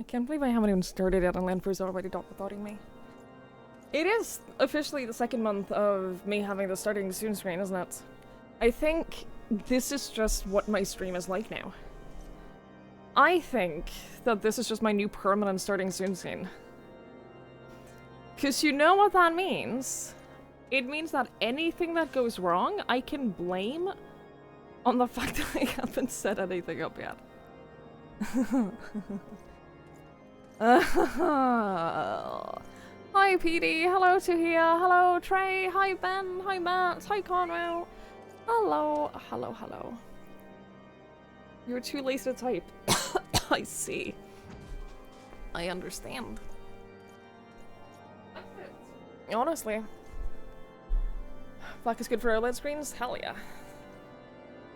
can't believe I haven't even started yet and Lanford's already dot-dotting me. It is officially the second month of me having the starting soon screen, isn't it? I think this is just what my stream is like now. I think that this is just my new permanent starting soon screen. Cause you know what that means? It means that anything that goes wrong, I can blame on the fact that I haven't set anything up yet. Hi PD, hello Tuhia, hello Trey, hi Ben, hi Matt, hi Conwell. Hello, hello, hello. You're too lazy to type. I see. I understand. Honestly. Black is good for OLED screens? Hell yeah.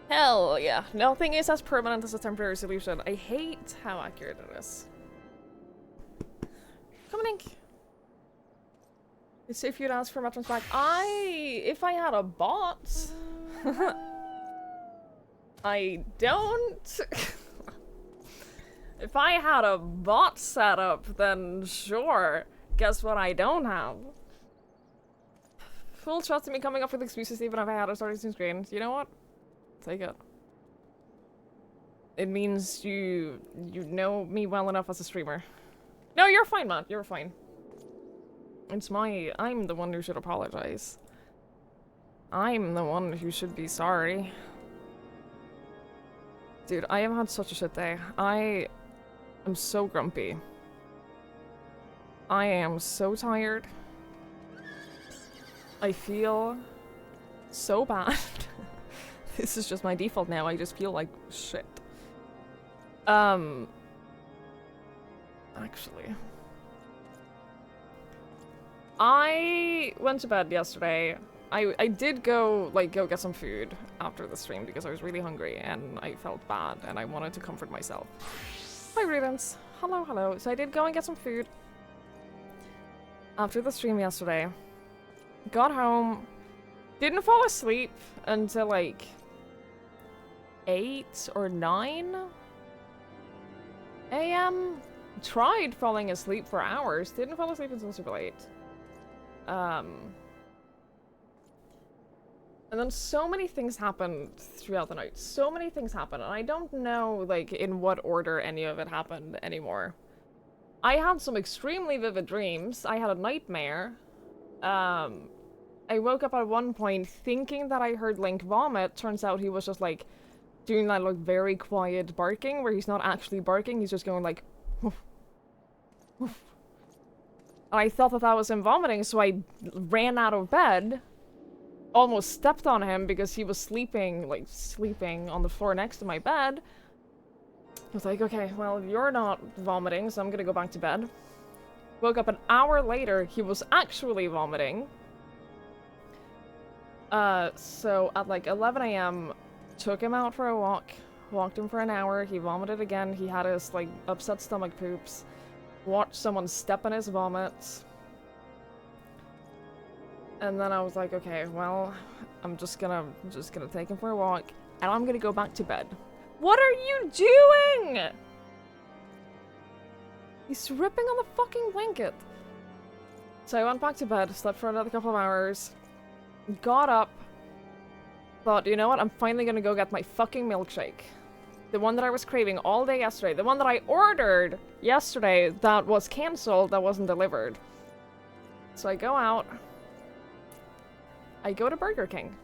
Hell yeah. Nothing is as permanent as a temporary solution. I hate how accurate it is. Come on, Ink. It's if you'd ask for Metron's back. If I had a bot. I don't. If I had a bot set up, then sure. Guess what I don't have? Full trust in me coming up with excuses even if I had a starting soon screen. You know what? Take it. It means you know me well enough as a streamer. No, you're fine, Matt. You're fine. I'm the one who should apologize. I'm the one who should be sorry. Dude, I have had such a shit day. I am so grumpy. I am so tired. I feel so bad. This is just my default now. I just feel like shit. Actually. I went to bed yesterday. I did go get some food after the stream because I was really hungry and I felt bad and I wanted to comfort myself. Hi Rudens. Hello, hello. So I did go and get some food after the stream yesterday. Got home. Didn't fall asleep until like 8 or 9 a.m. Tried falling asleep for hours. Didn't fall asleep until super late. And then so many things happened throughout the night. So many things happened, and I don't know, like, in what order any of it happened anymore. I had some extremely vivid dreams. I had a nightmare. I woke up at one point thinking that I heard Link vomit. Turns out he was just, like, doing that, like, very quiet barking, where he's not actually barking, he's just going, like, woof, woof. And I thought that that was him vomiting, so I ran out of bed. Almost stepped on him because he was sleeping on the floor next to my bed. I was like, okay, well, you're not vomiting, so I'm gonna go back to bed. Woke up an hour later, he was actually vomiting. So at like 11 a.m., took him out for a walk, walked him for an hour, he vomited again, he had his, like, upset stomach poops, watched someone step in his vomit. And then I was like, okay, well, I'm just gonna take him for a walk, and I'm gonna go back to bed. What are you doing? He's ripping on the fucking blanket. So I went back to bed, slept for another couple of hours, got up, thought, you know what, I'm finally gonna go get my fucking milkshake. The one that I was craving all day yesterday, the one that I ordered yesterday that was cancelled, that wasn't delivered. So I go out. I go to Burger King.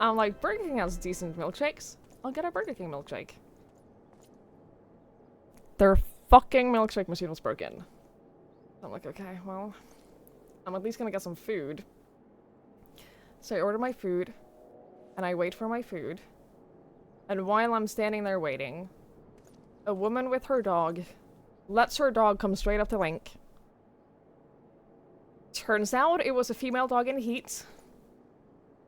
I'm like, Burger King has decent milkshakes. I'll get a Burger King milkshake. Their fucking milkshake machine was broken. I'm like, okay, well, I'm at least gonna get some food. So I order my food, and I wait for my food. And while I'm standing there waiting, a woman with her dog lets her dog come straight up to Link. Turns out it was a female dog in heat.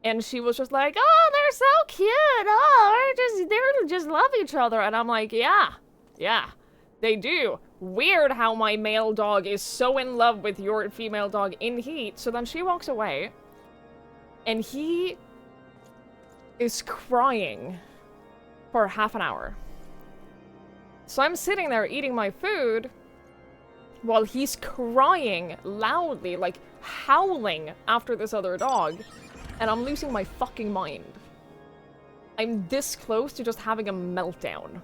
And she was just like, oh, they're so cute. Oh, they just love each other. And I'm like, yeah, they do. Weird how my male dog is so in love with your female dog in heat. So then she walks away. And he is crying for half an hour. So I'm sitting there eating my food while he's crying loudly, like howling after this other dog, and I'm losing my fucking mind. I'm this close to just having a meltdown.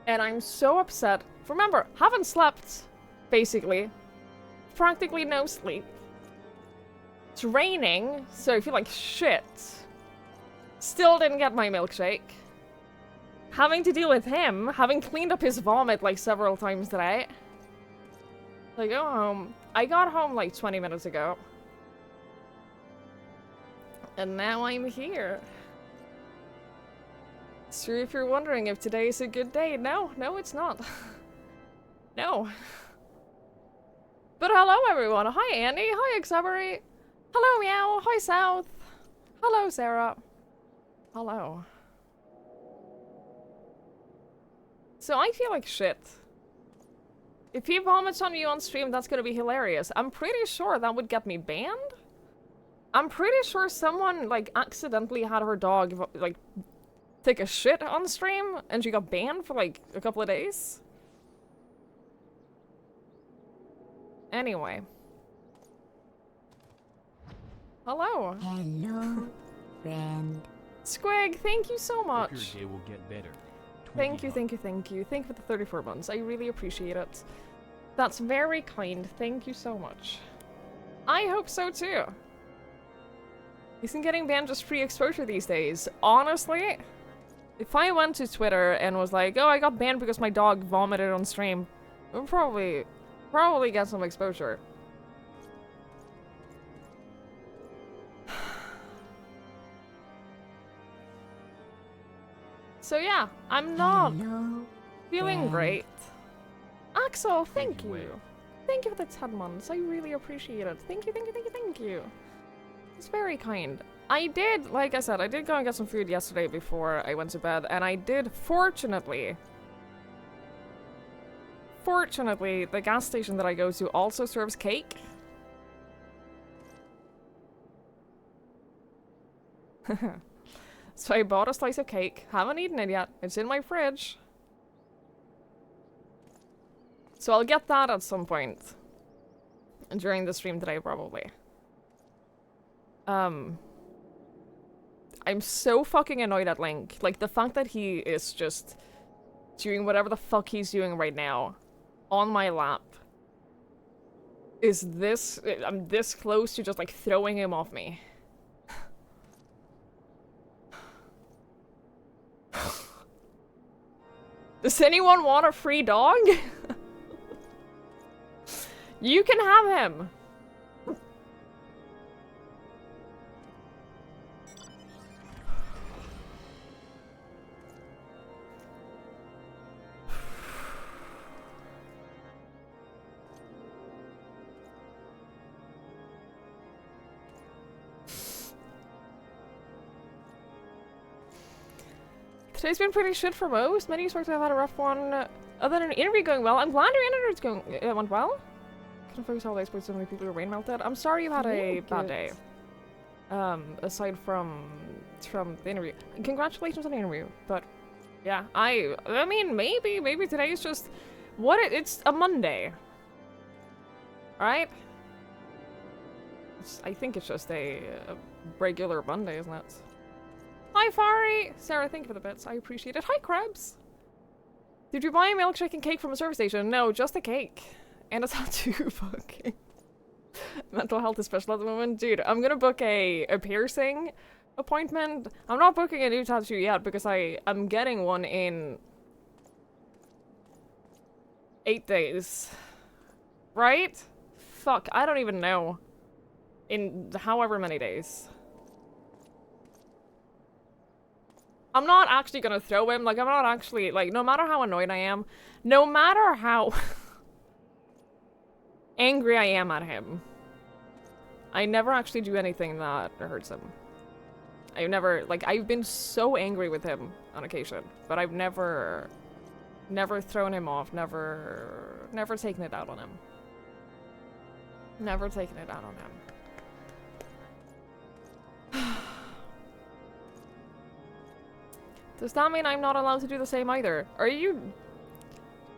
And I'm so upset. Remember, haven't slept, basically. Practically no sleep. It's raining, so I feel like shit. Still didn't get my milkshake. Having to deal with him, having cleaned up his vomit like several times today. I go home. I got home like 20 minutes ago. And now I'm here. So if you're wondering if today is a good day, no, it's not. No. But hello everyone. Hi Andy. Hi Exabery. Hello Meow. Hi South. Hello Sarah. Hello. So I feel like shit. If he vomits on you on stream, that's gonna be hilarious. I'm pretty sure that would get me banned. I'm pretty sure someone, like, accidentally had her dog, like, take a shit on stream, and she got banned for, like, a couple of days. Anyway. Hello. Hello, friend. Squig, thank you so much. Your day will get better. Thank you, thank you, thank you. Thank you for the 34 months. I really appreciate it. That's very kind. Thank you so much. I hope so too. Isn't getting banned just free exposure these days? Honestly, if I went to Twitter and was like, oh, I got banned because my dog vomited on stream, I would probably get some exposure. So yeah, I'm not feeling great. Axel, thank you. Thank you for the 10 months. I really appreciate it. Thank you, thank you, thank you, thank you. It's very kind. I did, like I said, I did go and get some food yesterday before I went to bed, and I did, fortunately, the gas station that I go to also serves cake. So I bought a slice of cake. Haven't eaten it yet. It's in my fridge. So I'll get that at some point. During the stream today, probably. I'm so fucking annoyed at Link. Like, the fact that he is just doing whatever the fuck he's doing right now on my lap is this... I'm this close to just, like, throwing him off me. Does anyone want a free dog? You can have him. Today's been pretty shit for most. Many sports have had a rough one. Other than an interview going well, I'm glad your interview went well. Couldn't focus all day sports, so many people were rain melted. I'm sorry you had a bad day. Aside from the interview. Congratulations on the interview. But yeah, I mean maybe today is just it's a Monday. Right? I think it's just a regular Monday, isn't it? Hi, Fari! Sarah, thank you for the bits. I appreciate it. Hi, Krebs! Did you buy a milkshake and cake from a service station? No, just a cake. And a tattoo booking. Mental health is special at the moment. Dude, I'm gonna book a piercing appointment. I'm not booking a new tattoo yet because I'm getting one in 8 days. Right? Fuck, I don't even know. In however many days. I'm not actually gonna throw him, like, I'm not actually, like, no matter how annoyed I am, no matter how angry I am at him, I never actually do anything that hurts him. I've never, like, I've been so angry with him on occasion, but I've never thrown him off, never taken it out on him. Never taken it out on him. Does that mean I'm not allowed to do the same either? Are you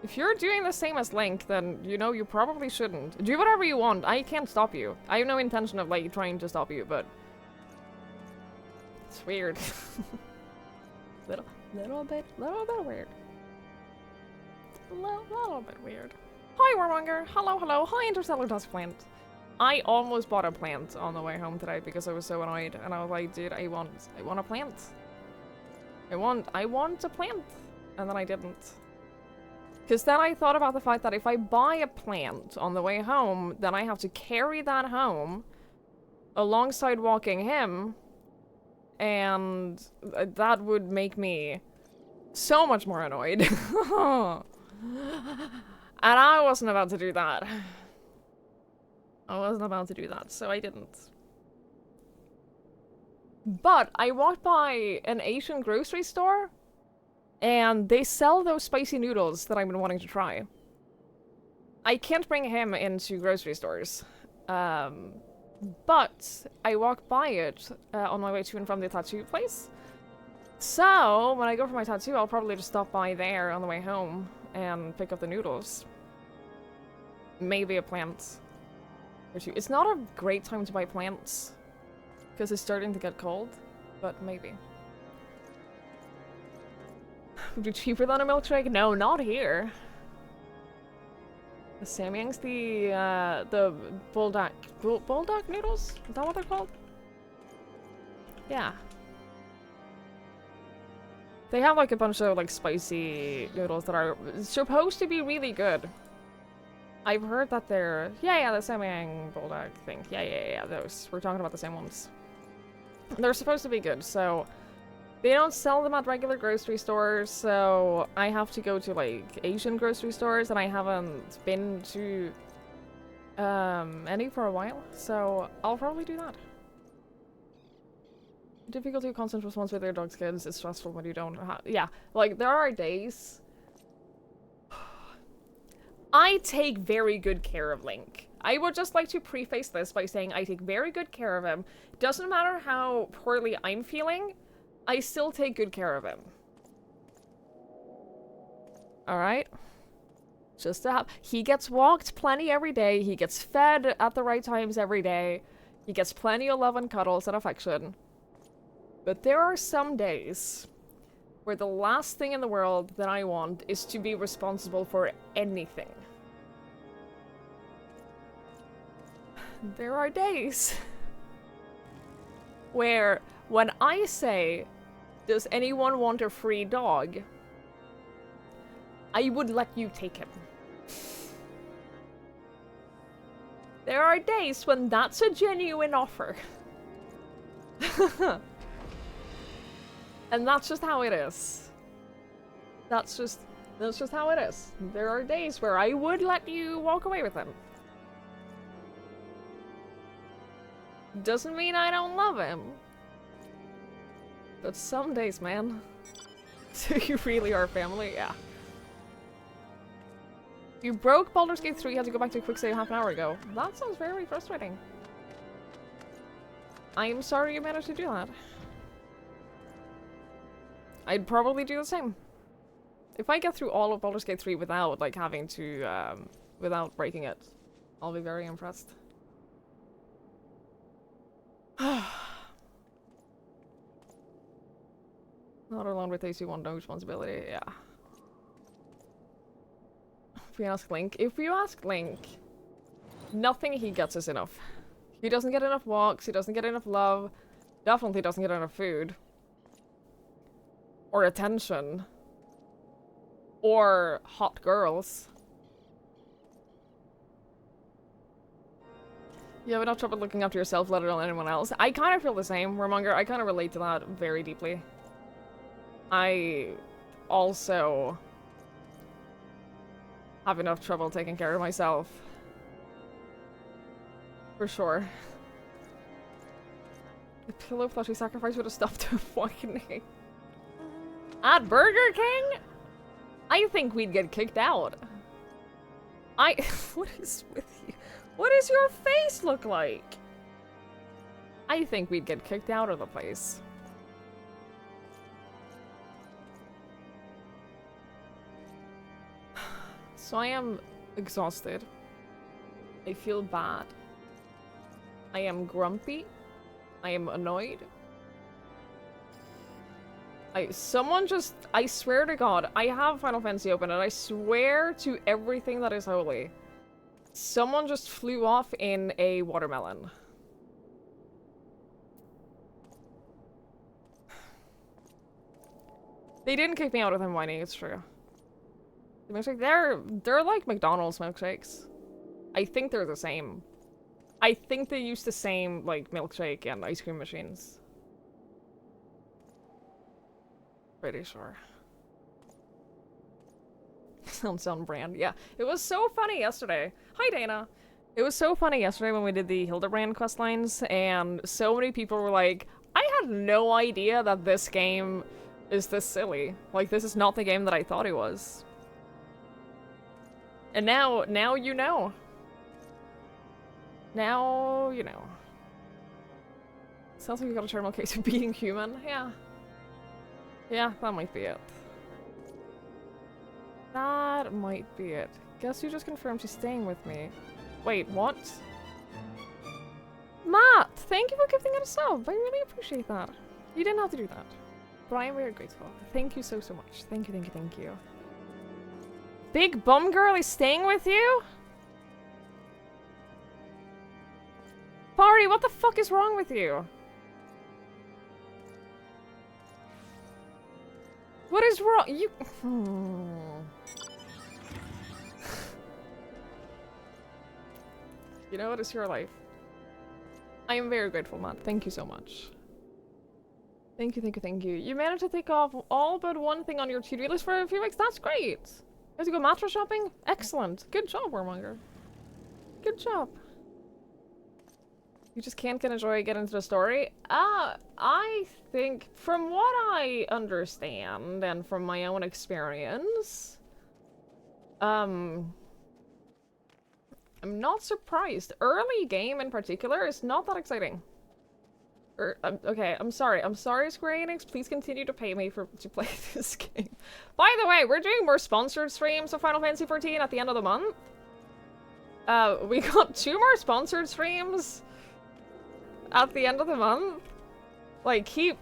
If you're doing the same as Link, then, you know, you probably shouldn't. Do whatever you want. I can't stop you. I have no intention of, like, trying to stop you, but... It's weird. little bit weird. Little bit weird. Hi, Warmonger. Hello, hello. Hi, Interstellar Dusk Plant. I almost bought a plant on the way home today because I was so annoyed, and I was like, dude, I want a plant. I want a plant. And then I didn't. Because then I thought about the fact that if I buy a plant on the way home, then I have to carry that home alongside walking him, and that would make me so much more annoyed. And I wasn't about to do that. I wasn't about to do that, so I didn't. But I walked by an Asian grocery store, and they sell those spicy noodles that I've been wanting to try. I can't bring him into grocery stores. But I walked by it on my way to and from the tattoo place. So, when I go for my tattoo, I'll probably just stop by there on the way home and pick up the noodles. Maybe a plant or two. It's not a great time to buy plants because it's starting to get cold, but maybe. Would be cheaper than a milkshake? No, not here. The Samyang's the bulldog noodles? Is that what they're called? Yeah. They have like a bunch of like spicy noodles that are supposed to be really good. I've heard that they're the Samyang bulldog thing. Yeah, those. We're talking about the same ones. They're supposed to be good, so they don't sell them at regular grocery stores, so I have to go to like Asian grocery stores, and I haven't been to any for a while, so I'll probably do that. Difficulty of constant response with your dog's kids is stressful when you don't yeah, like there are days. I take very good care of Link. I would just like to preface this by saying I take very good care of him. Doesn't matter how poorly I'm feeling, I still take good care of him. Alright? Just to have... He gets walked plenty every day. He gets fed at the right times every day. He gets plenty of love and cuddles and affection. But there are some days where the last thing in the world that I want is to be responsible for anything. There are days where when I say, does anyone want a free dog? I would let you take him. There are days when that's a genuine offer. And that's just how it is. That's just how it is. There are days where I would let you walk away with him. Doesn't mean I don't love him. But some days, man. So you really are family? Yeah. You broke Baldur's Gate 3, you had to go back to a quick save half an hour ago. That sounds very frustrating. I'm sorry you managed to do that. I'd probably do the same. If I get through all of Baldur's Gate 3 without, like, having to, without breaking it, I'll be very impressed. Not alone with these, you want no responsibility, yeah. If you ask Link, nothing he gets is enough. He doesn't get enough walks, he doesn't get enough love, definitely doesn't get enough food. Or attention. Or hot girls. You have enough trouble looking after yourself, let alone anyone else. I kind of feel the same, Warmonger. I kind of relate to that very deeply. I also have enough trouble taking care of myself. For sure. The pillow plushie sacrifice would have stopped the fucking name. At Burger King? I think we'd get kicked out. What is with you? What does your face look like? I think we'd get kicked out of the place. So I am exhausted. I feel bad. I am grumpy. I am annoyed. Someone just, I swear to God, I have Final Fantasy open and I swear to everything that is holy. Someone just flew off in a watermelon. They didn't kick me out of them whining, it's true. The milkshake, they're like McDonald's milkshakes. I think they're the same. I think they use the same, like, milkshake and ice cream machines. Pretty sure. Sounds on brand. Yeah, it was so funny yesterday. Hi, Dana. It was so funny yesterday when we did the Hildebrand quest lines, and so many people were like, I had no idea that this game is this silly. Like, this is not the game that I thought it was. And now you know. Now you know. Sounds like you got a terminal case of being human. Yeah. Yeah, that might be it. That might be it. Guess who just confirmed she's staying with me? Wait, what? Matt, thank you for giving it a sub. I really appreciate that. You didn't have to do that. But I am very grateful. Thank you so much. Thank you, thank you, thank you. Big Bum Girl is staying with you? Pari, what the fuck is wrong with you? What is wrong? You. You know what? It's your life. I am very grateful, Matt. Thank you so much. Thank you, thank you, thank you. You managed to take off all but one thing on your to-do list for a few weeks. That's great. You have to go mattress shopping? Excellent. Good job, Warmonger. Good job. You just can't get into the story? I think, from what I understand, and from my own experience, I'm not surprised. Early game, in particular, is not that exciting. Okay, I'm sorry. I'm sorry, Square Enix. Please continue to pay me to play this game. By the way, we're doing more sponsored streams of Final Fantasy XIV at the end of the month. We got 2 more sponsored streams at the end of the month. Like, keep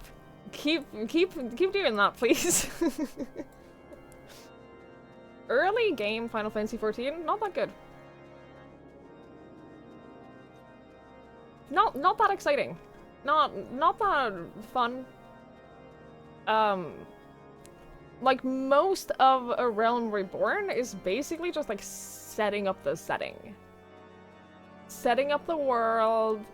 doing that, please. Early game Final Fantasy XIV, not that good. Not that exciting. Not that fun. Like, most of A Realm Reborn is basically just like setting up the setting. Setting up the world,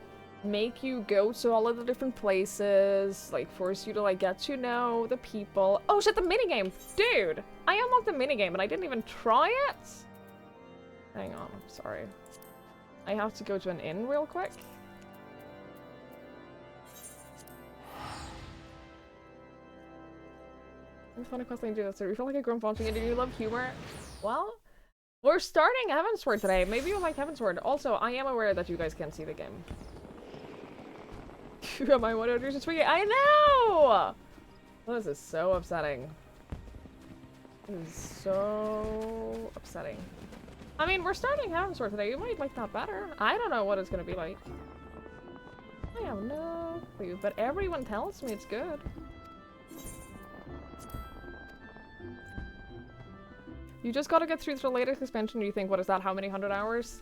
make you go to all of the different places, like force you to like get to know the people. Oh shit, the minigame! Dude! I unlocked the minigame and I didn't even try it? Hang on, I'm sorry. I have to go to an inn real quick. It's fun to do this. You feel like a grump watching it. Do you love humor? Well, we're starting Heavensward today. Maybe you like Heavensward. Also, I am aware that you guys can't see the game. Who am I? What do I do to tweet? I know! Well, this is so upsetting. This is so upsetting. I mean, we're starting Heavensward today. You might like that better. I don't know what it's gonna be like. I have no clue, but everyone tells me it's good. You just gotta get through the latest expansion. You think, what is that? How many 100 hours?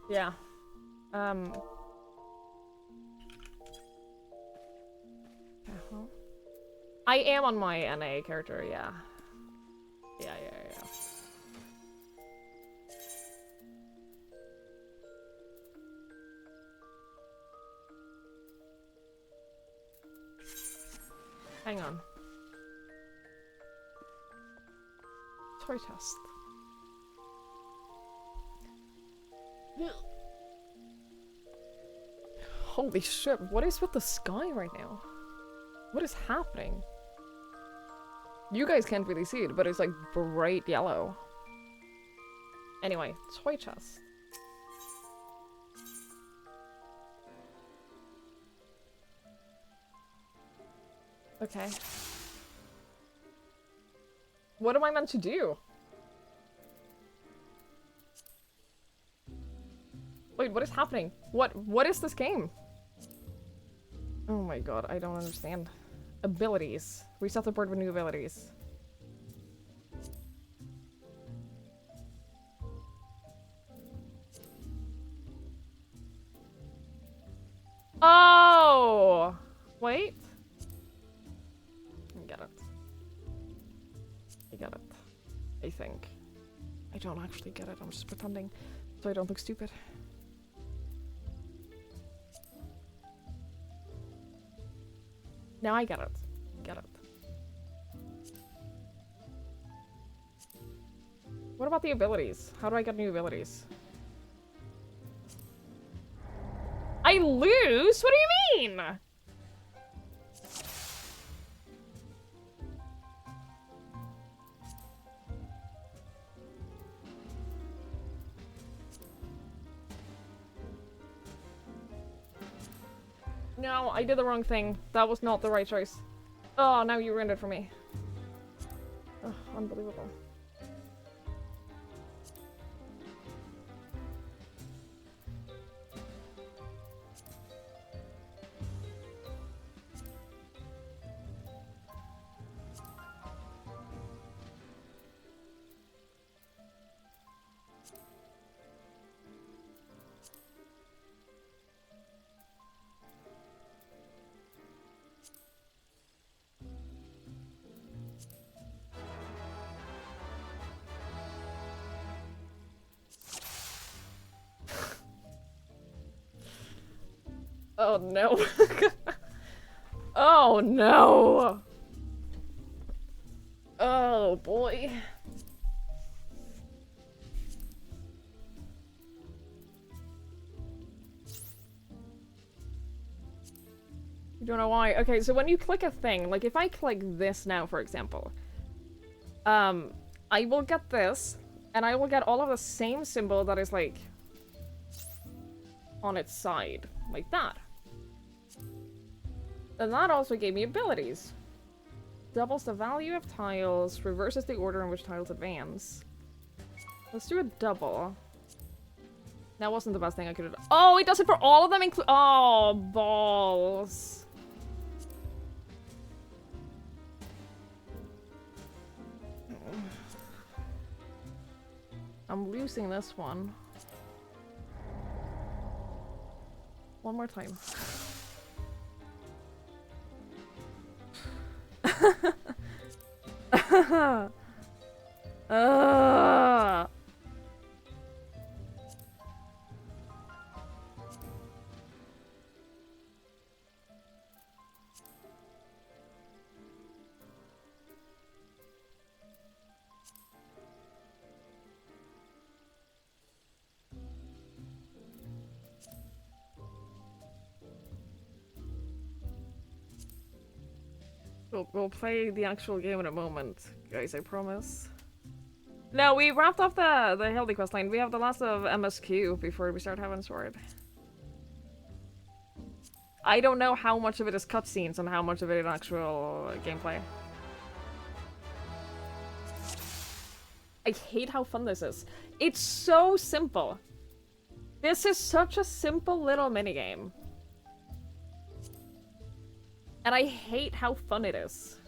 Yeah. I am on my NA character, yeah. Yeah. Hang on. Toy test. Holy shit, what is with the sky right now? What is happening? You guys can't really see it, but it's like bright yellow. Anyway, toy chest. Okay. What am I meant to do? Wait, what is happening? What is this game? Oh my god, I don't understand. Abilities. Reset the board with new abilities. Oh! Wait. I get it. I get it. I think. I don't actually get it, I'm just pretending so I don't look stupid. Now I get it. Get it. What about the abilities? How do I get new abilities? I lose? What do you mean? No, I did the wrong thing. That was not the right choice. Oh, now you ruined it for me. Oh, unbelievable. Oh no. Oh no. Oh boy. You don't know why? Okay, so when you click a thing, like if I click this now, for example, I will get this, and I will get all of the same symbol that is like on its side, like that. And that also gave me abilities. Doubles the value of tiles, reverses the order in which tiles advance. Let's do a double. That wasn't the best thing I could have done. Oh, it does it for all of them oh, balls. I'm losing this one. One more time. We'll play the actual game in a moment, guys, I promise. No, we wrapped up the Hildy quest line. We have the last of MSQ before we start heavensward. I don't know how much of it is cutscenes and how much of it is actual gameplay. I hate how fun this is. It's so simple. This is such a simple little minigame. And I hate how fun it is.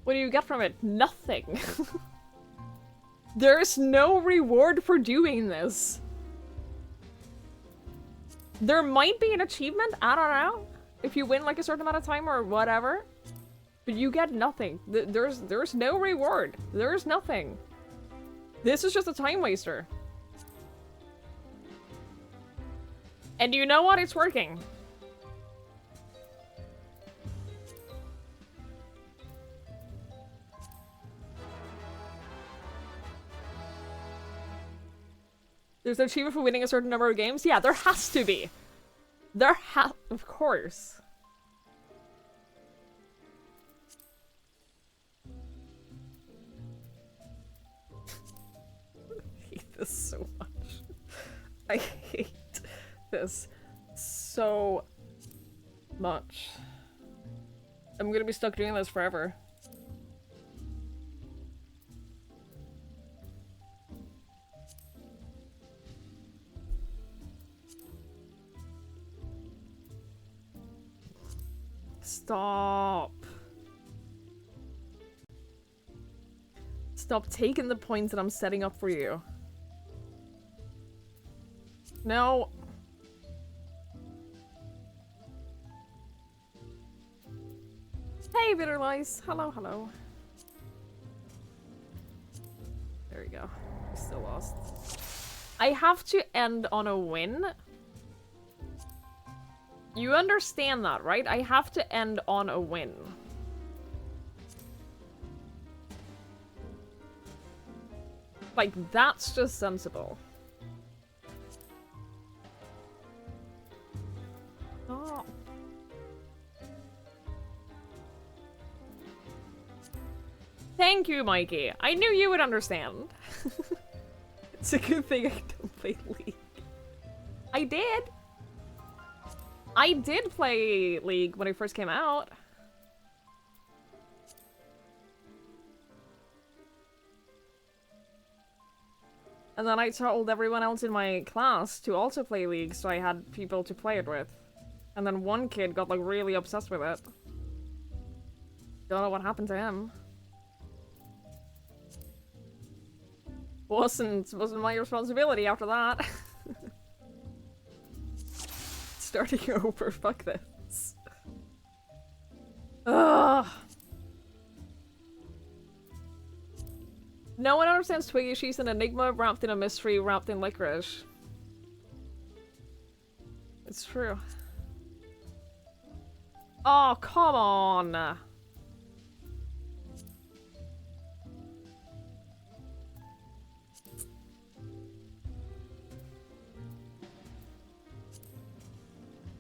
What do you get from it? Nothing. There's no reward for doing this. There might be an achievement, I don't know. If you win like a certain amount of time or whatever. But you get nothing. There's no reward. There's nothing. This is just a time waster. And you know what? It's working. There's an achievement for winning a certain number of games? Yeah, there has to be. Of course. I hate this so much. I hate this so much. I'm gonna be stuck doing this forever. Stop. Stop taking the points that I'm setting up for you. No. Hey, Bitter Lice. Hello, hello. There we go. Still lost. I have to end on a win. You understand that, right? I have to end on a win. Like, that's just sensible. Oh. Thank you, Mikey. I knew you would understand. It's a good thing I don't play League. I did. I did play League when it first came out. And then I told everyone else in my class to also play League, so I had people to play it with. And then one kid got like really obsessed with it. Don't know what happened to him. Wasn't my responsibility after that. Starting over, fuck this. Ugh. No one understands Twiggy. She's an enigma wrapped in a mystery wrapped in licorice. It's true. Oh, come on.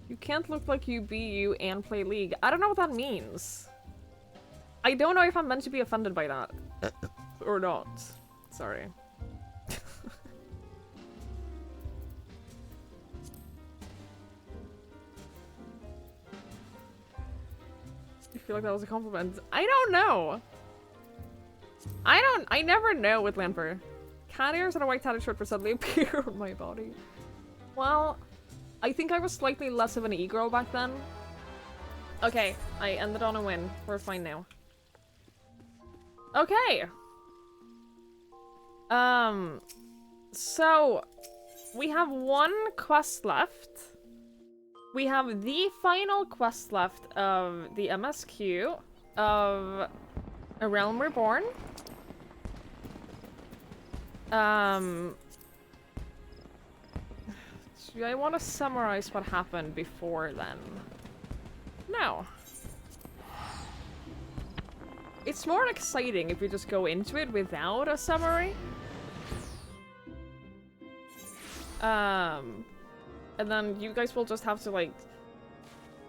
You can't look like you be you and play League. I don't know what that means. I don't know if I'm meant to be offended by that. Or not. Sorry. I feel like that was a compliment. I don't know. I never know with Lamper. Cat ears and a white tatted shirt for suddenly appear on my body. Well, I think I was slightly less of an e-girl back then. Okay, I ended on a win. We're fine now. Okay. So we have one quest left. We have the final quest left of the MSQ of A Realm Reborn. Do I want to summarize what happened before then? No. It's more exciting if you just go into it without a summary. And then you guys will just have to, like,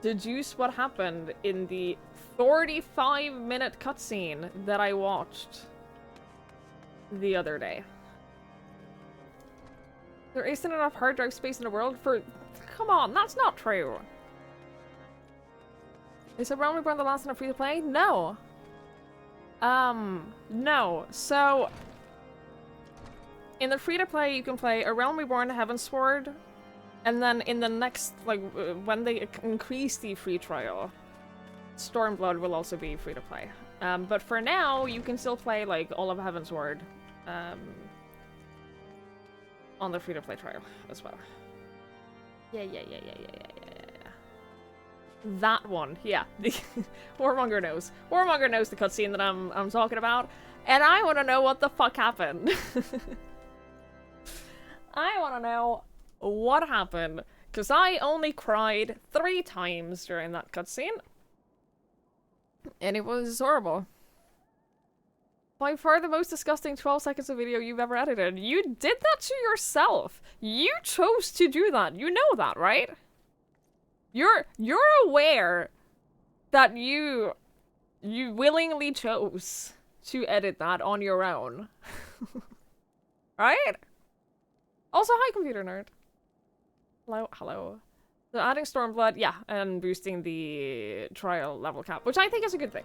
deduce what happened in the 45-minute cutscene that I watched the other day. There isn't enough hard drive space in the world for... Come on, that's not true. Is A Realm Reborn the last one free to play? No. No. So, in the free-to-play, you can play A Realm Reborn, Heavensward, and then in the next, like, when they increase the free trial, Stormblood will also be free-to-play. But for now, you can still play, like, all of Heavensward, on the free-to-play trial as well. Yeah. That one, yeah. Warmonger knows. Warmonger knows the cutscene that I'm talking about, and I want to know what the fuck happened. I want to know what happened, because I only cried 3 times during that cutscene, and it was horrible. By far the most disgusting 12 seconds of video you've ever edited. You did that to yourself. You chose to do that. You know that, right? You're aware that you willingly chose to edit that on your own. Right? Also, hi, computer nerd. Hello. So adding Stormblood, yeah, and boosting the trial level cap, which I think is a good thing.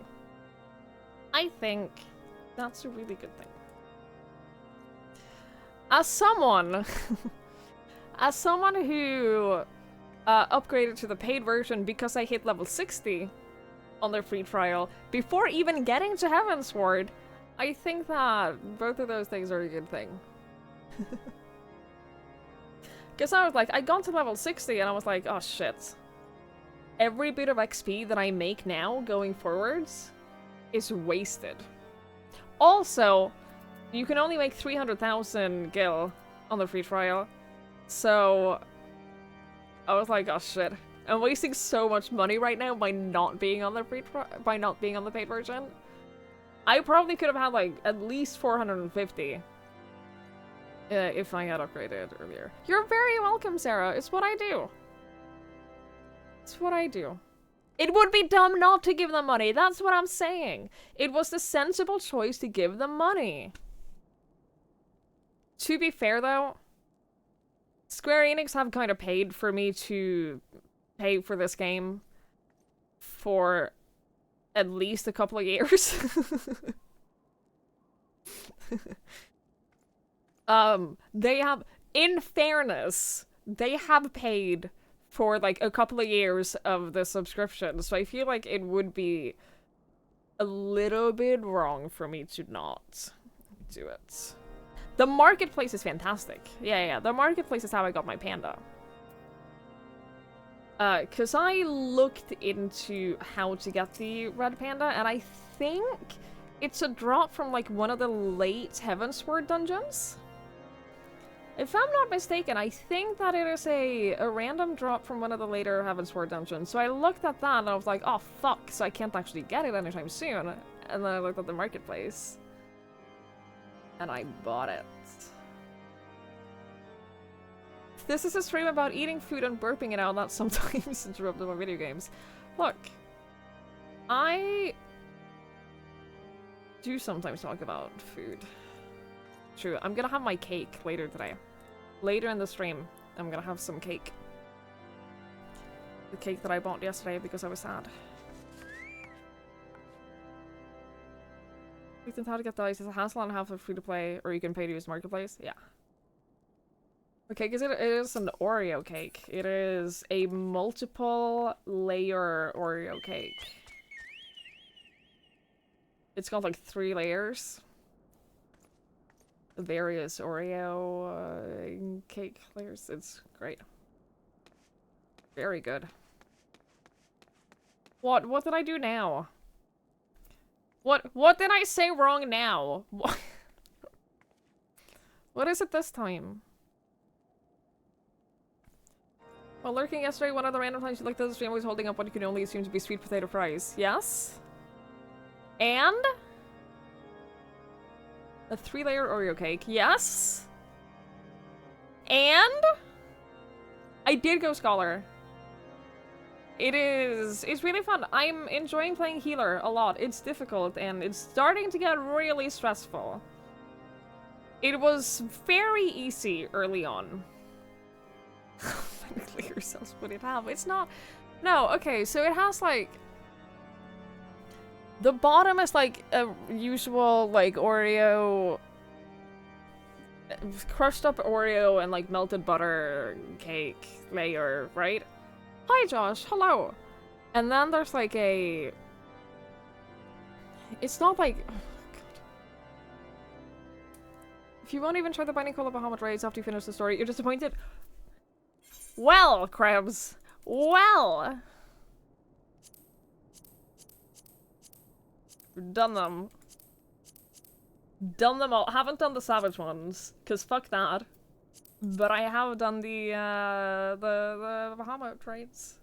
I think that's a really good thing. As someone, as someone who upgraded to the paid version because I hit level 60 on their free trial before even getting to heavensward, I think that both of those things are a good thing. Because I was like, I got to level 60 and I was like, oh shit. Every bit of XP that I make now going forwards is wasted. Also, you can only make 300,000 gil on the free trial. So I was like, oh shit. I'm wasting so much money right now by not being on the paid version. I probably could have had like at least 450 if I had upgraded earlier. You're very welcome, Sarah. It's what I do. It's what I do. It would be dumb not to give them money. That's what I'm saying. It was the sensible choice to give them money. To be fair, though, Square Enix have kind of paid for me to pay for this game for at least a couple of years. They have, in fairness, they have paid for like a couple of years of the subscription, so I feel like it would be a little bit wrong for me to not do it. The marketplace is fantastic. Yeah, the marketplace is how I got my panda. Cause I looked into how to get the red panda, and I think it's a drop from like one of the late heavensward dungeons. If I'm not mistaken, I think that it is a random drop from one of the later heavensward dungeons. So I looked at that and I was like, oh fuck, so I can't actually get it anytime soon. And then I looked at the marketplace. And I bought it. This is a stream about eating food and burping it out, not sometimes interrupted by video games. Look, I do sometimes talk about food. True, I'm gonna have my cake later today. Later in the stream, I'm gonna have some cake. The cake that I bought yesterday because I was sad. Looked how to get dice. It's a hassle and a half of free to play, or you can pay to use marketplace. Yeah. Okay, because it is an Oreo cake. It is a multiple layer Oreo cake. It's got like 3 layers. Various Oreo cake layers. It's great. Very good. What did I do now? What did I say wrong now? What is it this time? While lurking yesterday, one of the random times you looked at the stream was holding up what you can only assume to be sweet potato fries. Yes? And? A 3-layer Oreo cake. Yes? And? I did go Scholar. It's really fun. I'm enjoying playing healer a lot. It's difficult and it's starting to get really stressful. It was very easy early on. Clear yourselves, would it have? It's not. No, okay, so it has like. The bottom is like a usual like Oreo. Crushed up Oreo and like melted butter cake layer, right? Hi Josh, hello! And then there's like a... It's not like... Oh, God. If you won't even try the binding call of Bahamut raids after you finish the story, you're disappointed? Well, Krebs! Well! Done them. Done them all. Haven't done the savage ones, cause fuck that. But I have done the Bahamut raids.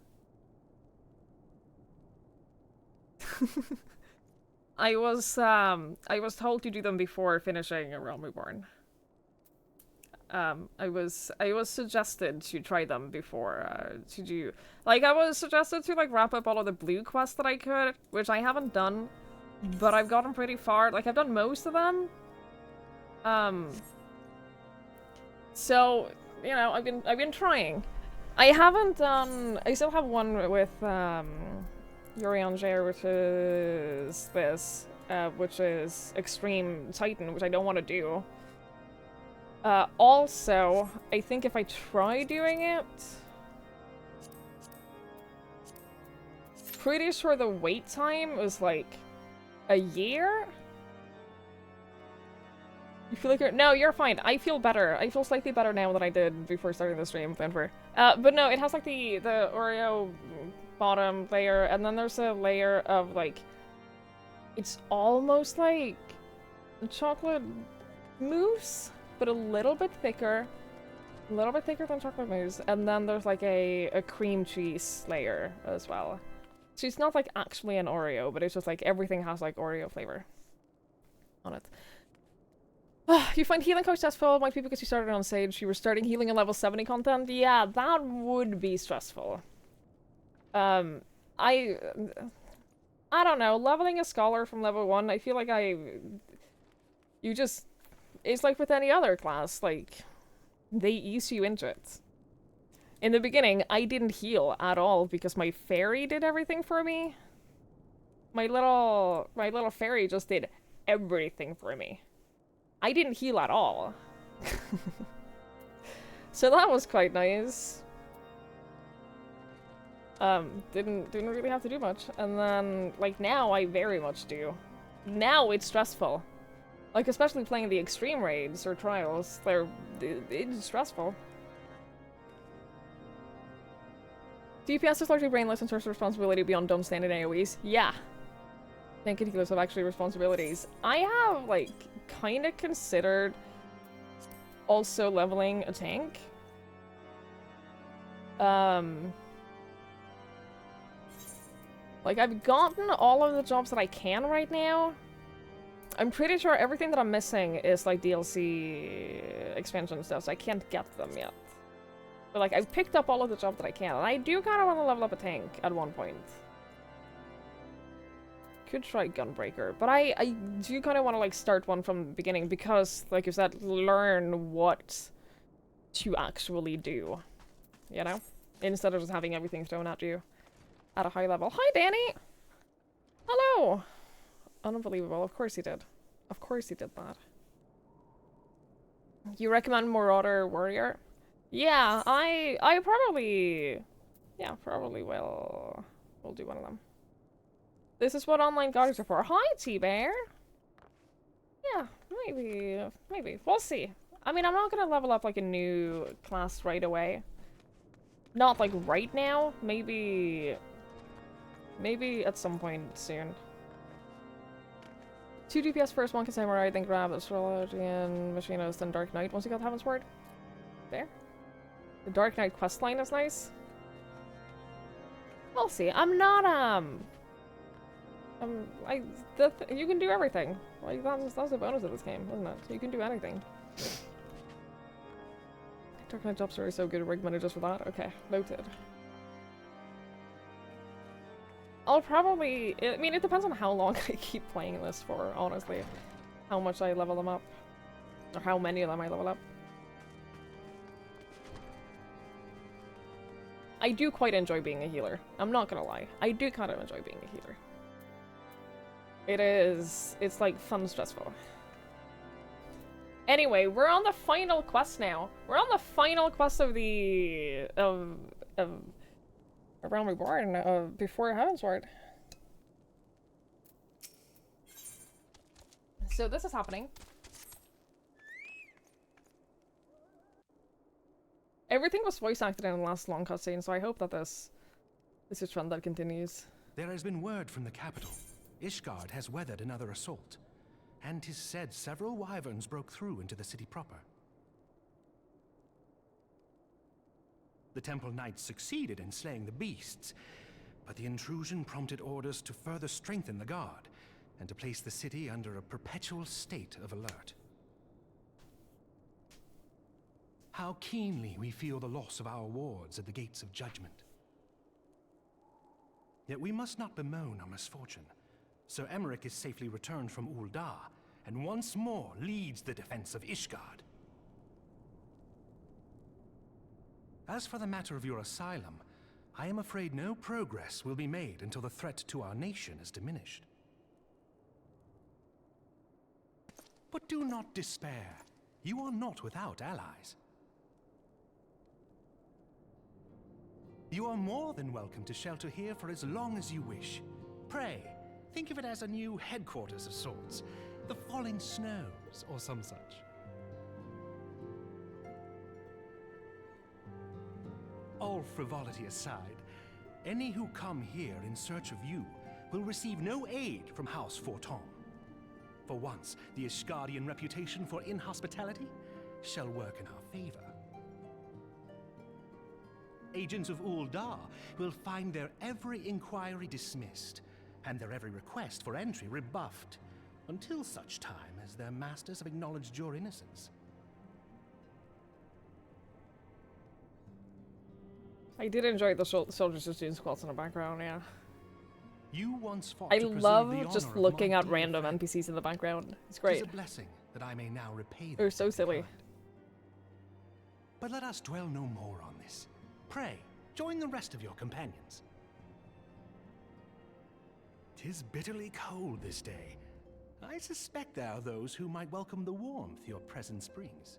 I was told to do them before finishing Realm Reborn. I was suggested to try them before to do, like, I was suggested to like wrap up all of the blue quests that I could, which I haven't done, but I've gotten pretty far. Like, I've done most of them. So, you know, I've been trying. I haven't done... I still have one with Yuri on Jair, which is this, which is Extreme Titan, which I don't want to do. Also, I think if I try doing it... Pretty sure the wait time was like a year? You feel like you're... No, you're fine. I feel better. I feel slightly better now than I did before starting the stream, Vanfer. But no, it has like the Oreo bottom layer, and then there's a layer of like... It's almost like chocolate mousse, but a little bit thicker. A little bit thicker than chocolate mousse. And then there's like a cream cheese layer as well. So it's not like actually an Oreo, but it's just like everything has like Oreo flavor on it. You find healing coach stressful? Might be because you started on Sage. You were starting healing in level 70 content? Yeah, that would be stressful. I don't know. Leveling a scholar from level 1, I feel like you just... It's like with any other class, like... They ease you into it. In the beginning, I didn't heal at all because my fairy did everything for me. My little fairy just did everything for me. I didn't heal at all. So that was quite nice. Didn't really have to do much. And then, like, now I very much do. Now it's stressful. Like, especially playing the extreme raids or trials. It's stressful. DPS is largely brainless and source of responsibility beyond dumb standing AoEs. Yeah. Tank and healers have actually responsibilities. I have, like, kind of considered also leveling a tank. Like, I've gotten all of the jobs that I can right now. I'm pretty sure everything that I'm missing is, like, DLC expansion stuff, so I can't get them yet. But, like, I've picked up all of the jobs that I can, and I do kind of want to level up a tank at one point. Could try Gunbreaker, but I do kind of want to, like, start one from the beginning because, like you said, learn what to actually do, you know? Instead of just having everything thrown at you at a high level. Hi, Danny! Hello! Unbelievable. Of course he did. Of course he did that. You recommend Marauder Warrior? Yeah, I probably... Yeah, probably will do one of them. This is what online guards are for. Hi, T-Bear! Yeah, maybe. We'll see. I mean, I'm not gonna level up, like, a new class right away. Not, like, right now. Maybe at some point soon. 2 DPS first, 1 Samurai, then grab Astrology and Machinist, then Dark Knight once you got Heavensward. There. The Dark Knight questline is nice. We'll see. I'm not, you can do everything. Like, that's the bonus of this game, isn't it? You can do anything. Dark Knight Job Story is so good, recommended just for that. Okay, noted. I'll probably... I mean, it depends on how long I keep playing this for, honestly. How much I level them up. Or how many of them I level up. I do quite enjoy being a healer. I'm not gonna lie. I do kind of enjoy being a healer. It's like fun stressful. Anyway, we're on the final quest now. We're on the final quest of the... of Realm Reborn, before Heavensward. So this is happening. Everything was voice acted in the last long cutscene, so I hope that this is a trend that continues. There has been word from the capital. Ishgard has weathered another assault, and 'tis said several wyverns broke through into the city proper. The Temple Knights succeeded in slaying the beasts, but the intrusion prompted orders to further strengthen the guard, and to place the city under a perpetual state of alert. How keenly we feel the loss of our wards at the gates of judgment. Yet we must not bemoan our misfortune. Sir Emmerich is safely returned from Ul'dah, and once more leads the defense of Ishgard. As for the matter of your asylum, I am afraid no progress will be made until the threat to our nation is diminished. But do not despair. You are not without allies. You are more than welcome to shelter here for as long as you wish. Pray, think of it as a new headquarters of sorts. The Falling Snows, or some such. All frivolity aside, any who come here in search of you will receive no aid from House Forton. For once, the Ishgardian reputation for inhospitality shall work in our favor. Agents of Uldar will find their every inquiry dismissed, and their every request for entry rebuffed, until such time as their masters have acknowledged your innocence. I did enjoy the soldiers and students quotes in the background, yeah. You once fought I to preserve love the just honor of looking my at dear random friend. NPCs in the background. It's It great. is a blessing that I may now repay They're them so in silly. kind. But let us dwell no more on this. Pray, join the rest of your companions. 'Tis bitterly cold this day. I suspect there are those who might welcome the warmth your presence brings.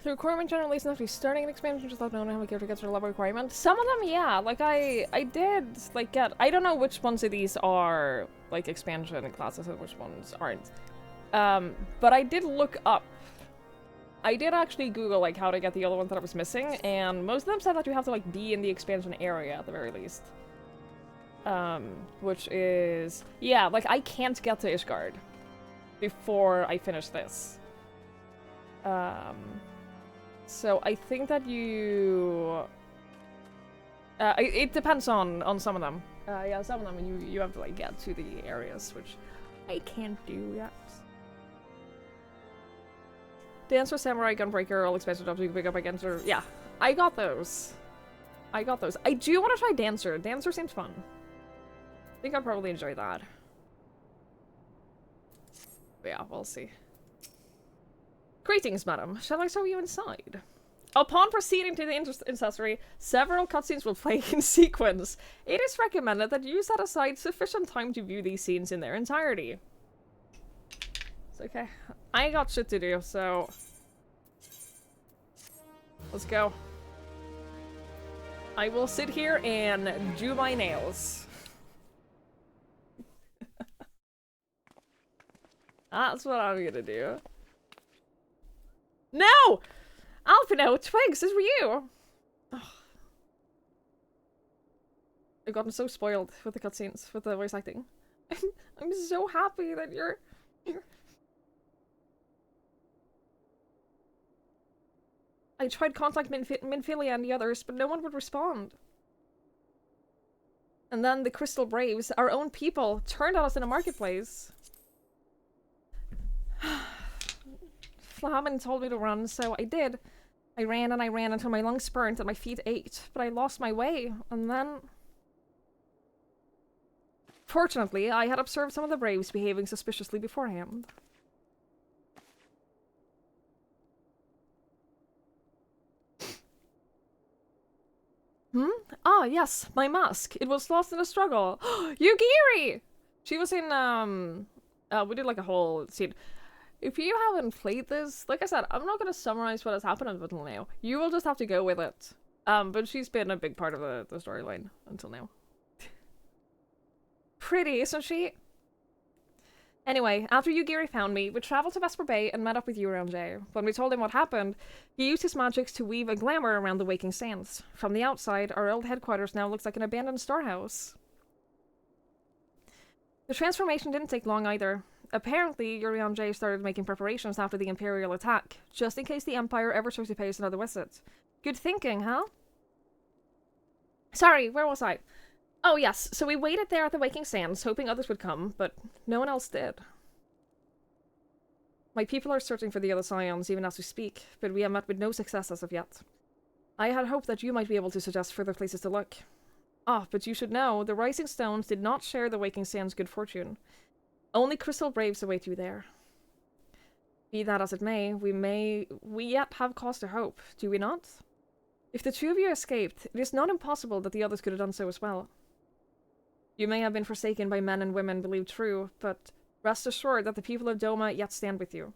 The requirement generally isn't actually starting an expansion just without knowing how a character gets their level requirement. Some of them, yeah. Like, I did, like, get... I don't know which ones of these are, like, expansion classes and which ones aren't. But I did look up. I did actually Google, like, how to get the other ones that I was missing, and most of them said that you have to, like, be in the expansion area at the very least. Which is... Yeah, like, I can't get to Ishgard before I finish this. So I think that you... it depends on some of them. Yeah, some of them you have to, like, get to the areas, which I can't do yet. Dancer, Samurai, Gunbreaker, all expansion jobs you can pick up against her. Yeah, I got those. I got those. I do want to try Dancer. Dancer seems fun. I think I'd probably enjoy that. But yeah, we'll see. Greetings, madam. Shall I show you inside? Upon proceeding to the ancestry, several cutscenes will play in sequence. It is recommended that you set aside sufficient time to view these scenes in their entirety. It's okay. I got shit to do, so... Let's go. I will sit here and do my nails. That's what I'm gonna do. No! Alpino, Twigs, this were you! Ugh. I've gotten so spoiled with the cutscenes, with the voice acting. I'm so happy that you're... I tried contacting Minfilia and the others, but no one would respond. And then the Crystal Braves, our own people, turned on us in a marketplace. Flahaman told me to run, so I did. I ran and I ran until my lungs burnt and my feet ached, but I lost my way, and then... Fortunately, I had observed some of the Braves behaving suspiciously beforehand. Ah, yes, my mask. It was lost in a struggle. Yugiri! She was in, we did like a whole scene. If you haven't played this, like I said, I'm not gonna summarize what has happened until now. You will just have to go with it. But she's been a big part of the storyline until now. Pretty, isn't she? Anyway, after Yugiri found me, we traveled to Vesper Bay and met up with Euronjay. When we told him what happened, he used his magics to weave a glamour around the waking sands. From the outside, our old headquarters now looks like an abandoned storehouse. The transformation didn't take long either. Apparently, Euronjay started making preparations after the Imperial attack, just in case the Empire ever chose to pay us another visit. Good thinking, huh? Sorry, where was I? Oh yes, so we waited there at the Waking Sands, hoping others would come, but no one else did. My people are searching for the other Scions even as we speak, but we have met with no success as of yet. I had hoped that you might be able to suggest further places to look. Ah, but you should know, the Rising Stones did not share the Waking Sands' good fortune. Only crystal braves await you there. Be that as it may, we yet have cause to hope, do we not? If the two of you escaped, it is not impossible that the others could have done so as well. You may have been forsaken by men and women believed true, but rest assured that the people of Doma yet stand with you.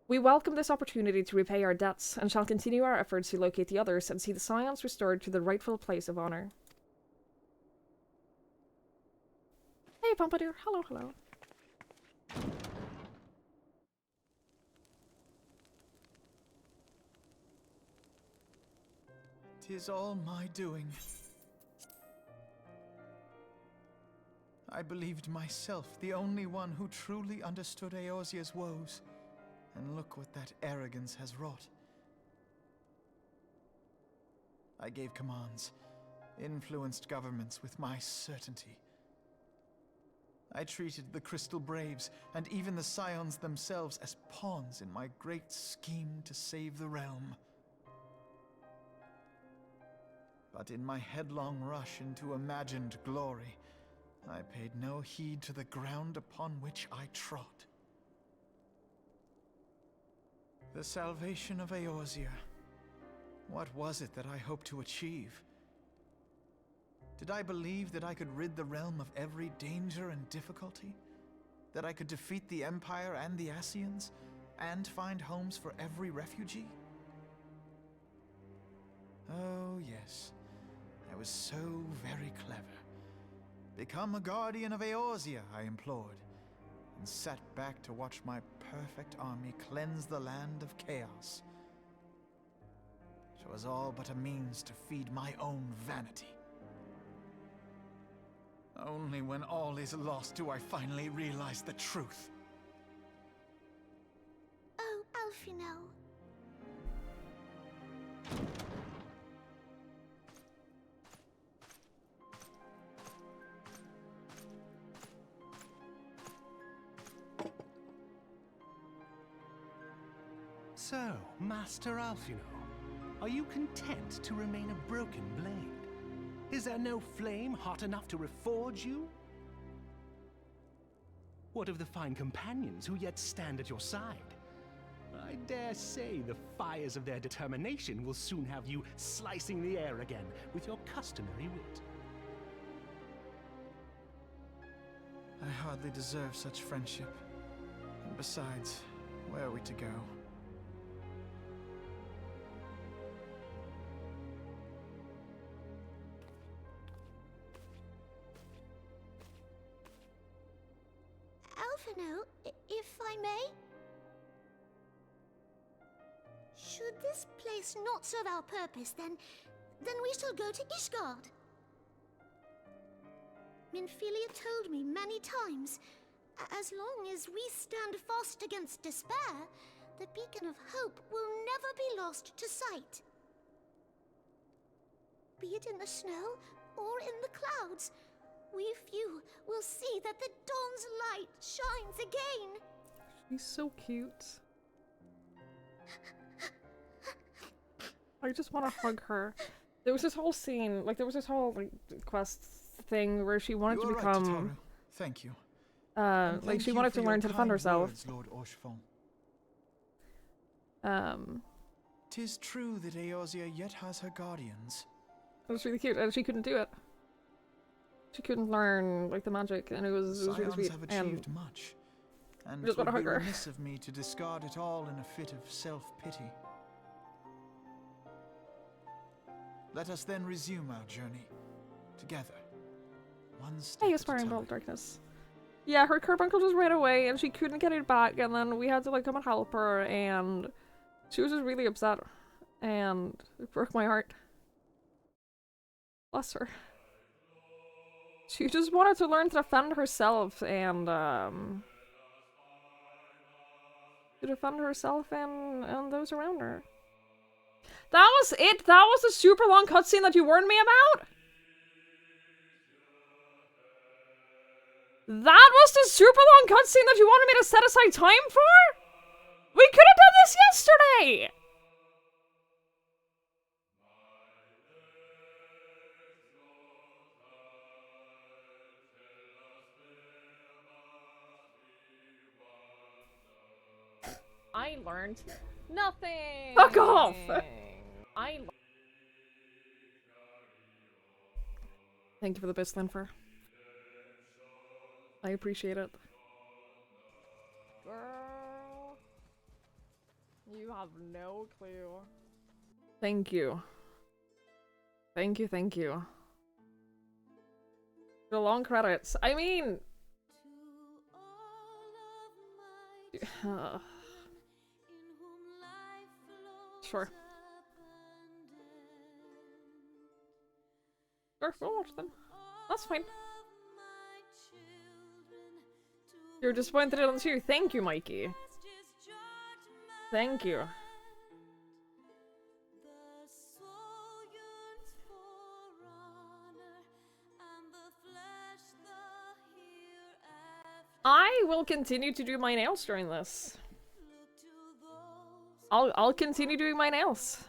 We welcome this opportunity to repay our debts, and shall continue our efforts to locate the others and see the Scions restored to the rightful place of honor. Hey, Pompadour. Hello, hello. 'Tis all my doing. I believed myself the only one who truly understood Eorzea's woes, and look what that arrogance has wrought. I gave commands, influenced governments with my certainty. I treated the Crystal Braves, and even the Scions themselves, as pawns in my great scheme to save the realm. But in my headlong rush into imagined glory, I paid no heed to the ground upon which I trod. The salvation of Eorzea. What was it that I hoped to achieve? Did I believe that I could rid the realm of every danger and difficulty? That I could defeat the Empire and the Ascians, and find homes for every refugee? Oh, yes. I was so very clever. Become a guardian of Eorzea, I implored, and sat back to watch my perfect army cleanse the land of chaos. 'Twas all but a means to feed my own vanity. Only when all is lost do I finally realize the truth. Oh, Alfino. So, Master Alfino, are you content to remain a broken blade? Is there no flame hot enough to reforge you? What of the fine companions who yet stand at your side? I dare say the fires of their determination will soon have you slicing the air again with your customary wit. I hardly deserve such friendship. And besides, where are we to go? Alfino, if I may? Should this place not serve our purpose, then we shall go to Ishgard. Minfilia told me many times, as long as we stand fast against despair, the beacon of hope will never be lost to sight. Be it in the snow or in the clouds, we few will see that the dawn's light shines again. She's so cute. I just want to hug her. There was this whole scene, like there was this whole like quest thing where she wanted to Right, become, Tataru. Thank you. like Thank she you wanted for to learn your to defend kind herself. words, Lord Orchfon. 'Tis true that Eorzea yet has her guardians. It was really cute, and she couldn't do it. She couldn't learn like the magic, and it was really Scions sweet. have And achieved much, and just it would wanna be hug her. remiss of me to discard it all in a fit of self-pity. Let us then resume our journey together, one step hey, at a aspiring time. ball of darkness. Yeah, her carbuncle just ran away, and she couldn't get it back, and then we had to like come and help her, and she was just really upset, and it broke my heart. Bless her. She just wanted to learn to defend herself and to defend herself and those around her. That was it. That was the super long cutscene that you warned me about. That was the super long cutscene that you wanted me to set aside time for? We could have done this yesterday! I learned nothing. Fuck off! Thank you for the bits, Linfer. I appreciate it. Girl. You have no clue. Thank you. Thank you, thank you. The long credits. I mean... Sure. Sure, we'll watch them. That's fine. You're disappointed in the shoe. Thank you, Mikey. Thank you. I will continue to do my nails during this. I'll continue doing my nails.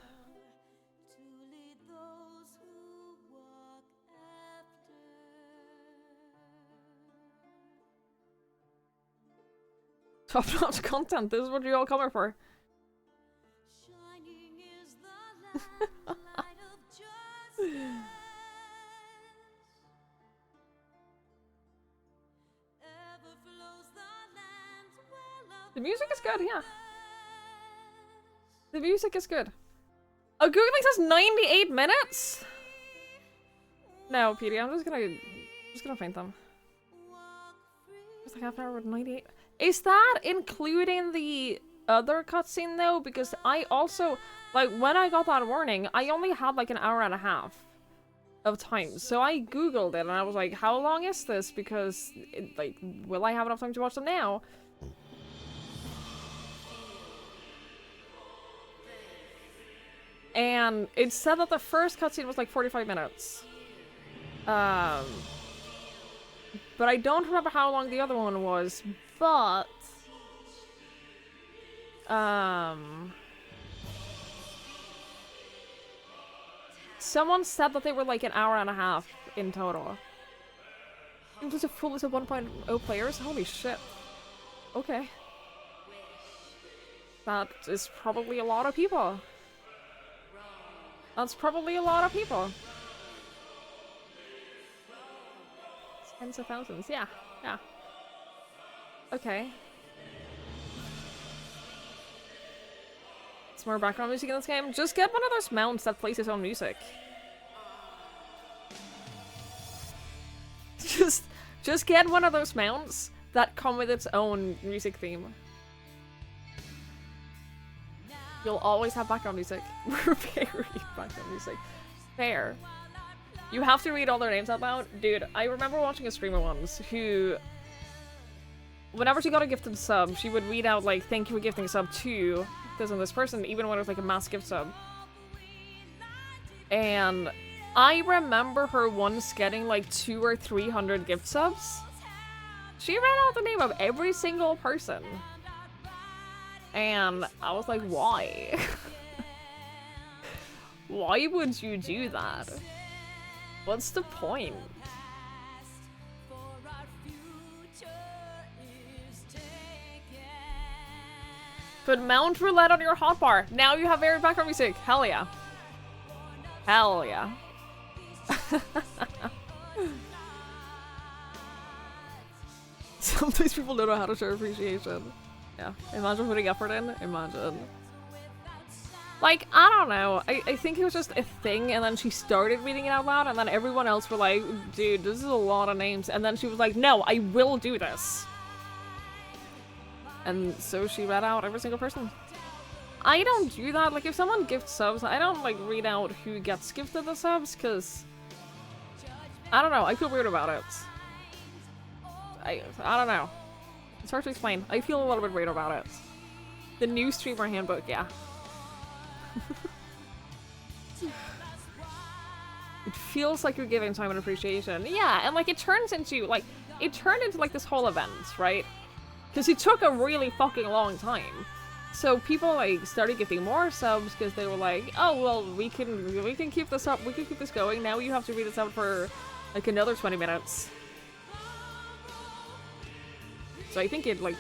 Top-notch content. This is what you're all coming for. The music is good, yeah. The music is good. Oh, Google says 98 minutes? No, PD, I'm just gonna faint them. Just like half an hour with 98. Is that including the other cutscene though? Because I also, like, when I got that warning, I only had like an hour and a half of time. So I googled it and I was like, how long is this? Because, like, will I have enough time to watch them now? And it said that the first cutscene was like 45 minutes. But I don't remember how long the other one was, but... someone said that they were like an hour and a half in total. It was a full list of 1.0 players? Holy shit. Okay. That is probably a lot of people. That's probably a lot of people. Tens of thousands, yeah, yeah. Okay. Some more background music in this game. Just get one of those mounts that plays its own music. Just get one of those mounts that come with its own music theme. You'll always have background music. We're very background music. Fair. You have to read all their names out loud. Dude, I remember watching a streamer once who... whenever she got a gifted sub, she would read out, like, thank you for gifting a sub to this and this person, even when it was, like, a mass gift sub. And I remember her once getting, like, 200 or 300 gift subs. She read out the name of every single person. And I was like, why? Why would you do that? What's the point? Put Mount Roulette on your hotbar. Now you have very background music. Hell yeah. Hell yeah. Sometimes people don't know how to show appreciation. Yeah, imagine putting effort in. Imagine. Like, I don't know. I think it was just a thing, and then she started reading it out loud, and then everyone else were like, dude, this is a lot of names. And then she was like, no, I will do this. And so she read out every single person. I don't do that. Like, if someone gifts subs, I don't, like, read out who gets gifted the subs, because... I don't know. I feel weird about it. I don't know. It's hard to explain. I feel a little bit weird about it. The new streamer handbook, yeah. It feels like you're giving time and appreciation. Yeah, and like it turned into like this whole event, right? Because it took a really fucking long time. So people like started gifting more subs because they were like, oh well, we can keep this up, we can keep this going. Now you have to read this out for like another 20 minutes. So I think it like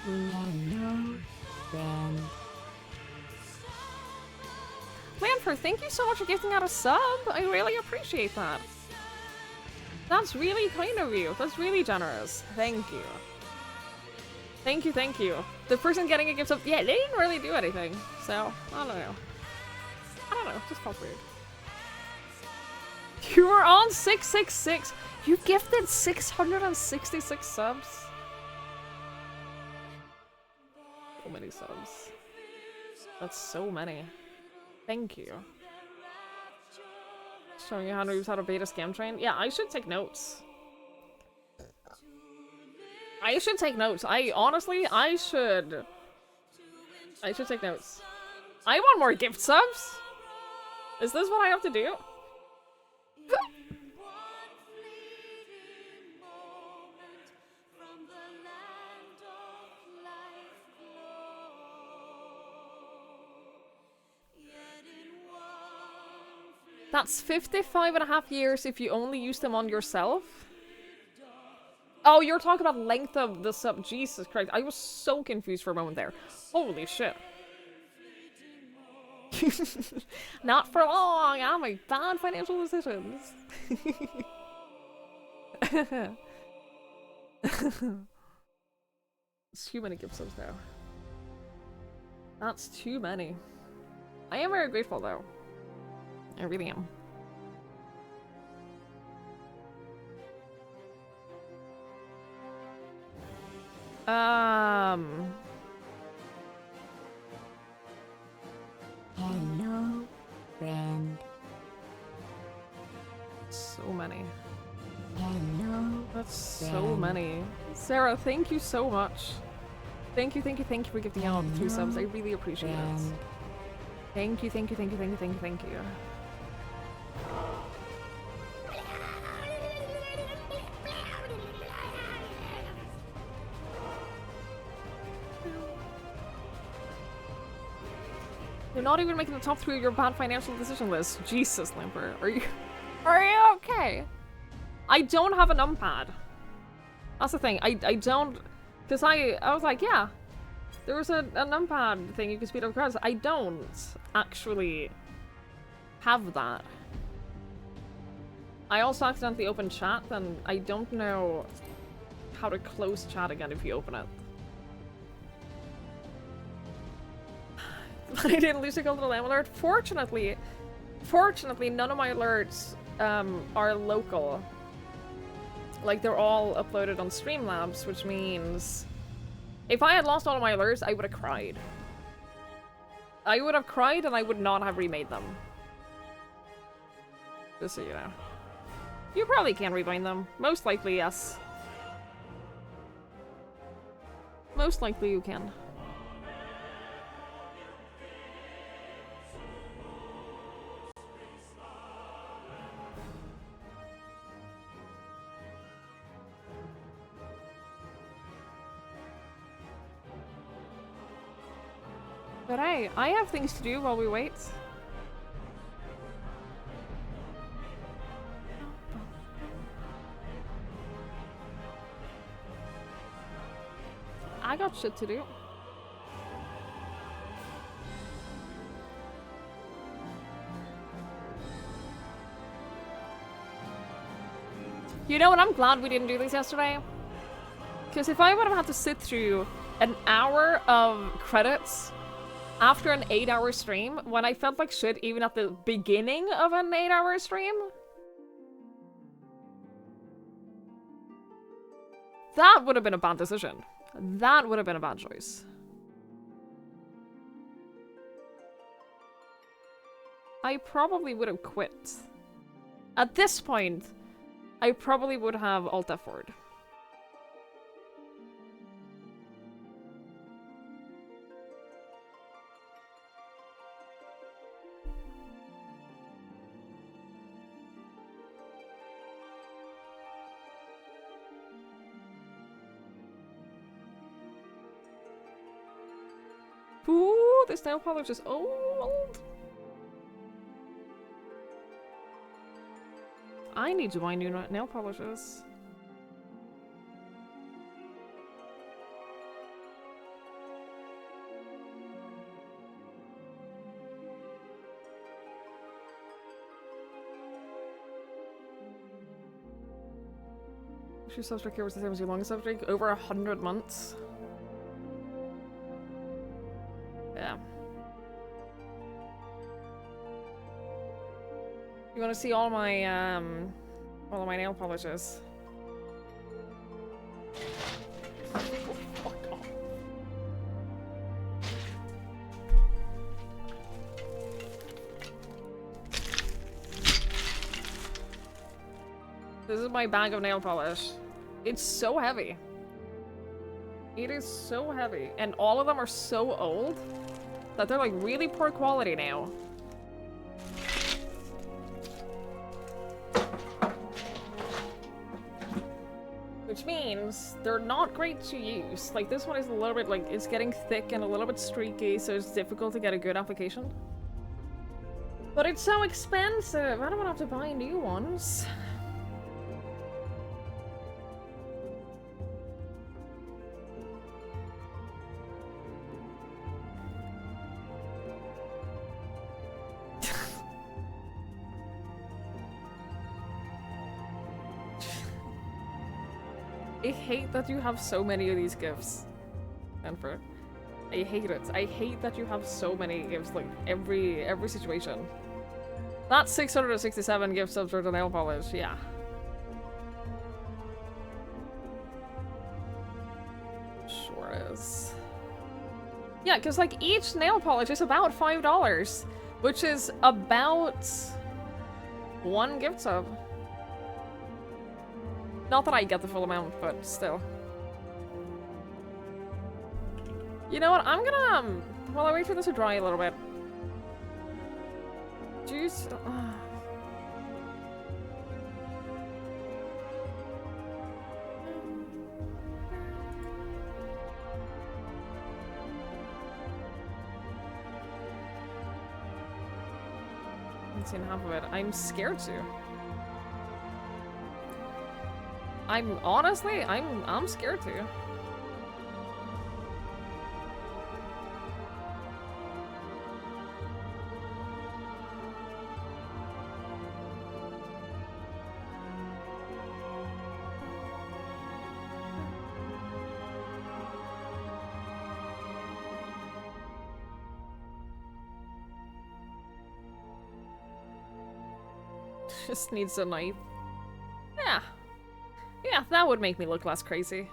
Lamper, thank you so much for gifting out a sub. I really appreciate that. That's really kind of you. That's really generous. Thank you. Thank you, thank you. The person getting a gift sub, yeah, they didn't really do anything. So, I don't know. I don't know, it just felt weird. You were on 666. You gifted 666 subs. So many subs. That's so many. Thank you. Showing you how to use how to beta scam train. Yeah, I should take notes. I should take notes. Honestly, I should take notes. I want more gift subs. Is this what I have to do? That's 55.5 years if you only use them on yourself. Oh, you're talking about length of the sub. Jesus Christ. I was so confused for a moment there. Holy shit. Not for long. I make bad financial decisions. It's too many gift subs now. That's too many. I am very grateful though. I really am. Hello, friend. So many. Hello. That's so many. Sarah, thank you so much. Thank you for gifting out the 3 subs. I really appreciate it. Thank you. You're not even making the top 3 of your bad financial decision list. Jesus, Limper. Are you okay? I don't have a numpad. That's the thing. I don't, because I was like, yeah, there was a numpad thing you can speed up cards. I don't actually have that. I also accidentally opened chat, and I don't know how to close chat again if you open it. I didn't lose a golden alarm alert. Fortunately, none of my alerts are local. Like, they're all uploaded on Streamlabs, which means if I had lost all of my alerts, I would have cried. I would have cried and I would not have remade them. Just so you know. You probably can rebind them. Most likely, yes. Most likely you can. But hey, I have things to do while we wait. I got shit to do. You know what? I'm glad we didn't do this yesterday. Because if I would have had to sit through an hour of credits after an 8-hour stream, when I felt like shit even at the beginning of an 8-hour stream, that would have been a bad decision. That would have been a bad choice. I probably would have quit. At this point, I probably would have Alt F4'd. Ooh, this nail polish is old. I need to buy new nail polishes. Your subject here was the same as your longest subject. Over 100 months. Yeah. You want to see all of my nail polishes? This is my bag of nail polish. It's so heavy. It is so heavy. And all of them are so old that they're like really poor quality now. Which means they're not great to use. Like this one is a little bit like, it's getting thick and a little bit streaky, so it's difficult to get a good application. But it's so expensive. I don't want to have to buy new ones. I hate that you have so many of these gifts, Enfer. I hate it. I hate that you have so many gifts, like every situation. That's 667 gifts of the nail polish, yeah. Sure is. Yeah, because like each nail polish is about $5, which is about one gift sub. Not that I get the full amount, but still. You know what? I'm gonna, while I wait for this to dry a little bit. Juice. I've seen half of it. I'm scared to. I'm honestly, I'm scared to. Just needs a knife. Yeah. Yeah, that would make me look less crazy.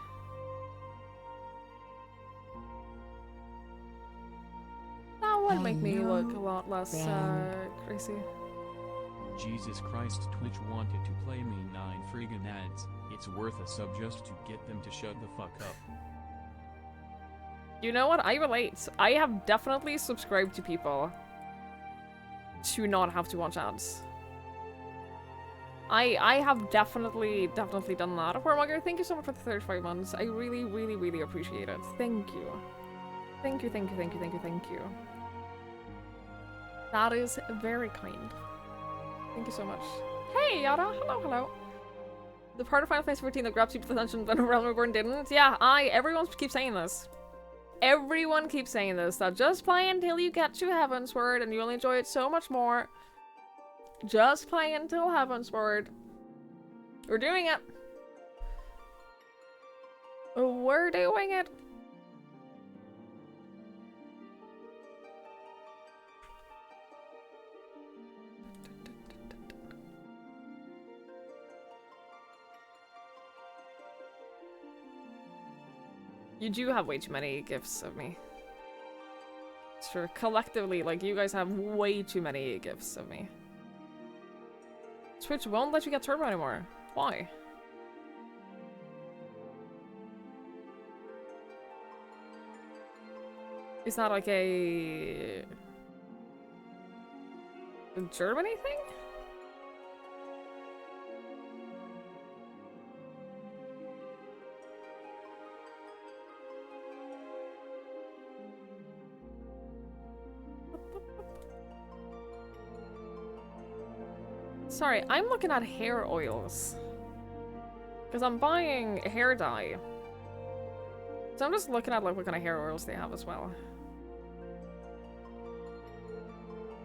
That would make me look a lot less crazy. Jesus Christ, Twitch wanted to play me 9 friggin' ads. It's worth a sub just to get them to shut the fuck up. You know what? I relate. I have definitely subscribed to people to not have to watch ads. I have definitely done that. Hormugger, thank you so much for the 35 months. I really appreciate it. Thank you. Thank you. That is very kind. Thank you so much. Hey, Yada. Hello. The part of Final Fantasy 14 that grabs people's attention when Realm Reborn didn't? Yeah, everyone keeps saying this. Everyone keeps saying this, that just play until you get to Heavensward and you'll enjoy it so much more. Just play until Heavensward. We're doing it. We're doing it. You do have way too many gifts of me. Sure, collectively, like, you guys have way too many gifts of me. Twitch won't let you get turbo anymore. Why? Is that like a Germany thing? Sorry, I'm looking at hair oils. Because I'm buying hair dye. So I'm just looking at like what kind of hair oils they have as well.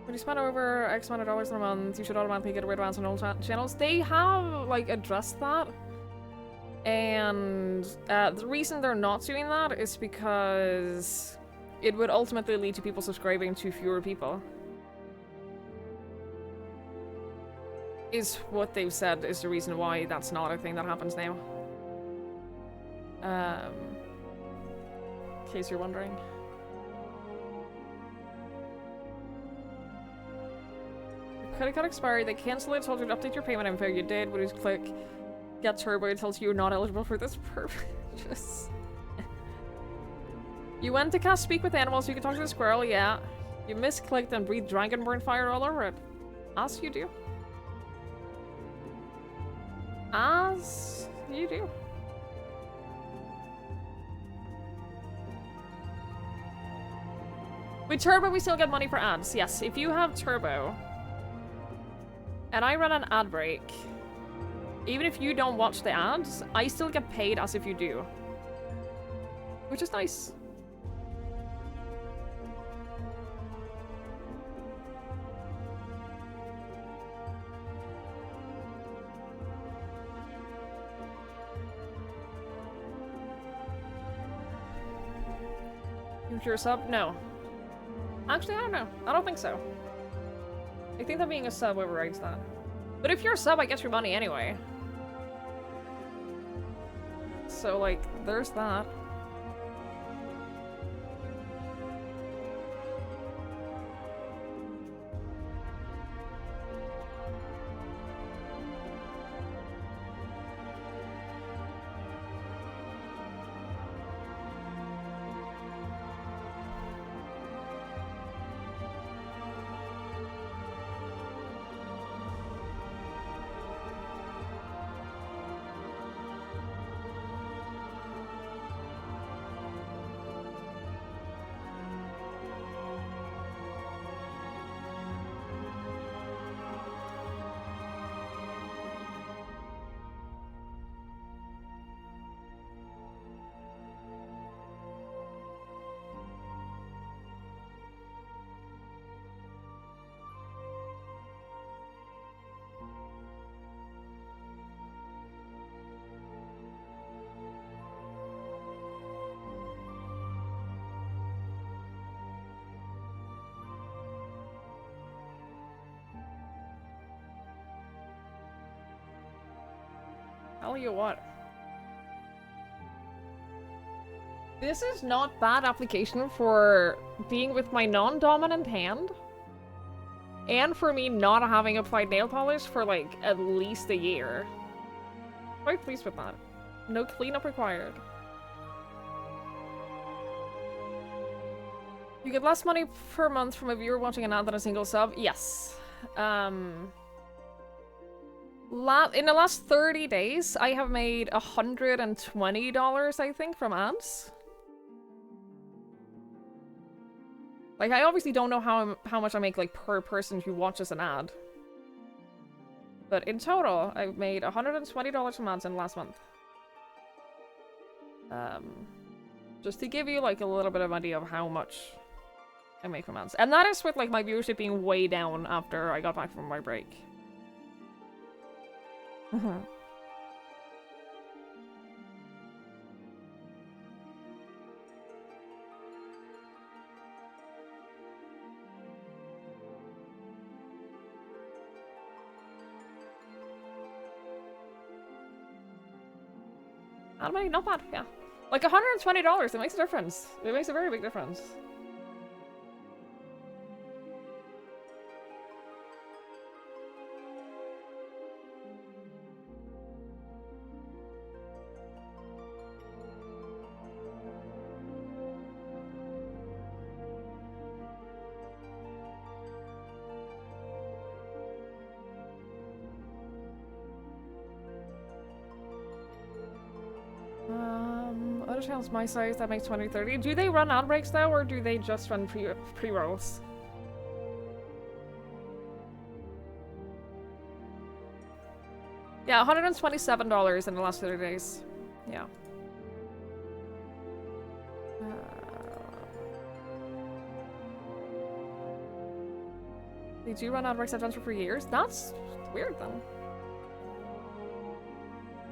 When you spend over X amount of dollars in a month, you should automatically get rid of ads on old channels. They have like addressed that. And the reason they're not doing that is because it would ultimately lead to people subscribing to fewer people. Is what they've said is the reason why that's not a thing that happens now. In case you're wondering. Your credit card expired, they cancel it, told you to update your payment info, you did, but you just click get turbo, it tells you you're not eligible for this purchase. You went to cast speak with animals, you can talk to the squirrel, yeah. You misclicked and breathed dragonborn fire all over it. As you do. As you do. With turbo, we still get money for ads. Yes, if you have turbo, and I run an ad break, even if you don't watch the ads, I still get paid as if you do. Which is nice. If you're a sub? No. Actually, I don't know. I don't think so. I think that being a sub overrides that. But if you're a sub, I get your money anyway. So, like, there's that. Tell you what. This is not bad application for being with my non-dominant hand. And for me not having applied nail polish for like at least a year. Quite pleased with that. No cleanup required. You get less money per month from a viewer watching an ad than a single sub? Yes. In the last 30 days, I have made $120, I think, from ads. Like, I obviously don't know how much I make, like, per person who watches an ad. But in total, I've made $120 from ads in the last month. Just to give you, like, a little bit of an idea of how much I make from ads. And that is with, like, my viewership being way down after I got back from my break. Not bad, yeah. Like $120, it makes a difference. It makes a very big difference. Other channels my size that makes 20-30. Do they run ad breaks though, or do they just run pre-rolls? Yeah, $127 in the last 30 days. Yeah. They do run ad breaks I've done for years? That's weird then.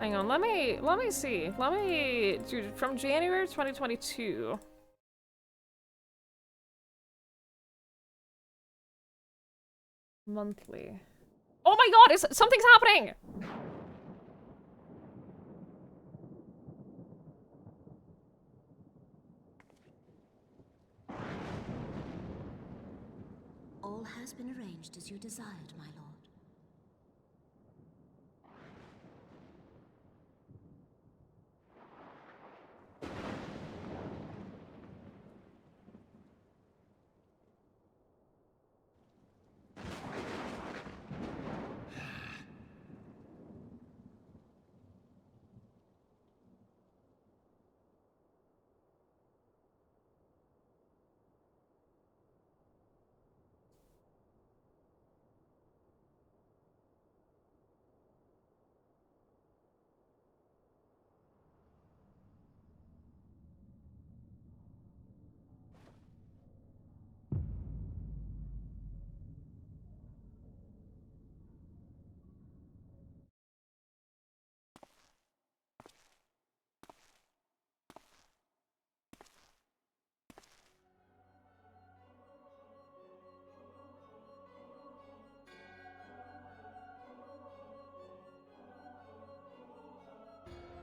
Hang on, let me see. Let me do from January 2022. Monthly. Oh my god, something's happening! All has been arranged as you desired, my lord.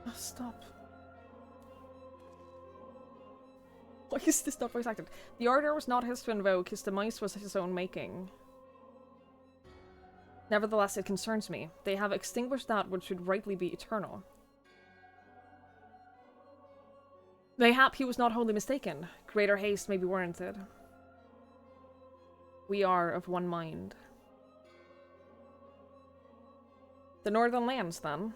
Oh, stop. Why is this not voice acted? The order was not his to invoke, his demise was his own making. Nevertheless, it concerns me. They have extinguished that which should rightly be eternal. Mayhap he was not wholly mistaken. Greater haste may be warranted. We are of one mind. The northern lands, then.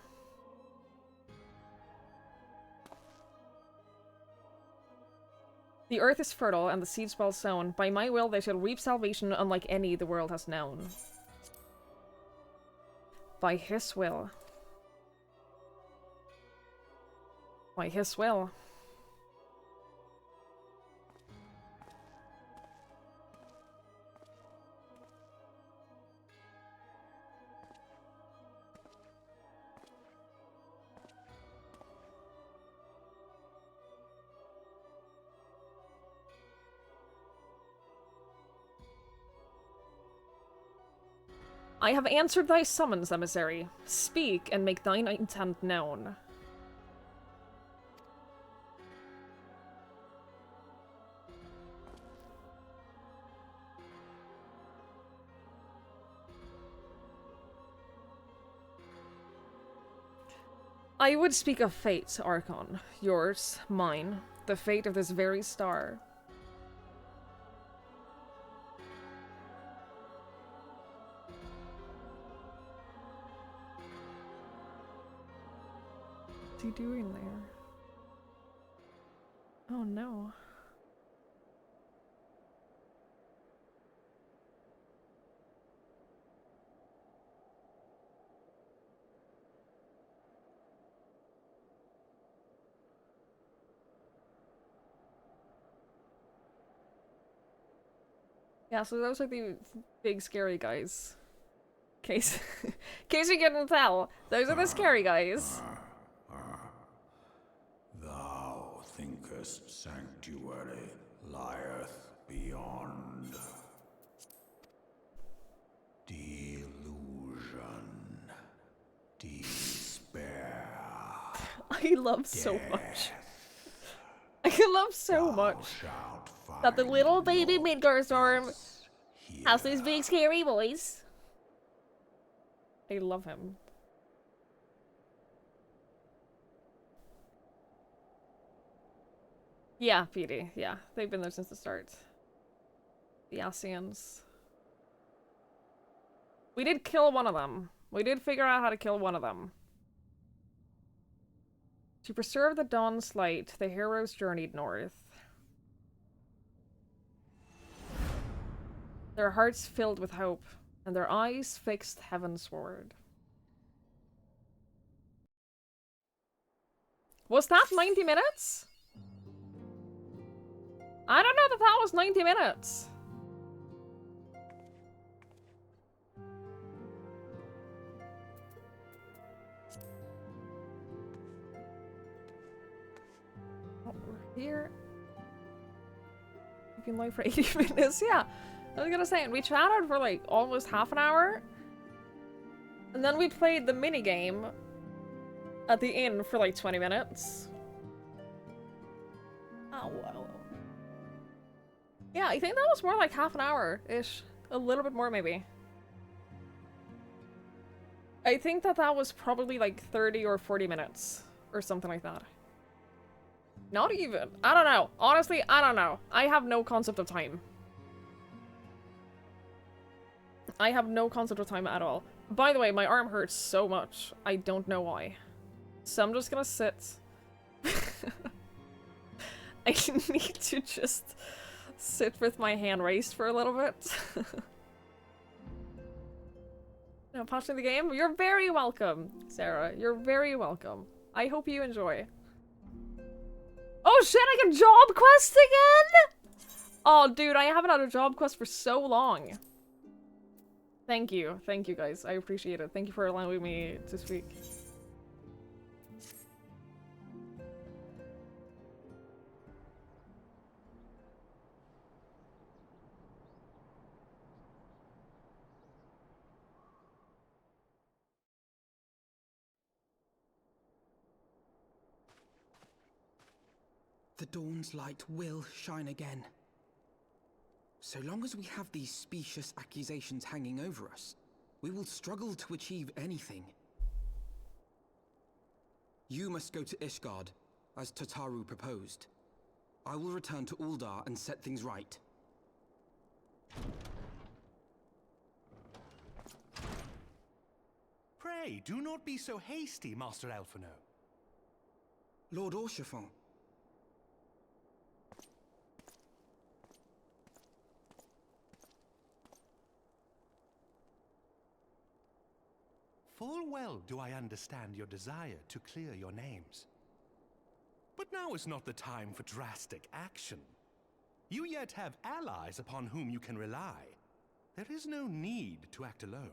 The earth is fertile, and the seeds well sown. By my will they shall reap salvation unlike any the world has known. By his will. By his will. I have answered thy summons, emissary. Speak, and make thine intent known. I would speak of fate, Archon. Yours, mine, the fate of this very star. What's he doing there? Oh no. Yeah, so those are the big scary guys. Case you couldn't tell, those are the scary guys. Thou thinkest sanctuary lieth beyond. Delusion. Despair. I love so much. I love so much that the little baby Midgar Storm has this big scary voice. I love him. Yeah, PD. Yeah, they've been there since the start. The Asians. We did kill one of them. We did figure out how to kill one of them. To preserve the dawn's light, the heroes journeyed north. Their hearts filled with hope, and their eyes fixed heavensward. Was that 90 minutes? I don't know that that was 90 minutes. Here. You've been live for 80 minutes. Yeah. I was gonna say, and we chatted for like almost half an hour. And then we played the mini game at the inn for like 20 minutes. Oh, wow. Yeah, I think that was more like half an hour-ish. A little bit more, maybe. I think that that was probably like 30 or 40 minutes. Or something like that. Not even. I don't know. Honestly, I don't know. I have no concept of time. I have no concept of time at all. By the way, my arm hurts so much. I don't know why. So I'm just gonna sit. I need to just sit with my hand raised for a little bit. Now, watching the game? You're very welcome, Sarah. You're very welcome. I hope you enjoy. Oh shit, I can job quest again? Oh, dude, I haven't had a job quest for so long. Thank you. Thank you, guys. I appreciate it. Thank you for allowing me to speak. The dawn's light will shine again. So long as we have these specious accusations hanging over us, we will struggle to achieve anything. You must go to Ishgard, as Tataru proposed. I will return to Uldar and set things right. Pray, do not be so hasty, Master Elfino. Lord Orchefort. Full well do I understand your desire to clear your names. But now is not the time for drastic action. You yet have allies upon whom you can rely. There is no need to act alone.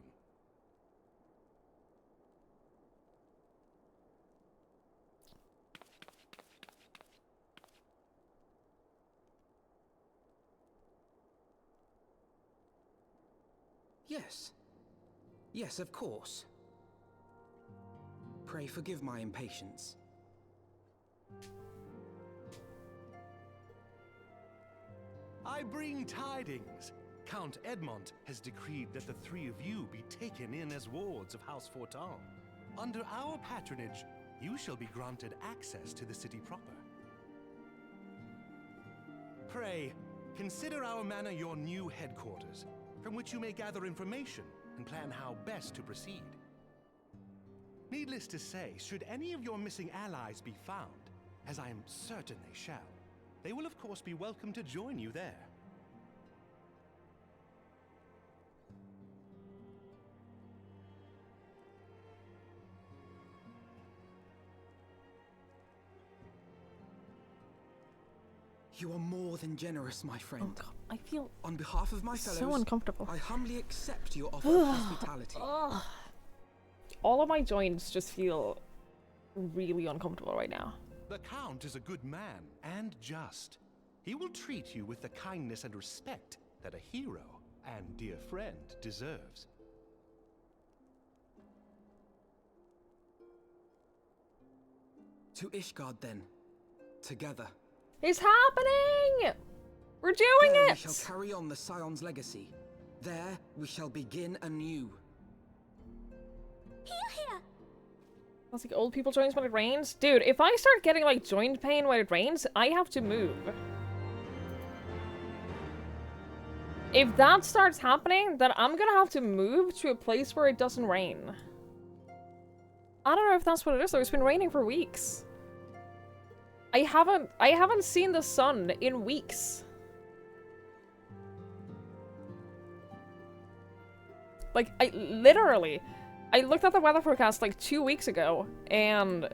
Yes. Yes, of course. Pray forgive my impatience. I bring tidings. Count Edmond has decreed that the three of you be taken in as wards of House Fortin. Under our patronage, you shall be granted access to the city proper. Pray, consider our manor your new headquarters, from which you may gather information and plan how best to proceed. Needless to say, should any of your missing allies be found, as I am certain they shall, they will of course be welcome to join you there. You are more than generous, my friend. Oh god, I feel On behalf of my fellows, so uncomfortable. I humbly accept your offer of hospitality. Ugh. All of my joints just feel really uncomfortable right now. The Count is a good man and just. He will treat you with the kindness and respect that a hero and dear friend deserves. To Ishgard, then. Together. It's happening! We're doing There it! we shall carry on the Scion's legacy. There we shall begin anew. Here! That's like old people joints when it rains. Dude, if I start getting like joint pain when it rains, I have to move. If that starts happening, then I'm gonna have to move to a place where it doesn't rain. I don't know if that's what it is though. It's been raining for weeks. I haven't seen the sun in weeks. Like, I looked at the weather forecast like 2 weeks ago, and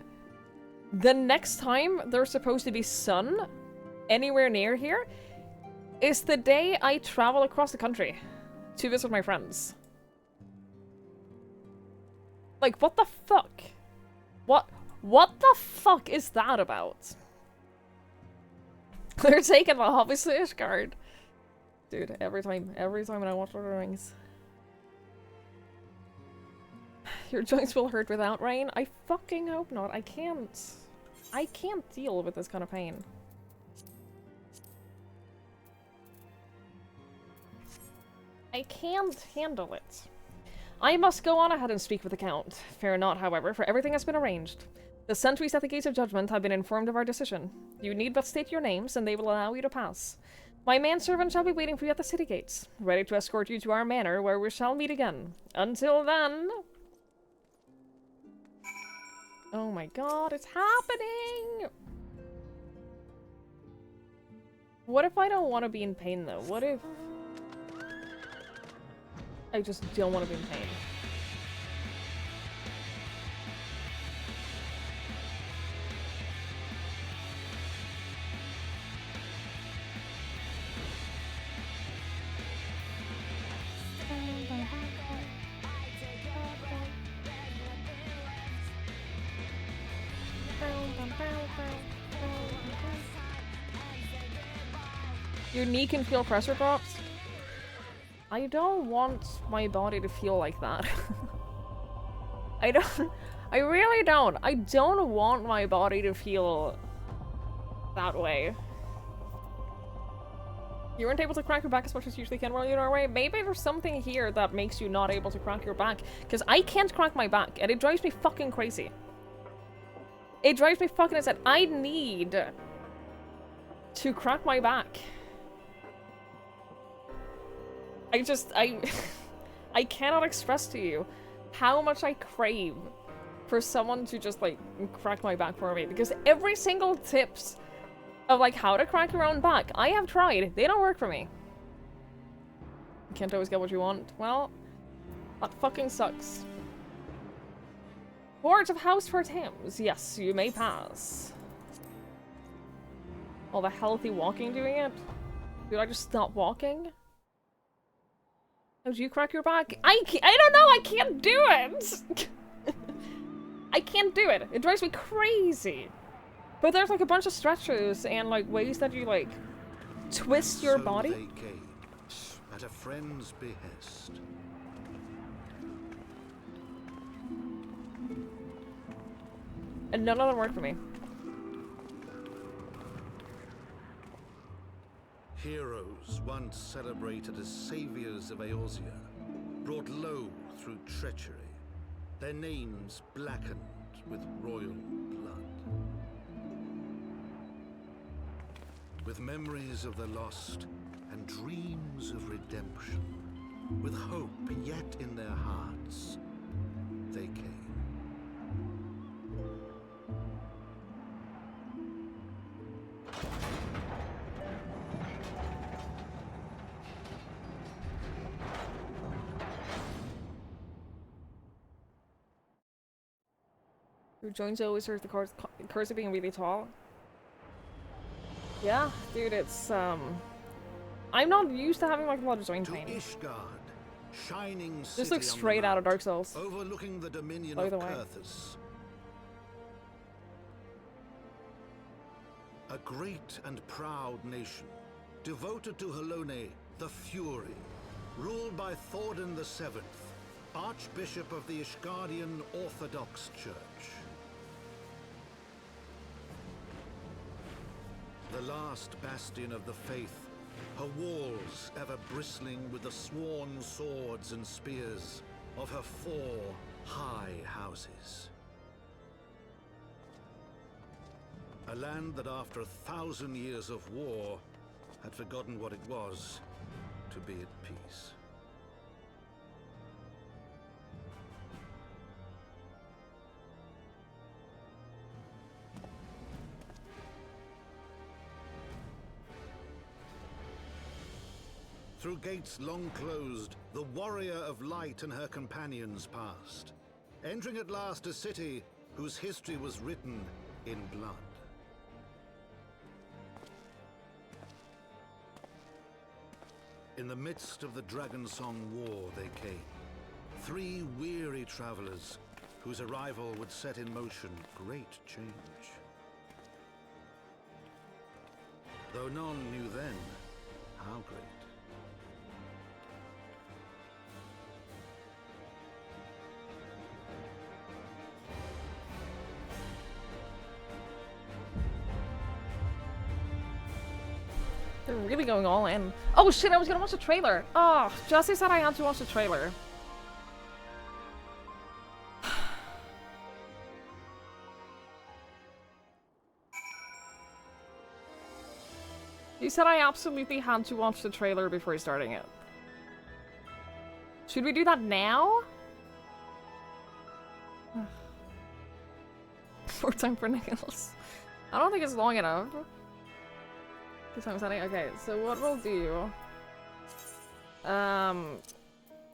the next time there's supposed to be sun anywhere near here is the day I travel across the country to visit my friends. Like, what the fuck? What the fuck is that about? They're taking the obviously Ishgard. Dude, every time when I watch Lord of the Rings. Your joints will hurt without rain? I fucking hope not. I can't deal with this kind of pain. I can't handle it. I must go on ahead and speak with the Count. Fear not, however, for everything has been arranged. The sentries at the gates of judgment have been informed of our decision. You need but state your names, and they will allow you to pass. My manservant shall be waiting for you at the city gates, ready to escort you to our manor, where we shall meet again. Until then... Oh my god, it's happening! What if I don't want to be in pain, though? What if... I just don't want to be in pain? Your knee can feel pressure drops? I don't want my body to feel like that. I really don't. I don't want my body to feel that way. You weren't able to crack your back as much as you usually can while you're in Norway? Maybe there's something here that makes you not able to crack your back. Because I can't crack my back, and it drives me fucking crazy. It drives me fucking insane. I need to crack my back. I cannot express to you how much I crave for someone to just, like, crack my back for me. Because every single tips of, like, how to crack your own back, I have tried. They don't work for me. You can't always get what you want. Well, that fucking sucks. Boards of Houseford Hymns. Yes, you may pass. All the healthy walking doing it? Did I just stop walking? How do you crack your back? I don't know! I can't do it! I can't do it! It drives me crazy! But there's like a bunch of stretches and like ways that you like twist your body. They came, at a friend's behest. And none of them work for me. Heroes once celebrated as saviors of Eorzea, brought low through treachery, their names blackened with royal blood. With memories of the lost and dreams of redemption, with hope yet in their hearts, they came. Your joints always hurt the curse of being really tall. Yeah, dude, it's, I'm not used to having, like, a lot of joint pain. Ishgard, shining This looks straight out of Dark Souls. Overlooking the dominion By of the way. Kurthus. A great and proud nation, devoted to Halone, the Fury, ruled by Thordan VII, Archbishop of the Ishgardian Orthodox Church. The last bastion of the faith, her walls ever bristling with the sworn swords and spears of her 4 high houses. A land that after 1,000 years of war had forgotten what it was to be at peace. Through gates long closed, the warrior of light and her companions passed, entering at last a city whose history was written in blood. In the midst of the Dragonsong War they came, 3 weary travelers whose arrival would set in motion great change. though none knew then how great. They're really going all in. Oh shit, I was gonna watch the trailer. Oh, Jesse said I had to watch the trailer. He said I absolutely had to watch the trailer before starting it. Should we do that now? More time for nails. I don't think it's long enough. Okay, so what we'll do...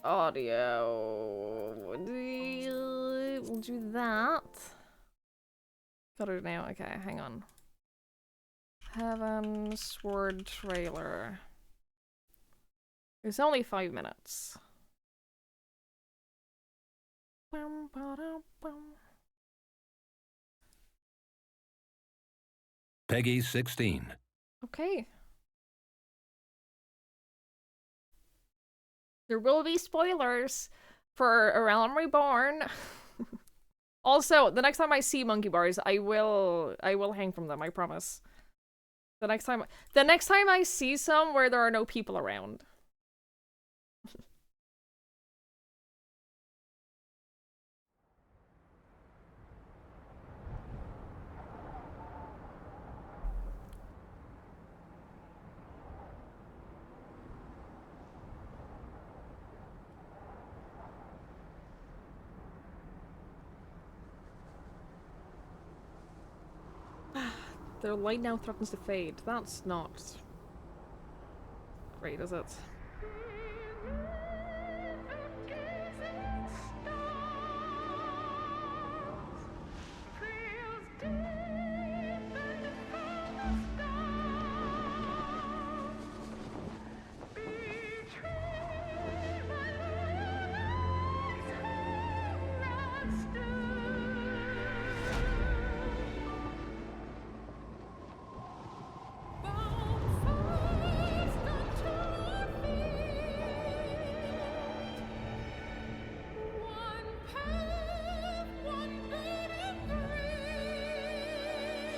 audio... We'll do that. Got it now, okay, hang on. Heavensward trailer. It's only 5 minutes. Peggy 16. Okay. There will be spoilers for A Realm Reborn. Also, the next time I see monkey bars, I will hang from them, I promise. The next time I see some where there are no people around. Their light now threatens to fade. That's not great, is it?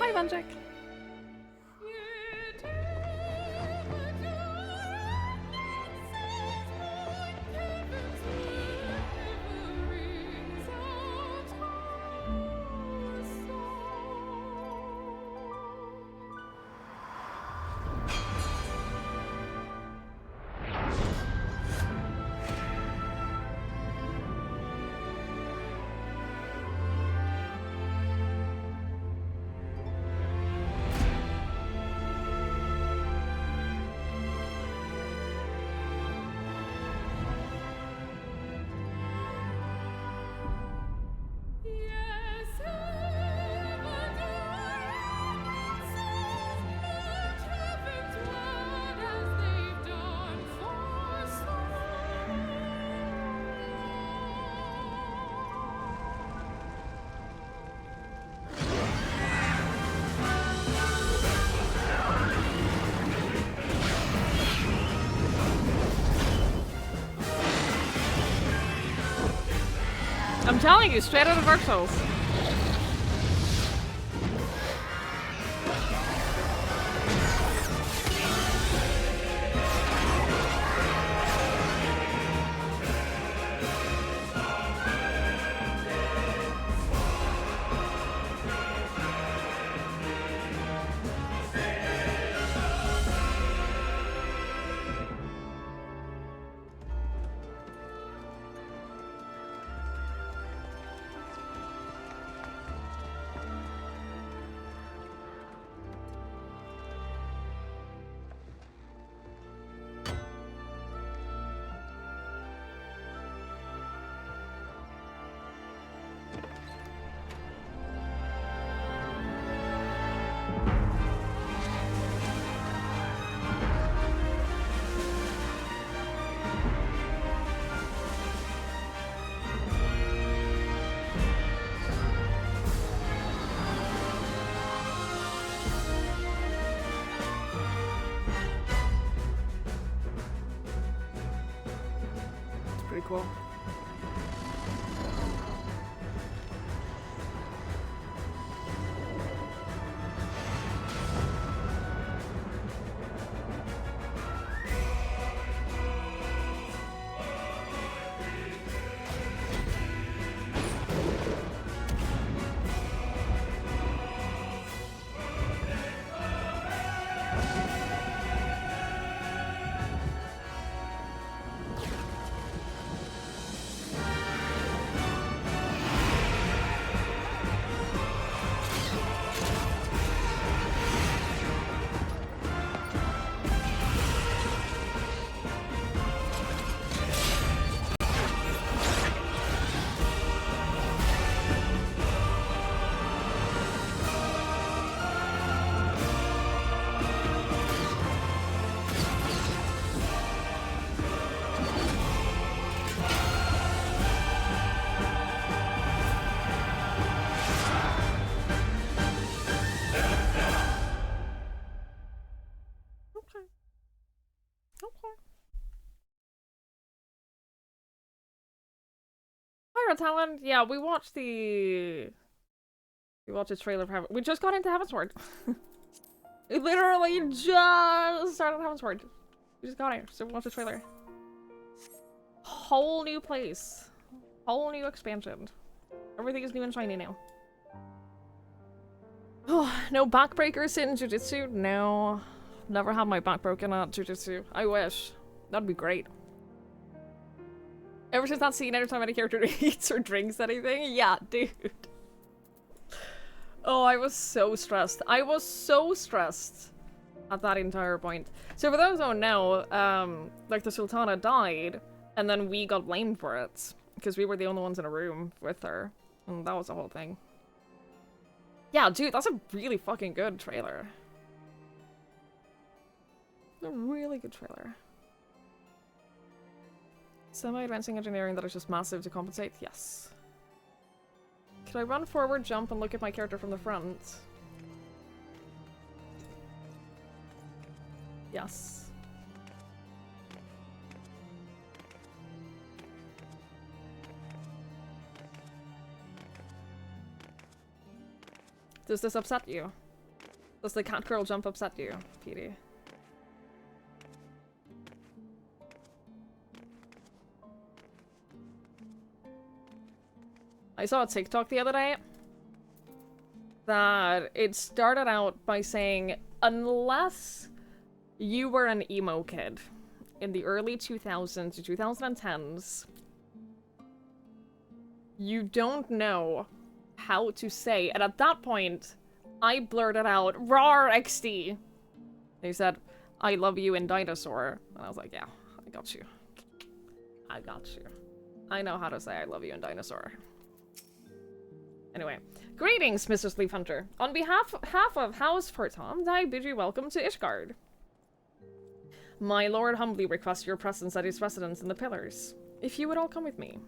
Hi, Manjack. I'm telling you, straight out of Dark Souls. Pretty cool. Pirate Talent, yeah, we watched the trailer for we just got into Heavensward. We literally just started Heavensward. We just got here, so we watched the trailer. Whole new place. Whole new expansion. Everything is new and shiny now. Oh, no backbreakers in Jujutsu? No. Never had my back broken at Jujutsu. I wish. That'd be great. Ever since that scene, every time any character eats or drinks anything? Yeah, dude. Oh, I was so stressed. I was so stressed at that entire point. So for those who don't know, like the Sultana died, and then we got blamed for it. Because we were the only ones in a room with her. And that was the whole thing. Yeah, dude, that's a really fucking good trailer. A really good trailer. Semi-advancing engineering that is just massive to compensate? Yes. Could I run forward, jump, and look at my character from the front? Yes. Does this upset you? Does the cat girl jump upset you, Petey? I saw a TikTok the other day that it started out by saying, unless you were an emo kid in the early 2000s to 2010s, you don't know how to say, and at that point, I blurted out, "Rawr, XD!" And he said, "I love you in Dinosaur." And I was like, yeah, I got you. I got you. I know how to say I love you in Dinosaur. Anyway, greetings, Mr. Sleep Hunter. On behalf of House Fertom, I bid you welcome to Ishgard. My lord humbly requests your presence at his residence in the Pillars. If you would all come with me.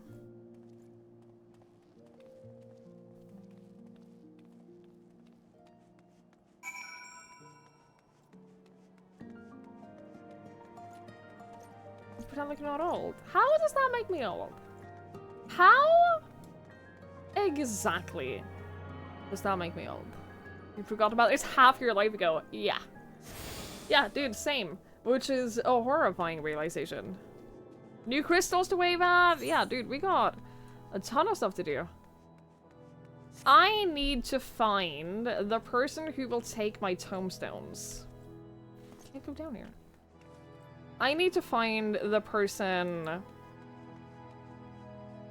Pretend like you're not old. How does that make me old? How exactly does that make me old? You forgot about it? It's half your life ago. Yeah. Yeah, dude, same. Which is a horrifying realization. New crystals to wave at? Yeah, dude, we got a ton of stuff to do. I need to find the person who will take my tomestones. Can't go down here. I need to find the person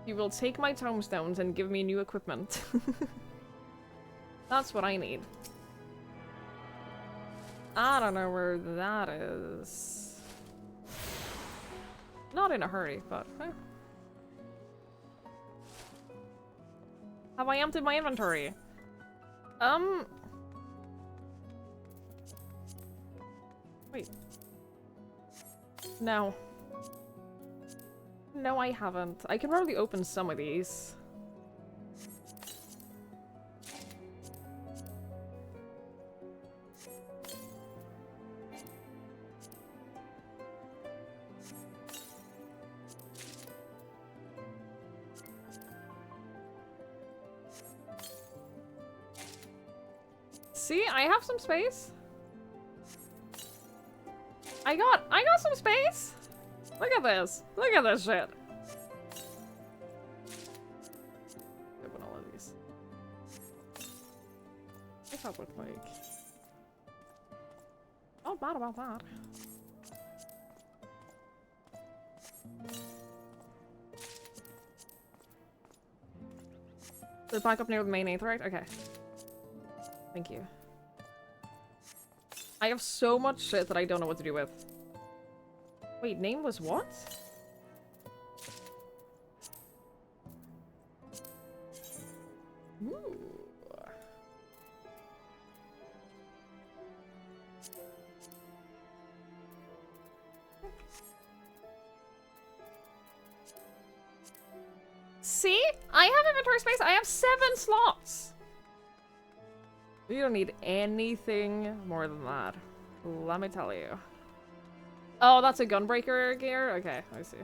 who will take my tomestones and give me new equipment. That's what I need. I don't know where that is. Not in a hurry, but... Have I emptied my inventory? Wait. No. No, I haven't. I can probably open some of these. See, I have some space. I got some space. Look at this. Look at this shit. Open all of these. What's that look like? Not bad about that. So back up near the main aetherite? Okay. Thank you. I have so much shit that I don't know what to do with. Wait, nameless what? Ooh. See? I have inventory space. I have 7 slots. You don't need anything more than that. Let me tell you. Oh, that's a gunbreaker gear? Okay, I see.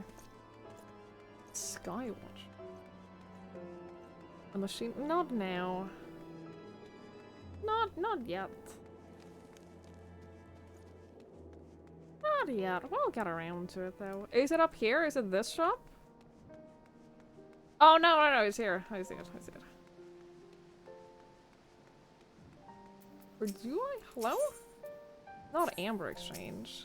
Skywatch. A machine? Not now. Not yet. Not yet. We'll get around to it though. Is it up here? Is it this shop? Oh no, it's here. I see it. Or do I? Hello? Not Amber Exchange.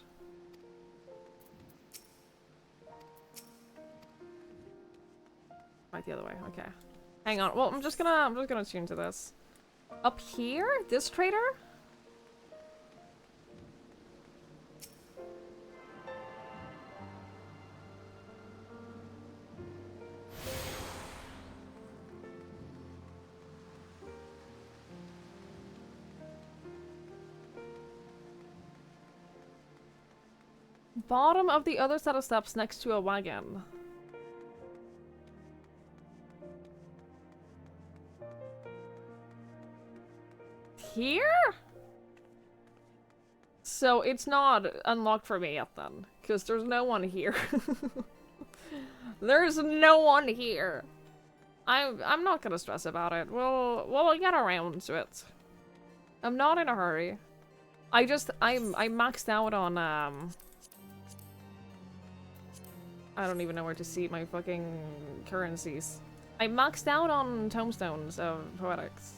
Right, the other way. Okay. Hang on. Well, I'm just gonna tune to this. Up here? This trader? Bottom of the other set of steps next to a wagon. Here? So it's not unlocked for me yet then, because there's no one here. There's no one here. I'm not gonna stress about it. We'll get around to it. I'm not in a hurry. I maxed out on I don't even know where to see my fucking currencies. I maxed out on tomestones of poetics.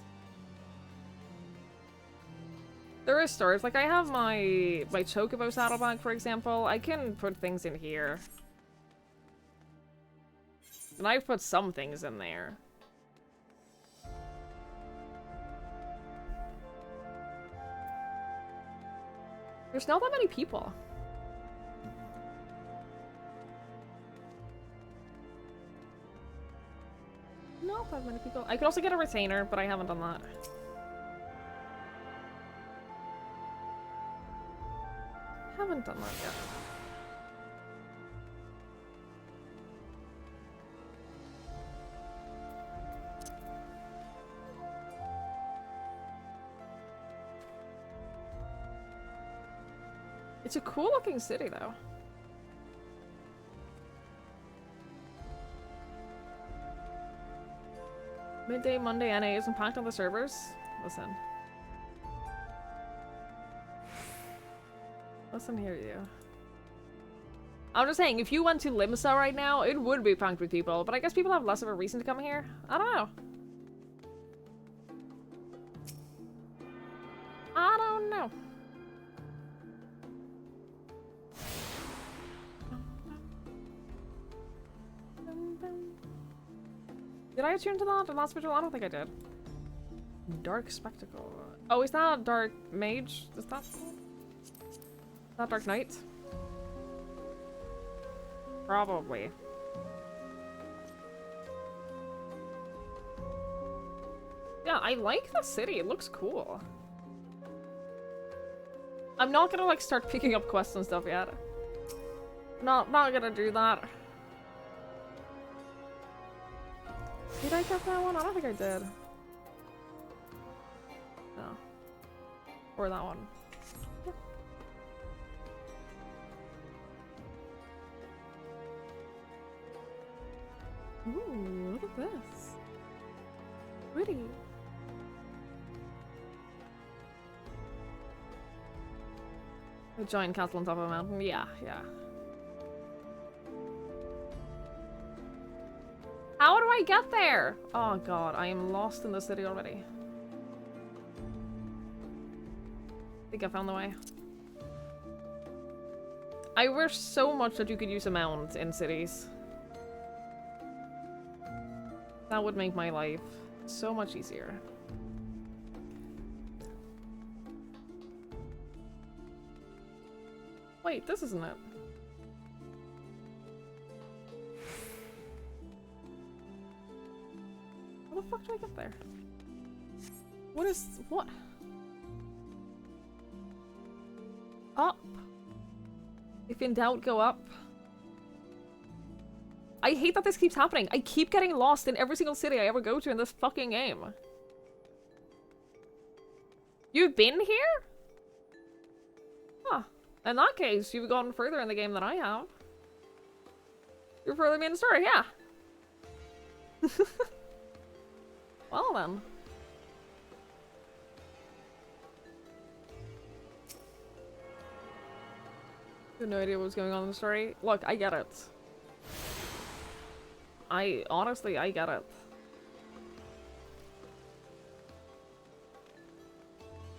There is stores. Like I have my chocobo saddlebag, for example. I can put things in here. And I've put some things in there. There's not that many people. Not that many people. I could also get a retainer, but I haven't done that. Haven't done that yet. It's a cool looking city though. Midday Monday NA isn't packed on the servers? Listen here, you. I'm just saying, if you went to Limsa right now, it would be packed with people, but I guess people have less of a reason to come here. I don't know. I don't know. Did I attune to that in last visual? I don't think I did. Dark Spectacle. Oh, is that Dark Mage? Is that Dark Knight? Probably. Yeah, I like the city. It looks cool. I'm not gonna like start picking up quests and stuff yet. Not gonna do that. Did I get that one? I don't think I did. No. Or that one. Yeah. Ooh, look at this. Pretty. A giant castle on top of a mountain. Yeah, yeah. How do I get there? Oh god, I am lost in the city already. I think I found the way. I wish so much that you could use a mount in cities. That would make my life so much easier. Wait, this isn't it. How the fuck do I get there? What is... what? Up. If in doubt, go up. I hate that this keeps happening. I keep getting lost in every single city I ever go to in this fucking game. You've been here? Huh. In that case, you've gone further in the game than I have. You're further in the story, yeah. Well then. I have no idea what was going on in the story. Look, I get it. Honestly, I get it.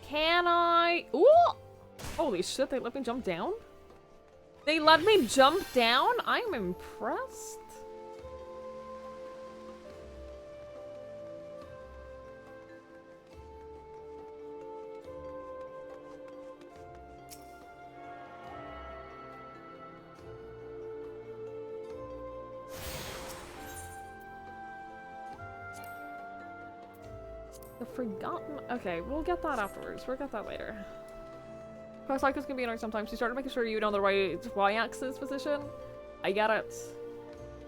Can I? Ooh! Holy shit, they let me jump down? They let me jump down? I'm impressed. The Forgotten... Okay, we'll get that afterwards. We'll get that later. Quest cycles can be annoying sometimes. You start making sure you're on the right y-axis position. I get it.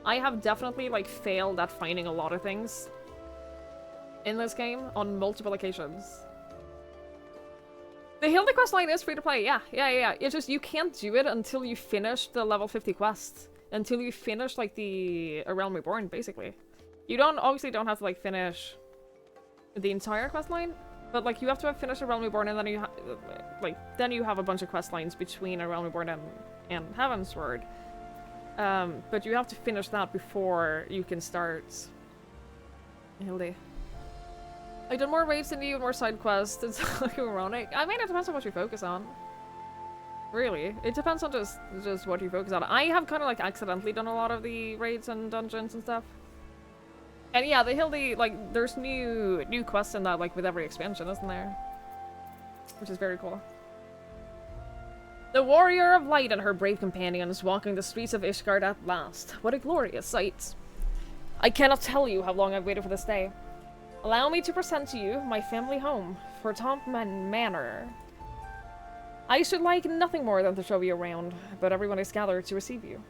I have definitely, like, failed at finding a lot of things in this game on multiple occasions. The Hilda quest line is free to play. Yeah. It's just you can't do it until you finish the level 50 quest. Until you finish, like, the A Realm Reborn, basically. You obviously don't have to, like, finish the entire quest line, but like you have to have finished A Realm Reborn, and then you have a bunch of quest lines between A Realm Reborn and heavensward. But you have to finish that before you can start Hildy. I've done more raids than you and more side quests. It's like ironic. I mean, it depends on what you focus on. Really, it depends on just what you focus on. I have kind of like accidentally done a lot of the raids and dungeons and stuff. And yeah, the Hildy, like, there's new quests in that, like, with every expansion, isn't there? Which is very cool. The Warrior of Light and her brave companions walking the streets of Ishgard at last. What a glorious sight. I cannot tell you how long I've waited for this day. Allow me to present to you my family home, Fortompman Manor. I should like nothing more than to show you around, but everyone is gathered to receive you.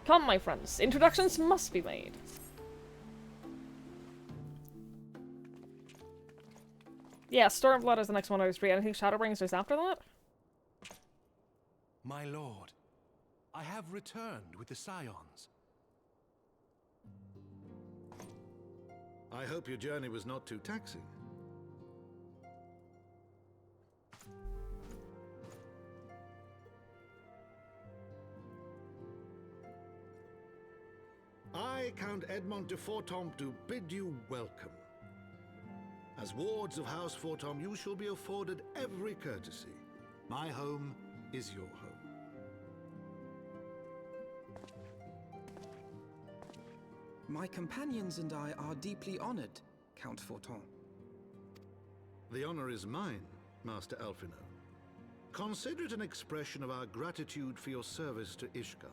Come, my friends, introductions must be made. Yeah, Stormblood is the next one I was reading. I think Shadowbringers is after that? My lord, I have returned with the Scions. I hope your journey was not too taxing. I, Count Edmond de Fortomp, do bid you welcome. As wards of House Fortomp, you shall be afforded every courtesy. My home is your home. My companions and I are deeply honored, Count Fortomp. The honor is mine, Master Alphino. Consider it an expression of our gratitude for your service to Ishgard.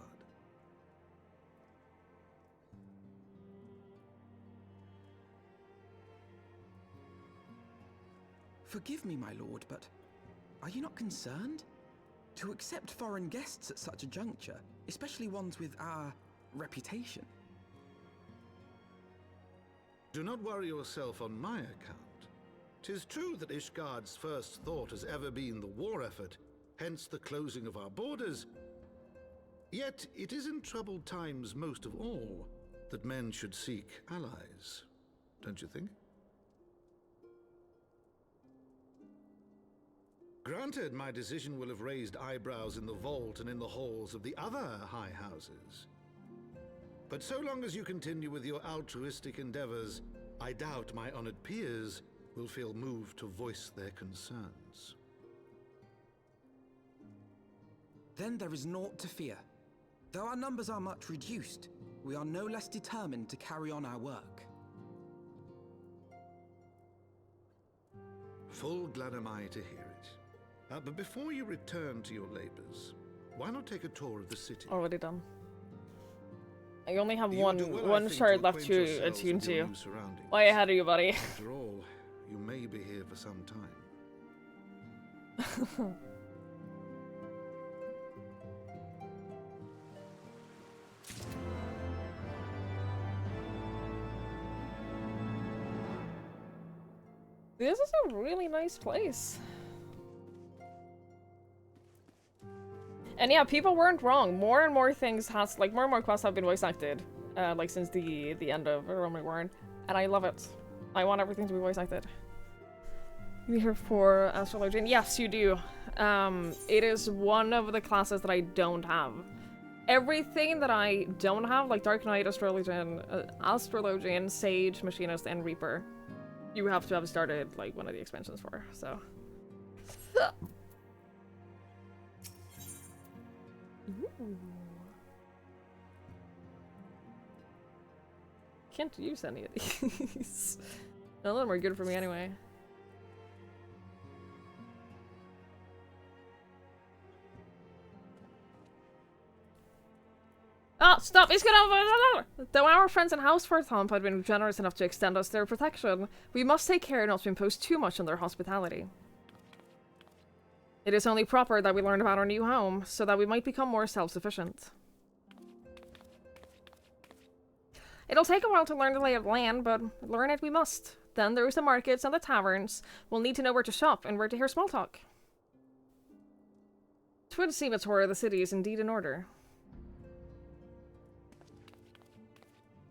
Forgive me, my lord, but are you not concerned? To accept foreign guests at such a juncture, especially ones with our reputation. Do not worry yourself on my account. 'Tis true that Ishgard's first thought has ever been the war effort, hence the closing of our borders. Yet it is in troubled times most of all that men should seek allies, don't you think? Granted, my decision will have raised eyebrows in the vault and in the halls of the other high houses. But so long as you continue with your altruistic endeavors, I doubt my honored peers will feel moved to voice their concerns. Then there is naught to fear. Though our numbers are much reduced, we are no less determined to carry on our work. Full glad am I to hear it. But before you return to your labors, why not take a tour of the city? Already done. I only have You do well, I one think, shard to left acquaint to yourselves attune with your to. new surroundings. Way ahead of you, buddy. After all, you may be here for some time. This is a really nice place. And yeah, people weren't wrong. More and more things has, like, more and more quests have been voice acted. Like, since the end of Roman Warren. And I love it. I want everything to be voice acted. You here for Astrologian? Yes, you do. It is one of the classes that I don't have. Everything that I don't have, like Dark Knight, Astrologian, Sage, Machinist, and Reaper, you have to have started, like, one of the expansions for, so. Ooh. Can't use any of these. None of them are good for me anyway. Oh, stop! He's gonna. Though our friends in House Forthomp had been generous enough to extend us their protection, we must take care not to impose too much on their hospitality. It is only proper that we learn about our new home, so that we might become more self-sufficient. It'll take a while to learn the lay of the land, but learn it we must. Then there's the markets and the taverns. We'll need to know where to shop and where to hear small talk. 'Twould seem a tour of the city is indeed in order.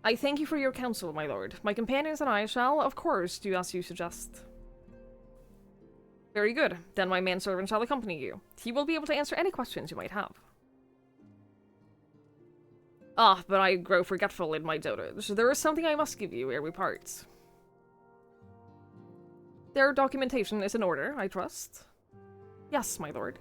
I thank you for your counsel, my lord. My companions and I shall, of course, do as you suggest. Very good. Then my manservant shall accompany you. He will be able to answer any questions you might have. Ah, but I grow forgetful in my dotage. There is something I must give you ere we part. Their documentation is in order, I trust? Yes, my lord.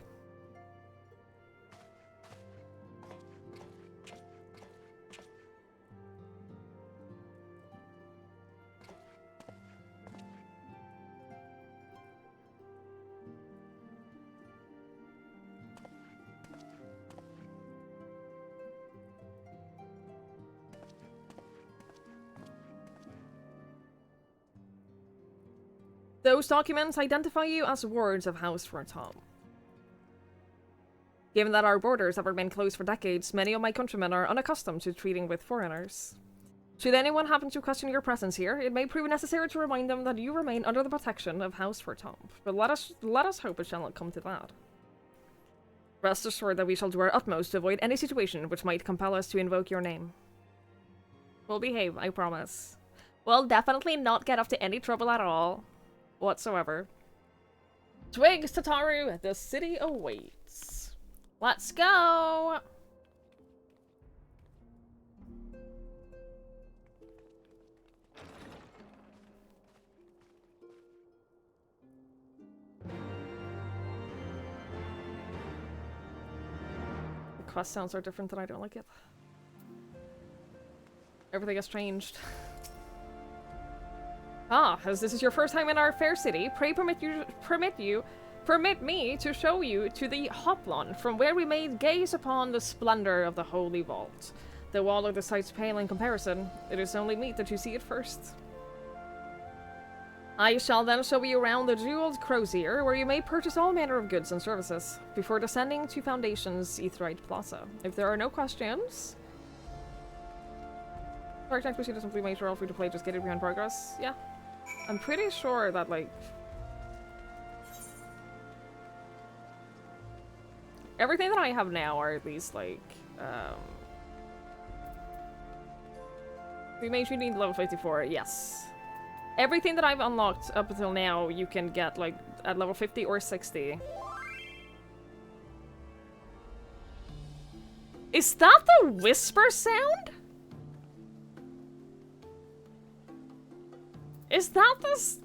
Those documents identify you as wards of House Forthomp. Given that our borders have remained closed for decades, many of my countrymen are unaccustomed to treating with foreigners. Should anyone happen to question your presence here, it may prove necessary to remind them that you remain under the protection of House Forthomp. But let us hope it shall not come to that. Rest assured that we shall do our utmost to avoid any situation which might compel us to invoke your name. We'll behave, I promise. We'll definitely not get up to any trouble at all. Whatsoever. Twigs, Tataru, the city awaits. Let's go! The quest sounds are different and I don't like it. Everything has changed. Ah, as this is your first time in our fair city, pray permit me to show you to the Hoplon, from where we may gaze upon the splendor of the Holy Vault. Though all of the sights pale in comparison, it is only meet that you see it first. I shall then show you around the jeweled Crozier, where you may purchase all manner of goods and services, before descending to Foundation's Aetheryte Plaza. If there are no questions... Dark Knight Machine simply make sure all free to play, just get it behind progress. Yeah. I'm pretty sure that, like... everything that I have now are at least, like, we made you need level 54, yes. Everything that I've unlocked up until now, you can get, like, at level 50 or 60. Is that the whisper sound? Is that the...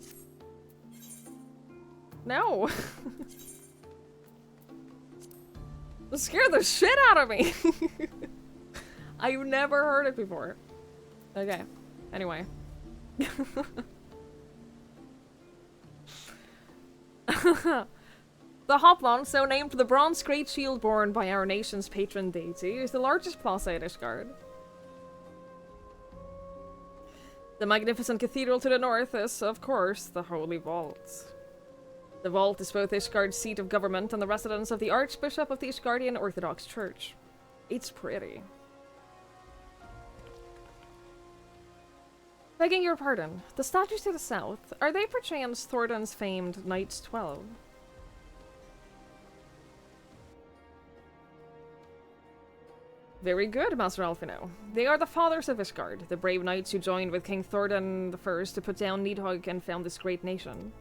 No. It scared the shit out of me. I've never heard it before. Okay. Anyway. The Hoplon, so named for the bronze great shield borne by our nation's patron deity, is the largest plaza at Ishgard. The magnificent cathedral to the north is, of course, the Holy Vault. The vault is both Ishgard's seat of government and the residence of the Archbishop of the Ishgardian Orthodox Church. It's pretty. Begging your pardon, the statues to the south, are they perchance Thordan's famed Knights 12? Very good, Master Alfino. They are the fathers of Ishgard, the brave knights who joined with King Thordan I to put down Nidhogg and found this great nation.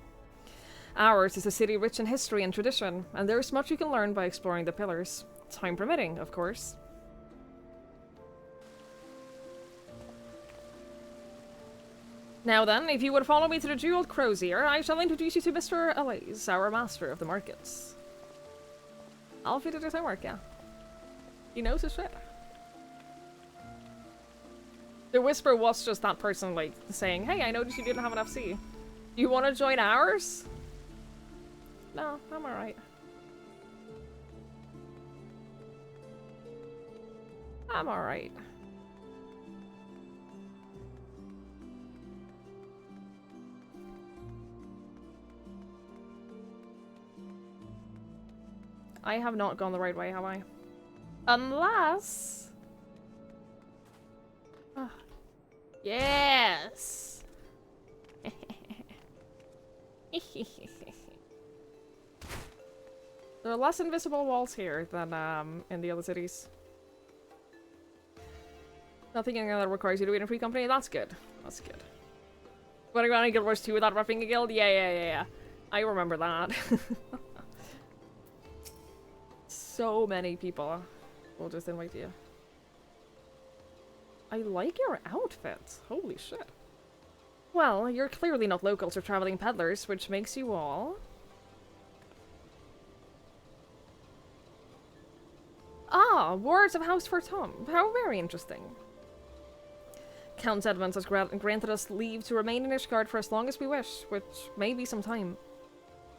Ours is a city rich in history and tradition, and there is much you can learn by exploring the pillars. Time permitting, of course. Now then, if you would follow me to the Jeweled Crozier, I shall introduce you to Mr. Alaise, our master of the markets. Alfie did his homework, yeah. He knows his shit. The whisper was just that person, like, saying, hey, I noticed you didn't have an FC. You want to join ours? No, I'm alright. I'm alright. I have not gone the right way, have I? Unless... Oh. Yes! There are less invisible walls here than in the other cities. Nothing in there that requires you to be in a free company. That's good. That's good. Running around in Guild Wars 2 without repping a guild? Yeah. I remember that. So many people will just invite you. I like your outfit. Holy shit. Well, you're clearly not locals or traveling peddlers, which makes you all... Ah, wards of House Fortum. How very interesting. Count Edmund has granted us leave to remain in Ishgard for as long as we wish, which may be some time.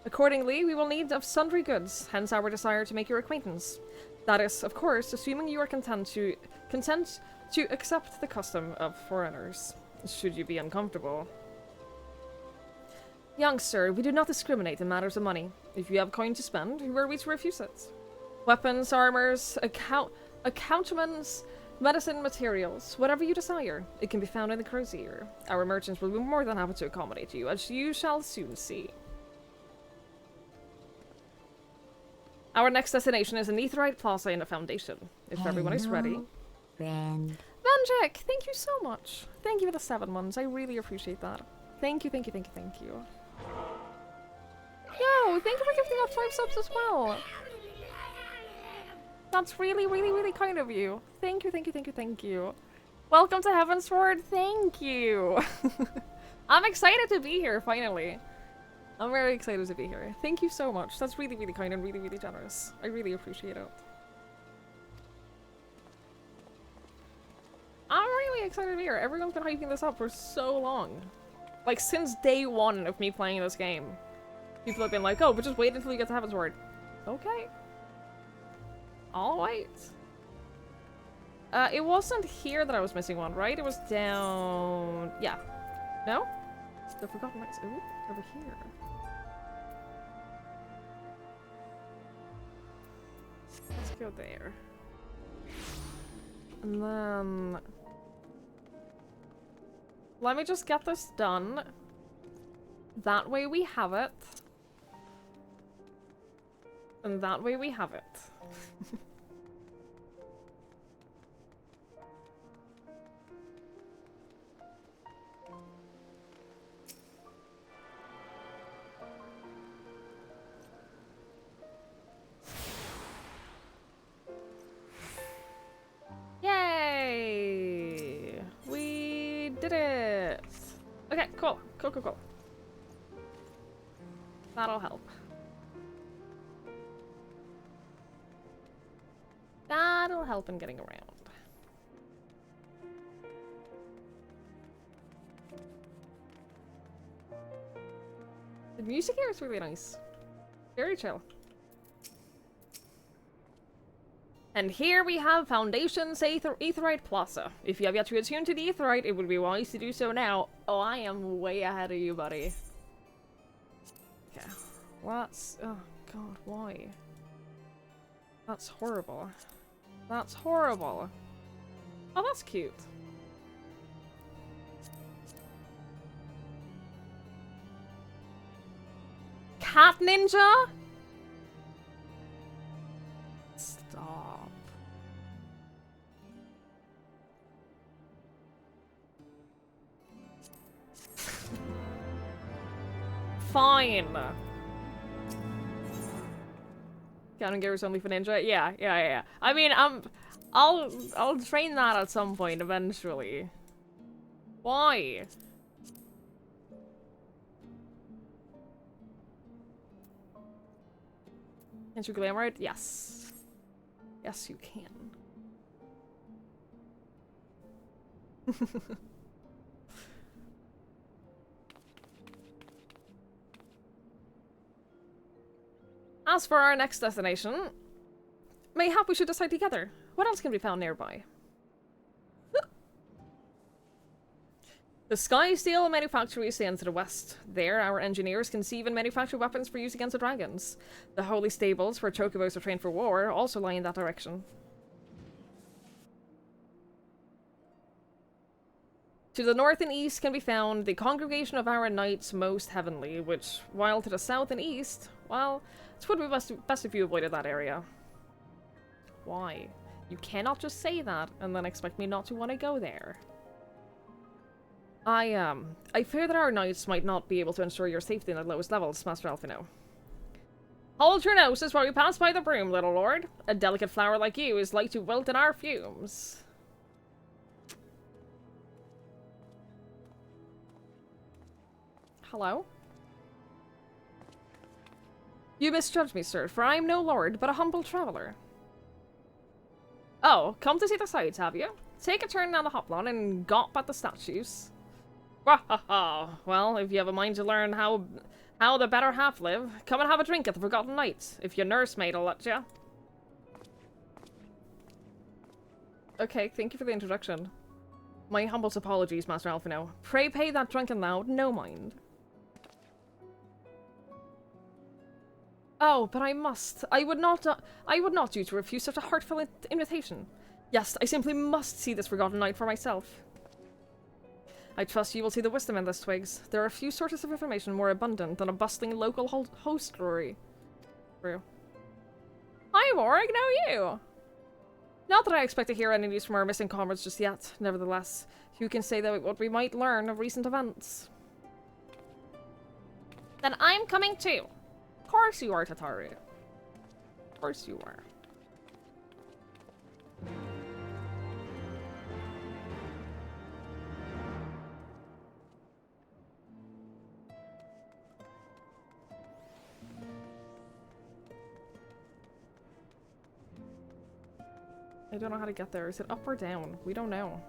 Accordingly, we will need of sundry goods, hence our desire to make your acquaintance. That is, of course, assuming you are content to accept the custom of foreigners, should you be uncomfortable. Young sir, we do not discriminate in matters of money. If you have coin to spend, who are we to refuse it? Weapons, armors, accoutrements, medicine, materials, whatever you desire, it can be found in the Crozier. Our merchants will be more than happy to accommodate you, as you shall soon see. Our next destination is a Netherite Plaza in the Foundation. If everyone is ready. Friend. Manjek, thank you so much. Thank you for the 7 months. I really appreciate that. Thank you. Yo, thank you for gifting up 5 subs as well. That's really kind of you. Thank you. Welcome to heavensward. Thank you. I'm excited to be here, finally. I'm very excited to be here. Thank you so much. That's really kind and really generous. I really appreciate it. I'm really excited to be here. Everyone's been hyping this up for so long. Like, since day 1 of me playing this game. People have been like, oh, but just wait until you get to heavensward. Okay. Alright. It wasn't here that I was missing one, right? It was down... Yeah. No? The Forgotten Knights. Ooh, over here. Let's go there. And then... Let me just get this done. That way we have it. And that way we have it. did it! Okay, cool. Cool. That'll help. That'll help in getting around. The music here is really nice. Very chill. And here we have Foundation's Aetheryte Plaza. If you have yet to attune to the Aetheryte, it would be wise to do so now. Oh, I am way ahead of you, buddy. Okay. Let's... Oh, God, why? That's horrible. That's horrible. Oh, that's cute. Cat ninja? Stop. Fine. Cannon gears only for ninja? Yeah. I mean, I'll train that at some point eventually. Why? Can't you glamour it? Yes. Yes, you can. As for our next destination, mayhap we should decide together. What else can be found nearby? The Sky Steel Manufactory stands to the west. There, our engineers conceive and manufacture weapons for use against the dragons. The Holy Stables, where chocobos are trained for war, also lie in that direction. To the north and east can be found the Congregation of our Knights Most Heavenly, which, while to the south and east, well, it would be best if you avoided that area. Why? You cannot just say that and then expect me not to want to go there. I fear that our knights might not be able to ensure your safety in the lowest levels, Master Alphino. Hold your noses while we pass by the broom, little lord. A delicate flower like you is like to wilt in our fumes. Hello? You misjudge me, sir, for I am no lord, but a humble traveler. Oh, come to see the sights, have you? Take a turn down the hoplon and gawp at the statues. Well, if you have a mind to learn how the better half live, come and have a drink at the Forgotten Knights, if your nursemaid'll let ya. Okay, thank you for the introduction. My humblest apologies, Master Alphino. Pray pay that drunken loud no mind. Oh, but I must. I would not do to refuse such a heartfelt invitation. Yes, I simply must see this Forgotten Knight for myself. I trust you will see the wisdom in this, Twigs. There are few sources of information more abundant than a bustling local hostelry. True. Hi, Warwick, know you! Not that I expect to hear any news from our missing comrades just yet. Nevertheless, who can say that what we might learn of recent events? Then I'm coming too. Of course you are, Tataru. Of course you are. I don't know how to get there. Is it up or down? We don't know.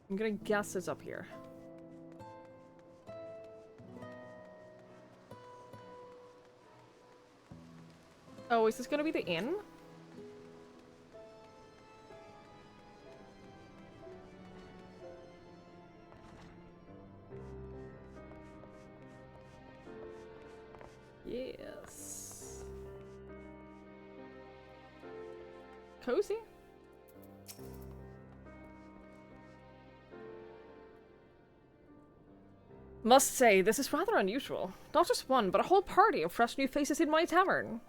I'm gonna guess it's up here. Oh, is this gonna be the inn? Yes. Cozy? Must say, this is rather unusual. Not just one, but a whole party of fresh new faces in my tavern.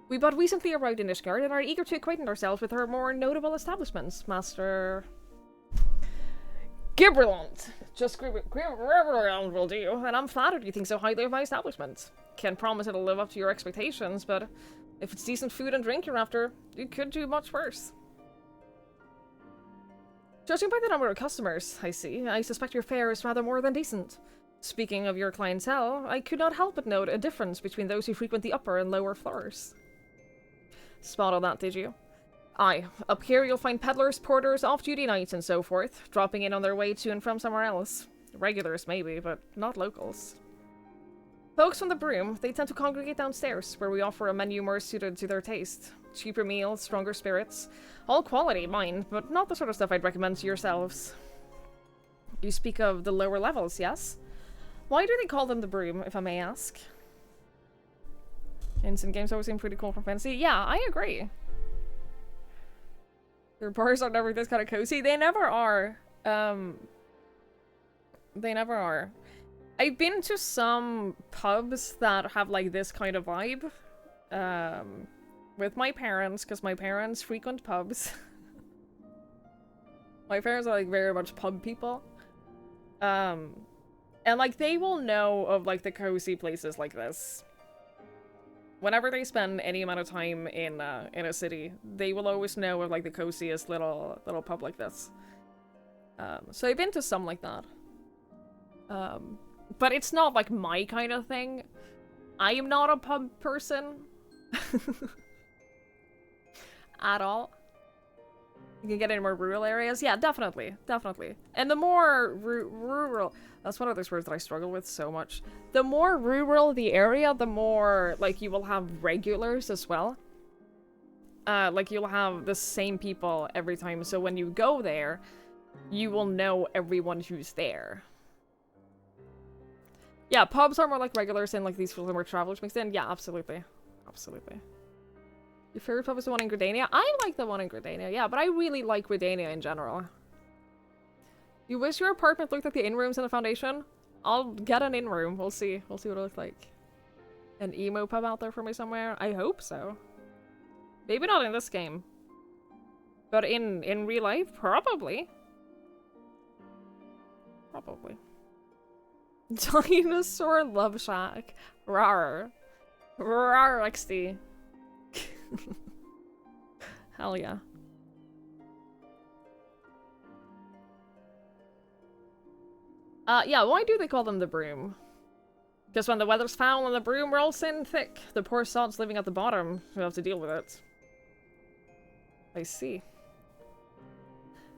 We but recently arrived in Ishgard and are eager to acquaint ourselves with her more notable establishments, Master... Gibberland! Just Gibberland will do, and I'm flattered you think so highly of my establishment. Can't promise it'll live up to your expectations, but if it's decent food and drink you're after, you could do much worse. Judging by the number of customers I see, I suspect your fare is rather more than decent. Speaking of your clientele, I could not help but note a difference between those who frequent the upper and lower floors. Spot on that, did you? Aye, up here you'll find peddlers, porters, off-duty knights, and so forth, dropping in on their way to and from somewhere else. Regulars, maybe, but not locals. Folks from the Broom, they tend to congregate downstairs, where we offer a menu more suited to their taste. Cheaper meals, stronger spirits. All quality, mind, but not the sort of stuff I'd recommend to yourselves. You speak of the lower levels, yes? Why do they call them the Broom, if I may ask? Instant games always seem pretty cool from fantasy. Yeah, I agree. Their bars are never this kind of cozy. They never are. They never are. I've been to some pubs that have like this kind of vibe. With my parents, because my parents frequent pubs. My parents are like very much pub people. And like they will know of like the cozy places like this. Whenever they spend any amount of time in a city, they will always know of like the coziest little pub like this. So I've been to some like that. But it's not like my kind of thing. I am not a pub person. At all. You can get in more rural areas. Yeah, definitely. Definitely. And the more rural... That's one of those words that I struggle with so much. The more rural the area, the more, like, you will have regulars as well. Like, you'll have the same people every time. So when you go there, you will know everyone who's there. Yeah, pubs are more like regulars and, like, these people are more travelers mixed in. Yeah, absolutely. Absolutely. Your favorite pub is the one in Gridania? I like the one in Gridania, yeah, but I really like Gridania in general. You wish your apartment looked like the in-rooms in the Foundation? I'll get an in-room. We'll see. We'll see what it looks like. An emo pub out there for me somewhere? I hope so. Maybe not in this game. But in real life? Probably. Probably. Dinosaur Love Shack. Rawr. Rawr XD. Hell yeah. Yeah, why do they call them the Broom? Because when the weather's foul and the broom rolls in thick, the poor sods living at the bottom who have to deal with it. I see.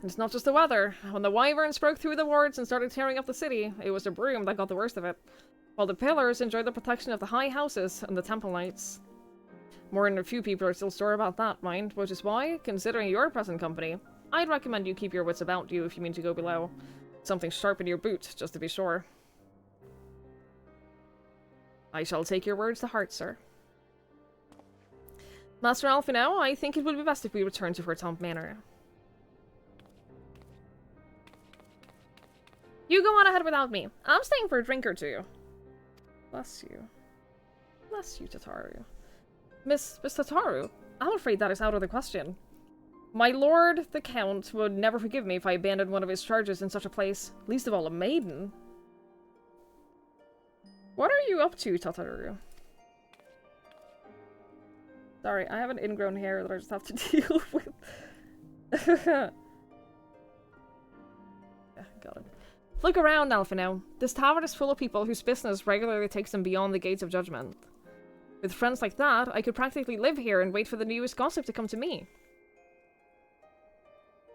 And it's not just the weather. When the wyverns broke through the wards and started tearing up the city, it was the Broom that got the worst of it. While the pillars enjoyed the protection of the high houses and the temple knights. More than a few people are still sore about that, mind, which is why, considering your present company, I'd recommend you keep your wits about you if you mean to go below. Something sharp in your boot, just to be sure. I shall take your words to heart, sir. Master Alphino, I think it would be best if we return to Vertomp Manor. You go on ahead without me. I'm staying for a drink or two. Bless you. Bless you, Tataru. Miss Tataru, I'm afraid that is out of the question. My lord, the Count, would never forgive me if I abandoned one of his charges in such a place, least of all a maiden. What are you up to, Tataru? Sorry, I have an ingrown hair that I just have to deal with. Yeah, got it. Look around, Alphino. This tavern is full of people whose business regularly takes them beyond the gates of judgment. With friends like that, I could practically live here and wait for the newest gossip to come to me.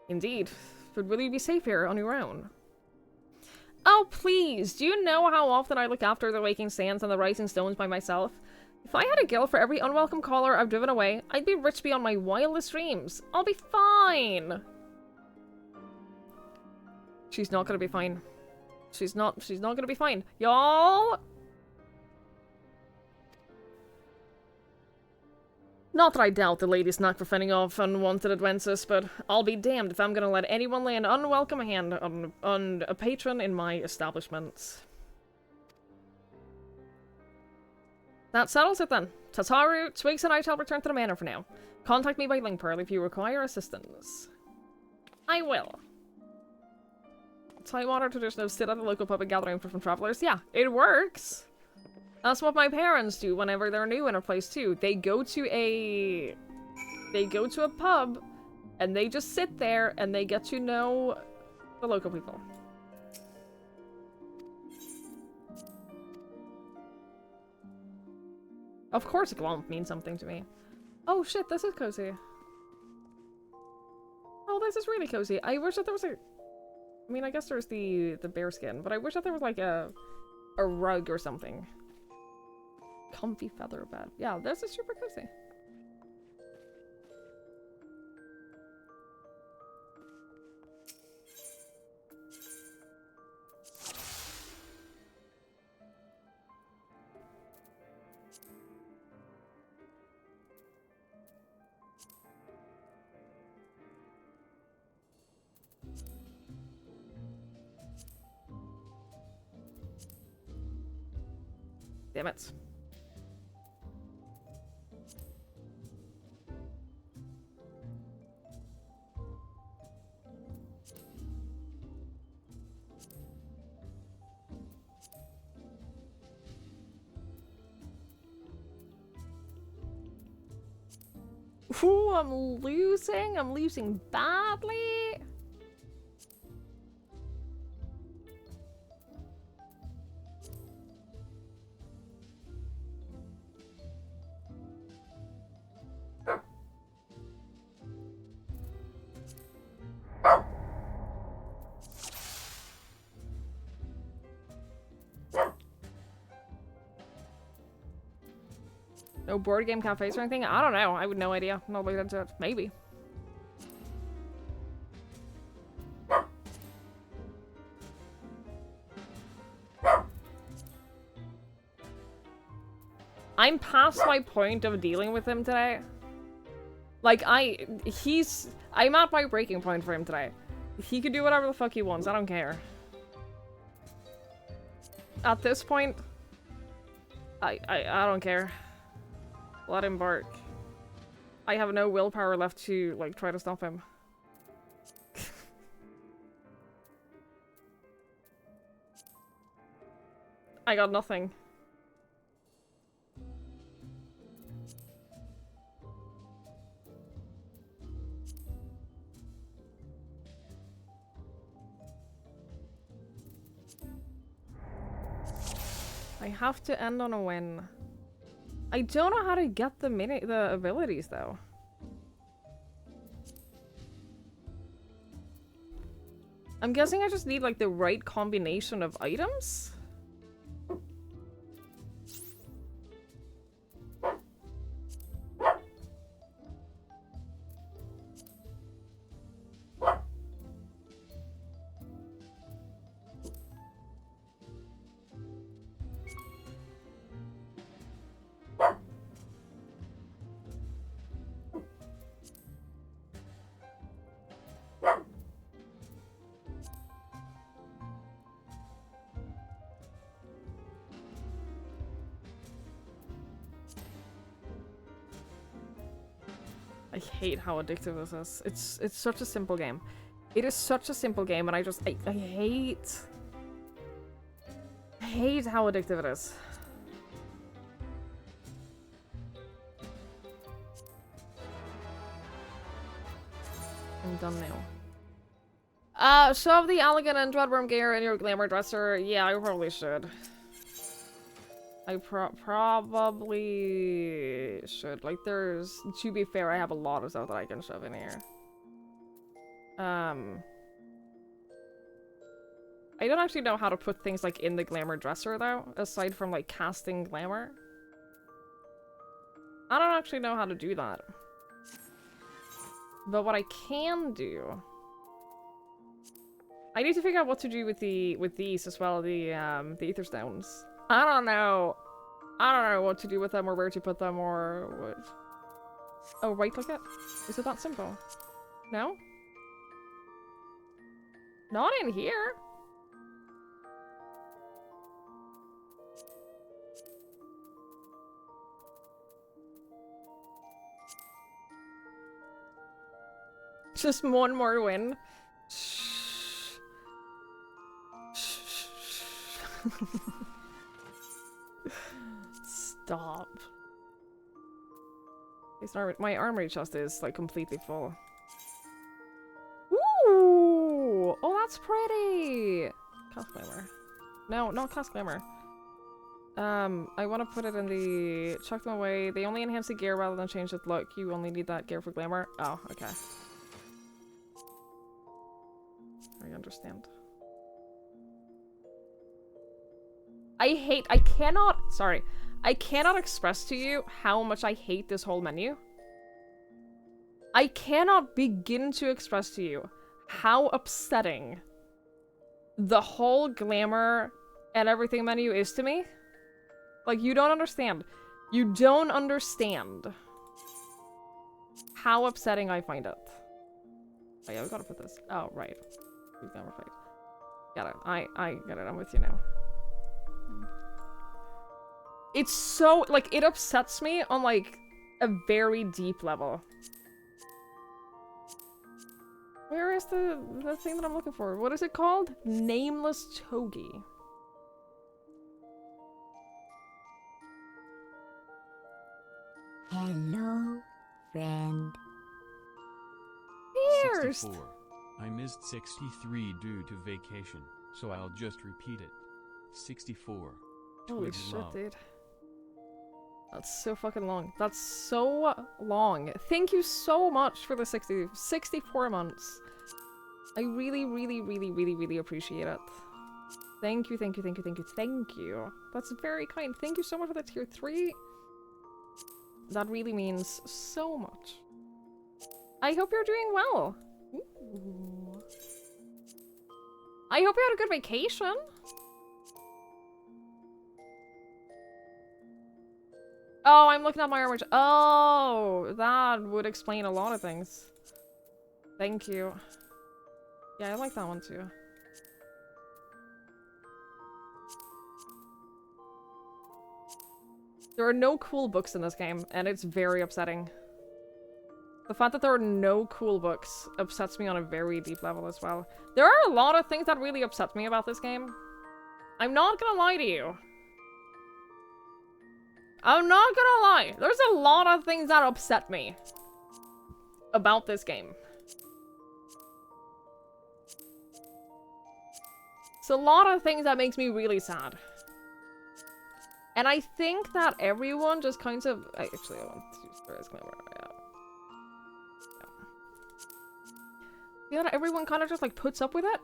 Indeed. But will you be safe here on your own? Oh, please! Do you know how often I look after the waking sands and the rising stones by myself? If I had a guild for every unwelcome caller I've driven away, I'd be rich beyond my wildest dreams. I'll be fine! She's not gonna be fine. She's not gonna be fine. Y'all! Not that I doubt the lady's knack for fending off unwanted advances, but I'll be damned if I'm gonna let anyone lay an unwelcome hand on a patron in my establishment. That settles it then. Tataru, Twigs and I shall return to the manor for now. Contact me by link pearl if you require assistance. I will. Tidewater tradition of sit at the local pub and gather info from travelers. Yeah, it works. That's what my parents do whenever they're new in a place too. They go to a pub And they just sit there and they get to know the local people. Of course it won't mean something to me. Oh shit, this is cozy. Oh, this is really cozy. I wish that there was a... I mean, I guess there's the bear skin, but I wish that there was like a rug or something. Comfy feather bed. Yeah, this is super cozy. Damn it. Ooh, I'm losing. I'm losing badly. No board game cafes or anything? I don't know. I have no idea. Not looked into it. Maybe. I'm past my point of dealing with him today. Like, I'm at my breaking point for him today. He could do whatever the fuck he wants. I don't care. At this point, I don't care. Let him bark. I have no willpower left to, like, try to stop him. I got nothing. I have to end on a win. I don't know how to get the abilities though. I'm guessing I just need like the right combination of items? I hate how addictive this is. It's such a simple game. It is such a simple game, and I hate how addictive it is. I'm done now. Shove the elegant and dreadworm gear in your glamour dresser. Yeah, I probably should. I probably should. Like, to be fair, I have a lot of stuff that I can shove in here. I don't actually know how to put things, like, in the glamour dresser, though, aside from, like, casting glamour. I don't actually know how to do that. But what I can do... I need to figure out what to do with these as well, the ether stones. I don't know. I don't know what to do with them or where to put them or what. Oh, right click it? Is it that simple? No? Not in here. Just one more win. Stop. My armory chest is like completely full. that's pretty! Cast glamour. No, not cast glamour. I want to put it in the... Chuck them away. They only enhance the gear rather than change the look. You only need that gear for glamour. Oh, okay. I understand. I cannot express to you how much I hate this whole menu. I cannot begin to express to you how upsetting the whole glamour and everything menu is to me. Like, you don't understand. You don't understand how upsetting I find it. Oh yeah, we gotta put this. Oh, right. We've never played. Got it. I get it. I'm with you now. It's so, like, it upsets me on, like, a very deep level. Where is the thing that I'm looking for? What is it called? Nameless Togi. Hello, friend. Pierced! 64. I missed 63 due to vacation, so I'll just repeat it. 64. Holy Twig shit, love. dude. That's so fucking long. That's so long. Thank you so much for the 64 months. I really, really, really, really, really appreciate it. Thank you, thank you, thank you, thank you, thank you. That's very kind. Thank you so much for the tier 3. That really means so much. I hope you're doing well. Ooh. I hope you had a good vacation. Oh, I'm looking at my armor. Oh, that would explain a lot of things. Thank you. Yeah, I like that one too. There are no cool books in this game, and it's very upsetting. The fact that there are no cool books upsets me on a very deep level as well. There are a lot of things that really upset me about this game. I'm not gonna lie to you. I'm not gonna lie. There's a lot of things that upset me about this game. It's a lot of things that makes me really sad. And I think that everyone just kind of... Actually, I want to use Spirit's Glamour. Yeah, everyone kind of just, like, puts up with it.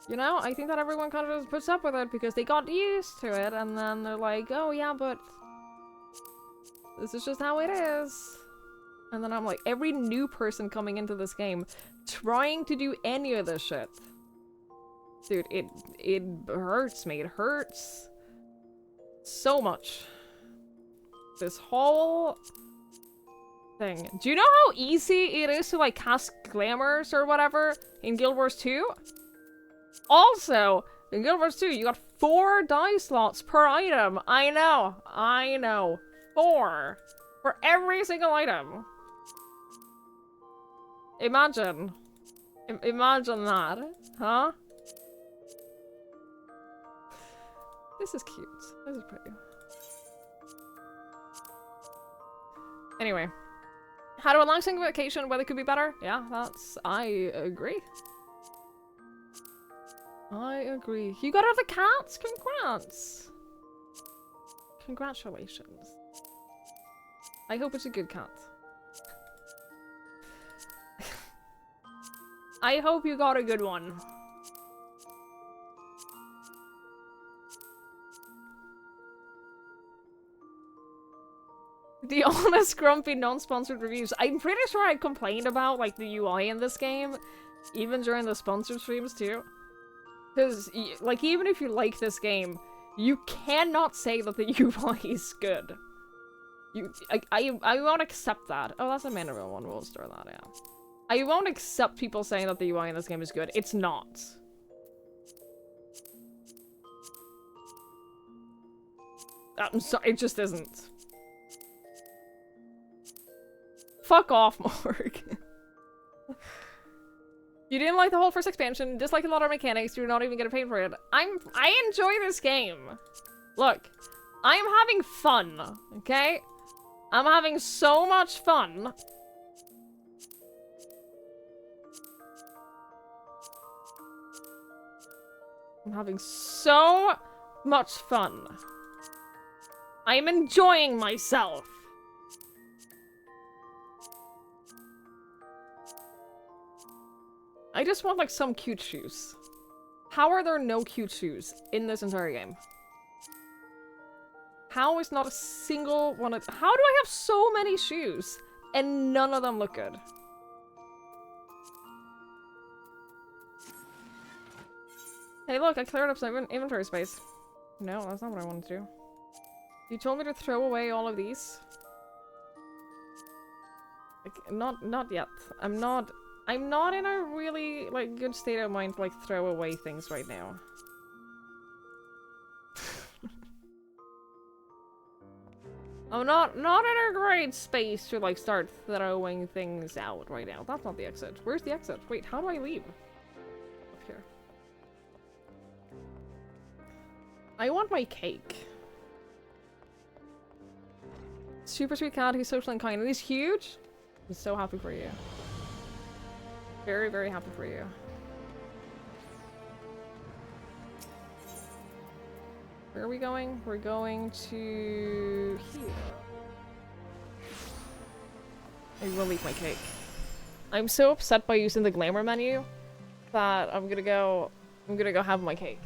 You know, I think that everyone kind of just puts up with it because they got used to it, and then they're like, oh yeah, but this is just how it is. And then I'm like, every new person coming into this game trying to do any of this shit. Dude, it hurts me. It hurts so much. This whole thing. Do you know how easy it is to, like, cast glamours or whatever in Guild Wars 2? Also, in Guild Wars 2, you got 4 die slots per item. I know. 4 for every single item. Imagine. Imagine that, huh? This is cute. This is pretty. Anyway. How to relaxing vacation, weather could be better? Yeah, I agree. I agree. You got other cats? Congrats! Congratulations. I hope it's a good cat. I hope you got a good one. The honest, grumpy, non-sponsored reviews. I'm pretty sure I complained about, like, the UI in this game, even during the sponsored streams, too. Because, like, even if you like this game, you cannot say that the UI is good. I won't accept that. Oh, that's a Mandarin one. We'll store that, yeah. I won't accept people saying that the UI in this game is good. It's not. I'm sorry, it just isn't. Fuck off, Morg. You didn't like the whole first expansion, dislike a lot of mechanics, you're not even gonna pay for it. I enjoy this game. Look, I'm having fun, okay? I'm having so much fun. I'm having so much fun. I'm enjoying myself. I just want like some cute shoes. How are there no cute shoes in this entire game? How is not a single one of— how do I have so many shoes and none of them look good? Hey look, I cleared up some inventory space. No, that's not what I wanted to do. You told me to throw away all of these? Like, not yet. I'm not in a really, like, good state of mind to, like, throw away things right now. I'm not in a great space to, like, start throwing things out right now. That's not the exit. Where's the exit? Wait, how do I leave? Up here. I want my cake. Super sweet cat, he's social and kind, and he's huge. I'm so happy for you. Very, very happy for you. Where are we going? We're going to here. I will eat my cake. I'm so upset by using the glamour menu that I'm gonna go have my cake.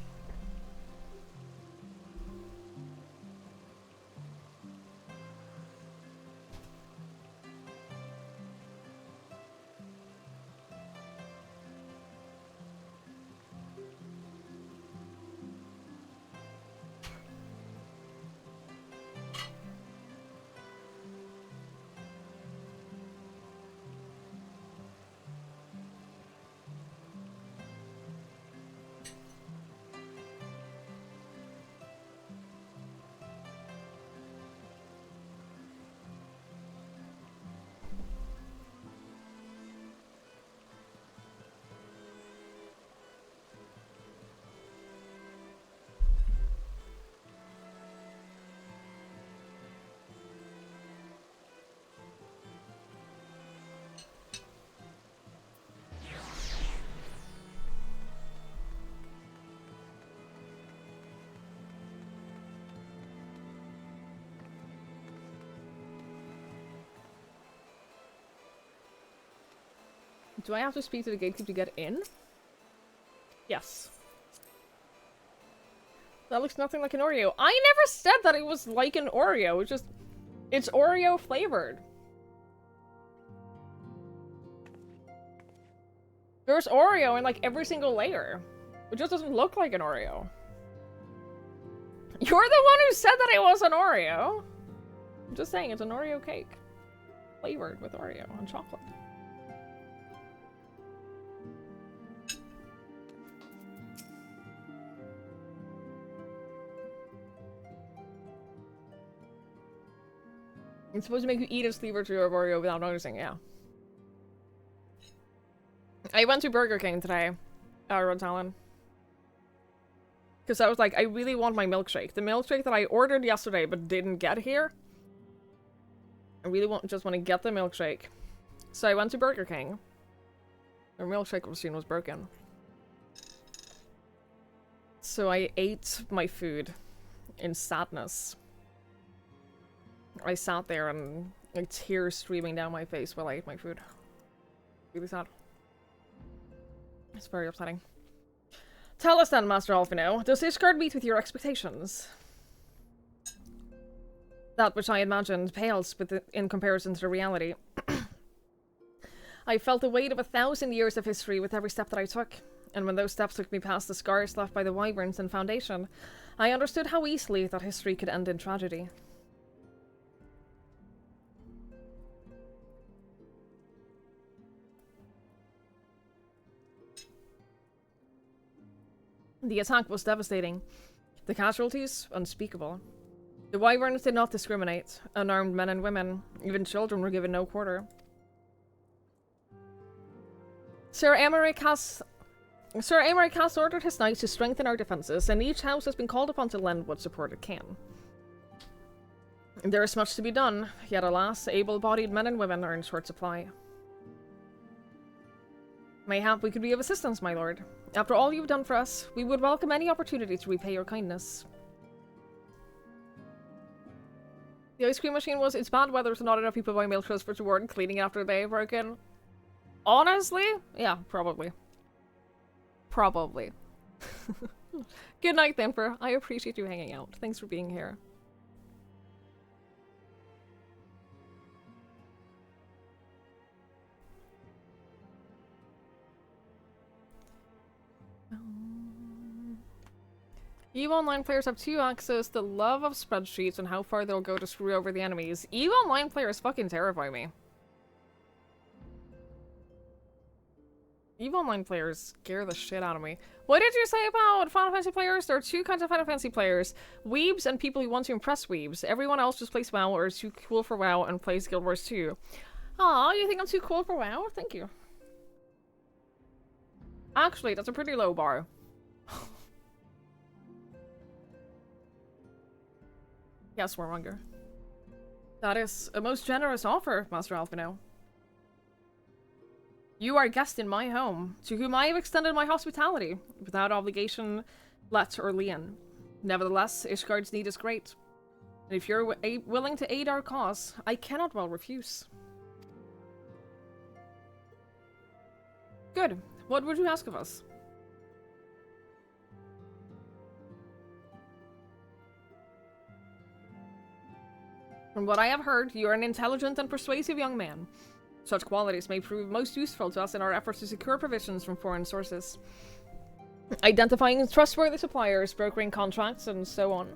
Do I have to speak to the gatekeeper to get in? Yes. That looks nothing like an Oreo. I never said that it was like an Oreo. It's just... it's Oreo flavored. There's Oreo in like every single layer. It just doesn't look like an Oreo. You're the one who said that it was an Oreo. I'm just saying it's an Oreo cake. Flavored with Oreo and chocolate. It's supposed to make you eat a sleeve or two of Oreo without noticing, yeah. I went to Burger King today, Rod Talon. Because I was like, I really want my milkshake. The milkshake that I ordered yesterday but didn't get here. I really just want to get the milkshake. So I went to Burger King. Their milkshake machine was broken. So I ate my food in sadness. I sat there and like tears streaming down my face while I ate my food. Really sad. It's very upsetting. Tell us then, Master Alphino, does this card meet with your expectations? That which I imagined pales in comparison to the reality. I felt the weight of 1,000 years of history with every step that I took, and when those steps took me past the scars left by the wyverns and Foundation, I understood how easily that history could end in tragedy. The attack was devastating. The casualties, unspeakable. The wyverns did not discriminate. Unarmed men and women, even children, were given no quarter. Sir Aymeric has ordered his knights to strengthen our defenses, and each house has been called upon to lend what support it can. There is much to be done, yet alas, able-bodied men and women are in short supply. Mayhap we could be of assistance, my lord. After all you've done for us, we would welcome any opportunity to repay your kindness. The ice cream machine was, it's bad weather, so not enough people buy milk for reward and cleaning after the day broken. Honestly? Yeah, probably. Probably. Good night, Thinfer. I appreciate you hanging out. Thanks for being here. EVE Online players have 2 access the love of spreadsheets and how far they'll go to screw over the enemies. EVE Online players fucking terrify me. EVE Online players scare the shit out of me. What did you say about Final Fantasy players? There are 2 kinds of Final Fantasy players. Weebs and people who want to impress weebs. Everyone else just plays WoW or is too cool for WoW and plays Guild Wars 2. Aw, you think I'm too cool for WoW? Thank you. Actually, that's a pretty low bar. Yes, Warmonger. That is a most generous offer, Master Alphino. You are a guest in my home, to whom I have extended my hospitality, without obligation, let or lien. Nevertheless, Ishgard's need is great. And if you're willing to aid our cause, I cannot well refuse. Good. What would you ask of us? From what I have heard, you are an intelligent and persuasive young man. Such qualities may prove most useful to us in our efforts to secure provisions from foreign sources. Identifying trustworthy suppliers, brokering contracts, and so on.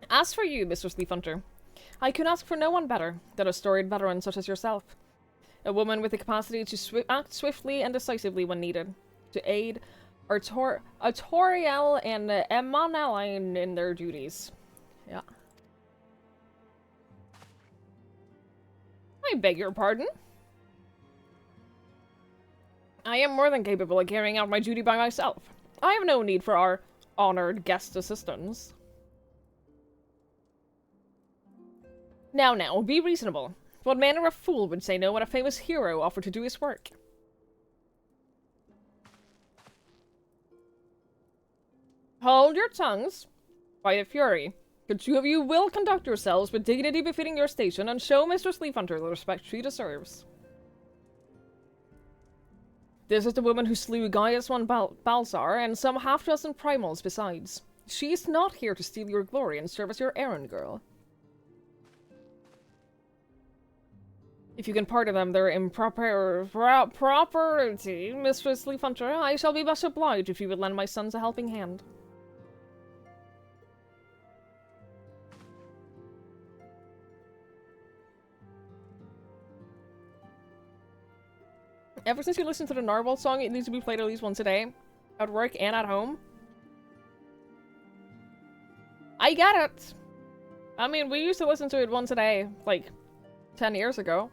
As for you, Mr. Sleephunter, I could ask for no one better than a storied veteran such as yourself. A woman with the capacity to act swiftly and decisively when needed, to aid Artoriel and Emaneline in their duties. Yeah. I beg your pardon? I am more than capable of carrying out my duty by myself. I have no need for our honored guest assistance. Now, be reasonable. What manner of fool would say no when a famous hero offered to do his work? Hold your tongues. By the Fury, the 2 of you will conduct yourselves with dignity befitting your station and show Mr. Sleephunter the respect she deserves. This is the woman who slew Gaius von Balzar and some half-dozen primals besides. She is not here to steal your glory and serve as your errand girl. If you can pardon them their property, Mr. Sleephunter, I shall be much obliged if you would lend my sons a helping hand. Ever since you listened to the Narwhal song, it needs to be played at least once a day. At work and at home. I get it! I mean, we used to listen to it once a day, like, 10 years ago.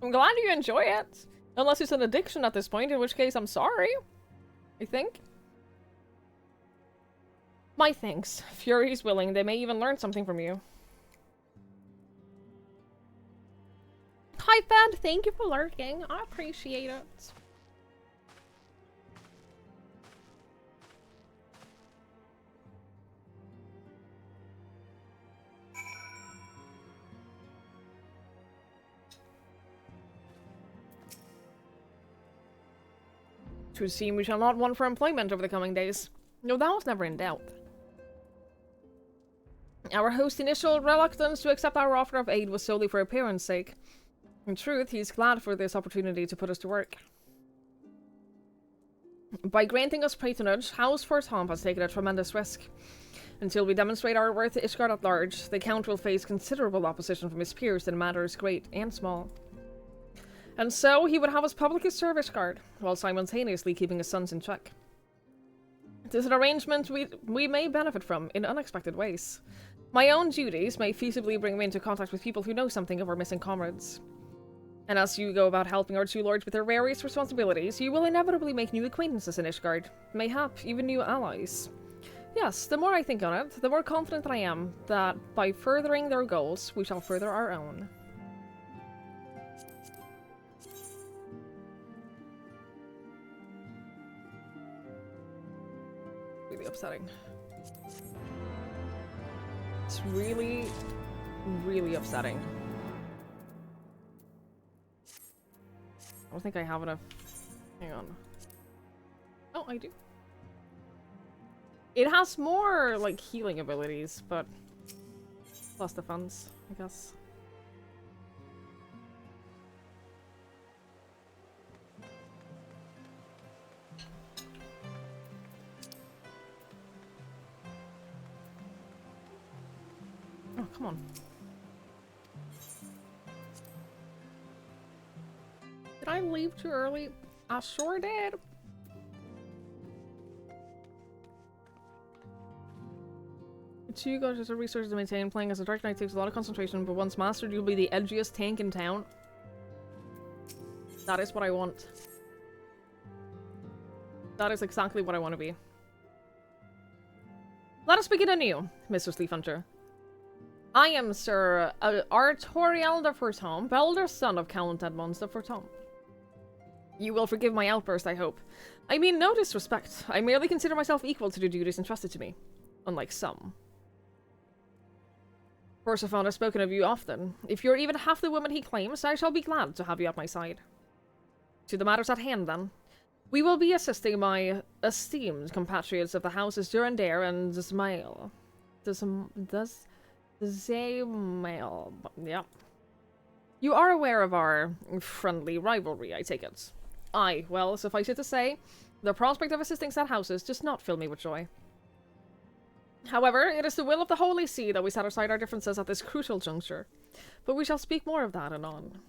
I'm glad you enjoy it. Unless it's an addiction at this point, in which case I'm sorry. I think. My thanks. Fury's willing. They may even learn something from you. Hi, Fed. Thank you for lurking. I appreciate it. It would seem we shall not want for employment over the coming days. No, that was never in doubt. Our host's initial reluctance to accept our offer of aid was solely for appearance sake. In truth, he's glad for this opportunity to put us to work. By granting us patronage, House for Tom has taken a tremendous risk. Until we demonstrate our worth to Ishgard at large, the Count will face considerable opposition from his peers in matters great and small. And so, he would have us publicly serve Ishgard, while simultaneously keeping his sons in check. It is an arrangement we may benefit from in unexpected ways. My own duties may feasibly bring me into contact with people who know something of our missing comrades. And as you go about helping our 2 lords with their various responsibilities, you will inevitably make new acquaintances in Ishgard, mayhap even new allies. Yes, the more I think on it, the more confident I am that by furthering their goals, we shall further our own. Really upsetting. It's really, really upsetting. I don't think I have enough. Hang on. Oh, I do. It has more, like, healing abilities, but plus defense, I guess. Oh, come on. Did I leave too early? I sure did. Two goes as a resource to maintain. Playing as a Dark Knight takes a lot of concentration, but once mastered, you'll be the edgiest tank in town. That is what I want. That is exactly what I want to be. Let us begin anew, Mr. Sleep Hunter. I am Sir Artoriel de Forton, elder son of Count Edmonds de Forton. You will forgive my outburst, I hope. I mean no disrespect. I merely consider myself equal to the duties entrusted to me. Unlike some. Persephone has spoken of you often. If you're even half the woman he claims, I shall be glad to have you at my side. To the matters at hand, then. We will be assisting my esteemed compatriots of the houses Durandare and Zmail. Zmail. Yeah. You are aware of our friendly rivalry, I take it. Aye, well, suffice it to say, the prospect of assisting said houses does not fill me with joy. However, it is the will of the Holy See that we set aside our differences at this crucial juncture, but we shall speak more of that anon.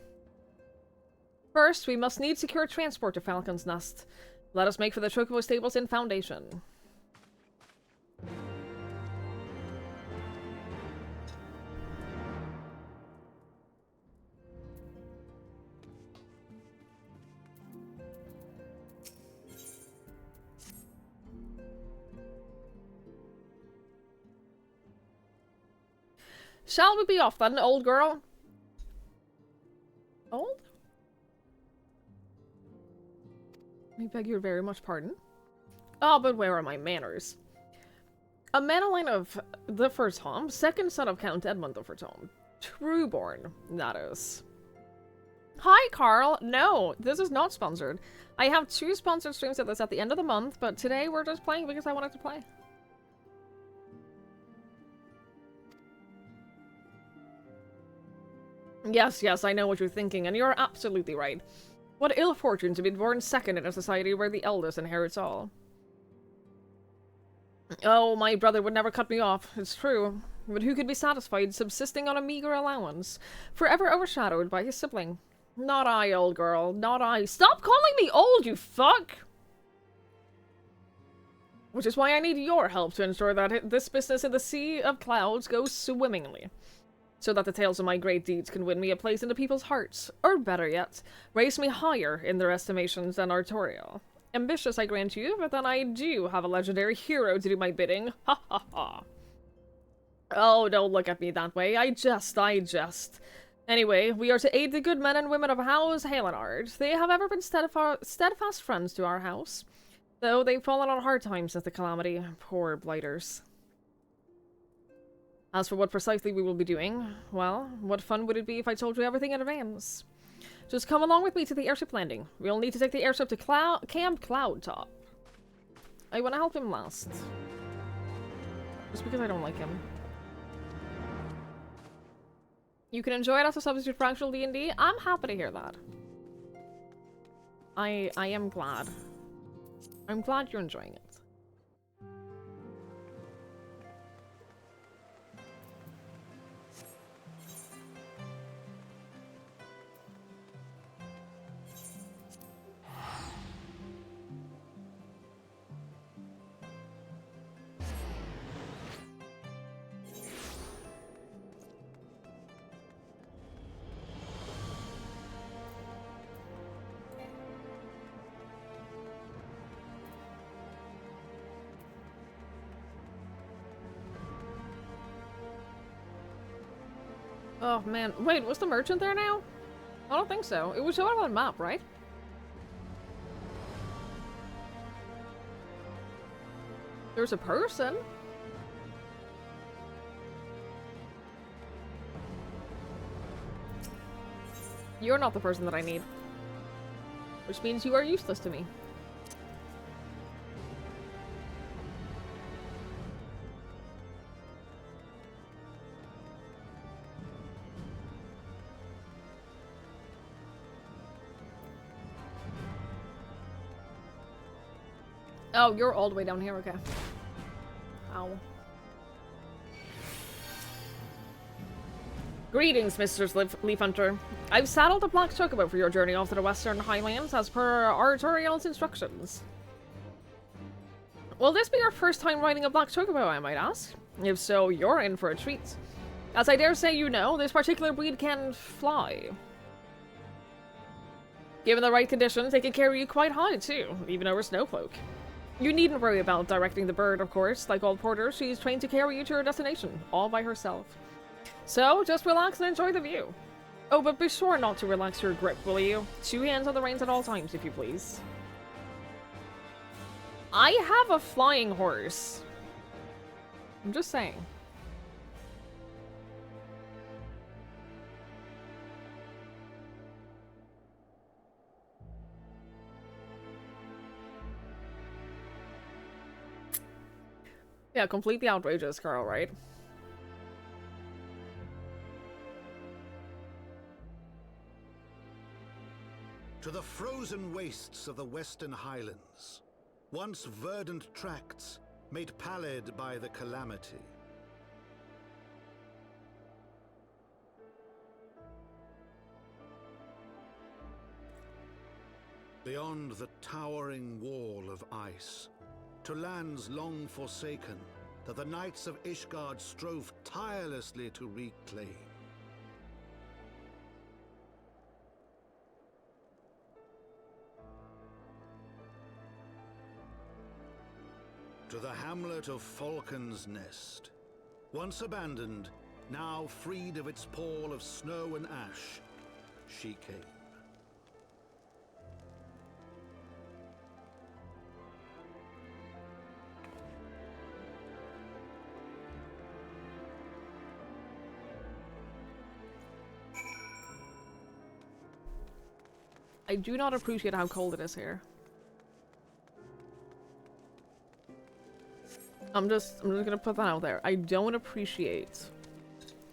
First, we must need secure transport to Falcon's Nest. Let us make for the Chocobo Stables in Foundation. Shall we be off then, old girl? Old? I beg your very much pardon. Oh, but where are my manners? A Manoline of the Forton, second son of Count Edmond de Forton. Trueborn, that is. Hi, Carl! No, this is not sponsored. I have 2 sponsored streams at this at the end of the month, but today we're just playing because I wanted to play. Yes, yes, I know what you're thinking, and you're absolutely right. What ill fortune to be born second in a society where the eldest inherits all. Oh, my brother would never cut me off, it's true. But who could be satisfied subsisting on a meager allowance, forever overshadowed by his sibling? Not I, old girl, not I. Stop calling me old, you fuck! Which is why I need your help to ensure that this business in the sea of clouds goes swimmingly. So that the tales of my great deeds can win me a place into people's hearts, or better yet, raise me higher in their estimations than Artoriel. Ambitious, I grant you, but then I do have a legendary hero to do my bidding. Ha ha ha. Oh, don't look at me that way. I jest. Anyway, we are to aid the good men and women of House Halenard. They have ever been steadfast friends to our house, though they've fallen on hard times since the calamity. Poor blighters. As for what precisely we will be doing, well, what fun would it be if I told you everything in advance? Just come along with me to the airship landing. We'll need to take the airship to Camp Cloudtop. I want to help him last. Just because I don't like him. You can enjoy it as a substitute for actual D&D. I'm happy to hear that. I am glad. I'm glad you're enjoying it. Oh man, wait, was the merchant there now? I don't think so. It was showing on the map, right? There's a person. You're not the person that I need. Which means you are useless to me. Oh, you're all the way down here, okay. Ow. Greetings, Mr. Leaf Hunter. I've saddled a black chocobo for your journey off to the Western Highlands as per Artorial's instructions. Will this be your first time riding a black chocobo, I might ask? If so, you're in for a treat. As I dare say you know, this particular breed can fly. Given the right conditions, they can carry you quite high, too, even over Snowcloak. You needn't worry about directing the bird, of course. Like all porters, she's trained to carry you to your destination, all by herself. So, just relax and enjoy the view. Oh, but be sure not to relax your grip, will you? 2 hands on the reins at all times, if you please. I have a flying horse. I'm just saying. Yeah, completely outrageous, Carl, right? To the frozen wastes of the Western Highlands, once verdant tracts made pallid by the calamity. Beyond the towering wall of ice, to lands long forsaken that the knights of Ishgard strove tirelessly to reclaim. To the hamlet of Falcon's Nest, once abandoned, now freed of its pall of snow and ash, she came. I do not appreciate how cold it is here. I'm just gonna put that out there. I don't appreciate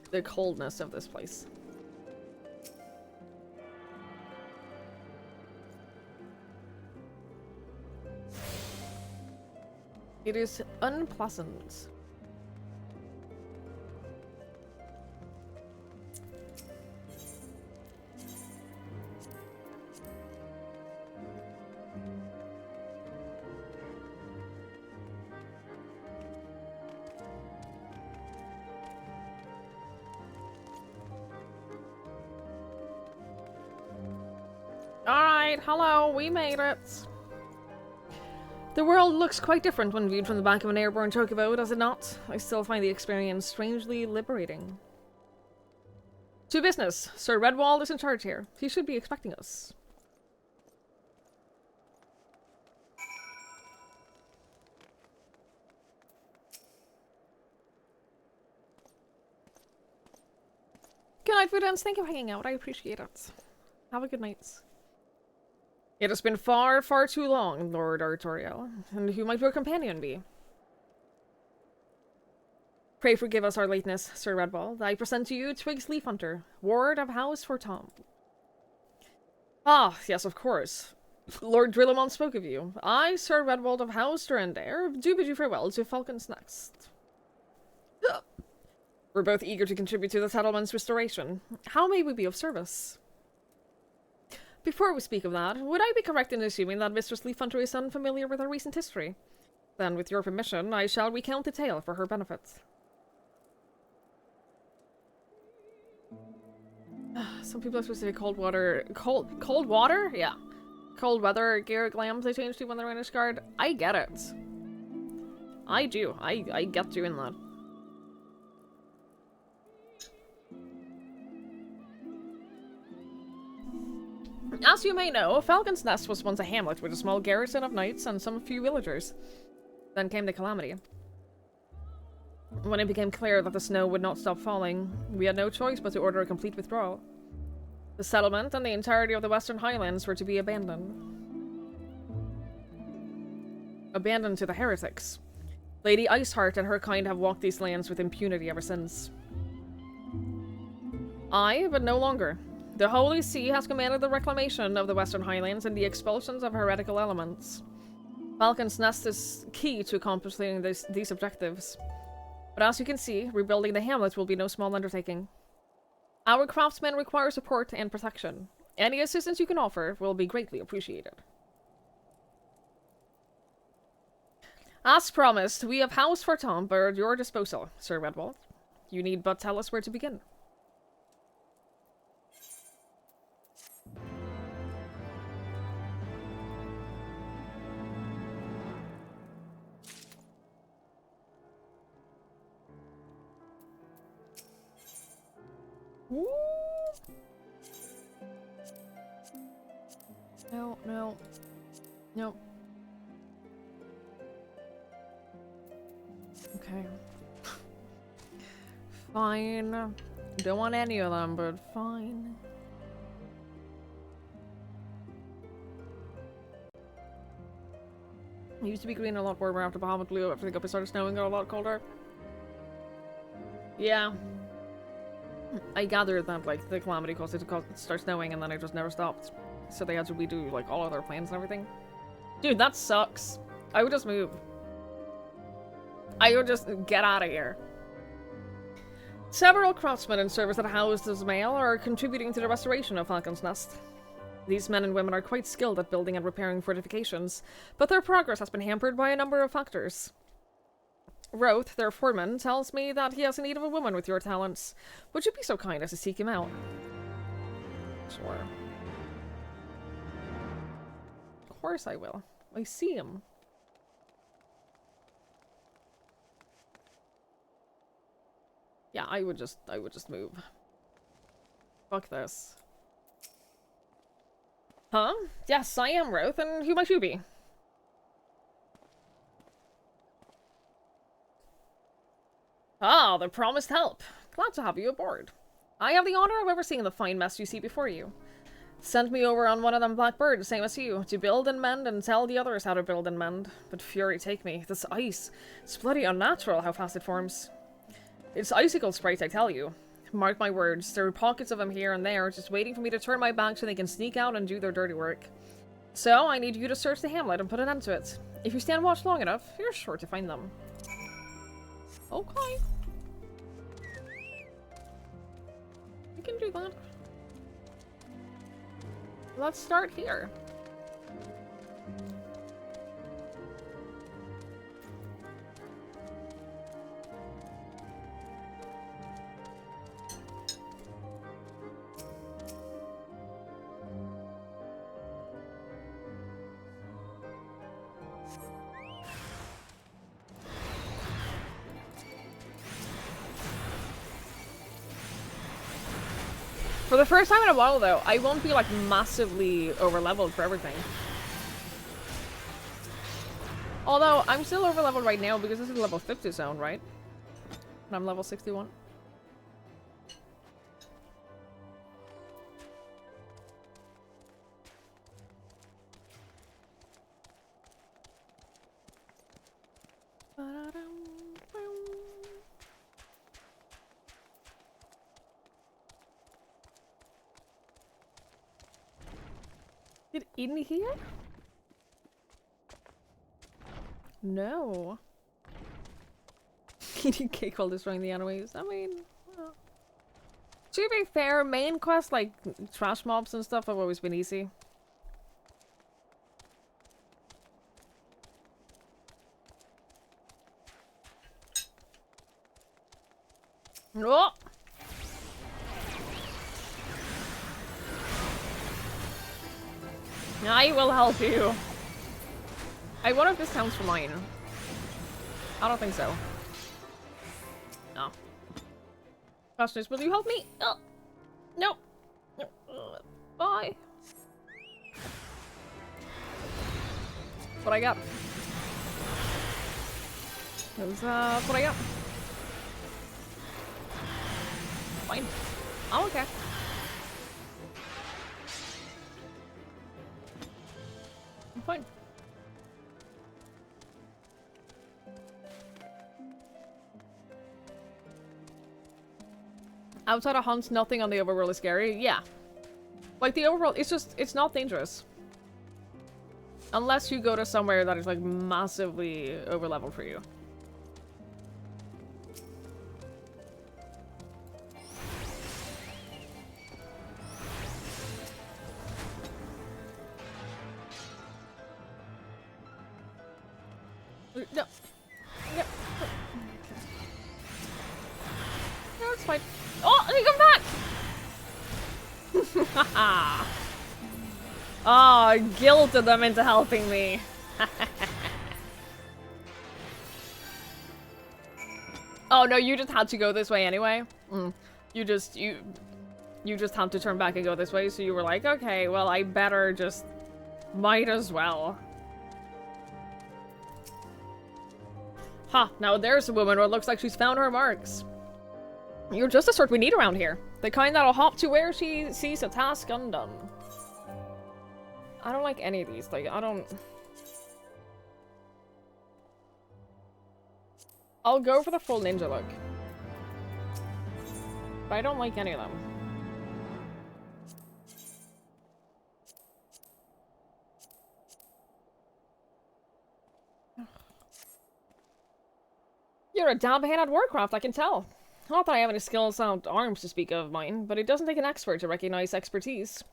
the coldness of this place. It is unpleasant. Alright, hello, we made it. The world looks quite different when viewed from the back of an airborne chocobo, does it not? I still find the experience strangely liberating. To business. Sir Redwall is in charge here. He should be expecting us. Good night, Voodans. Thank you for hanging out. I appreciate it. Have a good night. It has been far, far too long, Lord Artorial. And who might your companion be? Pray forgive us our lateness, Sir Redwall. I present to you Twig's Leaf Hunter, Ward of House for Tom. Ah, yes, of course. Lord Drillamon spoke of you. I, Sir Redwald of House Durandare, do bid you farewell to Falcon's Nest. We're both eager to contribute to the settlement's restoration. How may we be of service? Before we speak of that, would I be correct in assuming that Mistress Leaf Hunter is unfamiliar with our recent history? Then, with your permission, I shall recount the tale for her benefit. Some people are supposed to say cold water... Cold water? Yeah. Cold weather gear glams they change to when they're in Ishgard. I get it. I do. I get doing that. As you may know, Falcon's Nest was once a hamlet with a small garrison of knights and some few villagers. Then came the calamity. When it became clear that the snow would not stop falling, we had no choice but to order a complete withdrawal. The settlement and the entirety of the Western Highlands were to be abandoned. Abandoned to the heretics. Lady Iceheart and her kind have walked these lands with impunity ever since. But no longer. The Holy See has commanded the reclamation of the Western Highlands and the expulsions of heretical elements. Falcon's Nest is key to accomplishing these objectives. But as you can see, rebuilding the hamlet will be no small undertaking. Our craftsmen require support and protection. Any assistance you can offer will be greatly appreciated. As promised, we have House for Tomb at your disposal, Sir Redwall. You need but tell us where to begin. Ooh. No, no. No. Okay. Fine. Don't want any of them, but fine. It used to be green a lot warmer after Bahamut blew after the guppy started snowing, got a lot colder. Yeah. I gathered that, like, the calamity caused it to start snowing and then it just never stopped. So they had to redo, like, all of their plans and everything. Dude, that sucks. I would just move. I would just get out of here. Several craftsmen in service at House as Mail are contributing to the restoration of Falcon's Nest. These men and women are quite skilled at building and repairing fortifications, but their progress has been hampered by a number of factors. Roth, their foreman, tells me that he has a need of a woman with your talents. Would you be so kind as to seek him out? Sure. Of course I will. I see him. Yeah, I would just move. Fuck this. Huh? Yes, I am Roth, and who might you be? Ah, the promised help. Glad to have you aboard. I have the honor of overseeing the fine mess you see before you. Sent me over on one of them black birds, same as you, to build and mend and tell the others how to build and mend. But fury take me, this ice. It's bloody unnatural how fast it forms. It's icicle sprite, I tell you. Mark my words, there are pockets of them here and there, just waiting for me to turn my back so they can sneak out and do their dirty work. So, I need you to search the hamlet and put an end to it. If you stand watch long enough, you're sure to find them. Okay. We can do that. Let's start here. For the first time in a while, though, I won't be, like, massively over-leveled for everything. Although, I'm still over-leveled right now because this is level 50 zone, right? And I'm level 61. In here? No. Eating cake while destroying the enemies. I mean, well. To be fair, main quests like trash mobs and stuff have always been easy. Oh! I will help you. I wonder if this counts for mine. I don't think so. No. Question is, will you help me? Oh. Nope. No. Bye. what I got. That's what I got. Fine. I'm okay. I'm fine. Outside of hunts, nothing on the overworld is scary. Yeah. Like, the overworld, it's not dangerous. Unless you go to somewhere that is, like, massively overleveled for you. No. No. No, it's fine. Oh, let me come back! Oh, guilted them into helping me. Oh no, you just had to go this way anyway. You just had to turn back and go this way, so you were like, okay, well, I better just... might as well. Ha, now there's a woman who looks like she's found her marks. You're just the sort we need around here. The kind that'll hop to where she sees a task undone. I don't like any of these. Like, I don't... I'll go for the full ninja look. But I don't like any of them. You're a dab hand at Warcraft, I can tell. Not that I have any skills on arms to speak of mine, but it doesn't take an expert to recognize expertise.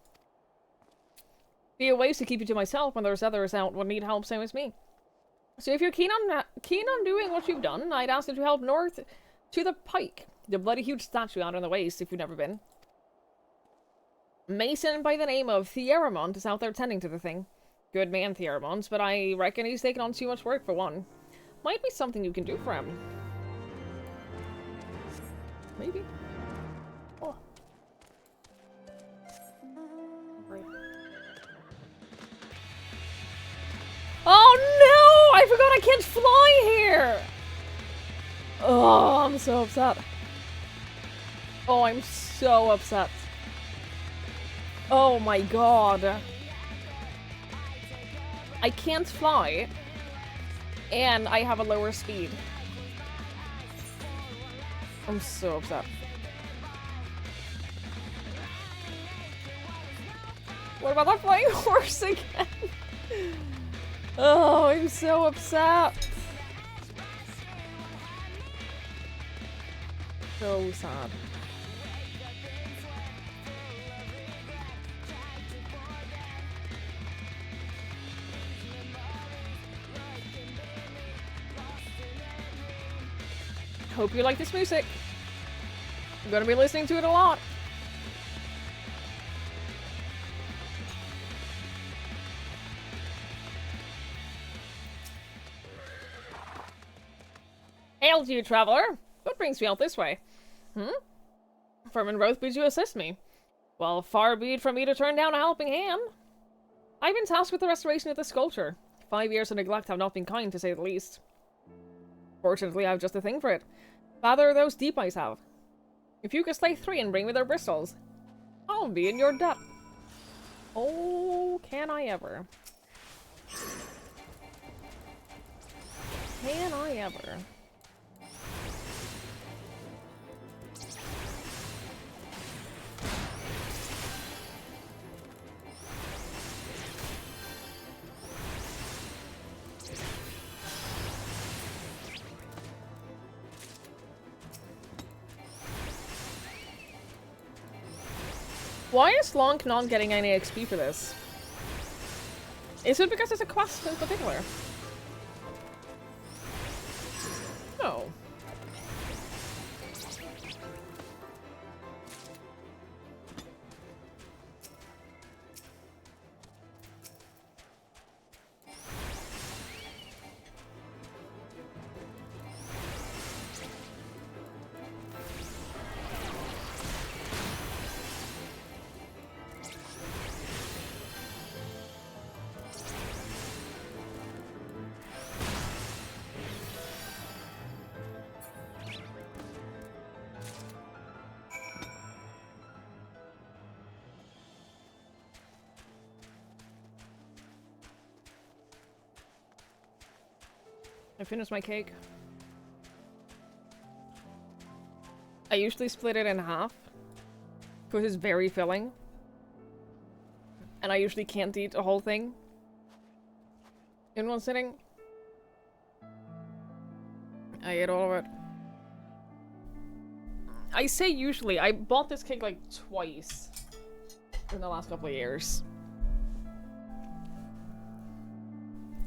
Be a ways to keep you to myself when there's others out would need help, same as me. So if you're keen on doing what you've done, I'd ask you to help north to the Pike, the bloody huge statue out on the waste if you've never been. Mason by the name of Thieramont is out there tending to the thing. Good man, Thieramont, but I reckon he's taken on too much work for one. Might be something you can do for him. Maybe. Oh. Right. Oh no! I forgot I can't fly here! Oh, I'm so upset. Oh, I'm so upset. Oh my god. I can't fly. And I have a lower speed. I'm so upset. What about that flying horse again? Oh, I'm so upset. So sad. Hope you like this music. I'm gonna be listening to it a lot. Hail to you, traveler. What brings me out this way? Furman Roth bids you assist me. Well, far be it from me to turn down a helping hand. I've been tasked with the restoration of the sculpture. 5 years of neglect have not been kind, to say the least. Fortunately, I have just a thing for it. Rather, those deep eyes have. If you could slay 3 and bring me their bristles, I'll be in your debt. Oh, can I ever. Can I ever. Why is Lonk not getting any XP for this? Is it because it's a quest in particular? No. I finished my cake. I usually split it in half because it's very filling. And I usually can't eat a whole thing in one sitting. I ate all of it. I say usually. I bought this cake like twice in the last couple of years.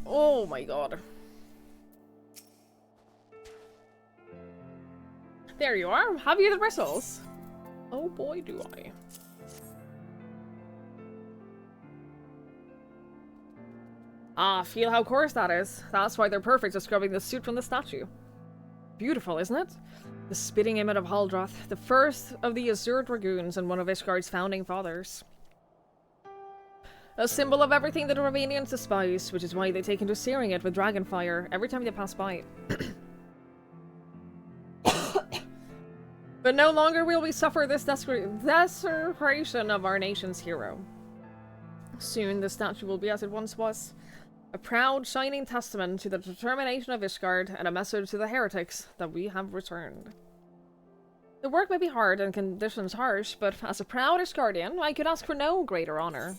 Oh my god. There you are. Have you the bristles? Oh boy, do I. Ah, feel how coarse that is. That's why they're perfect at scrubbing the soot from the statue. Beautiful, isn't it? The spitting image of Haldroth, the first of the Azure Dragoons and one of Ishgard's founding fathers. A symbol of everything that the Romanians despise, which is why they take to searing it with dragonfire every time they pass by. But no longer will we suffer this desecration of our nation's hero. Soon the statue will be as it once was. A proud, shining testament to the determination of Ishgard and a message to the heretics that we have returned. The work may be hard and conditions harsh, but as a proud Ishgardian, I could ask for no greater honor.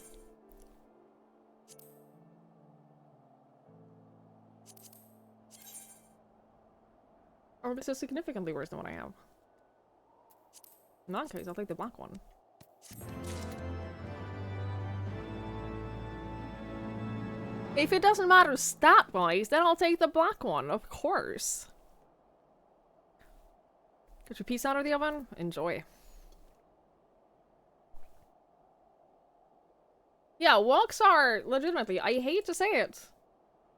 Oh, this is significantly worse than what I have. In that case, I'll take the black one. If it doesn't matter stat-wise, then I'll take the black one, of course. Get your piece out of the oven? Enjoy. Yeah, walks are, legitimately, I hate to say it,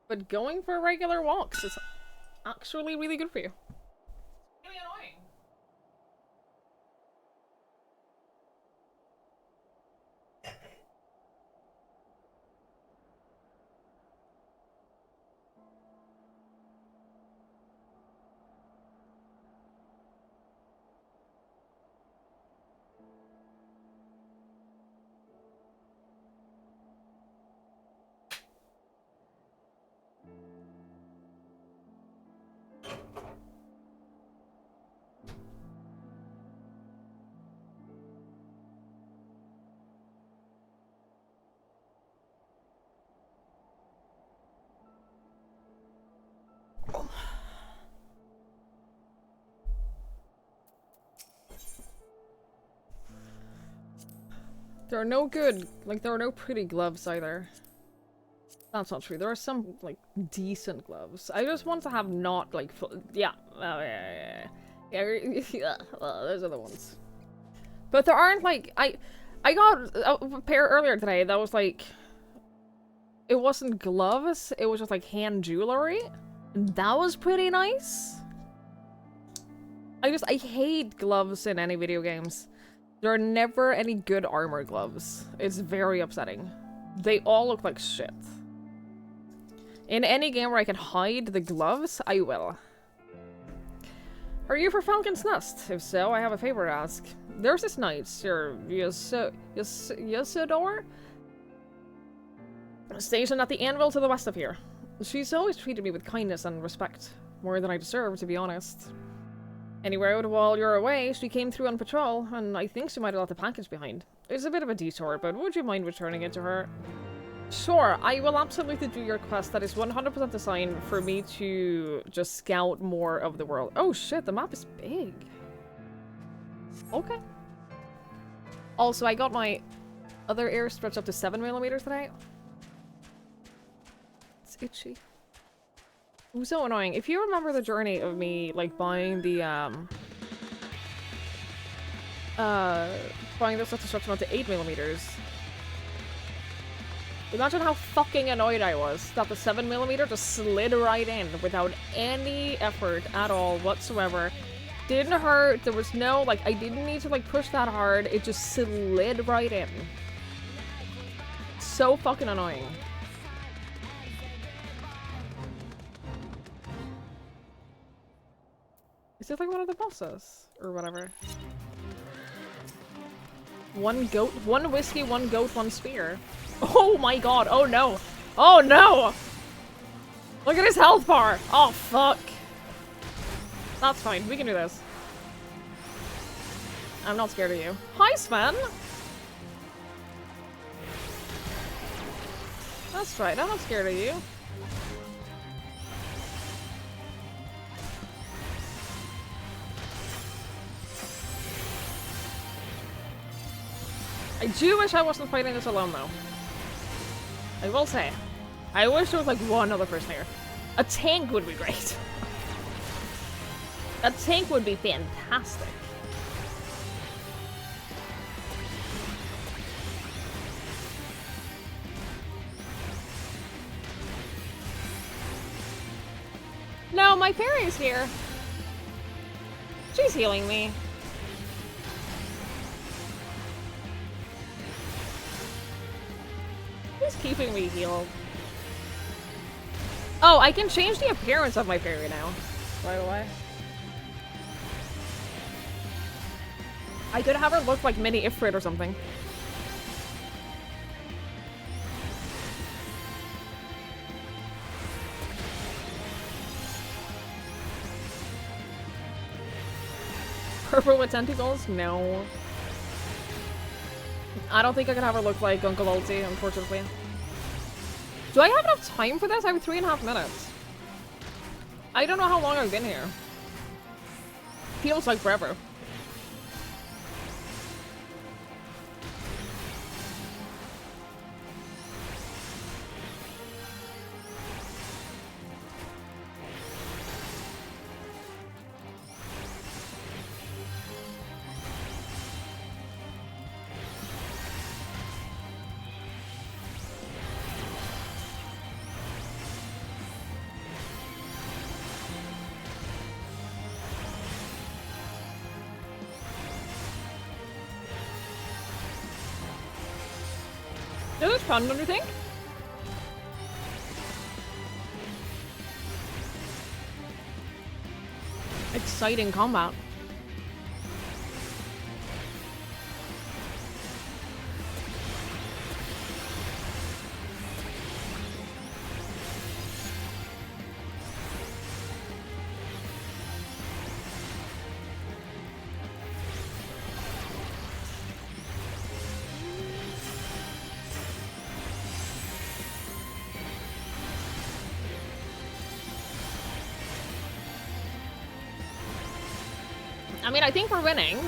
but going for regular walks is actually really good for you. Really annoying. There are no good, like, there are no pretty gloves either. That's not true. There are some, like, decent gloves. I just want to have not, like, yeah. Yeah, well, those are the ones. But there aren't, like, I got a pair earlier today that was, like, it wasn't gloves, it was just, like, hand jewelry. And that was pretty nice. I hate gloves in any video games. There are never any good armor gloves. It's very upsetting. They all look like shit. In any game where I can hide the gloves, I will. Are you for Falcon's Nest? If so, I have a favor to ask. There's this knight, Sir Yasodor, stationed at the anvil to the west of here. She's always treated me with kindness and respect. More than I deserve, to be honest. Anyway, while you're away, she came through on patrol, and I think she might have left a package behind. It's a bit of a detour, but would you mind returning it to her? Sure, I will absolutely do your quest. That is 100% designed for me to just scout more of the world. Oh shit, the map is big. Okay. Also, I got my other ear stretched up to 7mm today. It's itchy. It was so annoying. If you remember the journey of me, like, buying the, buying the stuff to stretch them out to 8mm. Imagine how fucking annoyed I was that the 7mm just slid right in without any effort at all whatsoever. Didn't hurt, there was no, like, I didn't need to, like, push that hard. It just slid right in. So fucking annoying. Is it like one of the bosses? Or whatever. One goat, one whiskey, one goat, one spear. Oh my god, oh no! Oh no! Look at his health bar! Oh, fuck. That's fine. We can do this. I'm not scared of you. Hi, Sven! That's right. I'm not scared of you. I do wish I wasn't fighting this alone, though. I will say. I wish there was, like, one other person here. A tank would be great. A tank would be fantastic. No, my fairy's here. She's healing me. Who's keeping me healed? Oh, I can change the appearance of my fairy now. By the way. I could have her look like mini Ifrit or something. Purple with tentacles? No. I don't think I could have her look like Uncle Ulti, unfortunately. Do I have enough time for this? I have 3.5 minutes. I don't know how long I've been here. Feels like forever. This is fun, don't you think? Exciting combat. I mean, I think we're winning.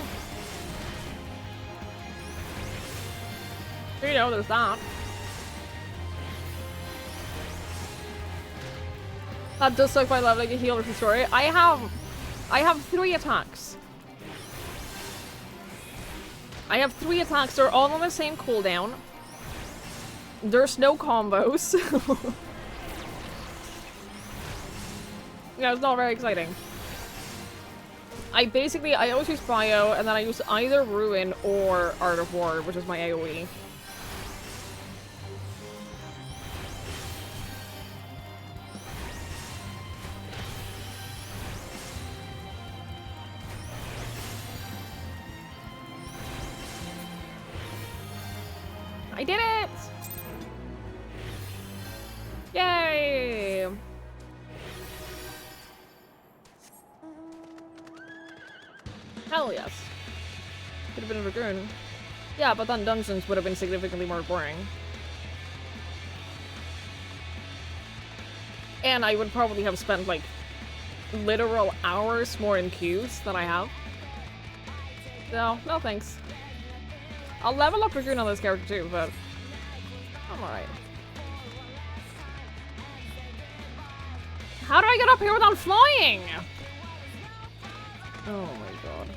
You know, there's that. That does suck my love like a healer for story. I have 3 attacks. I have 3 attacks. They're all on the same cooldown. There's no combos. Yeah, it's not very exciting. I always use Bio, and then I use either Ruin or Art of War, which is my AoE. I did it! Yay! Hell yes. Could have been a Dragoon. Yeah, but then dungeons would have been significantly more boring. And I would probably have spent, like, literal hours more in queues than I have. No, no thanks. I'll level up Dragoon on this character too, but I'm alright. How do I get up here without flying? Oh my god.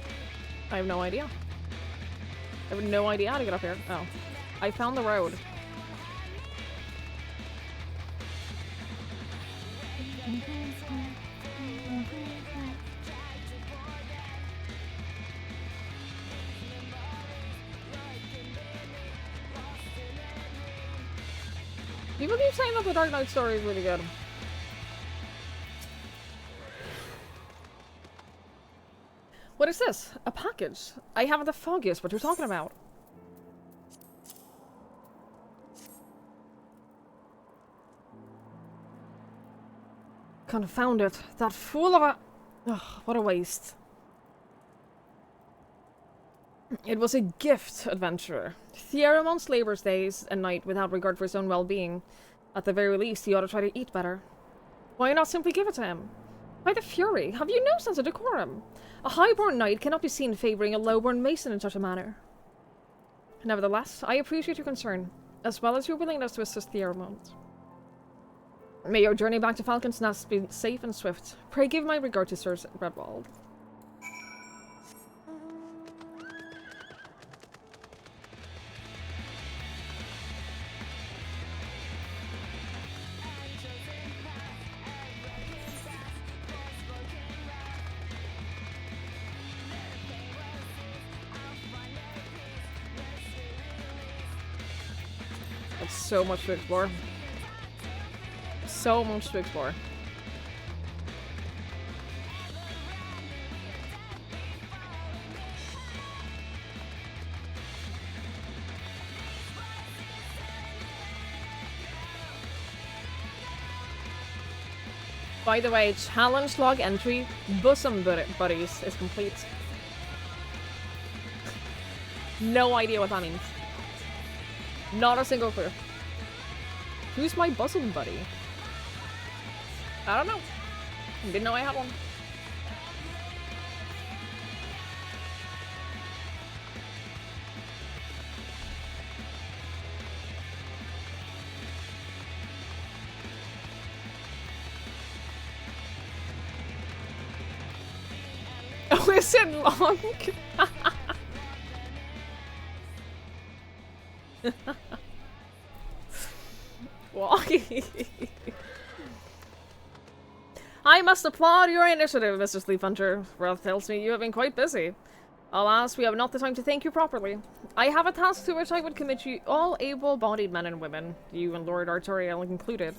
I have no idea. I have no idea how to get up here. Oh. I found the road. People keep saying that the Dark Knight story is really good. What is this? A package? I haven't the foggiest what you're talking about. confound it. That fool of a... Ugh, what a waste. It was a gift, adventurer. Thierrymont's labors days and night without regard for his own well-being. At the very least, he ought to try to eat better. Why not simply give it to him? By the Fury, have you no sense of decorum? A high-born knight cannot be seen favouring a low-born mason in such a manner. Nevertheless, I appreciate your concern, as well as your willingness to assist Thierrymont. May your journey back to Falcon's Nest be safe and swift. Pray give my regard to Sir Redwald. That's so much to explore. So much to explore. By the way, challenge log entry, bosom buddies is complete. No idea what that means. Not a single clue. Who's my bosom buddy? I don't know. Didn't know I had one. Oh, is it long? Why? I must applaud your initiative, Mr. Sleep Hunter. Ralph tells me you have been quite busy. Alas, we have not the time to thank you properly. I have a task to which I would commit you, all able-bodied men and women, you and Lord Artoriel included.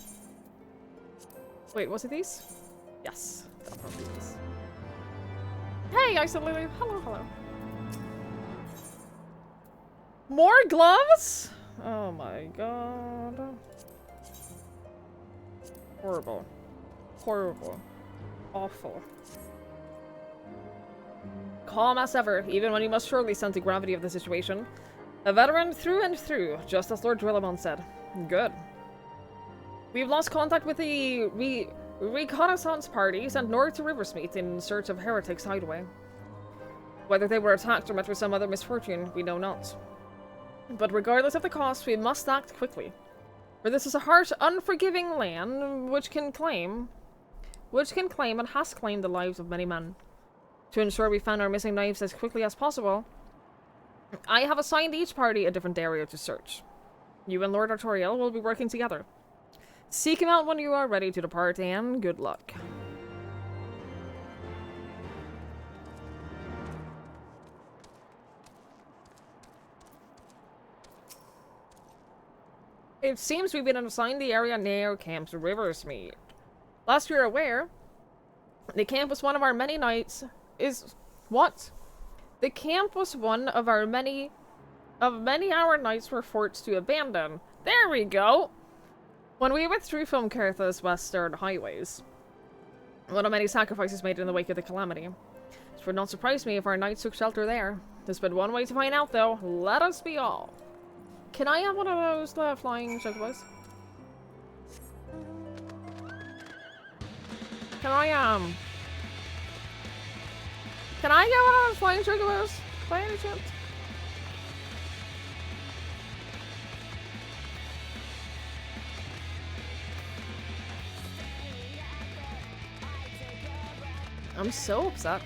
Wait, was it these? Yes, definitely these. Hey, I said Lily. Hello, hello. More gloves? Oh my god. Horrible. Horrible. Awful. Calm as ever, even when you must surely sense the gravity of the situation. A veteran through and through, just as Lord Drillamon said. Good. We've lost contact with the reconnaissance party sent north to Riversmeet in search of heretics hideaway. Whether they were attacked or met with some other misfortune, we know not. But regardless of the cost, we must act quickly. For this is a harsh, unforgiving land which can claim and has claimed the lives of many men. To ensure we find our missing knives as quickly as possible, I have assigned each party a different area to search. You and Lord Artoriel will be working together. Seek him out when you are ready to depart, and good luck. It seems we've been assigned the area near Camp Riversmeet. Last we were aware, the camp was one of our many nights. What? The camp was one of our many our nights were forced to abandon. There we go! When we withdrew from Cartha's western highways. One of many sacrifices made in the wake of the calamity. It would not surprise me if our knights took shelter there. There's but one way to find out, though. Let us be all. Can I have one of those flying chocobos? Can I get one of those flying chocobos? By any chance? I'm so upset.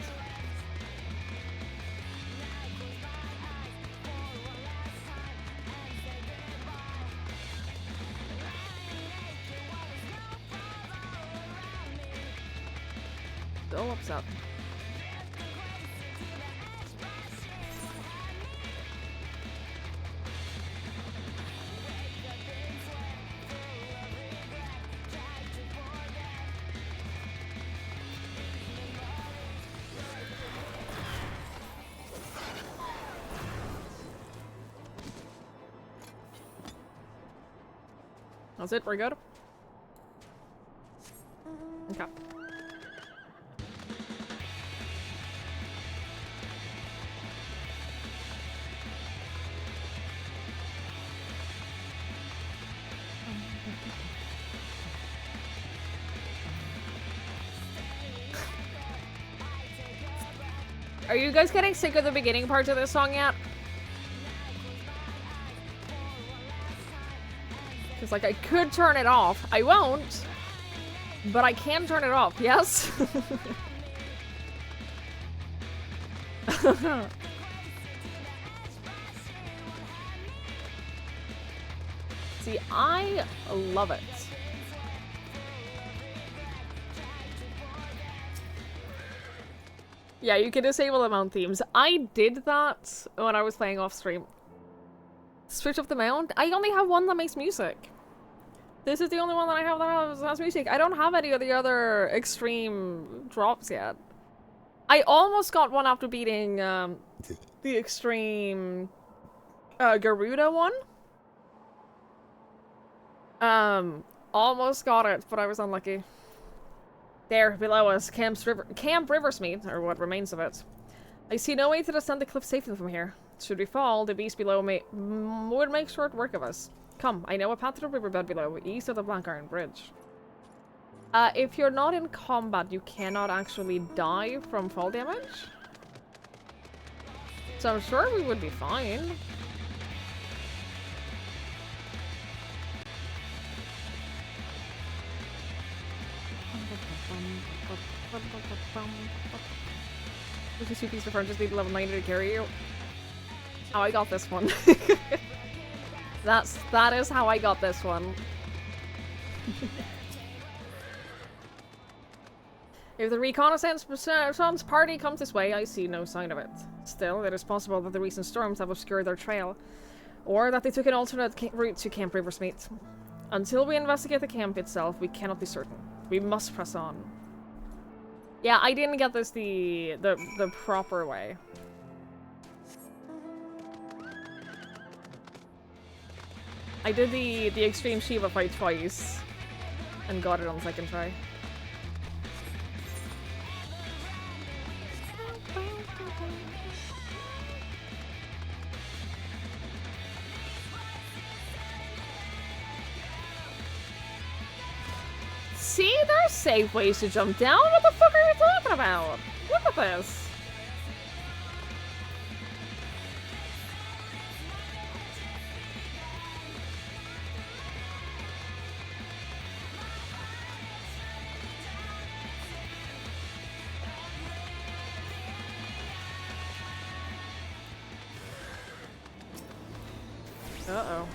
So upset. That's it, we're good. Okay, Okay. Are you guys getting sick of the beginning parts of this song yet? Because, like, I could turn it off. I won't. But I can turn it off, yes? See, I love it. Yeah, you can disable the mount themes. I did that when I was playing off stream. Switch up the mount? I only have one that makes music. This is the only one that I have that has music. I don't have any of the other extreme drops yet. I almost got one after beating the extreme Garuda one. Almost got it, but I was unlucky. There, below us, Camp Riversmeet, or what remains of it. I see no way to descend the cliff safely from here. Should we fall, the beast below would make short work of us. Come, I know a path to the riverbed below, east of the Black Iron Bridge. If you're not in combat, you cannot actually die from fall damage. So I'm sure we would be fine. If you see piece of just need level 90 to carry you. Oh, I got this one. That is how I got this one. If the reconnaissance party comes this way, I see no sign of it. Still, it is possible that the recent storms have obscured their trail, or that they took an alternate route to Camp Riversmeet. Until we investigate the camp itself, we cannot be certain. We must press on. Yeah, I didn't get this the proper way. I did the extreme Shiva fight twice and got it on the second try. See, there's safe ways to jump down. What the fuck are you talking about? Look at this. Uh-oh.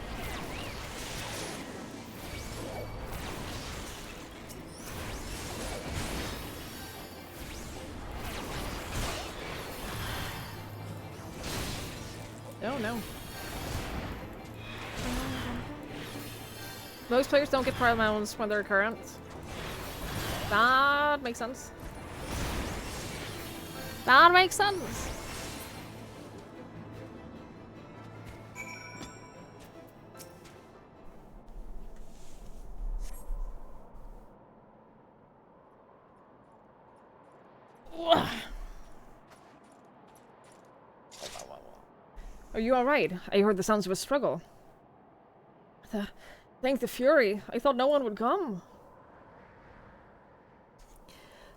Oh no. Most players don't get trial mounts when they're current. That makes sense. That makes sense. Are you alright? I heard the sounds of a struggle. Thank the Fury. I thought no one would come.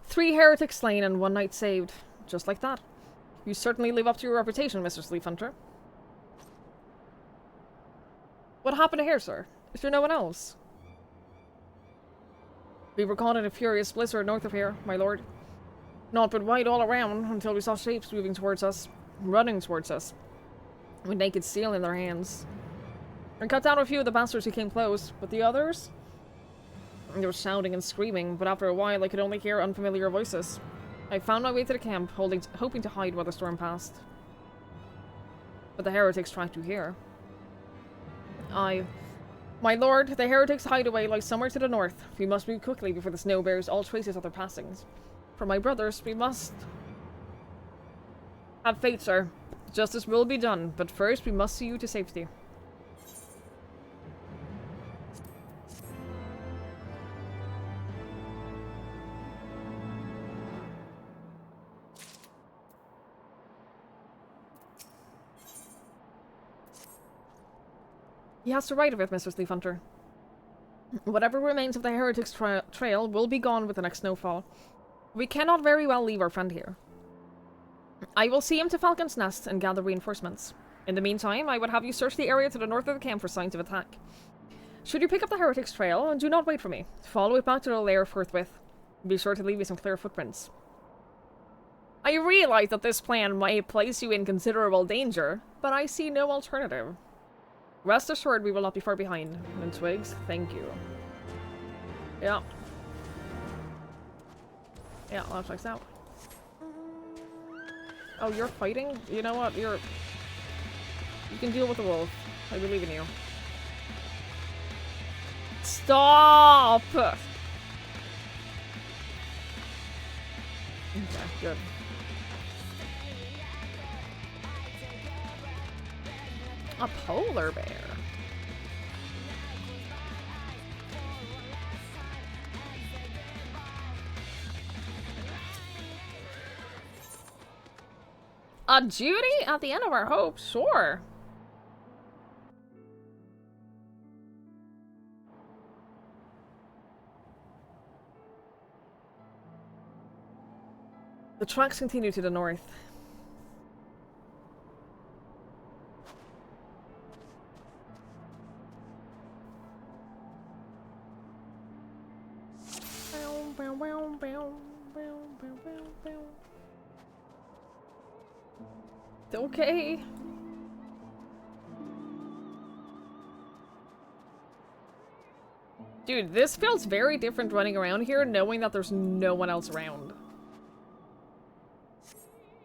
3 heretics slain and 1 knight saved. Just like that. You certainly live up to your reputation, Mr. Sleep Hunter. What happened here, sir? Is there no one else? We were caught in a furious blizzard north of here, my lord. Naught but white all around until we saw shapes moving towards us. Running towards us. With naked steel in their hands. And cut down a few of the bastards who came close, but the others? They were shouting and screaming, but after a while I could only hear unfamiliar voices. I found my way to the camp, hoping to hide while the storm passed. But the heretics tracked you here. My lord, the heretics' hideaway lies somewhere to the north. We must move quickly before the snow bears all traces of their passings. For my brothers, we must... Have faith, sir. Justice will be done, but first we must see you to safety. He has the right of it, Mr. Sleeve Hunter. Whatever remains of the Heretics trail will be gone with the next snowfall. We cannot very well leave our friend here. I will see him to Falcon's Nest and gather reinforcements. In the meantime, I would have you search the area to the north of the camp for signs of attack. Should you pick up the Heretics trail, do not wait for me. Follow it back to the lair forthwith. Be sure to leave me some clear footprints. I realize that this plan might place you in considerable danger, but I see no alternative. Rest assured we will not be far behind. And Twigs, thank you. Yeah. Yeah, that checks out. Oh, you're fighting? You know what? You can deal with the wolf. I believe in you. Stop! Okay, good. A polar bear. A duty at the end of our hope? Sure. The tracks continue to the north. Okay. Dude, this feels very different running around here knowing that there's no one else around.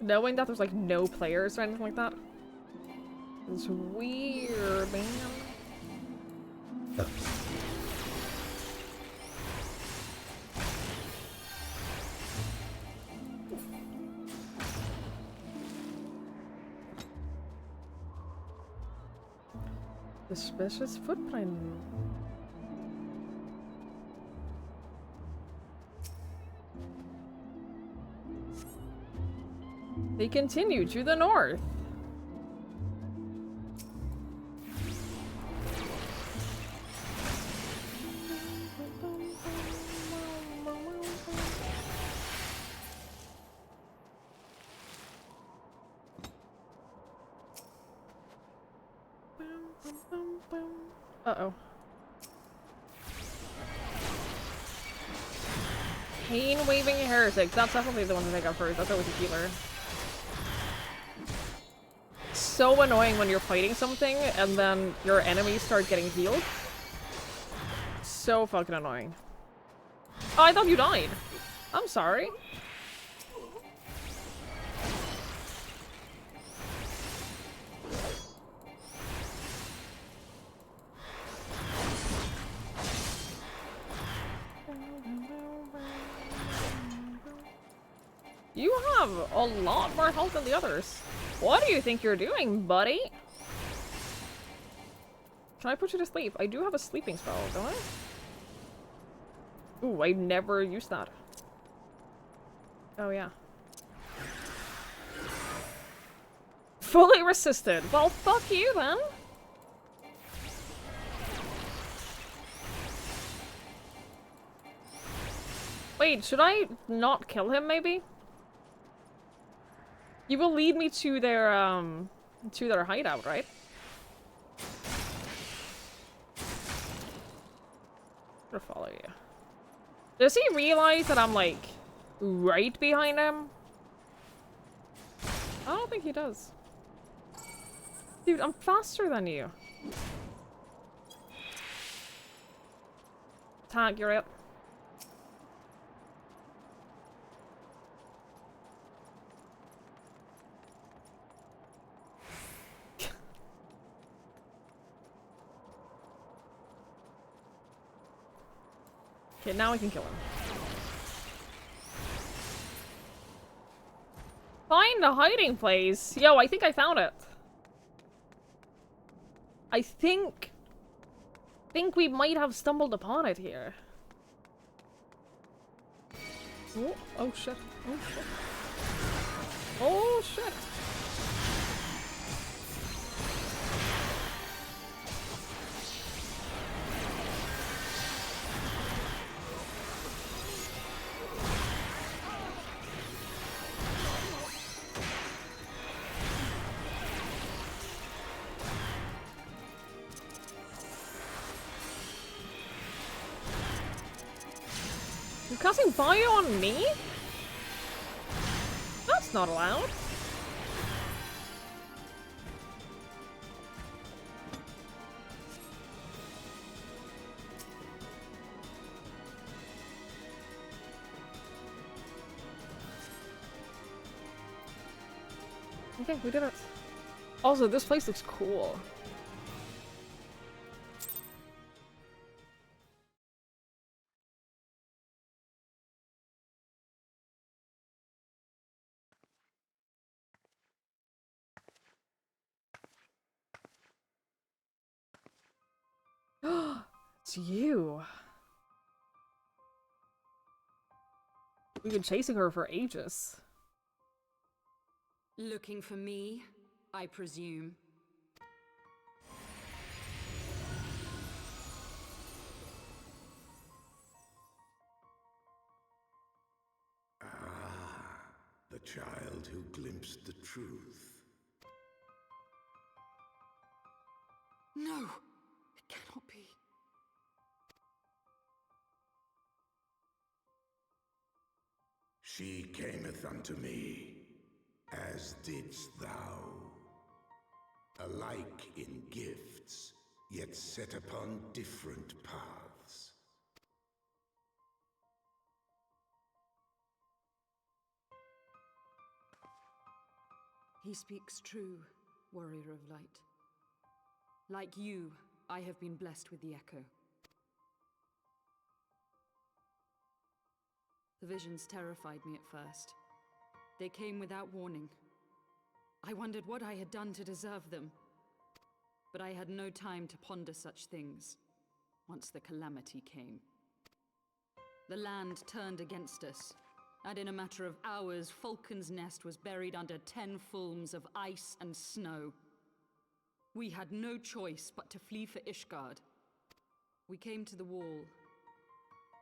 Knowing that there's like no players or anything like that. It's weird, man. Suspicious footprint. They continue to the north. Uh-oh. Pain-waving heretics. That's definitely the one that I got first. That's always a healer. So annoying when you're fighting something and then your enemies start getting healed. So fucking annoying. Oh, I thought you died. I'm sorry. You have a lot more health than the others. What do you think you're doing, buddy? Can I put you to sleep? I do have a sleeping spell, don't I? Ooh, I never used that. Oh, yeah. Fully resisted. Well, fuck you, then. Wait, should I not kill him, maybe? You will lead me to their hideout, right? I'll follow you. Does he realize that I'm, like, right behind him? I don't think he does. Dude, I'm faster than you. Tag, you're it. Okay, now I can kill him. Find a hiding place. Yo, I think I found it. I think we might have stumbled upon it here. Oh, oh shit. Oh shit. Oh shit. Casting bio on me? That's not allowed. Okay, we did it. Also, this place looks cool. It's you. We've been chasing her for ages. Looking for me, I presume. The child who glimpsed the truth. No, it cannot be. She cameth unto me, as didst thou. Alike in gifts, yet set upon different paths. He speaks true, warrior of light. Like you, I have been blessed with the echo. The visions terrified me at first. They came without warning. I wondered what I had done to deserve them. But I had no time to ponder such things, once the calamity came. The land turned against us, and in a matter of hours, Falcon's Nest was buried under 10 fulms of ice and snow. We had no choice but to flee for Ishgard. We came to the wall,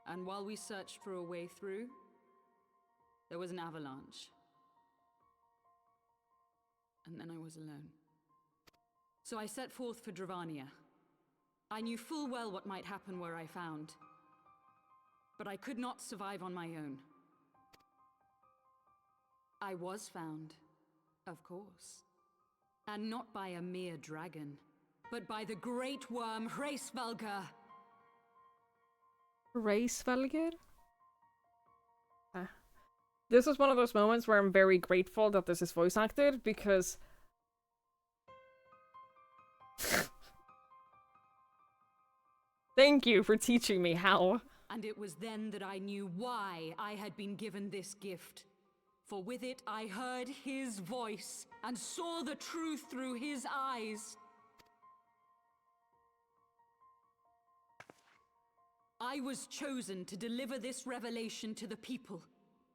and while we searched for a way through, there was an avalanche. And then I was alone. So I set forth for Dravania. I knew full well what might happen where I found. But I could not survive on my own. I was found, of course. And not by a mere dragon, but by the great worm Hraesvelgr. Hraesvelgr? This is one of those moments where I'm very grateful that this is voice acted, because thank you for teaching me how. And it was then that I knew why I had been given this gift. For with it I heard his voice and saw the truth through his eyes. I was chosen to deliver this revelation to the people,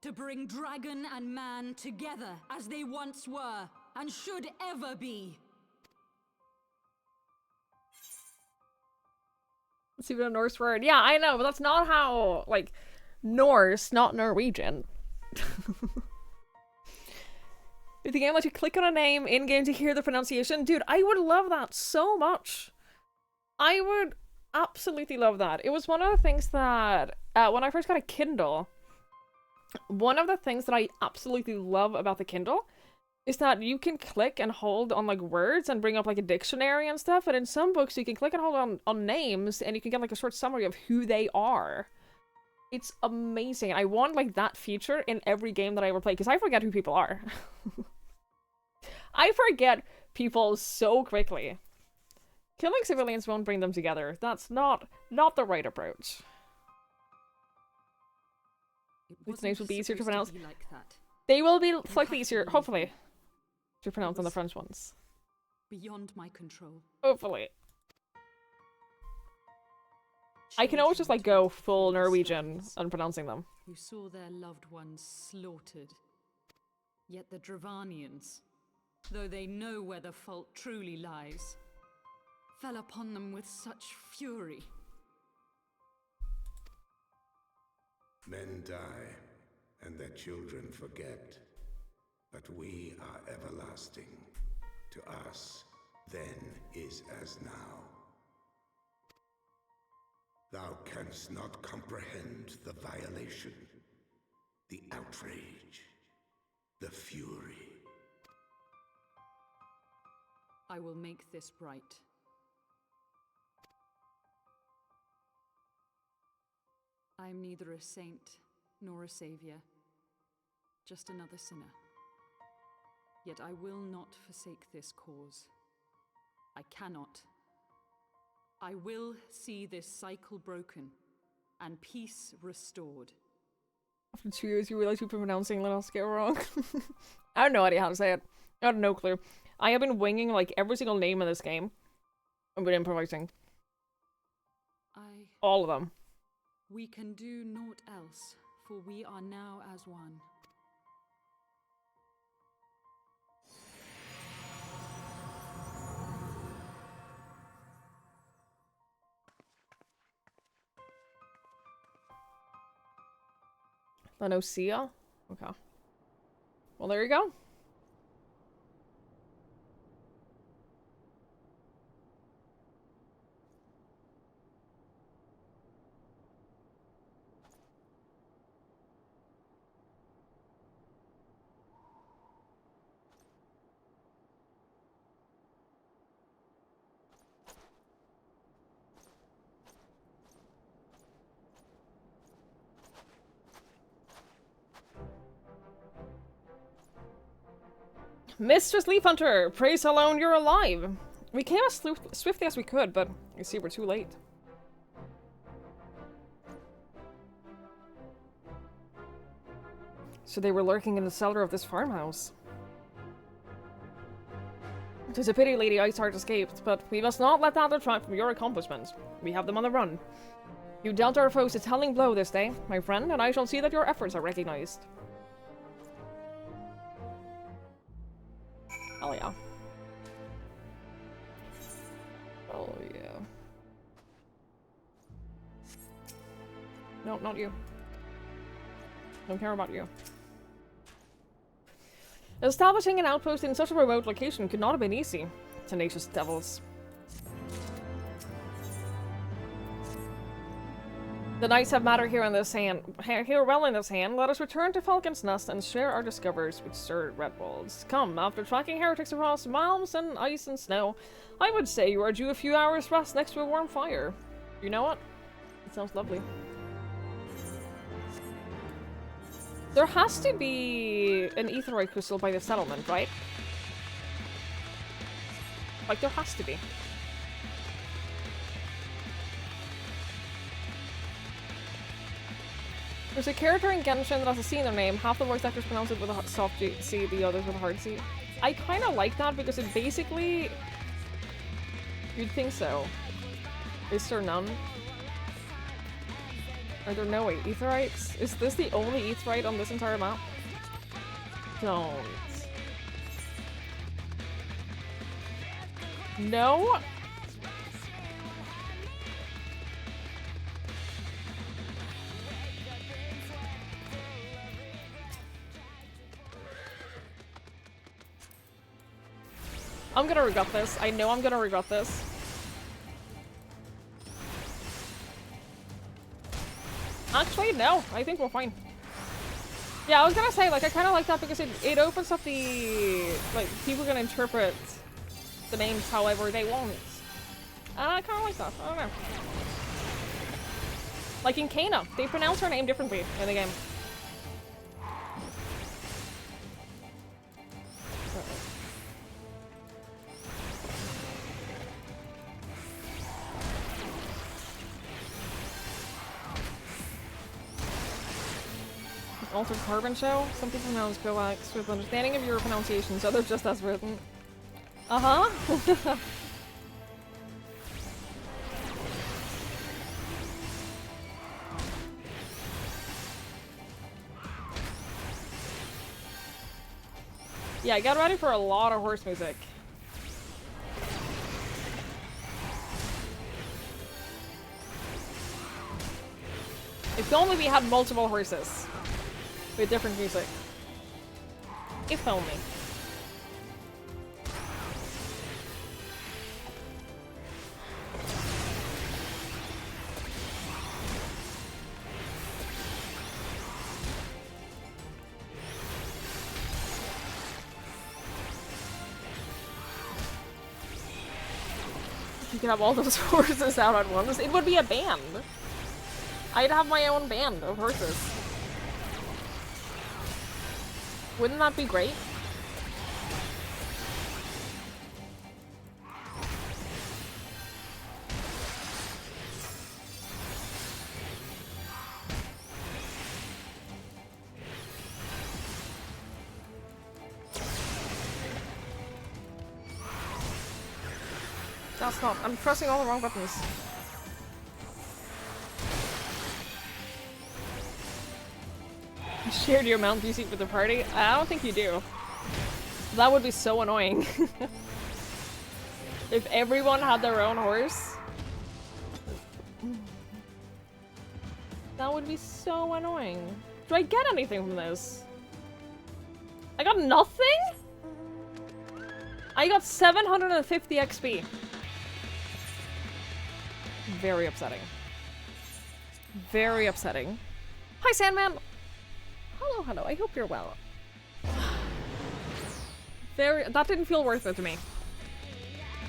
to bring dragon and man together as they once were and should ever be. It's even a Norse word. Yeah, I know, but that's not how, like, Norse, not Norwegian. If the game lets you click on a name in-game to hear the pronunciation, dude, I would love that so much. I would absolutely love that. It was one of the things that, when I first got a Kindle, one of the things that I absolutely love about the Kindle is that you can click and hold on, like, words and bring up, like, a dictionary and stuff, and in some books you can click and hold on names and you can get, like, a short summary of who they are. It's amazing. I want, like, that feature in every game that I ever play, because I forget who people are. I forget people so quickly. Killing civilians won't bring them together. That's not the right approach. These names will be easier to pronounce. Like that. They will be slightly easier, hopefully, to pronounce than the French ones. Beyond my control. Hopefully. I can always just, like, go full Norwegian on pronouncing them. Who saw their loved ones slaughtered. Yet the Dravanians, though they know where the fault truly lies, fell upon them with such fury. Men die, and their children forget. But we are everlasting. To us, then is as now. Thou canst not comprehend the violation, the outrage, the fury. I will make this right. I am neither a saint nor a savior, just another sinner. Yet I will not forsake this cause. I cannot. I will see this cycle broken and peace restored. After 2 years, you realize you've been pronouncing Lenoske wrong. I have no idea how to say it. I have no clue. I have been winging like every single name in this game. I've been improvising. All of them. We can do naught else, for we are now as one. Lenosia? Okay. Well, there you go. Mistress Leaf Hunter, praise alone you're alive. We came as swiftly as we could, but you see we're too late. So they were lurking in the cellar of this farmhouse. 'Tis a pity Lady Iceheart escaped, but we must not let that detract from your accomplishments. We have them on the run. You dealt our foes a telling blow this day, my friend, and I shall see that your efforts are recognized. Oh yeah. Oh yeah. No, not you. Don't care about you. Establishing an outpost in such a remote location could not have been easy. Tenacious devils. The knights have matter here in this hand. Here well in this hand, let us return to Falcon's Nest and share our discoveries with Sir Redwolds. Come, after tracking heretics across miles and ice and snow, I would say you are due a few hours rest next to a warm fire. You know what? It sounds lovely. There has to be an aetheroid crystal by the settlement, right? Like, there has to be. There's a character in Genshin that has a C in their name. Half the voice actors pronounce it with a soft C, the others with a hard C. I kind of like that because it basically... You'd think so. Is there none? Are there no aetherites? Is this the only aetherite on this entire map? Don't. No? I'm gonna regret this. I know I'm gonna regret this. Actually, no. I think we're fine. Yeah, I was gonna say, like, I kind of like that because it opens up the... Like, people can interpret the names however they want. And I kind of like that. I don't know. Like in Kana, they pronounce her name differently in the game. Altered Carbon Show? Some people pronounce coax with understanding of your pronunciations, others just as written. Uh-huh. Yeah, get ready for a lot of horse music. If only we had multiple horses. With different music. If only. You could have all those horses out at once. It would be a band. I'd have my own band of horses. Wouldn't that be great? That's not. I'm pressing all the wrong buttons. Shared your mount PC with the party? I don't think you do. That would be so annoying. If everyone had their own horse. That would be so annoying. Do I get anything from this? I got nothing? I got 750 XP. Very upsetting. Very upsetting. Hi, Sandman! Hello, hello. I hope you're well. That didn't feel worth it to me.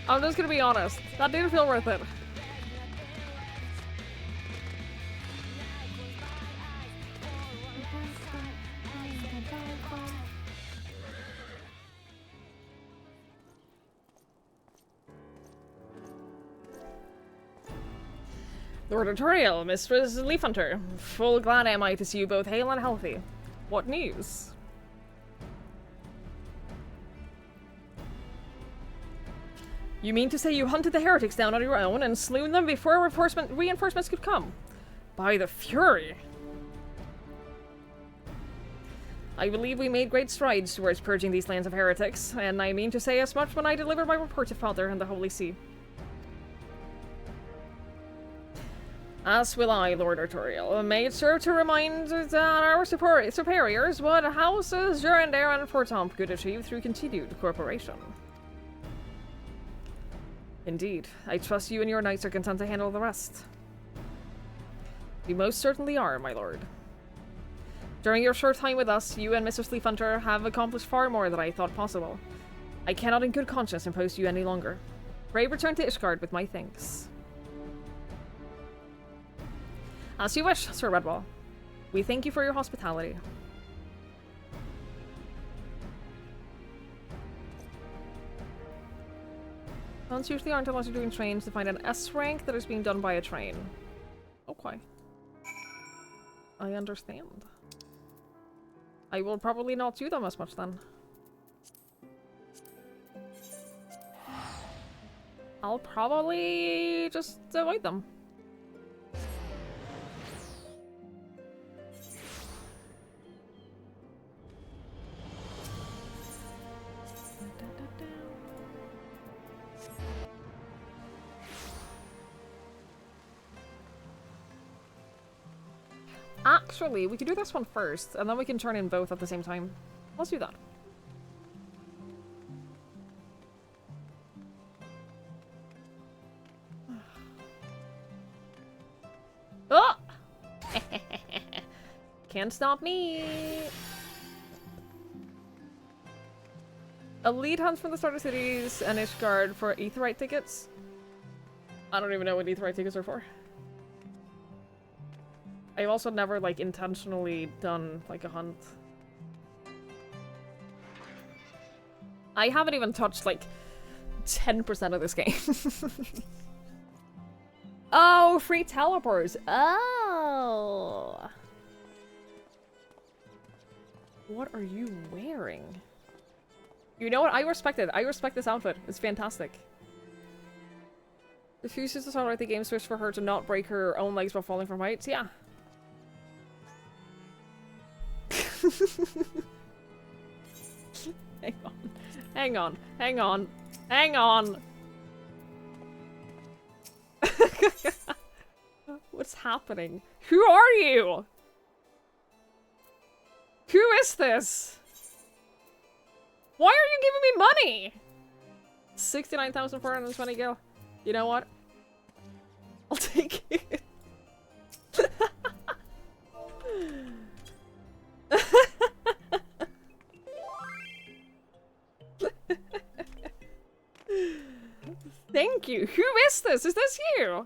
I'm just gonna be honest. That didn't feel worth it. Lord Artorial, Mistress Leaf Hunter. Full glad am I to see you both hale and healthy. What news? You mean to say you hunted the heretics down on your own and slew them before reinforcements could come? By the Fury! I believe we made great strides towards purging these lands of heretics, and I mean to say as much when I deliver my report to Father and the Holy See. As will I, Lord Artorial. May it serve to remind our superiors what houses Jurandare and Fortomp could achieve through continued cooperation. Indeed, I trust you and your knights are content to handle the rest. You most certainly are, my lord. During your short time with us, you and Mr. Leaf Hunter have accomplished far more than I thought possible. I cannot in good conscience impose you any longer. Pray return to Ishgard with my thanks. As you wish, Sir Redwall. We thank you for your hospitality. Hunts usually aren't unless you're doing trains to find an S rank that is being done by a train. Okay. I understand. I will probably not do them as much then. I'll probably just avoid them. Actually, we could do this one first, and then we can turn in both at the same time. Let's do that. Oh! Can't stop me! Elite hunts from the starter cities and Ishgard for Aetheryte tickets. I don't even know what Aetheryte tickets are for. I've also never, like, intentionally done, like, a hunt. I haven't even touched, like, 10% of this game. Oh, free teleports! Oh! What are you wearing? You know what? I respect it. I respect this outfit. It's fantastic. Refuses to tolerate the game switch for her to not break her own legs while falling from heights. Yeah. Hang on. Hang on. Hang on. Hang on. What's happening? Who are you? Who is this? Why are you giving me money? 69,420 gil. You know what? I'll take it. Thank you. Who is this? Is this you?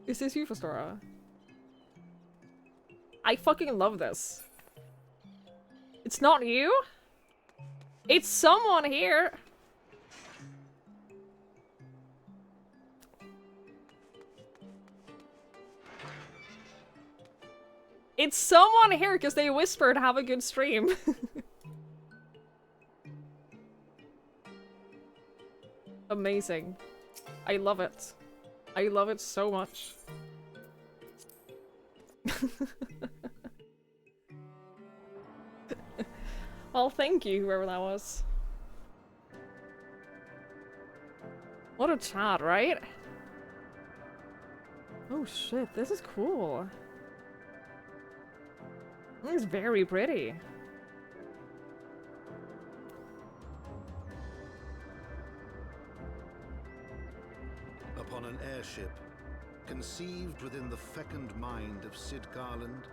Is this you, Festora? I fucking love this. It's not you? It's someone here. It's someone here because they whispered have a good stream. Amazing. I love it. I love it so much. Well, thank you, whoever that was. What a chat, right? Oh shit, this is cool. It's very pretty. Upon an airship, conceived within the fecund mind of Sid Garland,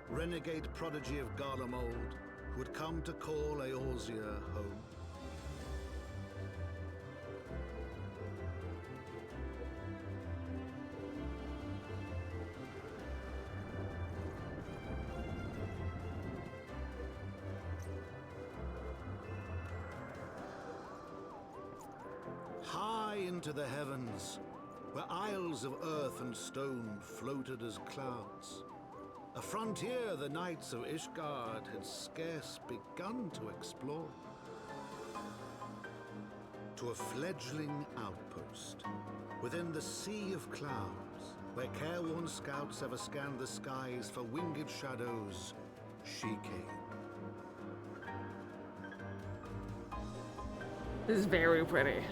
renegade prodigy of Garlemald, who had come to call Eorzea home. High into the heavens, where isles of earth and stone floated as clouds, a frontier the knights of Ishgard had scarce begun to explore. To a fledgling outpost, within the sea of clouds, where careworn scouts ever scanned the skies for winged shadows, she came. This is very pretty.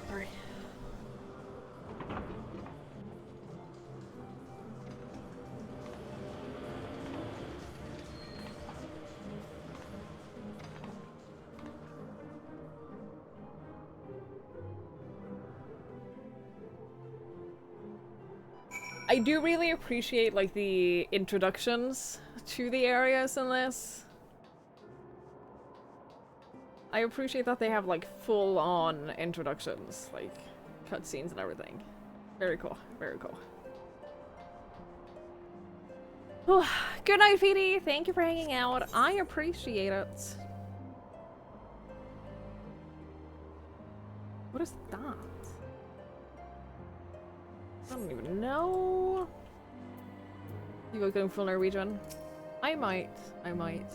Sorry. I do really appreciate, like, the introductions to the areas in this. I appreciate that they have, like, full-on introductions, like, cutscenes and everything. Very cool. Very cool. Whew. Good night, Feedy. Thank you for hanging out. I appreciate it. What is that? I don't even know. You go going full Norwegian? I might. I might.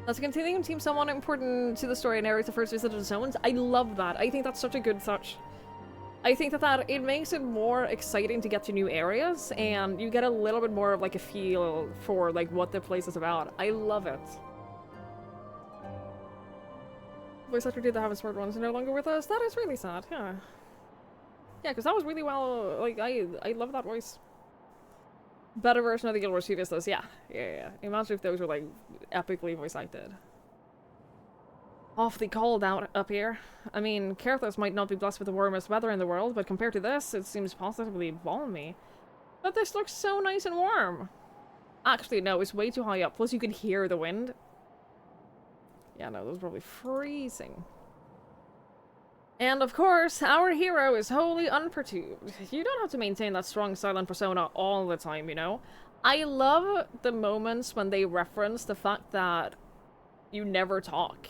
That's a continuing team somewhat important to the story and narrates the first visit to the zones. I love that. I think that's such a good touch. I think that it makes it more exciting to get to new areas, and you get a little bit more of like a feel for like what the place is about. I love it. Voice actor did the heavensward ones are no longer with us. That is really sad. Yeah. Yeah, because that was really well. Like I love that voice. Better version of the Guild Wars 2 Vistas, yeah. Imagine if those were, like, epically voice acted. Awfully cold out up here. I mean, Kerthos might not be blessed with the warmest weather in the world, but compared to this, it seems positively balmy. But this looks so nice and warm. Actually, no, it's way too high up, plus you can hear the wind. Yeah, no, those are probably freezing. And of course, our hero is wholly unperturbed. You don't have to maintain that strong silent persona all the time, you know? I love the moments when they reference the fact that you never talk.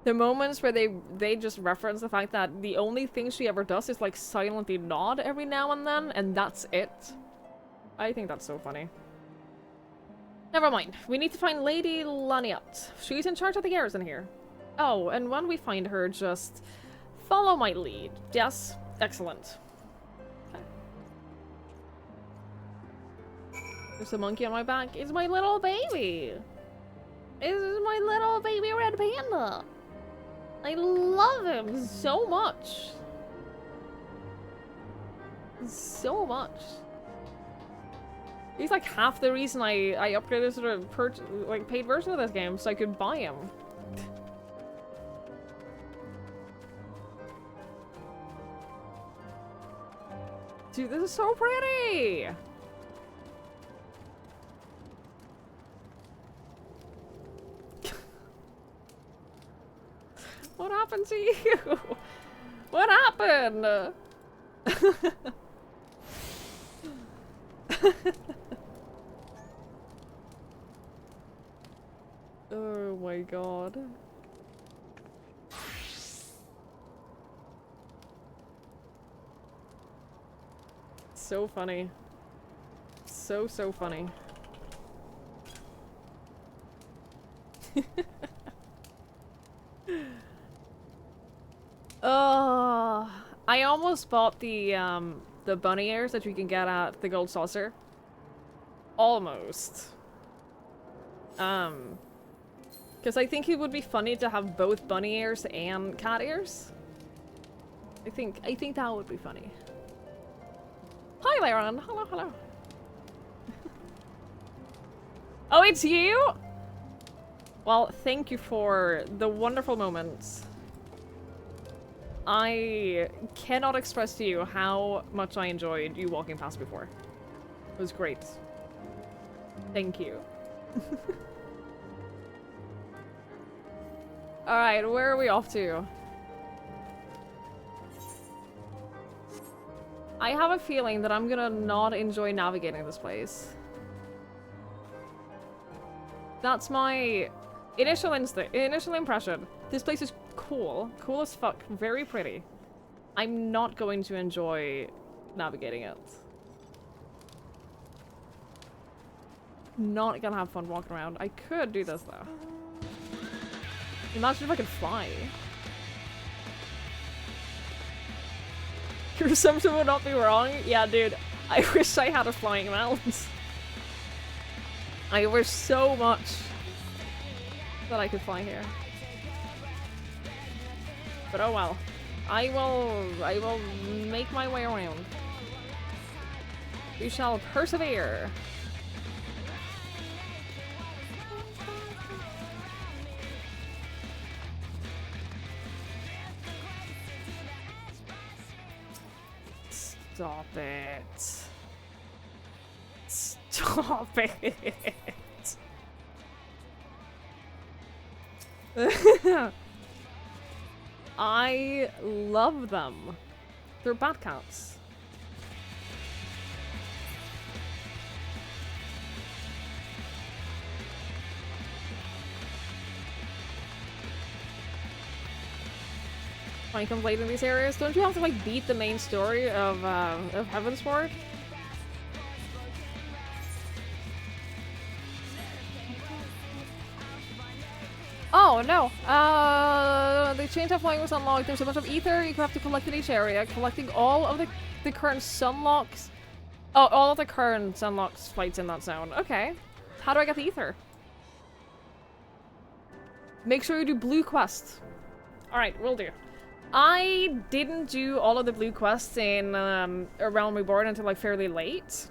The moments where they just reference the fact that the only thing she ever does is like silently nod every now and then, and that's it. I think that's so funny. Never mind. We need to find Lady Laniat. She's in charge of the garrison here. Oh, and when we find her, just follow my lead. Yes? Excellent. Okay. There's a monkey on my back. It's my little baby. It's my little baby red panda. I love him so much. So much. He's like half the reason I upgraded to the paid version of this game, so I could buy him. Dude, this is so pretty! What happened to you? What happened? Oh my god. So funny. So funny. Oh, I almost bought the bunny ears that you can get at the Gold Saucer. Almost. Because I think it would be funny to have both bunny ears and cat ears. I think that would be funny. Hi, Laron. Hello, hello. Oh, it's you? Well, thank you for the wonderful moments. I cannot express to you how much I enjoyed you walking past before. It was great. Thank you. Alright, where are we off to? I have a feeling that I'm gonna not enjoy navigating this place. That's my initial impression. This place is cool. Cool as fuck. Very pretty. I'm not going to enjoy navigating it. Not gonna have fun walking around. I could do this though. Imagine if I could fly. Your assumption would not be wrong. Yeah, dude. I wish I had a flying mount. I wish so much that I could fly here. But oh well. I will make my way around. We shall persevere. Stop it. Stop it. I love them. They're bad cats. When you complete in these areas, don't you have to like beat the main story of heavensward? Oh no! The chain of flying was unlocked. There's a bunch of ether you have to collect in each area. Collecting all of the current sunlocks. Oh, all of the current sunlocks flights in that zone. Okay. How do I get the ether? Make sure you do blue quest. Alright, will do. I didn't do all of the blue quests in Realm Reborn until like fairly late.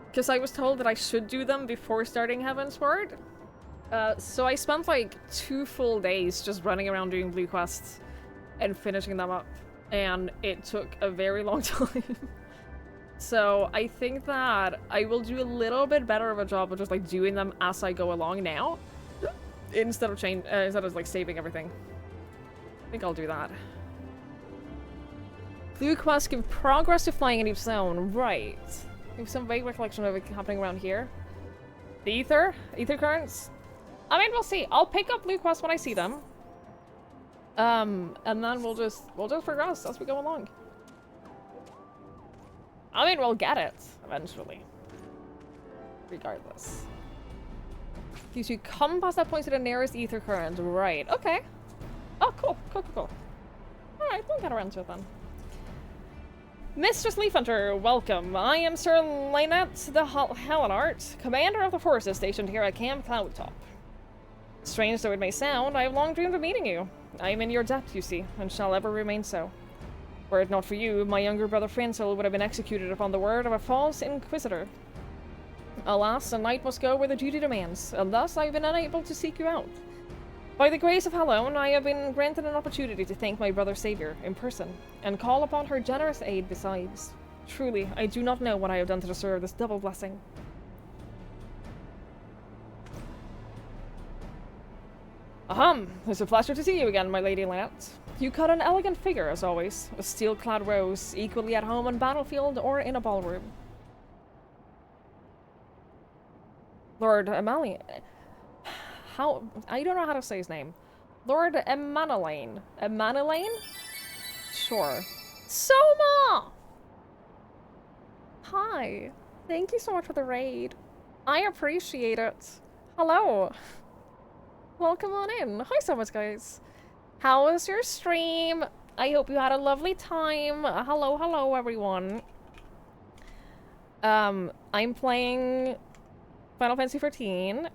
Because I was told that I should do them before starting heavensward. So I spent like 2 full days just running around doing blue quests and finishing them up. And it took a very long time. So I think that I will do a little bit better of a job of just like doing them as I go along now. Instead of like saving everything. I think I'll do that. Blue quests give progress to flying in each zone. Right. We have some vague recollection of it happening around here. The ether? Ether currents? I mean, we'll see. I'll pick up blue quests when I see them. And then we'll just progress as we go along. I mean, we'll get it eventually. Regardless. You come past that point to the nearest ether current. Right. Okay. Oh, cool. Cool. Alright, we'll get around to it then. Mistress Leafhunter, welcome. I am Sir Lynette the Helenart, commander of the forces stationed here at Camp Cloudtop. Strange though it may sound, I have long dreamed of meeting you. I am in your debt, you see, and shall ever remain so. Were it not for you, my younger brother Francel would have been executed upon the word of a false inquisitor. Alas, a knight must go where the duty demands, and thus I have been unable to seek you out. By the grace of Halloween, I have been granted an opportunity to thank my brother Savior in person, and call upon her generous aid besides. Truly, I do not know what I have done to deserve this double blessing. Ahem! It's a pleasure to see you again, my lady Lynette. You cut an elegant figure, as always. A steel-clad rose, equally at home on battlefield or in a ballroom. Lord Emelian... How... I don't know how to say his name. Lord Emanelaine. Emanelaine? Sure. Soma! Hi. Thank you so much for the raid. I appreciate it. Hello. Welcome on in. Hi so much, guys. How was your stream? I hope you had a lovely time. Hello, everyone. I'm playing Final Fantasy XIV.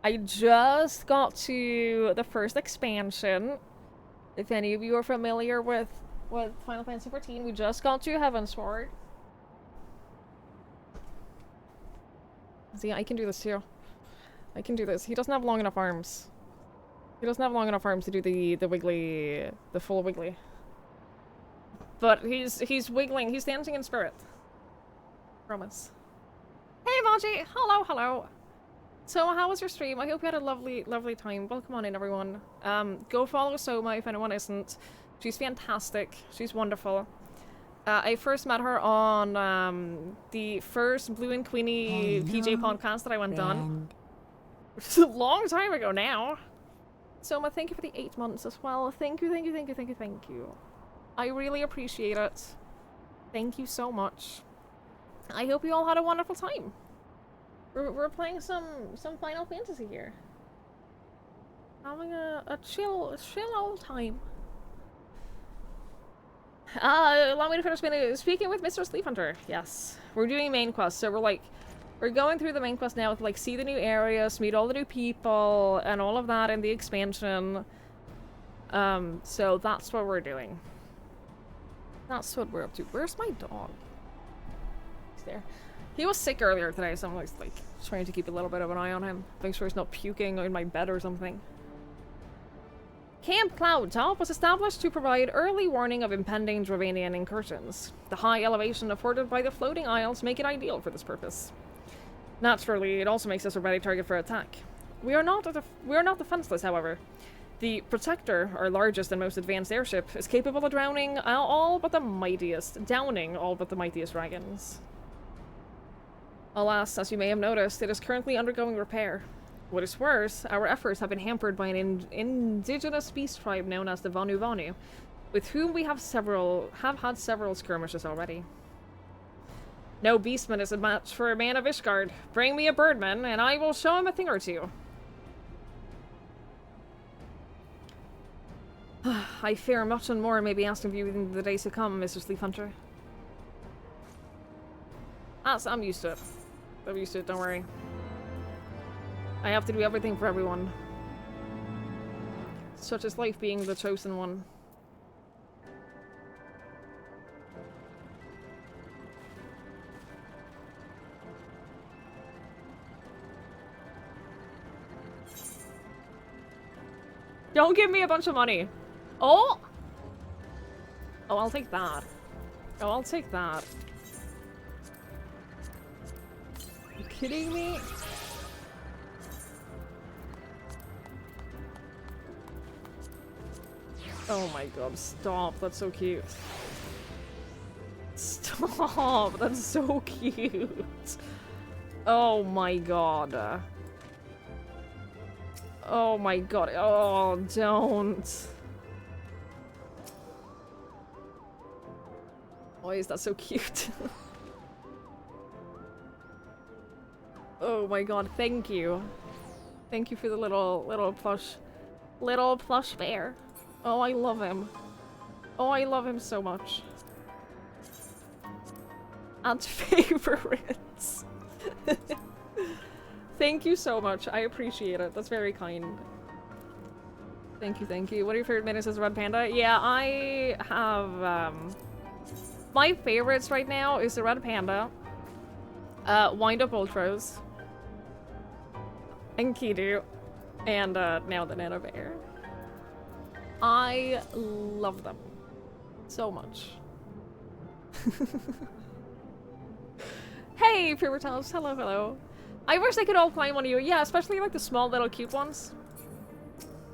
I just got to the first expansion. If any of you are familiar with Final Fantasy XIV, we just got to heavensward. See, I can do this too. I can do this. He doesn't have long enough arms. He doesn't have long enough arms to do the full wiggly. But he's wiggling. He's dancing in spirit. Promise. Hey, Maji! Hello. So, how was your stream? I hope you had a lovely time. Welcome on in, everyone. Go follow Soma if anyone isn't. She's fantastic. She's wonderful. I first met her on the first Blue and Queenie PJ podcast that I went on. It's a long time ago now. Soma, thank you for the 8 months as well. Thank you. I really appreciate it. Thank you so much. I hope you all had a wonderful time. We're playing some Final Fantasy here. Having a chill old time. Allow me to finish speaking with Mr. Sleep Hunter. Yes. We're doing main quest, so we're going through the main quest now to see the new areas, meet all the new people, and all of that in the expansion. So that's what we're doing. That's what we're up to. Where's my dog? He's there. He was sick earlier today, so I'm like trying to keep a little bit of an eye on him. Make sure he's not puking in my bed or something. Camp Cloudtop was established to provide early warning of impending Dravanian incursions. The high elevation afforded by the floating isles make it ideal for this purpose. Naturally, it also makes us a ready target for attack. We are not defenseless, however. The Protector, our largest and most advanced airship, is capable of downing all but the mightiest dragons. Alas, as you may have noticed, it is currently undergoing repair. What is worse, our efforts have been hampered by an indigenous beast tribe known as the Vanu Vanu, with whom we have had several skirmishes already. No beastman is a match for a man of Ishgard. Bring me a birdman, and I will show him a thing or two. I fear much and more may be asked of you in the days to come, Mr. Sleep Hunter. I'm used to it. I'm used to it, don't worry. I have to do everything for everyone. Such is life, being the chosen one. Don't give me a bunch of money. Oh! Oh, I'll take that. Oh, I'll take that. Are you kidding me? Oh my god, stop. That's so cute. Stop. That's so cute. Oh my god. Oh my god. Oh, don't. Why is that so cute? Oh my god, thank you. Thank you for the little plush bear. Oh, I love him. Oh, I love him so much. Add favorites. Thank you so much. I appreciate it. That's very kind. Thank you, thank you. What are your favorite minis as Red Panda? Yeah, I have, my favorites right now is the Red Panda, Wind Up Ultros, and Kidu, and now the Nana Bear. I love them so much. Hey, Pubertas. Hello, hello. I wish they could all climb on you. Yeah, especially like the small little cute ones.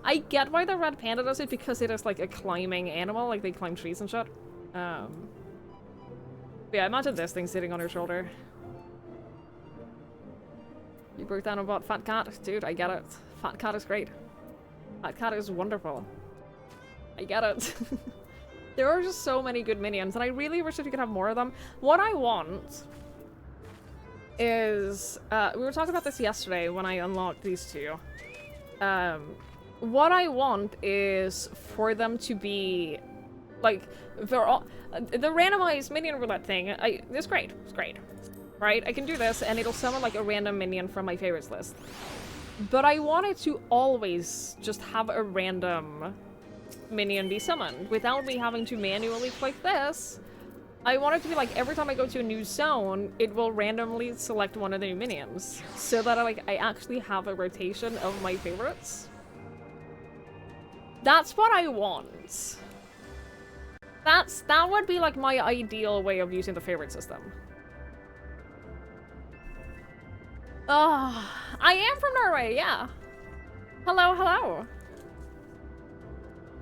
I get why the red panda does it because it is like a climbing animal, like they climb trees and shit. Yeah, imagine this thing sitting on your shoulder. You broke down about Fat Cat? Dude, I get it. Fat Cat is great. Fat Cat is wonderful. I get it. There are just so many good minions, and I really wish that we could have more of them. What I want is... we were talking about this yesterday when I unlocked these two. What I want is for them to be... Like, they're all... the randomized minion roulette thing, it's great. It's great. Right? I can do this, and it'll summon, like, a random minion from my favorites list. But I want it to always just have a random minion be summoned without me having to manually click this. I want it to be like every time I go to a new zone, it will randomly select one of the new minions so that I actually have a rotation of my favorites. That's what I want. That would be like my ideal way of using the favorite system. I am from Norway, yeah. Hello, hello.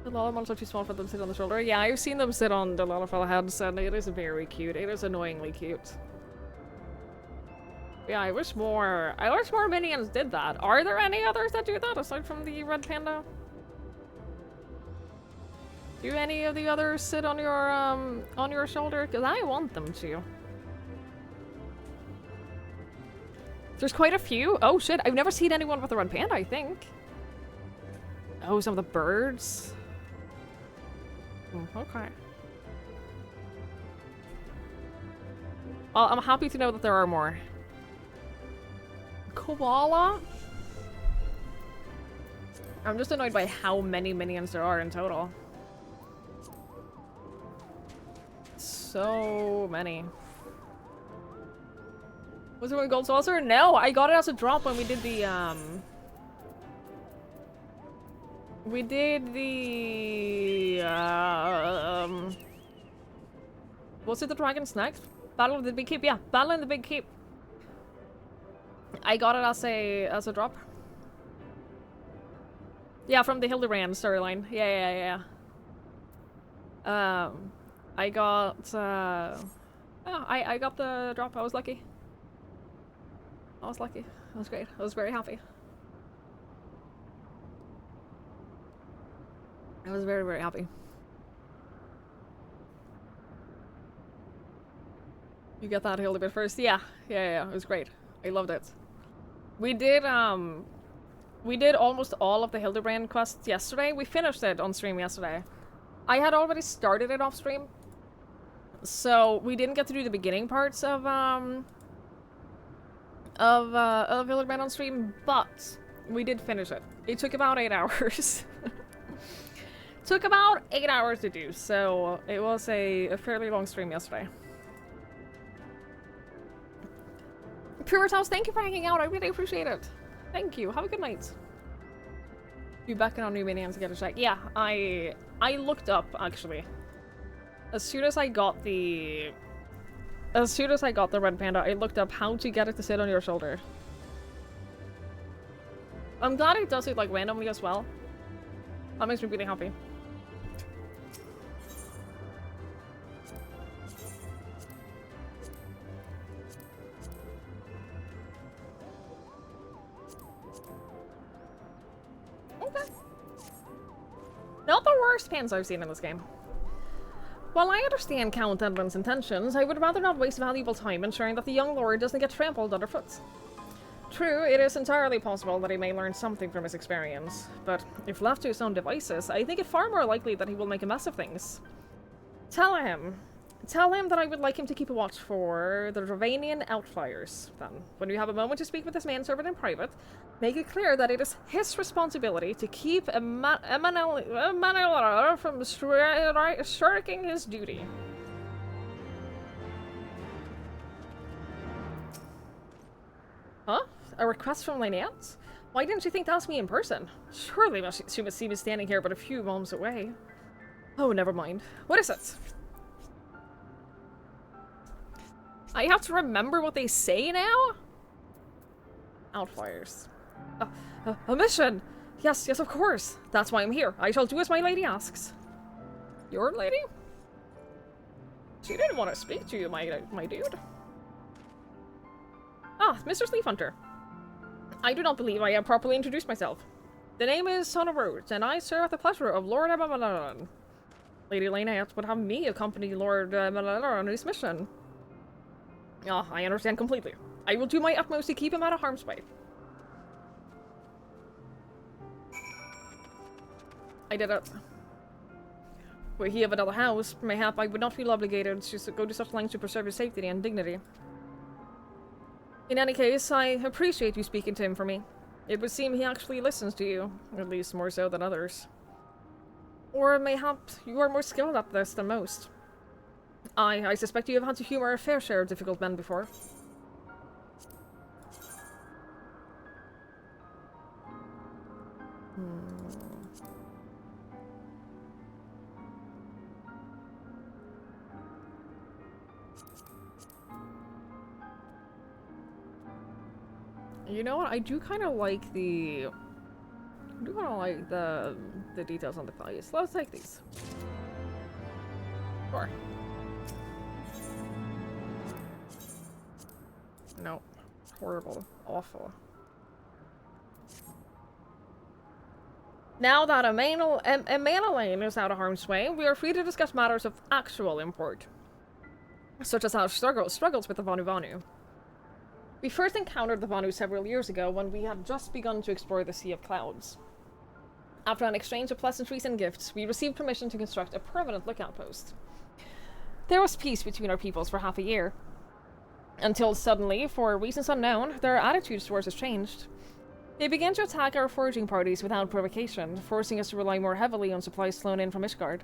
The Lalafels are too small for them to sit on the shoulder. Yeah, I've seen them sit on the Lalafell heads, and it is very cute. It is annoyingly cute. Yeah, I wish more minions did that. Are there any others that do that aside from the red panda? Do any of the others sit on your shoulder? Because I want them to. There's quite a few. Oh shit, I've never seen anyone with a red panda, I think. Oh, some of the birds. Okay. Well, I'm happy to know that there are more. Koala? I'm just annoyed by how many minions there are in total. So many. Was it a gold saucer? No, I got it as a drop when we did the, was it the Dragon's Next? Battle of the Big Keep? Yeah, Battle in the Big Keep. I got it as a drop. Yeah, from the Hildebrand storyline. Yeah. I got, I got the drop. I was lucky. I was great. I was very happy. I was very, very happy. You got that Hildebrand first? Yeah. It was great. I loved it. We did almost all of the Hildebrand quests yesterday. We finished it on stream yesterday. I had already started it off stream, so we didn't get to do the beginning parts of Hildebrand on stream, but we did finish it. It took about 8 hours. Took about 8 hours to do, so it was a fairly long stream yesterday. Pure House, thank you for hanging out. I really appreciate it. Thank you. Have a good night. Be back on new minions to get a check. Yeah, I looked up actually. As soon as I got the red panda, I looked up how to get it to sit on your shoulder. I'm glad it does it like randomly as well. That makes me really happy. Okay. Not the worst pants I've seen in this game. While I understand Count Edwin's intentions, I would rather not waste valuable time ensuring that the young lord doesn't get trampled underfoot. True, it is entirely possible that he may learn something from his experience, but if left to his own devices, I think it far more likely that he will make a mess of things. Tell him that I would like him to keep a watch for the Ravanian outflyers. Then, when you have a moment to speak with this manservant in private, make it clear that it is his responsibility to keep Emanuel from shirking his duty. Huh? A request from Lynette? Why didn't you think to ask me in person? Surely she must see me standing here but a few moments away. Oh, never mind. What is it? I have to remember what they say now? Outfires. A mission! Yes, yes, of course. That's why I'm here. I shall do as my lady asks. Your lady? She didn't want to speak to you, my dude. Ah, Mr. Sleep Hunter. I do not believe I have properly introduced myself. The name is Son of Rhodes, and I serve at the pleasure of Lord Abamalan. Lady Lynette would have me accompany Lord Abamalan on his mission. Ah, I understand completely. I will do my utmost to keep him out of harm's way. I did it. Were he of another house, mayhap I would not feel obligated to go to such lengths to preserve his safety and dignity. In any case, I appreciate you speaking to him for me. It would seem he actually listens to you, at least more so than others. Or mayhap you are more skilled at this than most. I suspect you have had to humor a fair share of difficult men before. You know what? I do kind of like the... I do kind of like the details on the values. Let's take these. Sure. No. Horrible. Awful. Now that Emanuele is out of harm's way, we are free to discuss matters of actual import. Such as our struggles with the Vanu Vanu. We first encountered the Vanu several years ago when we had just begun to explore the Sea of Clouds. After an exchange of pleasantries and gifts, we received permission to construct a permanent lookout post. There was peace between our peoples for half a year. Until suddenly, for reasons unknown, their attitudes towards us changed. They began to attack our foraging parties without provocation, forcing us to rely more heavily on supplies flown in from Ishgard.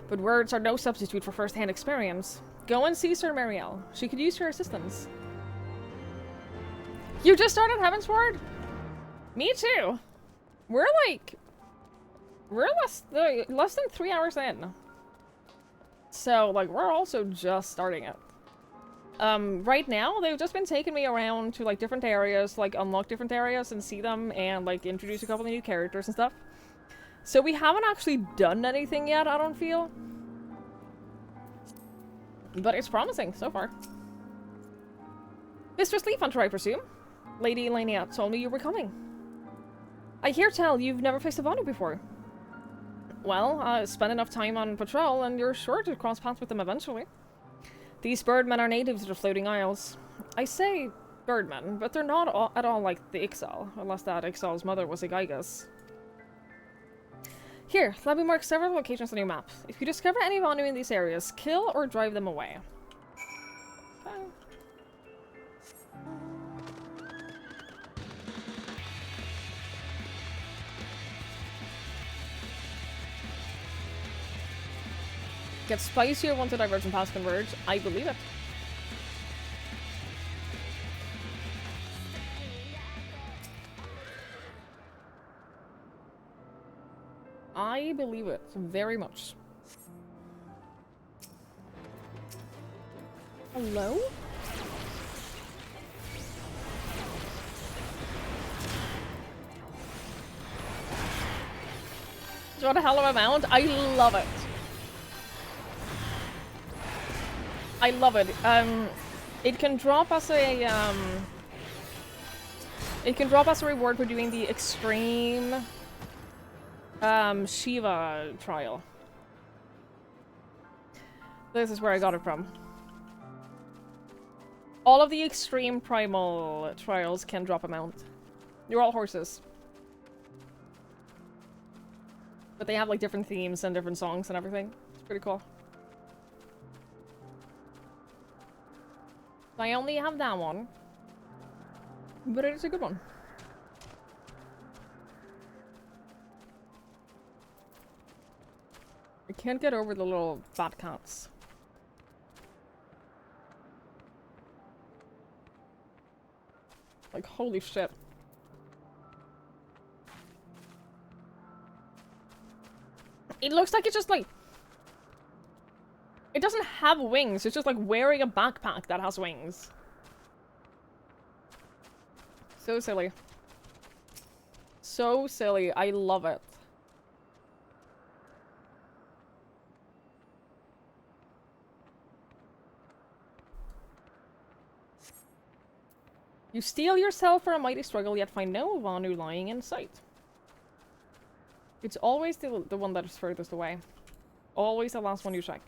But words are no substitute for first-hand experience. Go and see Sir Marielle. She could use your assistance. You just started heavensward? Me too. We're less than 3 hours in. So, like, we're also just starting it. Right now, they've just been taking me around to, like, different areas, like, unlock different areas and see them, and, like, introduce a couple of new characters and stuff. So we haven't actually done anything yet, I don't feel. But it's promising, so far. Mr. Sleep Hunter, I presume? Lady Lynette told me you were coming. I hear tell you've never faced a Vanu before. Well, spend enough time on patrol and you're sure to cross paths with them eventually. These birdmen are natives of the floating isles. I say birdmen, but they're not at all like the Ixal, unless that Ixal's mother was a Gygas. Here, let me mark several locations on your map. If you discover any Vanu in these areas, kill or drive them away. Okay. Get spicier once the divergent paths converge. I believe it. I believe it very much. Hello? What a hell of a mount. I love it. I love it. It can drop us a reward for doing the extreme Shiva trial. This is where I got it from. All of the extreme primal trials can drop a mount. You're all horses. But they have like different themes and different songs and everything. It's pretty cool. I only have that one. But it is a good one. I can't get over the little fat cats. Like, holy shit. It looks like it's just like... It doesn't have wings, it's just like wearing a backpack that has wings. So silly. So silly, I love it. You steel yourself for a mighty struggle, yet find no Vanu lying in sight. It's always the one that is furthest away. Always the last one you check.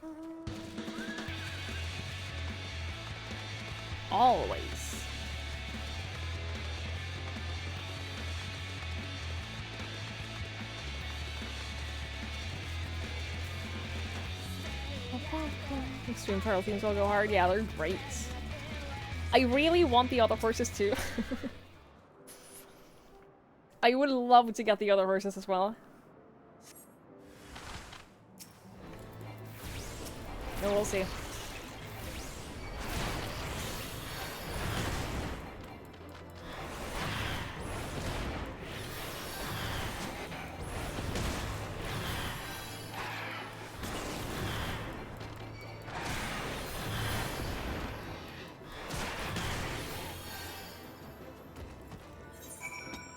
Always. Extreme Peril themes will go hard. Yeah, they're great. I really want the other horses too. I would love to get the other horses as well. No, we'll see.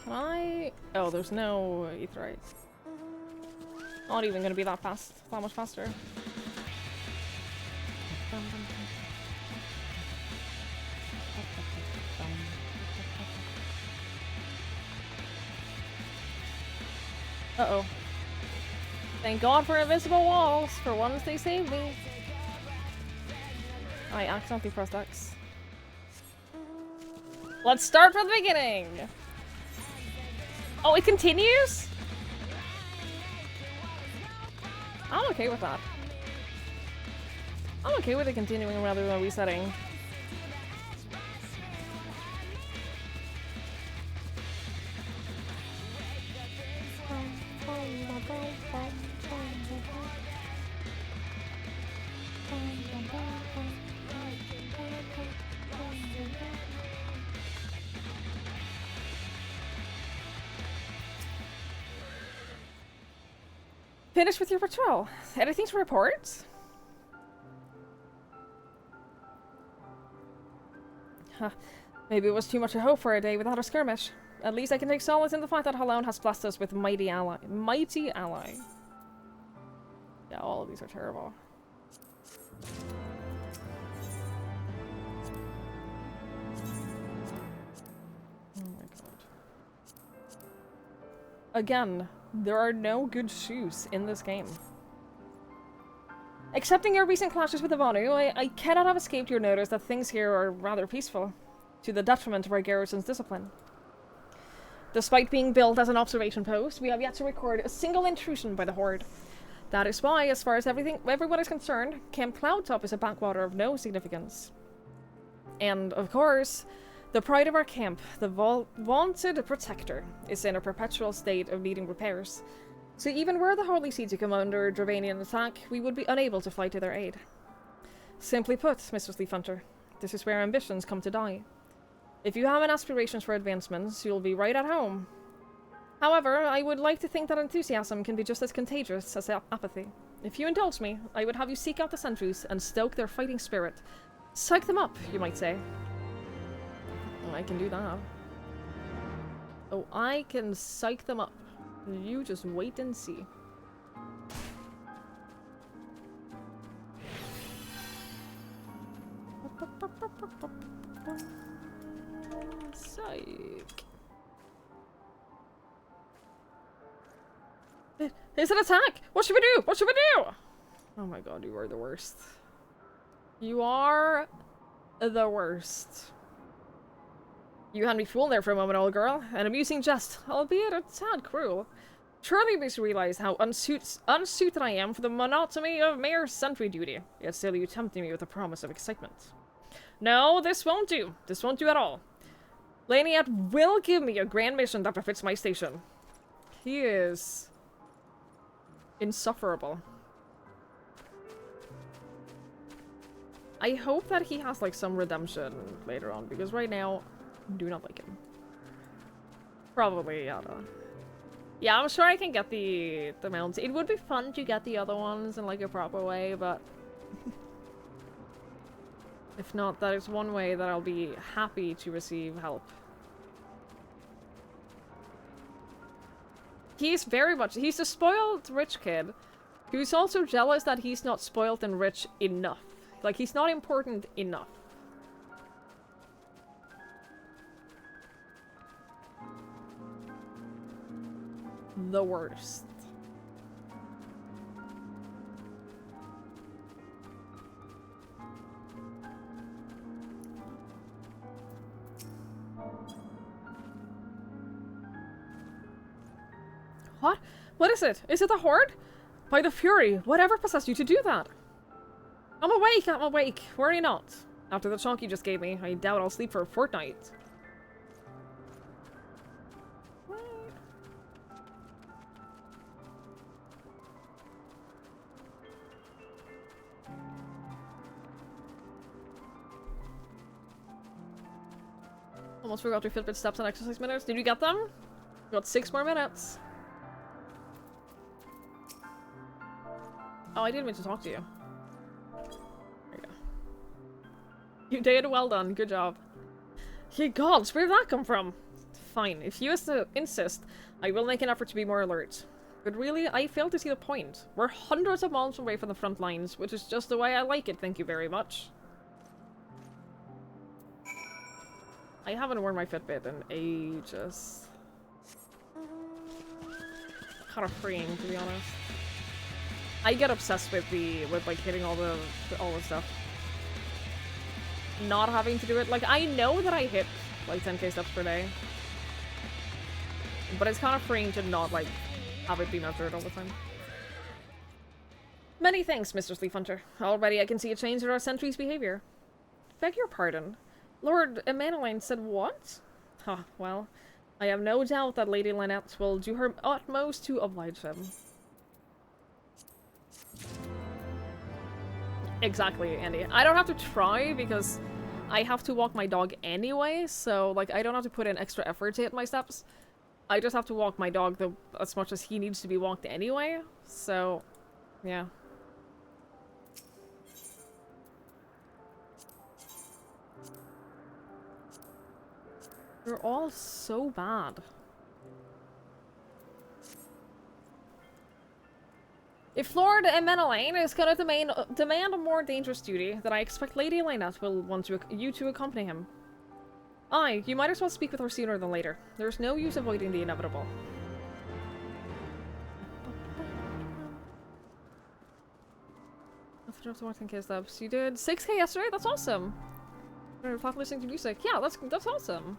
Can I... Oh, there's no aetheryte. Not even gonna be that fast. That much faster. Uh-oh. Thank God for invisible walls. For once they saved me. I accidentally pressed X. Let's start from the beginning! Oh, it continues? I'm okay with that. I'm okay with it continuing rather than resetting. Finish with your patrol. Anything to report? Huh. Maybe it was too much to hope for a day without a skirmish. At least I can take solace in the fact that Halone has blessed us with mighty ally. Mighty ally. Yeah, all of these are terrible. Oh my god. Again, there are no good shoes in this game. Accepting your recent clashes with the Vanu, I cannot have escaped your notice that things here are rather peaceful, to the detriment of our garrison's discipline. Despite being built as an observation post, we have yet to record a single intrusion by the Horde. That is why, as far as everyone is concerned, Camp Cloudtop is a backwater of no significance. And, of course, the pride of our camp, the vaunted protector, is in a perpetual state of needing repairs. So even were the Holy See to come under Dravanian attack, we would be unable to fly to their aid. Simply put, Mistress Leafhunter, this is where ambitions come to die. If you have an aspirations for advancements, you'll be right at home. However, I would like to think that enthusiasm can be just as contagious as apathy. If you indulge me, I would have you seek out the sentries and stoke their fighting spirit. Psych them up, you might say. Oh, I can do that. Oh, I can psych them up. You just wait and see. Psych. It's an attack! What should we do? What should we do? Oh my god, you are the worst. You are the worst. You had me fooled there for a moment, old girl. An amusing jest, albeit a tad cruel. Surely you must realize how unsuited I am for the monotony of mere sentry duty. Yet still you tempted me with a promise of excitement. No, this won't do. This won't do at all. Laniat will give me a grand mission that befits my station. He is insufferable. I hope that he has like some redemption later on, because right now, I do not like him. Probably, yeah. Yeah, I'm sure I can get the mounts. It would be fun to get the other ones in like a proper way, but If not, that is one way that I'll be happy to receive help. He's very much... He's a spoiled rich kid who's also jealous that he's not spoiled and rich enough. Like, he's not important enough. The worst. What? What is it? Is it the Horde? By the Fury, whatever possessed you to do that? I'm awake! Worry not. After the shock you just gave me, I doubt I'll sleep for a fortnight. Almost forgot to Fitbit steps and exercise minutes. Did you get them? You got 6 more minutes. Oh, I didn't mean to talk to you. There you go. You did well done. Good job. Ye gods, where did that come from? Fine. If you insist, I will make an effort to be more alert. But really, I fail to see the point. We're hundreds of miles away from the front lines, which is just the way I like it, thank you very much. I haven't worn my Fitbit in ages. Kind of freeing, to be honest. I get obsessed with like hitting all the stuff. Not having to do it. Like, I know that I hit like 10k steps per day. But it's kind of freeing to not like have it be measured all the time. Many thanks, Mr. Sleep Hunter. Already I can see a change in our sentry's behavior. Beg your pardon. Lord Emanueline said what? Huh, well, I have no doubt that Lady Lynette will do her utmost to oblige him. Exactly, Andy. I don't have to try because I have to walk my dog anyway, so like I don't have to put in extra effort to hit my steps. I just have to walk my dog as much as he needs to be walked anyway, so yeah. They're all so bad. If Lord Emanueline is gonna demand a more dangerous duty, then I expect Lady Lynette will want you to accompany him. Aye, you might as well speak with her sooner than later. There's no use avoiding the inevitable. After 10k steps, you did 6k yesterday? That's awesome! You're listening to music. Yeah, that's awesome.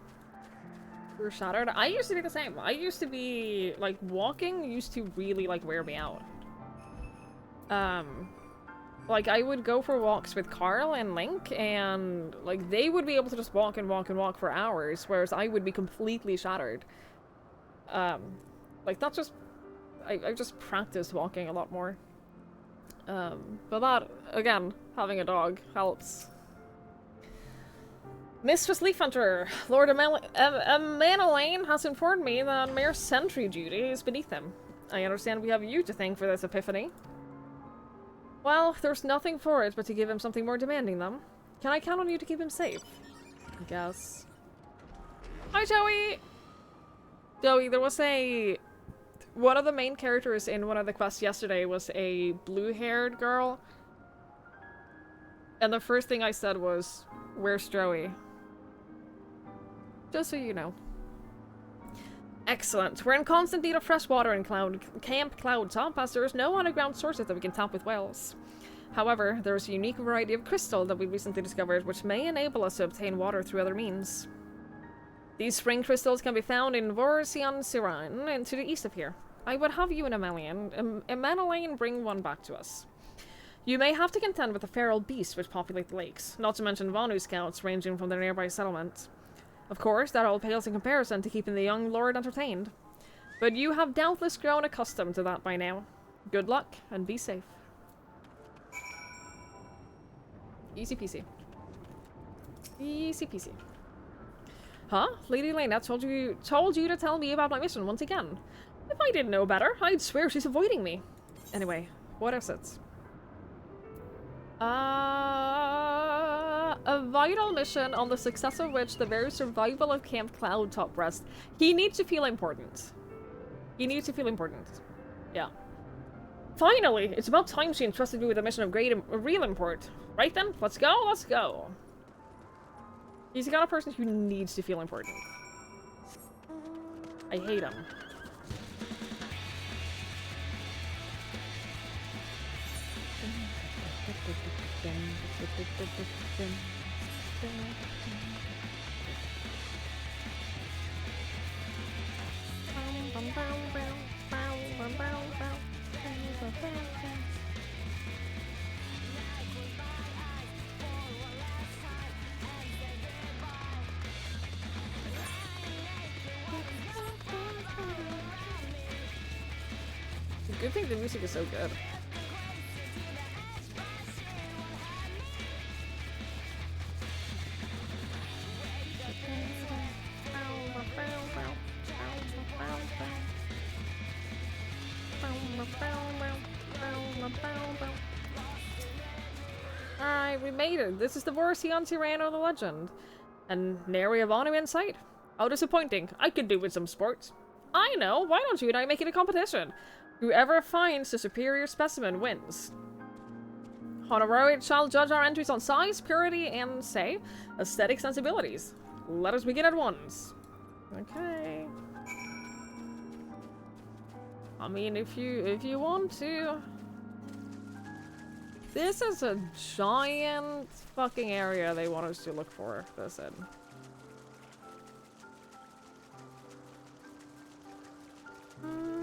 We were shattered. I used to be the same. I used to be, like, walking used to really, like, wear me out. Like, I would go for walks with Carl and Link, and, like, they would be able to just walk and walk and walk for hours, whereas I would be completely shattered. Like, that's just... I just practiced walking a lot more. But that, again, having a dog helps. Mistress Leaf Hunter, Lord Emanueline has informed me that mere sentry duty is beneath him. I understand we have you to thank for this epiphany. Well, there's nothing for it but to give him something more demanding, then. Can I count on you to keep him safe? I guess. Hi, Joey! Joey, there was a... One of the main characters in one of the quests yesterday was a blue-haired girl. And the first thing I said was, where's Joey? Just so you know. Excellent. We're in constant need of fresh water in Camp Cloudtop, as there is no underground sources that we can tap with wells. However, there is a unique variety of crystal that we recently discovered which may enable us to obtain water through other means. These spring crystals can be found in Vorsian Siran, and to the east of here. I would have you and Emanueline bring one back to us. You may have to contend with the feral beasts which populate the lakes, not to mention Vanu scouts ranging from the nearby settlement. Of course, that all pales in comparison to keeping the young lord entertained. But you have doubtless grown accustomed to that by now. Good luck, and be safe. Easy peasy. Easy peasy. Huh? Lady Lynette told you to tell me about my mission once again. If I didn't know better, I'd swear she's avoiding me. Anyway, what is it? A vital mission on the success of which the very survival of Camp Cloudtop rests. He needs to feel important. He needs to feel important. Yeah. Finally, it's about time she entrusted me with a mission of real import. Right then, let's go, let's go. He's the kind of person who needs to feel important. I hate him. It's a good thing the music is so good. Alright, we made it. This is the Vorsion Tyranno the Legend. And nary a Vonu in sight. How disappointing. I could do with some sports. I know, why don't you and I make it a competition? Whoever finds the superior specimen wins. Honorarium shall judge our entries on size, purity, and, say, aesthetic sensibilities. Let us begin at once. Okay. I mean, if you want to. This is a giant fucking area they want us to look for, they said.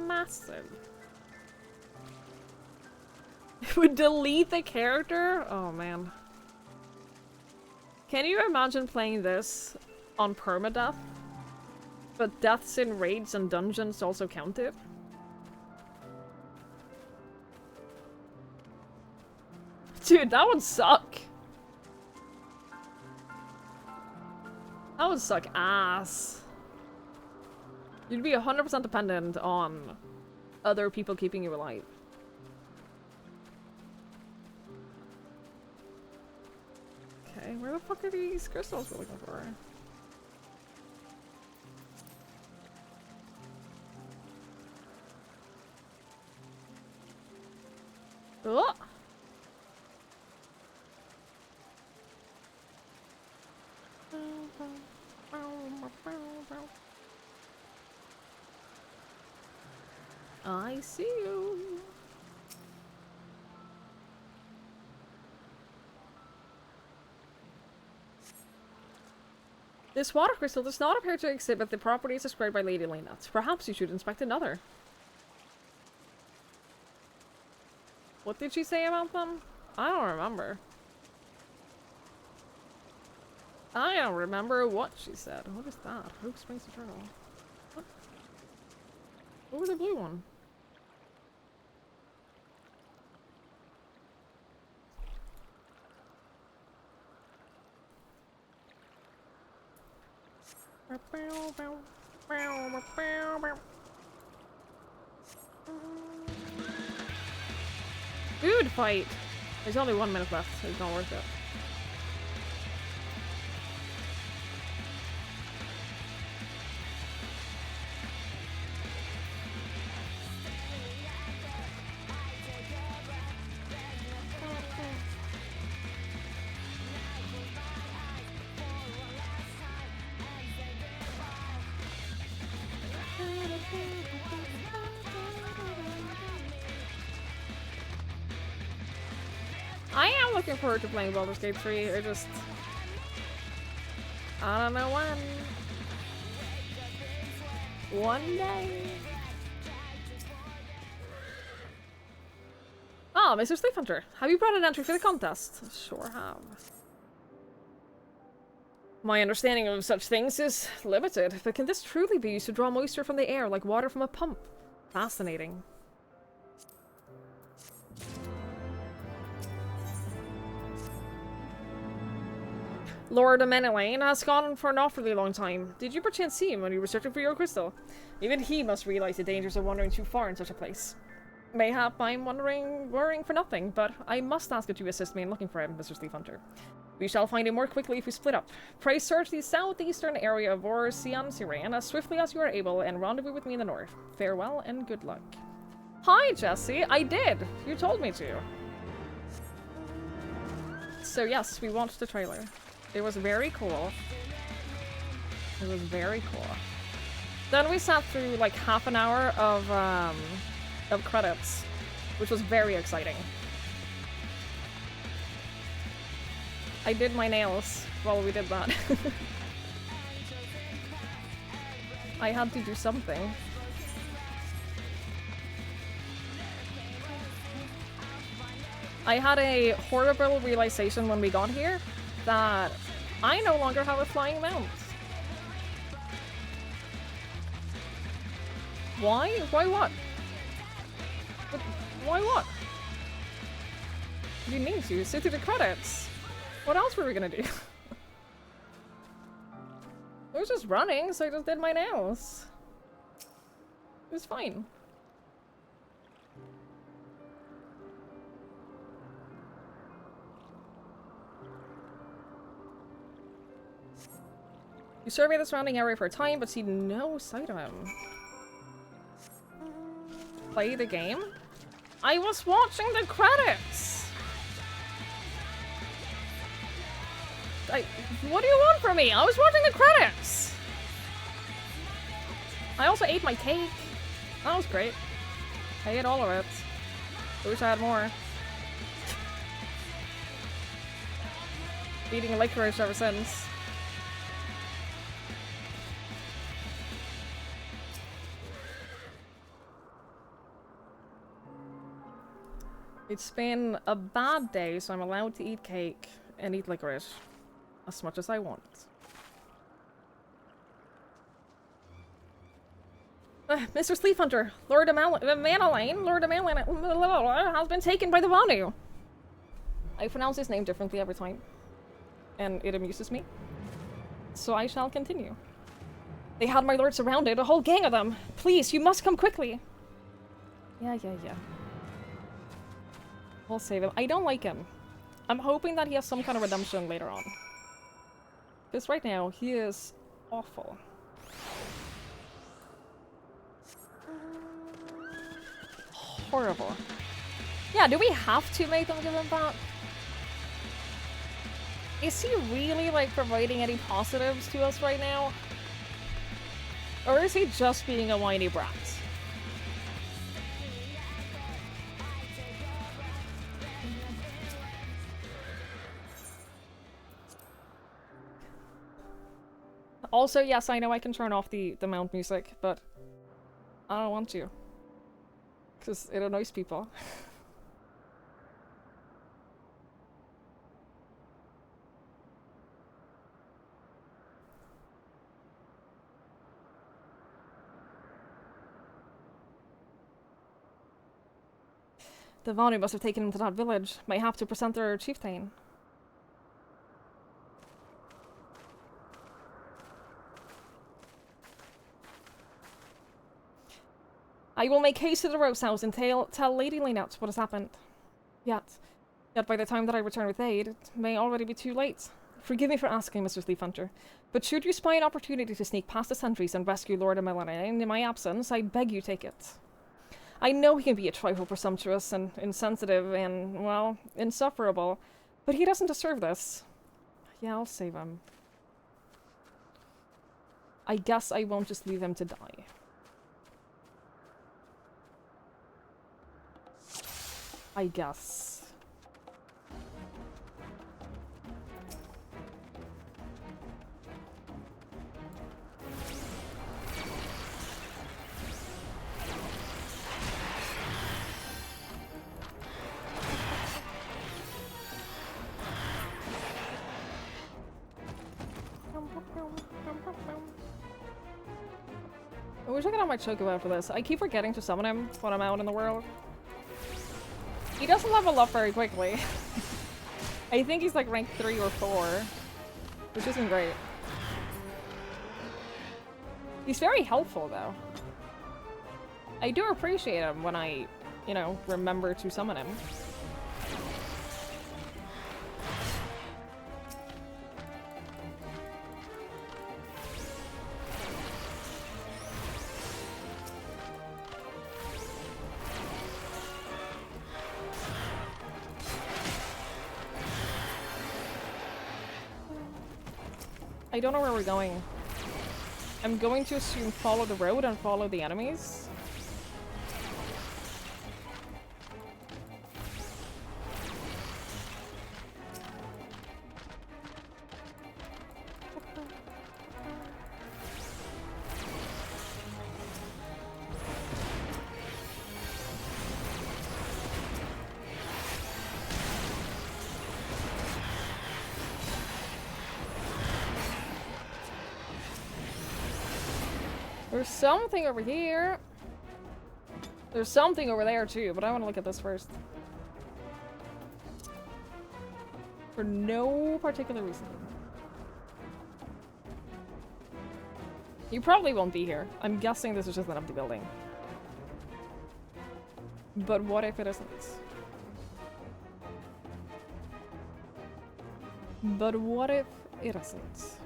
Massive. It would delete the character? Oh man. Can you imagine playing this on permadeath? But deaths in raids and dungeons also counted? Dude, that would suck. That would suck ass. You'd be 100% dependent on other people keeping you alive. Okay, where the fuck are these crystals we're looking for? Oh! I see you. This water crystal does not appear to exhibit the properties described by Lady Lena. Perhaps you should inspect another. What did she say about them? I don't remember. I don't remember what she said. What is that? Hope Springs Eternal. What? What was the blue one? Good fight! There's only 1 minute left, so it's not worth it. I am looking forward to playing Baldur's Gate 3, I just... I don't know when. One day. Ah, Mr. Sleep Hunter, have you brought an entry for the contest? Sure have. My understanding of such things is limited, but can this truly be used to draw moisture from the air like water from a pump? Fascinating. Lord Amenelaine has gone for an awfully long time. Did you perchance see him when you were searching for your crystal? Even he must realize the dangers of wandering too far in such a place. Mayhap I'm worrying for nothing, but I must ask that you assist me in looking for him, Mr. Sleep Hunter. We shall find him more quickly if we split up. Pray search the southeastern area of Siran as swiftly as you are able, and rendezvous with me in the north. Farewell and good luck. Hi, Jesse! I did! You told me to. So yes, we watched the trailer. It was very cool. It was very cool. Then we sat through like half an hour of credits, which was very exciting. I did my nails while we did that. I had to do something. I had a horrible realization when we got here that I no longer have a flying mount. Why? Why what? Why what? You need to sit through the credits. What else were we gonna do? I was just running, so I just did my nails. It was fine. You survey the surrounding area for a time, but see no sight of him. Play the game? I was watching the credits! What do you want from me? I was watching the credits! I also ate my cake. That was great. I ate all of it. I wish I had more. Eating licorice ever since. It's been a bad day, so I'm allowed to eat cake and eat licorice as much as I want. Mr. Sleep Hunter, Lord Manalaine, Lord Manalaine has been taken by the Vanu. I pronounce his name differently every time, and it amuses me. So I shall continue. They had my lord surrounded, a whole gang of them. Please, you must come quickly. Yeah. We'll save him. I don't like him. I'm hoping that he has some kind of redemption later on. Because right now, he is awful. Horrible. Yeah, do we have to make them give him back? Is he really, like, providing any positives to us right now? Or is he just being a whiny brat? Also, yes, I know I can turn off the mount music, but I don't want to. Because it annoys people. The Vanu must have taken him to that village. Might have to present their chieftain. I will make haste to the Rose House and tell Lady Lynette what has happened. Yet by the time that I return with aid, it may already be too late. Forgive me for asking, Mr. Sleep Hunter, but should you spy an opportunity to sneak past the sentries and rescue Lord Melanie in my absence, I beg you take it. I know he can be a trifle presumptuous and insensitive and, well, insufferable, but he doesn't deserve this. Yeah, I'll save him. I guess I won't just leave him to die. I guess. I wish I could have my chocobo for this. I keep forgetting to summon him when I'm out in the world. He doesn't level up very quickly. I think he's like rank 3 or 4, which isn't great. He's very helpful though. I do appreciate him when I you know, remember to summon him. I don't know where we're going. I'm going to assume follow the road and follow the enemies. There's something over here. There's something over there too, but I want to look at this first. For no particular reason. You probably won't be here. I'm guessing this is just an empty building. But what if it isn't? But what if it isn't?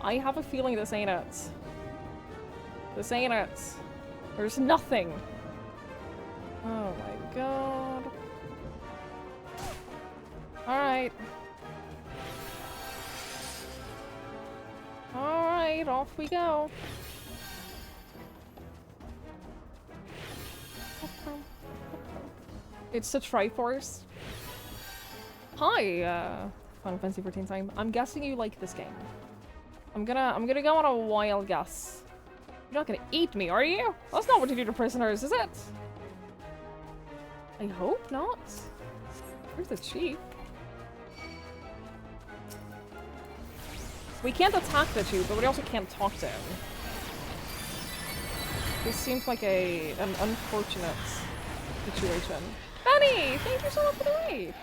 I have a feeling this ain't it. This ain't it. There's nothing. Oh my god. Alright. Alright, off we go. It's the Triforce. Hi, Final Fantasy 14 time. I'm guessing you like this game. I'm gonna go on a wild guess. You're not gonna eat me, are you? That's not what you do to prisoners, is it? I hope not. Where's the chief? We can't attack the chief, but we also can't talk to him. This seems like an unfortunate situation. Benny! Thank you so much for the raid!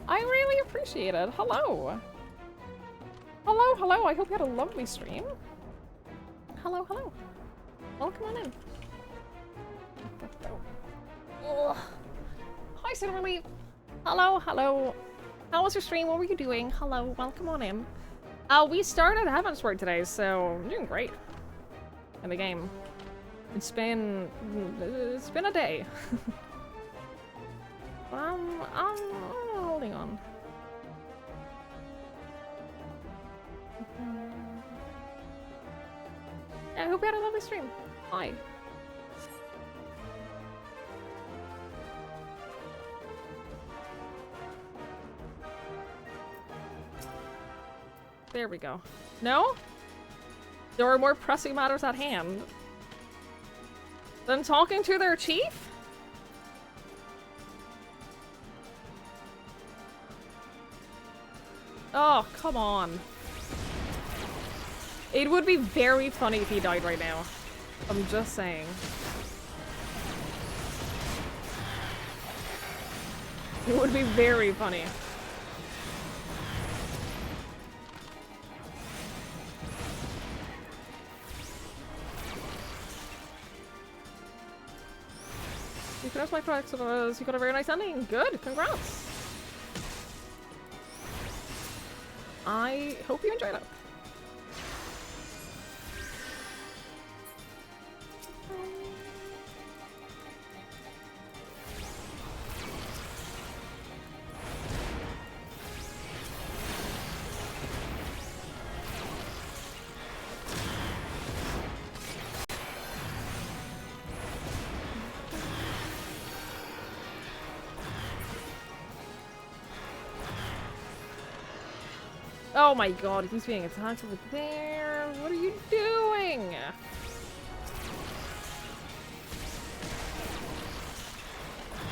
I really appreciate it. Hello! Hello, hello, I hope you had a lovely stream. Hello, hello. Welcome on in. Ugh. Hi, Silverleaf. Hello, hello. How was your stream? What were you doing? Hello, welcome on in. We started heavensward today, so I'm doing great. In the game. It's been a day. I'm holding on. I hope you had a lovely stream. Hi. There we go. No? There are more pressing matters at hand than talking to their chief? Oh, come on. It would be very funny if he died right now. I'm just saying. It would be very funny. You finished my project, so you got a very nice ending. Good, congrats. I hope you enjoyed it. Oh my god, he's being attacked over there. What are you doing?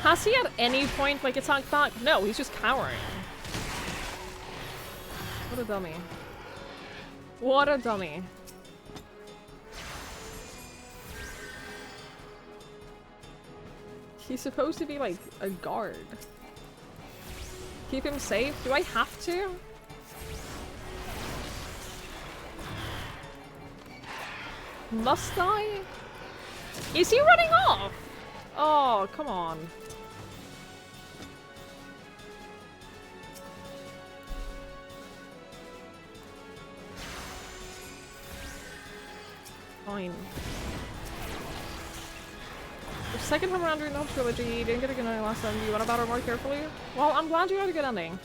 Has he at any point like attacked back? No, he's just cowering. What a dummy. What a dummy. He's supposed to be like a guard. Keep him safe. Do I have to? Must I? Is he running off? Oh, come on. Fine. The second time around during the trilogy, you didn't get a good ending last time. Do you want to battle more carefully? Well, I'm glad you got a good ending.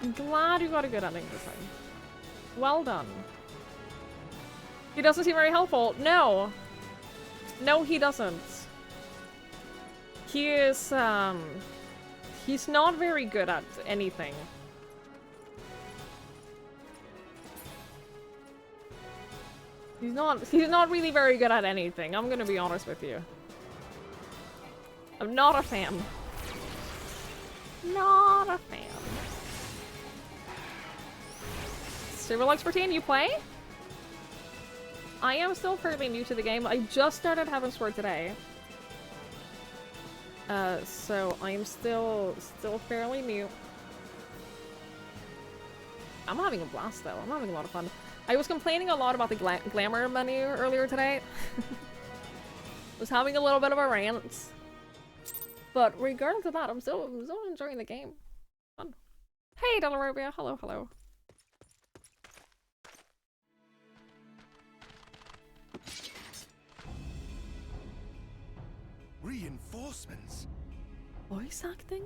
I'm glad you got a good ending this time. Well done. He doesn't seem very helpful. No. No, he doesn't. He is, he's not very good at anything. He's not really very good at anything. I'm gonna be honest with you. I'm not a fan. Not a fan. Silverlight's 14, you play? I am still fairly new to the game. I just started heavensward today. So I am still fairly new. I'm having a blast though. I'm having a lot of fun. I was complaining a lot about the glamour menu earlier today. Was having a little bit of a rant. But regardless of that, I'm still enjoying the game. Fun. Hey, Delarobia. Hello, hello. Reinforcements? Voice acting?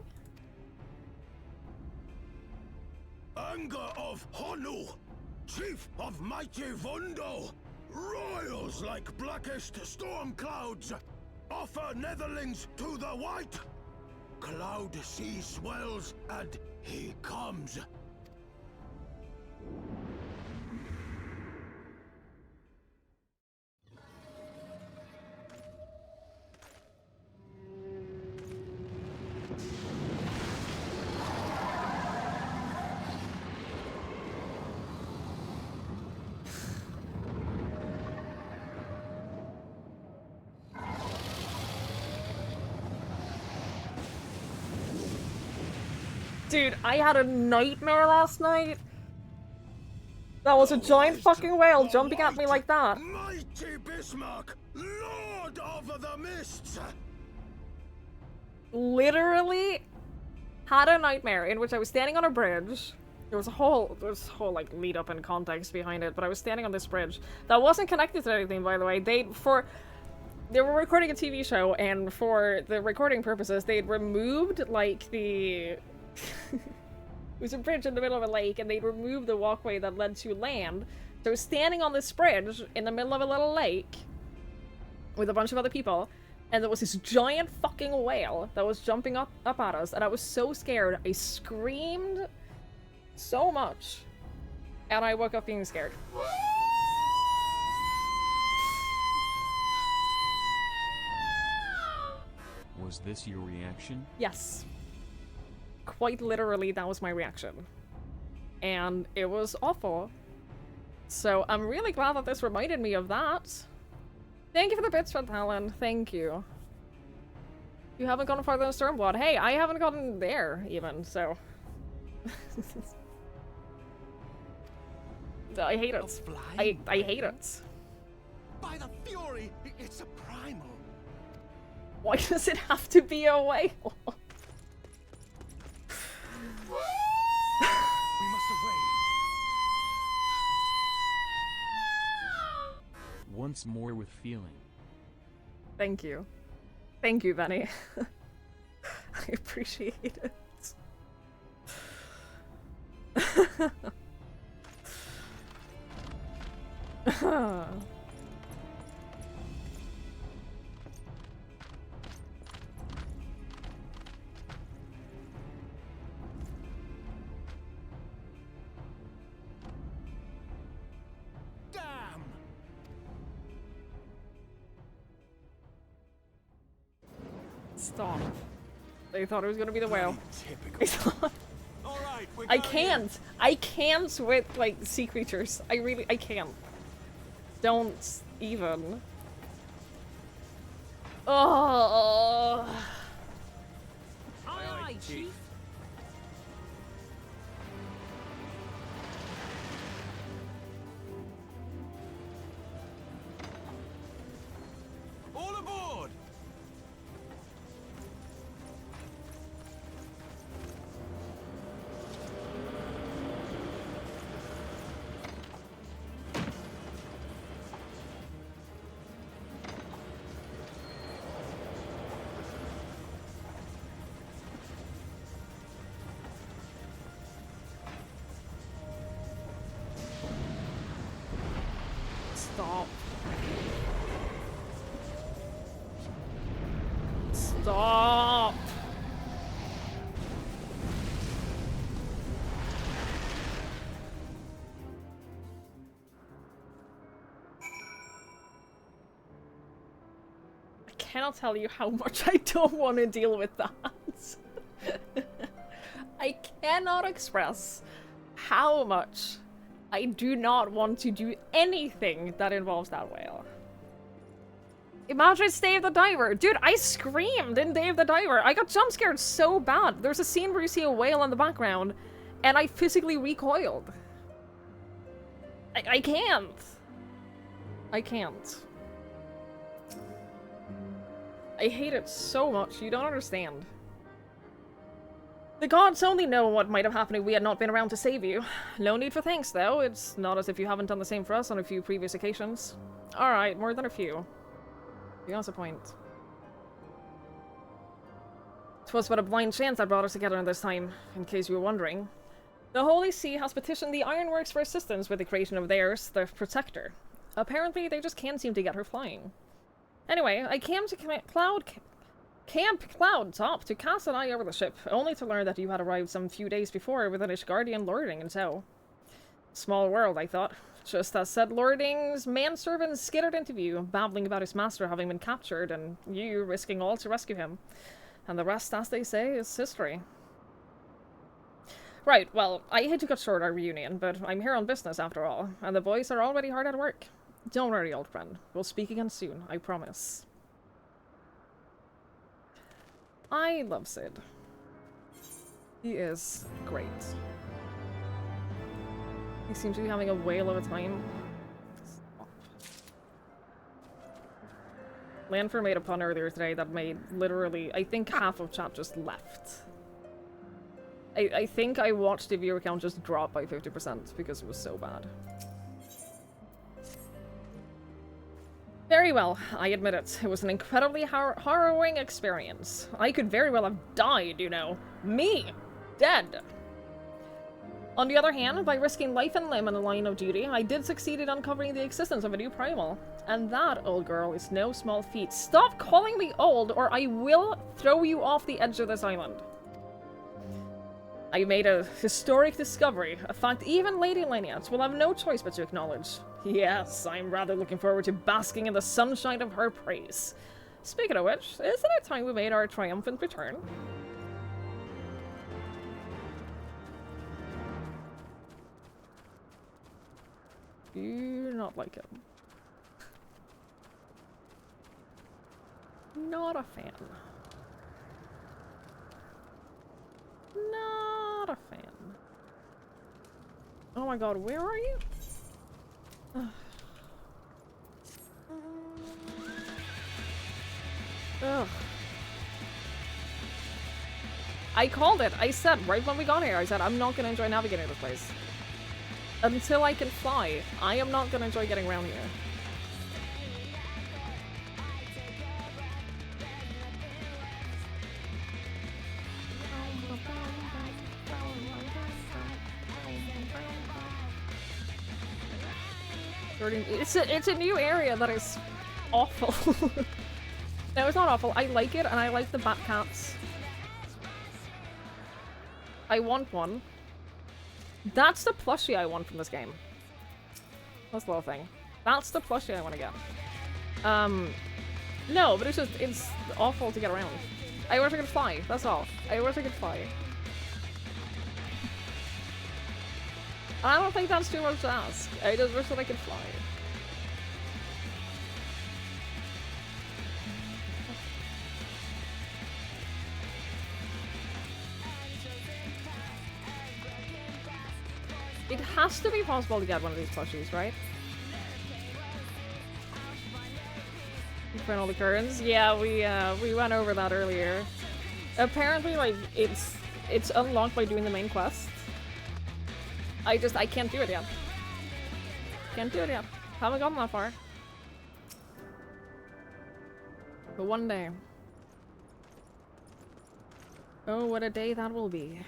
Anger of Honu, chief of mighty Vondo, royals like blackest storm clouds, offer netherlings to the white. Cloud sea swells, and he comes. Dude, I had a nightmare last night. That was a giant fucking whale jumping at me like that. Mighty Bismarck, Lord of the Mists. Literally had a nightmare in which I was standing on a bridge. There was a whole like lead up and context behind it, but I was standing on this bridge that wasn't connected to anything, by the way. They were recording a TV show, and for the recording purposes, they'd removed like the it was a bridge in the middle of a lake, and they'd removed the walkway that led to land. So I was standing on this bridge in the middle of a little lake with a bunch of other people, and there was this giant fucking whale that was jumping up at us, and I was so scared. I screamed so much, and I woke up being scared. Was this your reaction? Yes. Quite literally, that was my reaction. And it was awful. So I'm really glad that this reminded me of that. Thank you for the bits, Fred Talon. Thank you. You haven't gone farther than Stormblood. Hey, I haven't gotten there, even, so... I hate it. I hate it. By the fury, it's a primal. Why does it have to be a whale? We must away. Once more with feeling. Thank you. Thank you, Benny. I appreciate it. Stop. They thought it was gonna be the whale. I can't. I can't with, like, sea creatures. I can't. Don't even. Oh. Aye, aye, Chief. cannot tell you how much I don't want to deal with that. I cannot express how much I do not want to do anything that involves that whale. Imagine it's Dave the Diver. Dude, I screamed in Dave the Diver. I got jump scared so bad. There's a scene where you see a whale in the background, and I physically recoiled. I can't. I can't. I hate it so much. You don't understand. The gods only know what might have happened if we had not been around to save you. No need for thanks, though. It's not as if you haven't done the same for us on a few previous occasions. Alright, more than a few. Beyond the point. 'Twas but a blind chance that brought us together in this time, in case you were wondering. The Holy See has petitioned the Ironworks for assistance with the creation of theirs, the Protector. Apparently, they just can't seem to get her flying. Anyway, I came to Camp Cloud Top to cast an eye over the ship, only to learn that you had arrived some few days before with an Ishgardian lording in tow. Small world, I thought. Just as said lording's manservant skittered into view, babbling about his master having been captured, and you risking all to rescue him. And the rest, as they say, is history. Right, well, I hate to cut short our reunion, but I'm here on business after all, and the boys are already hard at work. Don't worry, old friend. We'll speak again soon, I promise. I love Sid. He is great. He seems to be having a whale of a time. Stop. Lanfer made a pun earlier today that made literally, I think half of chat just left. I think I watched the viewer count just drop by 50% because it was so bad. Very well, I admit it. It was an incredibly harrowing experience. I could very well have died, you know. Me! Dead! On the other hand, by risking life and limb in the line of duty, I did succeed in uncovering the existence of a new primal. And that, old girl, is no small feat. Stop calling me old, or I will throw you off the edge of this island. I made a historic discovery, a fact even Lady Lanyards will have no choice but to acknowledge. Yes, I'm rather looking forward to basking in the sunshine of her praise. Speaking of which, isn't it time we made our triumphant return? Do not like him. Not a fan. Not a fan. Oh my god, where are you? Ugh. I called it. I said right when we got here, I said I'm not gonna enjoy navigating this place. Until I can fly, I am not gonna enjoy getting around here. It's a new area that is awful. No, it's not awful. I like it, and I like the bat cats. I want one. That's the plushie I want from this game. That's the little thing. That's the plushie I want to get. No, but it's awful to get around. I wish I could fly, that's all. I wish I could fly. I don't think that's too much to ask. I just wish that I could fly. It has to be possible to get one of these plushies, right? Infernal Occurrence? Yeah, we went over that earlier. Apparently, like, it's unlocked by doing the main quest. I can't do it yet. Can't do it yet. Haven't gotten that far. But one day. Oh, what a day that will be.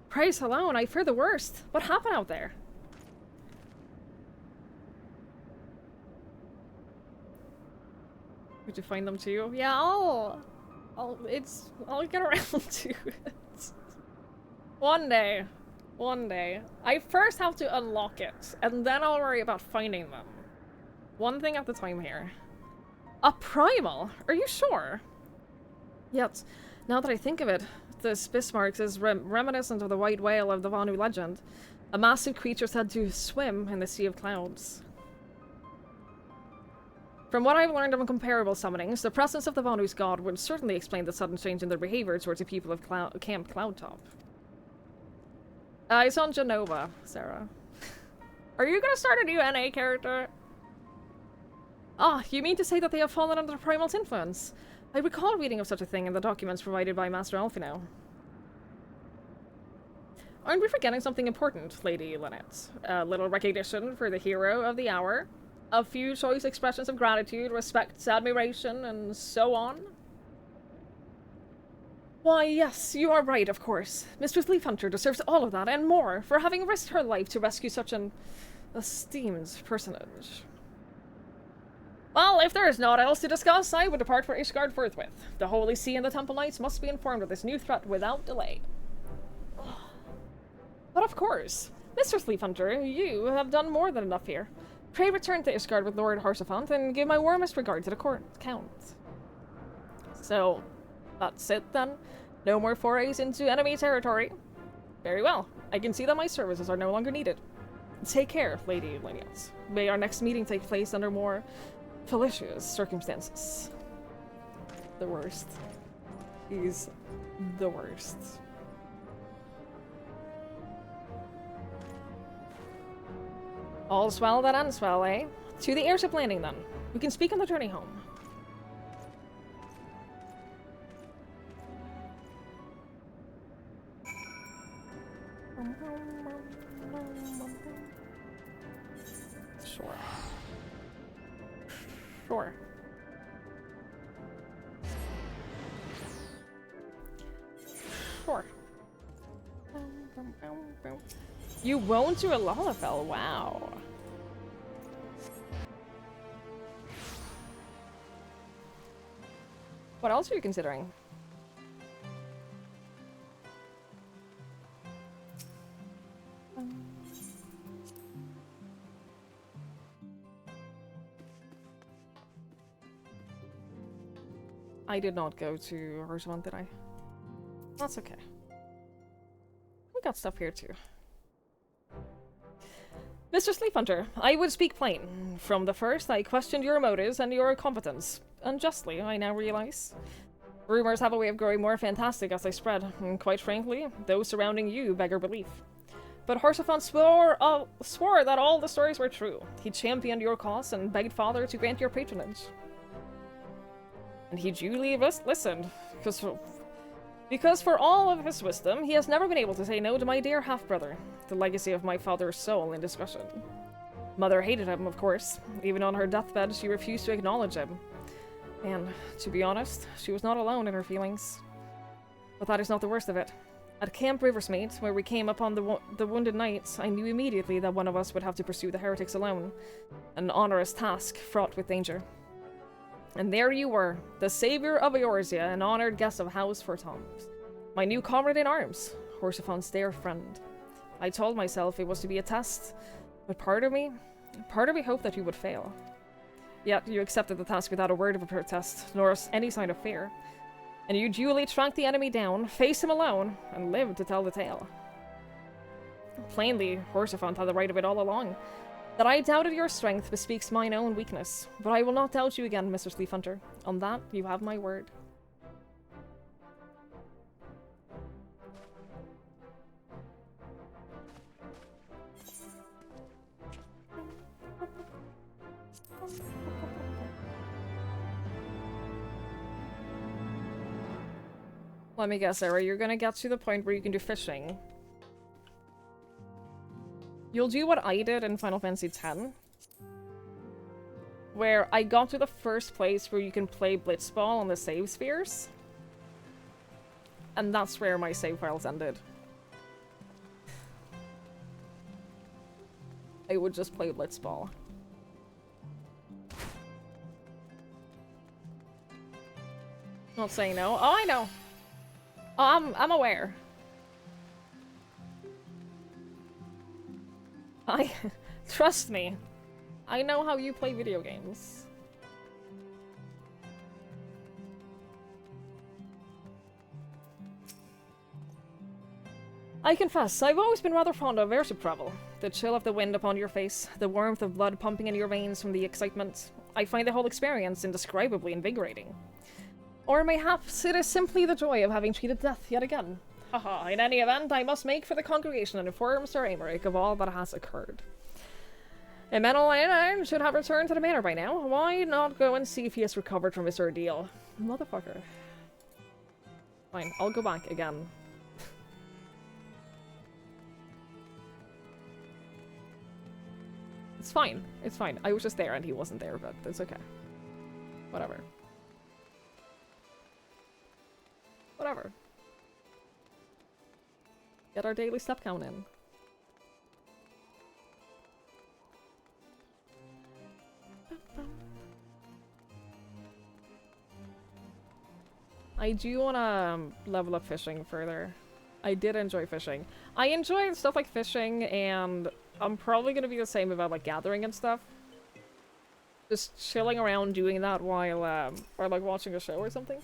Praise alone, I fear the worst. What happened out there? Did you find them too? Yeah, I'll get around to it. One day. One day. I first have to unlock it, and then I'll worry about finding them. One thing at a time here. A primal? Are you sure? Yet, now that I think of it, this Bismarck is reminiscent of the white whale of the Vanu legend. A massive creature said to swim in the sea of clouds. From what I've learned of comparable summonings, the presence of the Vanu's god would certainly explain the sudden change in their behavior towards the people of Camp Cloudtop. It's on Genova, Sarah. Are you gonna start a new NA character? Ah, you mean to say that they have fallen under Primal's influence? I recall reading of such a thing in the documents provided by Master Alfino. Aren't we forgetting something important, Lady Lynette? A little recognition for the hero of the hour, a few choice expressions of gratitude, respect, admiration, and so on? Why, yes, you are right, of course. Mistress Leafhunter deserves all of that and more for having risked her life to rescue such an esteemed personage. Well, if there is naught else to discuss, I would depart for Ishgard forthwith. The Holy See and the Temple Knights must be informed of this new threat without delay. But of course, Mistress Leafhunter, you have done more than enough here. Pray return to Ishgard with Lord Harsafant and give my warmest regard to the Count. So, that's it then? No more forays into enemy territory? Very well. I can see that my services are no longer needed. Take care, Lady Lynette. May our next meeting take place under more felicitous circumstances. The worst. He's the worst. All's well that ends well, eh? To the airship landing, then. We can speak on the journey home. Sure. Sure. Sure. You won't do a Lalafell? Wow. What else are you considering? I did not go to Harsafant, did I? That's okay. We got stuff here too. Mr. Sleephunter, I would speak plain. From the first, I questioned your motives and your competence. Unjustly, I now realize. Rumors have a way of growing more fantastic as they spread, and quite frankly, those surrounding you beggar belief. But Harsafant swore that all the stories were true. He championed your cause and begged Father to grant your patronage. And he duly listened, because for all of his wisdom, he has never been able to say no to my dear half-brother, the legacy of my father's soul in discussion. Mother hated him, of course. Even on her deathbed, she refused to acknowledge him. And, to be honest, she was not alone in her feelings. But that is not the worst of it. At Camp Riversmate, where we came upon the wounded knights, I knew immediately that one of us would have to pursue the heretics alone. An onerous task, fraught with danger. And there you were, the savior of Eorzea, an honored guest of House Fortoms. My new comrade in arms, Harsafant's dear friend. I told myself it was to be a test, but part of me hoped that you would fail. Yet you accepted the task without a word of a protest, nor any sign of fear. And you duly tracked the enemy down, faced him alone, and lived to tell the tale. Plainly, Harsafant had the right of it all along. That I doubted your strength bespeaks mine own weakness, but I will not doubt you again, Mr. Sleephunter. On that, you have my word. Let me guess, Sarah, you're gonna get to the point where you can do fishing. You'll do what I did in Final Fantasy X, where I got to the first place where you can play Blitzball on the save spheres, and that's where my save files ended. I would just play Blitzball. Not saying no. Oh, I know. Oh, I'm aware. Trust me. I know how you play video games. I confess, I've always been rather fond of airship travel. The chill of the wind upon your face, the warmth of blood pumping in your veins from the excitement. I find the whole experience indescribably invigorating. Or mayhaps it is simply the joy of having cheated death yet again. Haha, in any event, I must make for the congregation and inform Sir Aymeric of all that has occurred. Emmanuel should have returned to the manor by now. Why not go and see if he has recovered from his ordeal? Motherfucker. Fine, I'll go back again. It's fine. It's fine. I was just there and he wasn't there, but it's okay. Whatever. Whatever. Get our daily step count in. I do want to level up fishing further. I did enjoy fishing. I enjoy stuff like fishing, and I'm probably going to be the same about like gathering and stuff. Just chilling around doing that while or like watching a show or something.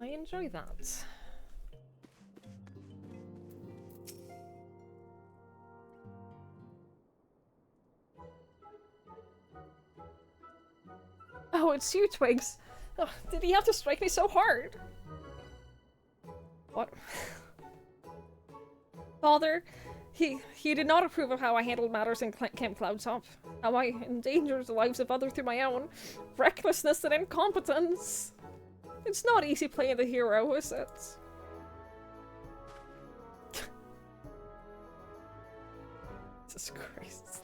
I enjoy that. Oh, it's you, Twigs. Oh, did he have to strike me so hard? What? Father, he did not approve of how I handled matters in Camp Cloudtop. How I endangered the lives of others through my own recklessness and incompetence. It's not easy playing the hero, is it? Jesus Christ.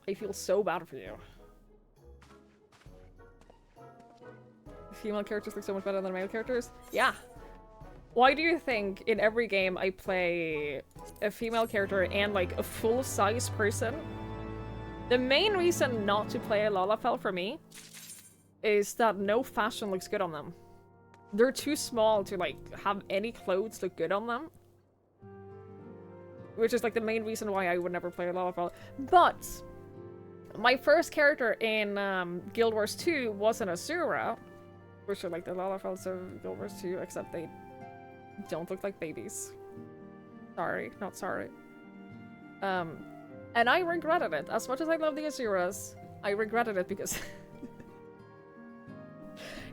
I feel so bad for you. Female characters look so much better than male characters? Yeah. Why do you think in every game I play a female character and like a full-size person? The main reason not to play a Lalafell for me is that no fashion looks good on them. They're too small to like have any clothes look good on them. Which is like the main reason why I would never play a Lalafell. But my first character in Guild Wars 2 was an Asura, which are like the Lalafells of Guild Wars 2, except they don't look like babies. Sorry, not sorry. And I regretted it. As much as I love the Asuras, I regretted it because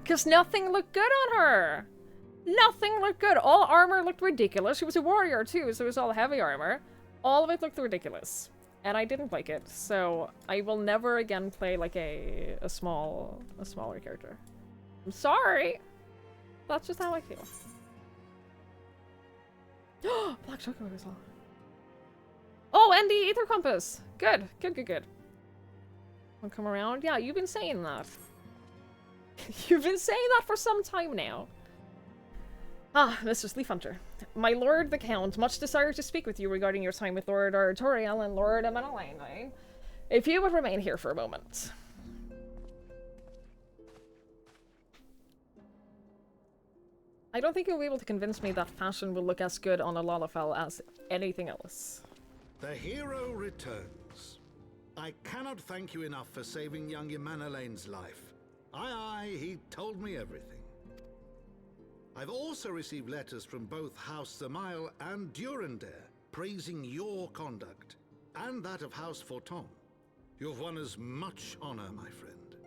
because nothing looked good on her. Nothing looked good. All armor looked ridiculous. She was a warrior too, so it was all heavy armor. All of it looked ridiculous. And I didn't like it, so I will never again play like a smaller character. I'm sorry. That's just how I feel. Black chocolate as well. Oh, and the Ether Compass! Good, good, good, good. Wanna come around? Yeah, you've been saying that. You've been saying that for some time now. Ah, Mr. Sleefhunter. My lord the Count, much desire to speak with you regarding your time with Lord Artoriel and Lord Emmanuel. If you would remain here for a moment. I don't think you'll be able to convince me that fashion will look as good on a Lalafell as anything else. The hero returns. I cannot thank you enough for saving young Emmanuel's life. Aye, he told me everything. I've also received letters from both House Samael and Durandare praising your conduct, and that of House Forton. You've won us much honor, my friend.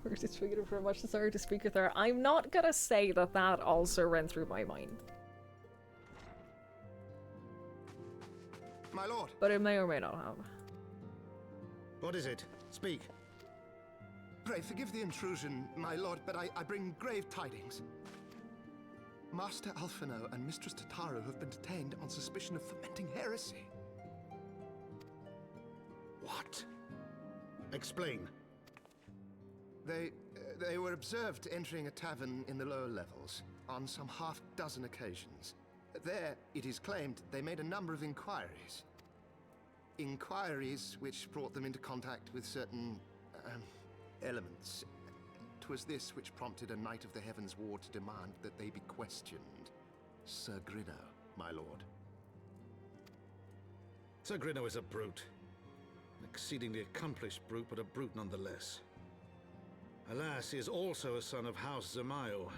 We're just tweeting for much desire to speak with her. I'm not gonna say that that also ran through my mind. My lord. But it may or may not have. What is it? Speak. Pray forgive the intrusion, my lord, but I bring grave tidings. Master Alphino and Mistress Tataru have been detained on suspicion of fomenting heresy. What? Explain. They were observed entering a tavern in the lower levels on some half-dozen occasions. There, it is claimed, they made a number of inquiries. Inquiries which brought them into contact with certain elements. 'Twas this which prompted a Knight of the Heavensward to demand that they be questioned. Sir Grinno, my lord. Sir Grinno is a brute. An exceedingly accomplished brute, but a brute nonetheless. Alas, he is also a son of House Zamayo.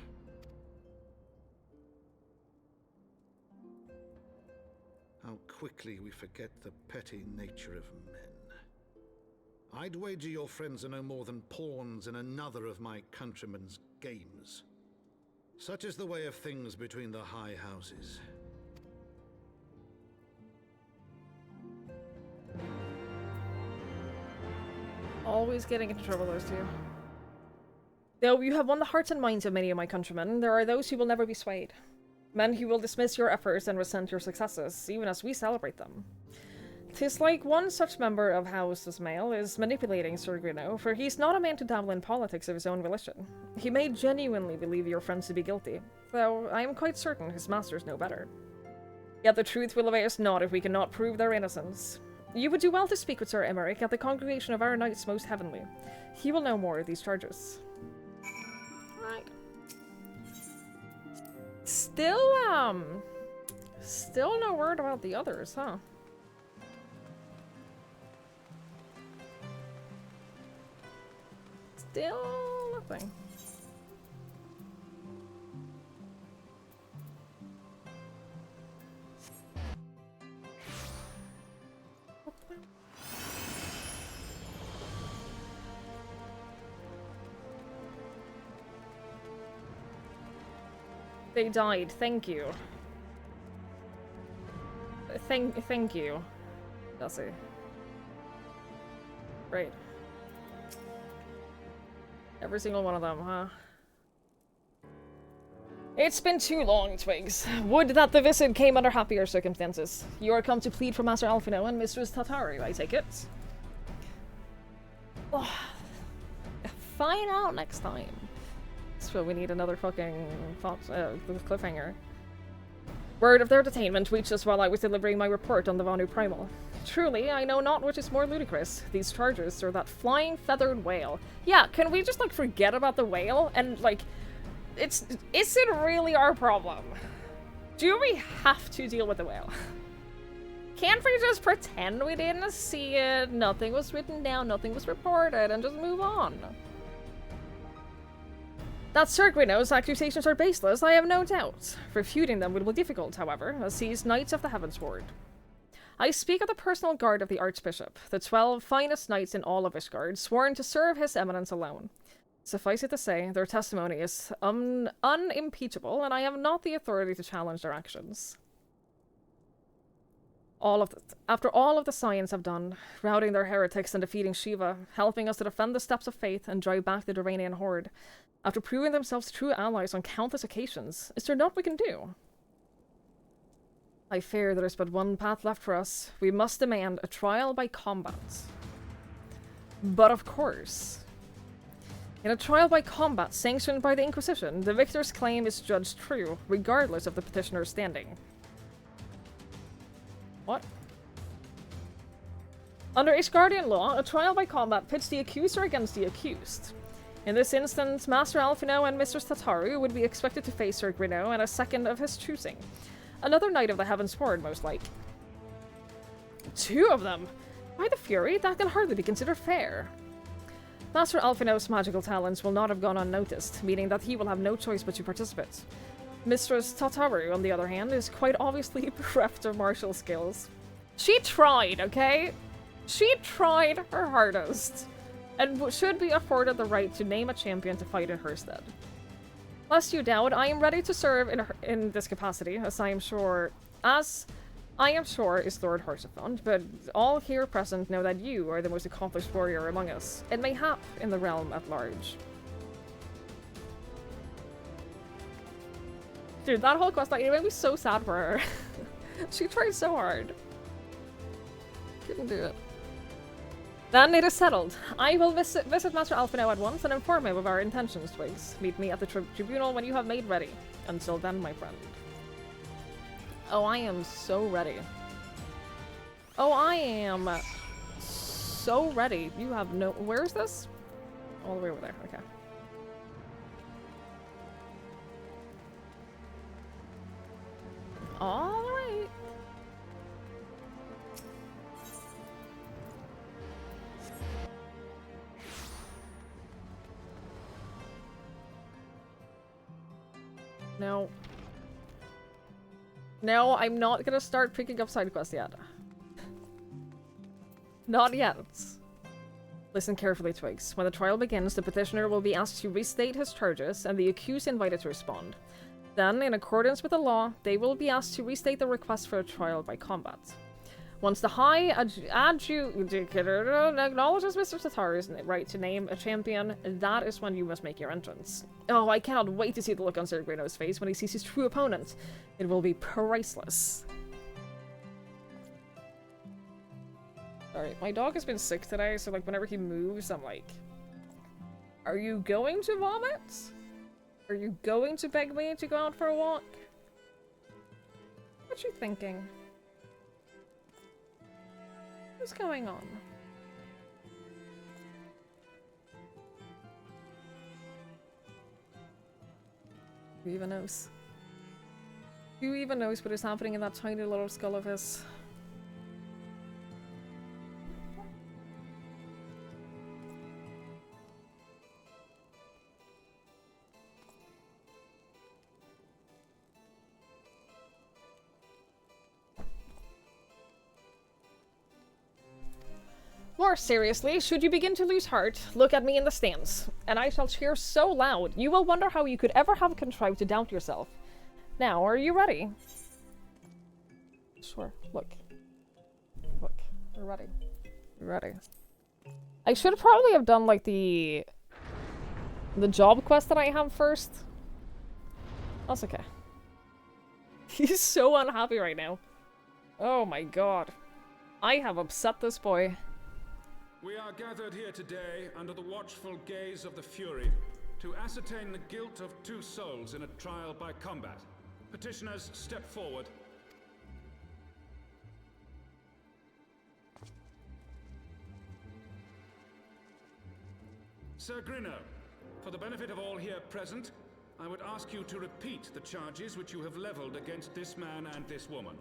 How quickly we forget the petty nature of men. I'd wager your friends are no more than pawns in another of my countrymen's games. Such is the way of things between the high houses. Always getting into trouble, those two. Though you have won the hearts and minds of many of my countrymen, there are those who will never be swayed. Men who will dismiss your efforts and resent your successes, even as we celebrate them. 'Tis like one such member of House Ismail is manipulating Sir Grino, for he's not a man to dabble in politics of his own volition. He may genuinely believe your friends to be guilty, though I am quite certain his masters know better. Yet the truth will avail us not if we cannot prove their innocence. You would do well to speak with Sir Emmerich at the congregation of our knights most heavenly. He will know more of these charges. Right. Still no word about the others, huh? Still nothing. They died, thank you. Thank you, Jesse. Right. Every single one of them, huh? It's been too long, Twigs. Would that the visit came under happier circumstances. You are come to plead for Master Alphino and Mistress Tataru, I take it. Oh, find out next time. So we need another fucking cliffhanger. Word of their detainment reached us while I was delivering my report on the Vanu Primal. Truly, I know not which is more ludicrous, these charges or that flying feathered whale. Yeah, can we just, like, forget about the whale? And, like, is it really our problem? Do we have to deal with the whale? Can't we just pretend we didn't see it, nothing was written down, nothing was reported, and just move on? That Sir Grino's accusations are baseless, I have no doubt. Refuting them will be difficult, however, as he's Knights of the Heavensward. I speak of the personal guard of the Archbishop, the 12 finest knights in all of Ishgard, sworn to serve his eminence alone. Suffice it to say, their testimony is unimpeachable, and I have not the authority to challenge their actions. After all of the Scions have done, routing their heretics and defeating Shiva, helping us to defend the steps of faith and drive back the Duranian horde, after proving themselves true allies on countless occasions, is there naught we can do? I fear there is but one path left for us. We must demand a trial by combat. But of course, in a trial by combat sanctioned by the Inquisition, the victor's claim is judged true, regardless of the petitioner's standing. What? Under Ishgardian law, a trial by combat pits the accuser against the accused. In this instance, Master Alphino and Mistress Tataru would be expected to face Sir Grino and a second of his choosing. Another Knight of the Heavensward, most like. 2 of them! By the Fury, that can hardly be considered fair. Master Alphino's magical talents will not have gone unnoticed, meaning that he will have no choice but to participate. Mistress Tataru, on the other hand, is quite obviously bereft of martial skills. She tried, okay? She tried her hardest, and should be afforded the right to name a champion to fight in her stead. Lest you doubt, I am ready to serve in this capacity, as I am sure is Lord Hearthstone, but all here present know that you are the most accomplished warrior among us, and mayhap in the realm at large. Dude, that whole quest, like, it made me so sad for her. She tried so hard. Couldn't do it. Then it is settled. I will visit Master Alphino at once and inform him of our intentions, Twigs. Meet me at the tribunal when you have made ready. Until then, my friend. Oh, I am so ready. Oh, I am so ready. You have no... Where is this? All the way over there. Okay. All right. No. No, I'm not gonna start picking up side quests yet. Not yet. Listen carefully, Twigs. When the trial begins, the petitioner will be asked to restate his charges, and the accused invited to respond. Then, in accordance with the law, they will be asked to restate the request for a trial by combat. Once the High Adjudicator acknowledges Mr. Tatari's right to name a champion, that is when you must make your entrance. Oh, I cannot wait to see the look on Sir Grino's face when he sees his true opponent. It will be priceless. Alright, my dog has been sick today, so like whenever he moves, I'm like, are you going to vomit? Are you going to beg me to go out for a walk? What you thinking? What's going on? Who even knows? Who even knows what is happening in that tiny little skull of his? More seriously, should you begin to lose heart, look at me in the stands, and I shall cheer so loud, you will wonder how you could ever have contrived to doubt yourself. Now, are you ready? Sure, look. Look, we're ready. We're ready. I should probably have done, like, the job quest that I have first. That's okay. He's so unhappy right now. Oh my god. I have upset this boy. We are gathered here today under the watchful gaze of the Fury to ascertain the guilt of 2 souls in a trial by combat. Petitioners, step forward. Sir Grino, for the benefit of all here present, I would ask you to repeat the charges which you have leveled against this man and this woman.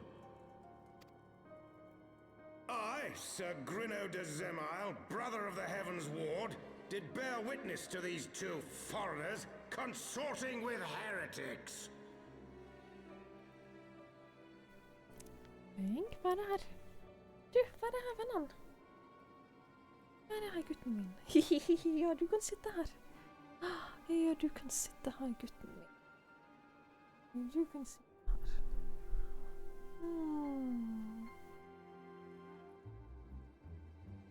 I, Sir Grino de Zemile, brother of the Heavensward, did bear witness to these 2 foreigners consorting with heretics. Hva er vennen? Hva er gutten min? Ja, du kan sitte her. Ja, du kan sitte her, gutten min. Du kan sitte her.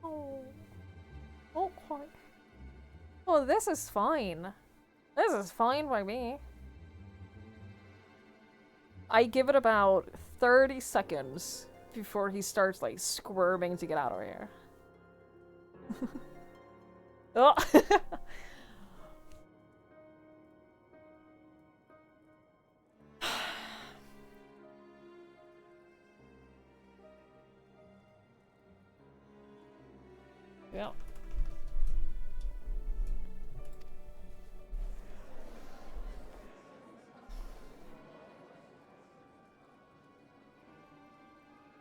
Oh. Okay. Oh, this is fine. This is fine by me. I give it about 30 seconds before he starts, like, squirming to get out of here. Oh! Yeah.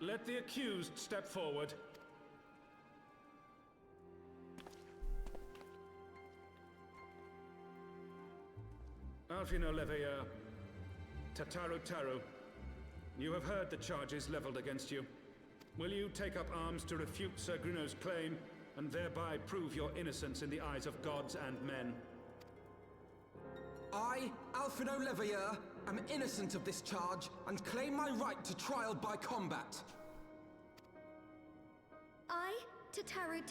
Let the accused step forward. Alfino Leveilleur, Tataru, you have heard the charges leveled against you. Will you take up arms to refute Sir Grino's claim and thereby prove your innocence in the eyes of gods and men? I, Alfino Leveilleur, am innocent of this charge and claim my right to trial by combat. I, Tataru,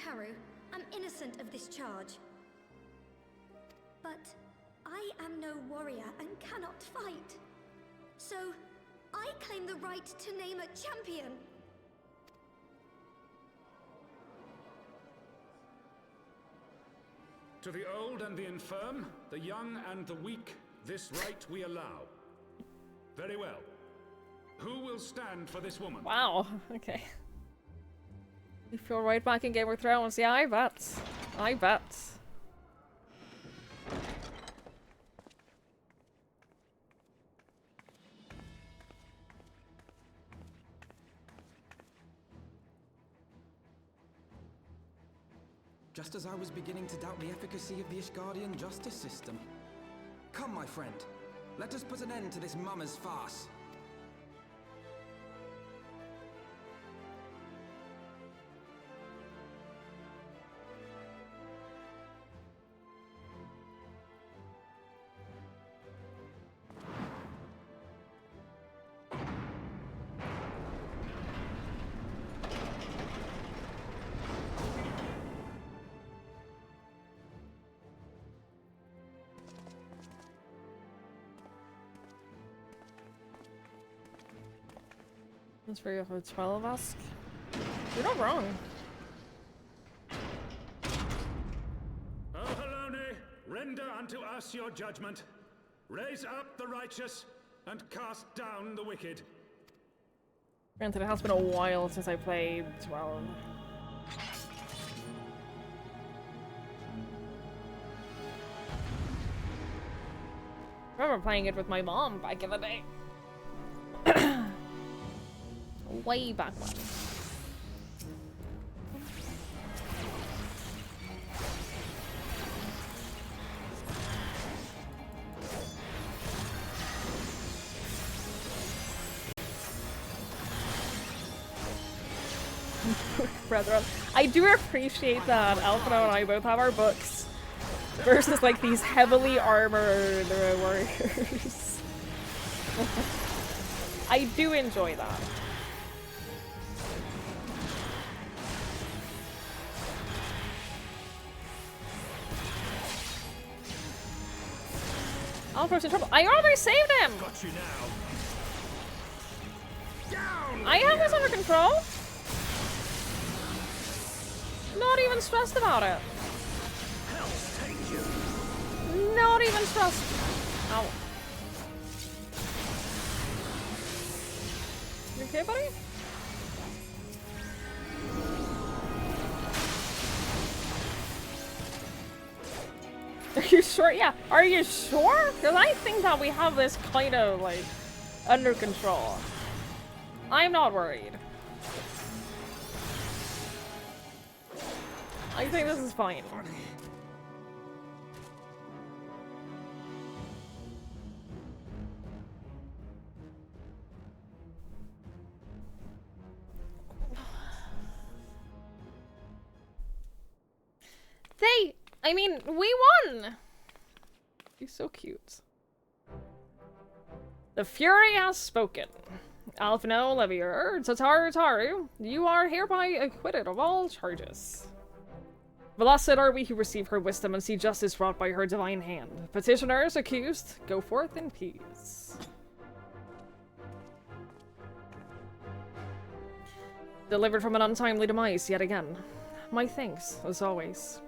am innocent of this charge. But I am no warrior and cannot fight. So, I claim the right to name a champion. To the old and the infirm, the young and the weak, this right we allow. Very well. Who will stand for this woman? Wow, okay. You feel right back in Game of Thrones. Yeah, I bet. I bet. Just as I was beginning to doubt the efficacy of the Ishgardian justice system. Come, my friend. Let us put an end to this mummer's farce. That's for you for 12 ask. You're not wrong. O Halone, render unto us your judgment. Raise up the righteous and cast down the wicked. Granted, it has been a while since I played 12. I remember playing it with my mom back in the day. Way back when. Brethren, I do appreciate that Alphino and I both have our books versus like these heavily armored warriors. I do enjoy that. Alphino's in trouble. I already saved him! Got you now. Down! I have this under control. Not even stressed about it. Hell's take you. Not even stressed. Ow. You okay, buddy? Are you sure? Yeah. Are you sure? Because I think that we have this kind of, like, under control. I'm not worried. I think this is fine. I mean, we won! He's so cute. The Fury has spoken. Alphino, Levier, Tataru, you are hereby acquitted of all charges. Blessed are we who receive her wisdom and see justice wrought by her divine hand. Petitioners accused, go forth in peace. Delivered from an untimely demise yet again. My thanks, as always.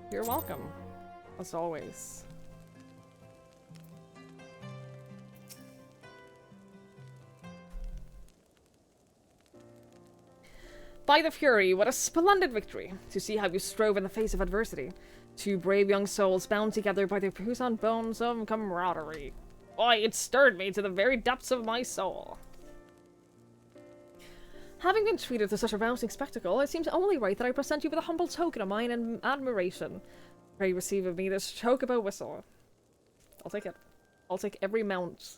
You're welcome, as always. By the Fury, what a splendid victory! To see how you strove in the face of adversity. Two brave young souls bound together by the puissant bones of camaraderie. Why, it stirred me to the very depths of my soul. Having been treated to such a rousing spectacle, it seems only right that I present you with a humble token of mine admiration. Pray receive of me this chocobo whistle. I'll take it. I'll take every mount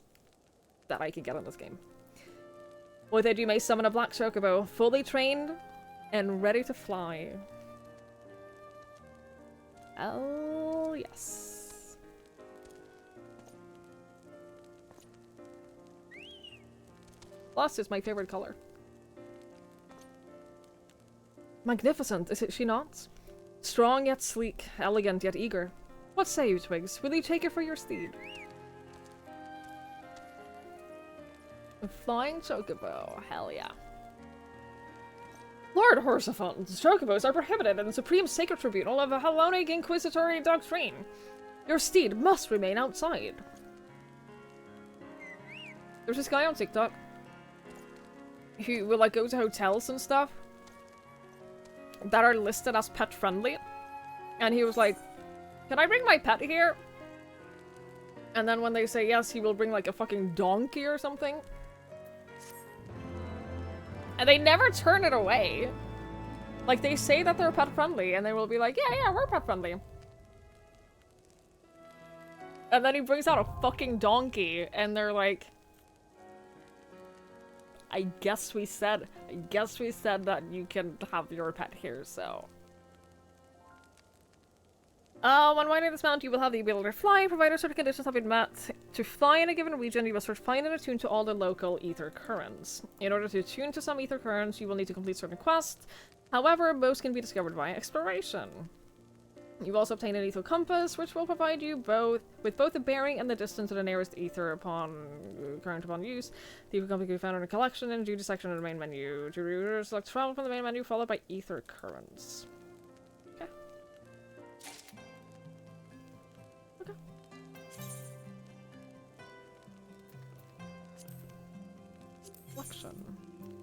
that I can get in this game. With it, you may summon a black chocobo, fully trained and ready to fly. Oh, yes. Plus is my favorite color. Magnificent, is it she not? Strong yet sleek, elegant yet eager. What say you, Twigs? Will you take it for your steed? A flying chocobo, hell yeah. Lord Horsefant, chocobos are prohibited in the Supreme Sacred Tribunal of a Hellonic Inquisitory Doctrine. Your steed must remain outside. There's this guy on TikTok who will like go to hotels and stuff that are listed as pet friendly, and he was like, can I bring my pet here? And then when they say yes, he will bring like a fucking donkey or something, and they never turn it away. Like, they say that they're pet-friendly, and they will be like, yeah, we're pet-friendly. And then he brings out a fucking donkey, and they're like... I guess we said that you can have your pet here, so... When riding this mount, you will have the ability to fly, provided certain conditions have been met. To fly in a given region, you must first find and attune to all the local ether currents. In order to attune to some ether currents, you will need to complete certain quests. However, most can be discovered via exploration. You've also obtained an ether compass, which will provide you with both the bearing and the distance to the nearest ether current upon use. The ether compass can be found in a collection in the duty section of the main menu. To select travel from the main menu, followed by ether currents.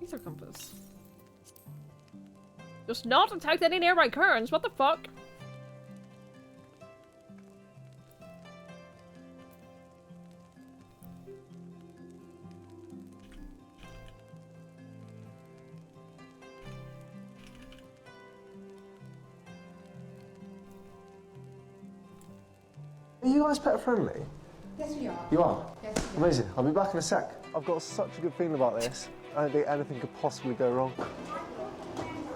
Ether compass. Does not detect any nearby currents. What the fuck? Are you guys pet friendly? Yes, we are. You are? Yes, we are. Amazing. I'll be back in a sec. I've got such a good feeling about this. I don't think anything could possibly go wrong.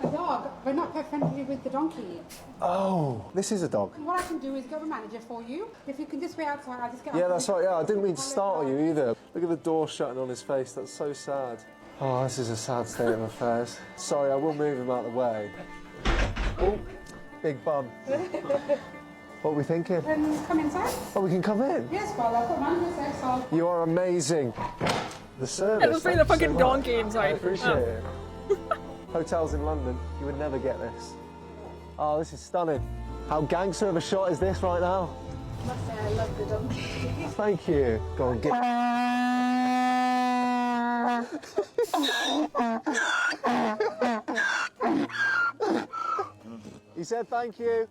The dog. We're not pet friendly with the donkey. Oh, this is a dog. What I can do is get a manager for you. If you can just wait outside, I'll just get. Yeah, that's right. Yeah, I didn't mean to startle you either. Look at the door shutting on his face. That's so sad. Oh, this is a sad state of affairs. Sorry, I will move him out of the way. Oh, big bum. What are we thinking? Come inside. Oh, we can come in? Yes, well, I've got manager there, so... You are amazing. The service. Let's bring the fucking donkey inside. I appreciate it. Hotels in London, you would never get this. Oh, this is stunning. How gangster of a shot is this right now? I must say, I love the donkey. Thank you. Go on, get... He said thank you.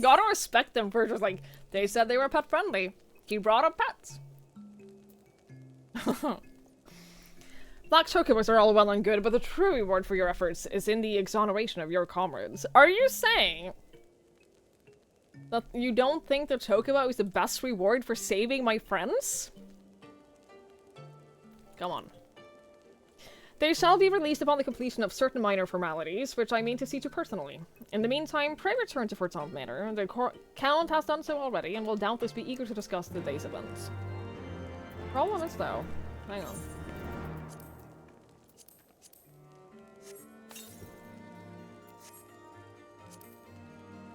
Gotta respect them for just like, they said they were pet friendly. He brought up pets. Black chocobos are all well and good, but the true reward for your efforts is in the exoneration of your comrades. Are you saying that you don't think the chocobo is the best reward for saving my friends? Come on. They shall be released upon the completion of certain minor formalities, which I mean to see to personally. In the meantime, pray return to Fortson Manor. The Count has done so already, and will doubtless be eager to discuss the day's events. Problem is, though... Hang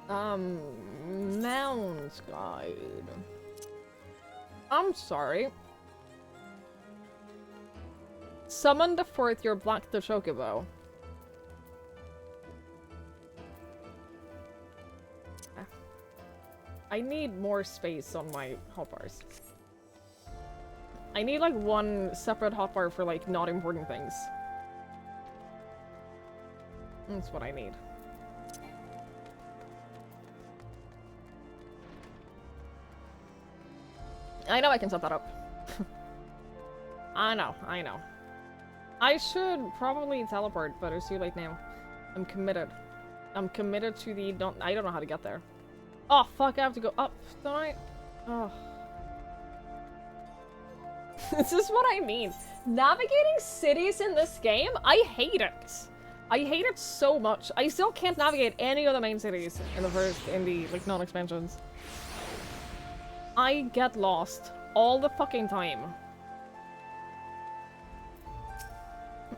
on. Mounds Guide. I'm sorry. Summon the fourth your Black the Chocobo. I need more space on my hotbars. I need like one separate hotbar for like not important things. That's what I need. I know I can set that up. I know. I should probably teleport, but it's too late now. I'm committed. I'm committed to the... I don't know how to get there. Oh, fuck, I have to go up, don't I? Oh. This is what I mean. Navigating cities in this game, I hate it. I hate it so much. I still can't navigate any of the main cities in the like, non-expansions. I get lost all the fucking time.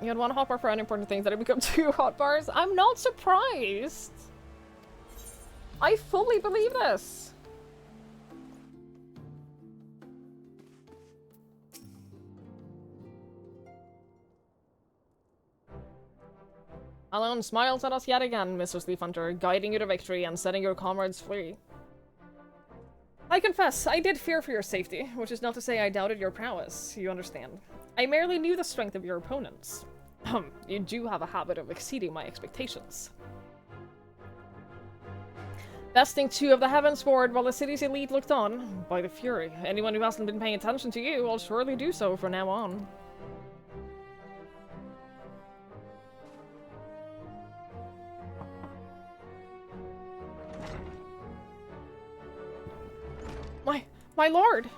You had one hotbar for unimportant things that have become 2 hotbars. I'm not surprised. I fully believe this. Alone smiles at us yet again, Mr. Sleep Hunter, guiding you to victory and setting your comrades free. I confess, I did fear for your safety, which is not to say I doubted your prowess, you understand. I merely knew the strength of your opponents. You do have a habit of exceeding my expectations. Besting 2 of the heavensward while the city's elite looked on. By the Fury, anyone who hasn't been paying attention to you will surely do so from now on. My lord!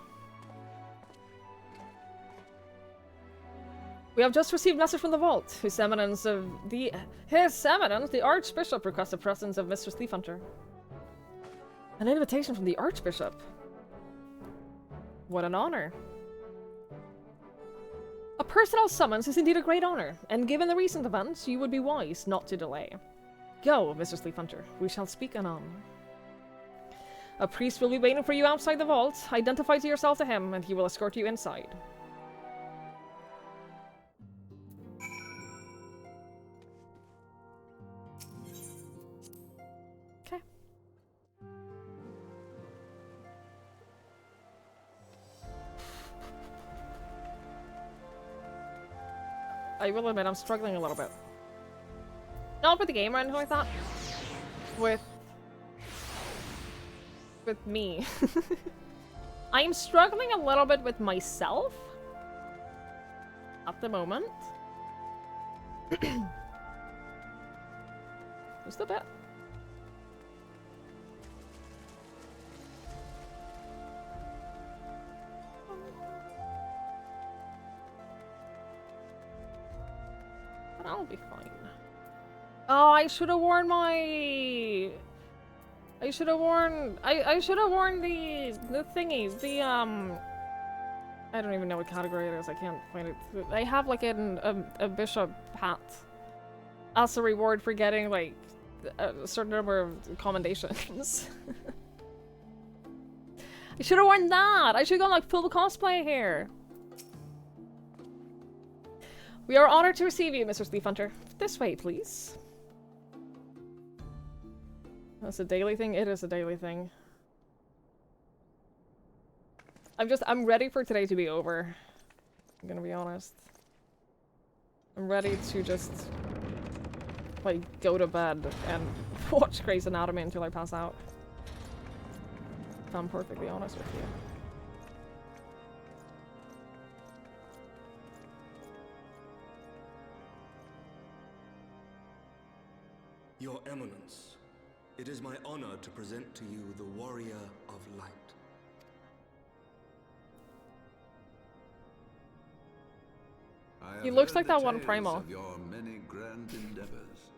We have just received a message from the vault. His Eminence, the Archbishop, requests the presence of Mistress Thief Hunter. An invitation from the Archbishop. What an honor. A personal summons is indeed a great honor, and given the recent events, you would be wise not to delay. Go, Mistress Thief Hunter. We shall speak anon. A priest will be waiting for you outside the vault. Identify yourself to him, and he will escort you inside. Okay. I will admit, I'm struggling a little bit. Not with the game or anything like that. With me. I'm struggling a little bit with myself at the moment. Just a bit. But I'll be fine. Oh, I should have worn my... I should have worn the thingies, I don't even know what category it is, I can't find it. I have like a bishop hat as a reward for getting like a certain number of commendations. I should have worn that! I should have gone like full cosplay here. We are honored to receive you, Mr. Thief Hunter. This way, please. That's a daily thing? It is a daily thing. I'm ready for today to be over. I'm gonna be honest. I'm ready to just, like, go to bed and watch Grey's Anatomy until I pass out. If I'm perfectly honest with you. Your Eminence. It is my honor to present to you the Warrior of Light. He looks like that one Primal. Of your many grand endeavors.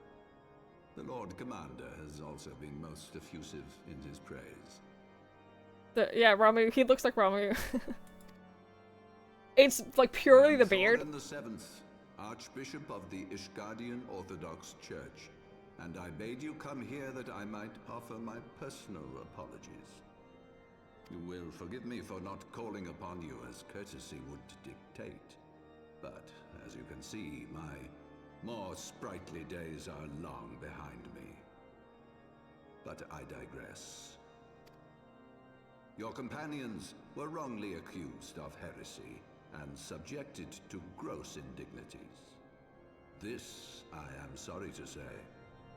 The Lord Commander has also been most effusive in his praise. Yeah, Ramu. He looks like Ramu. It's like purely the beard. I'm the 7th Archbishop of the Ishgardian Orthodox Church. And I bade you come here that I might offer my personal apologies. You will forgive me for not calling upon you as courtesy would dictate. But, as you can see, my more sprightly days are long behind me. But I digress. Your companions were wrongly accused of heresy and subjected to gross indignities. This, I am sorry to say,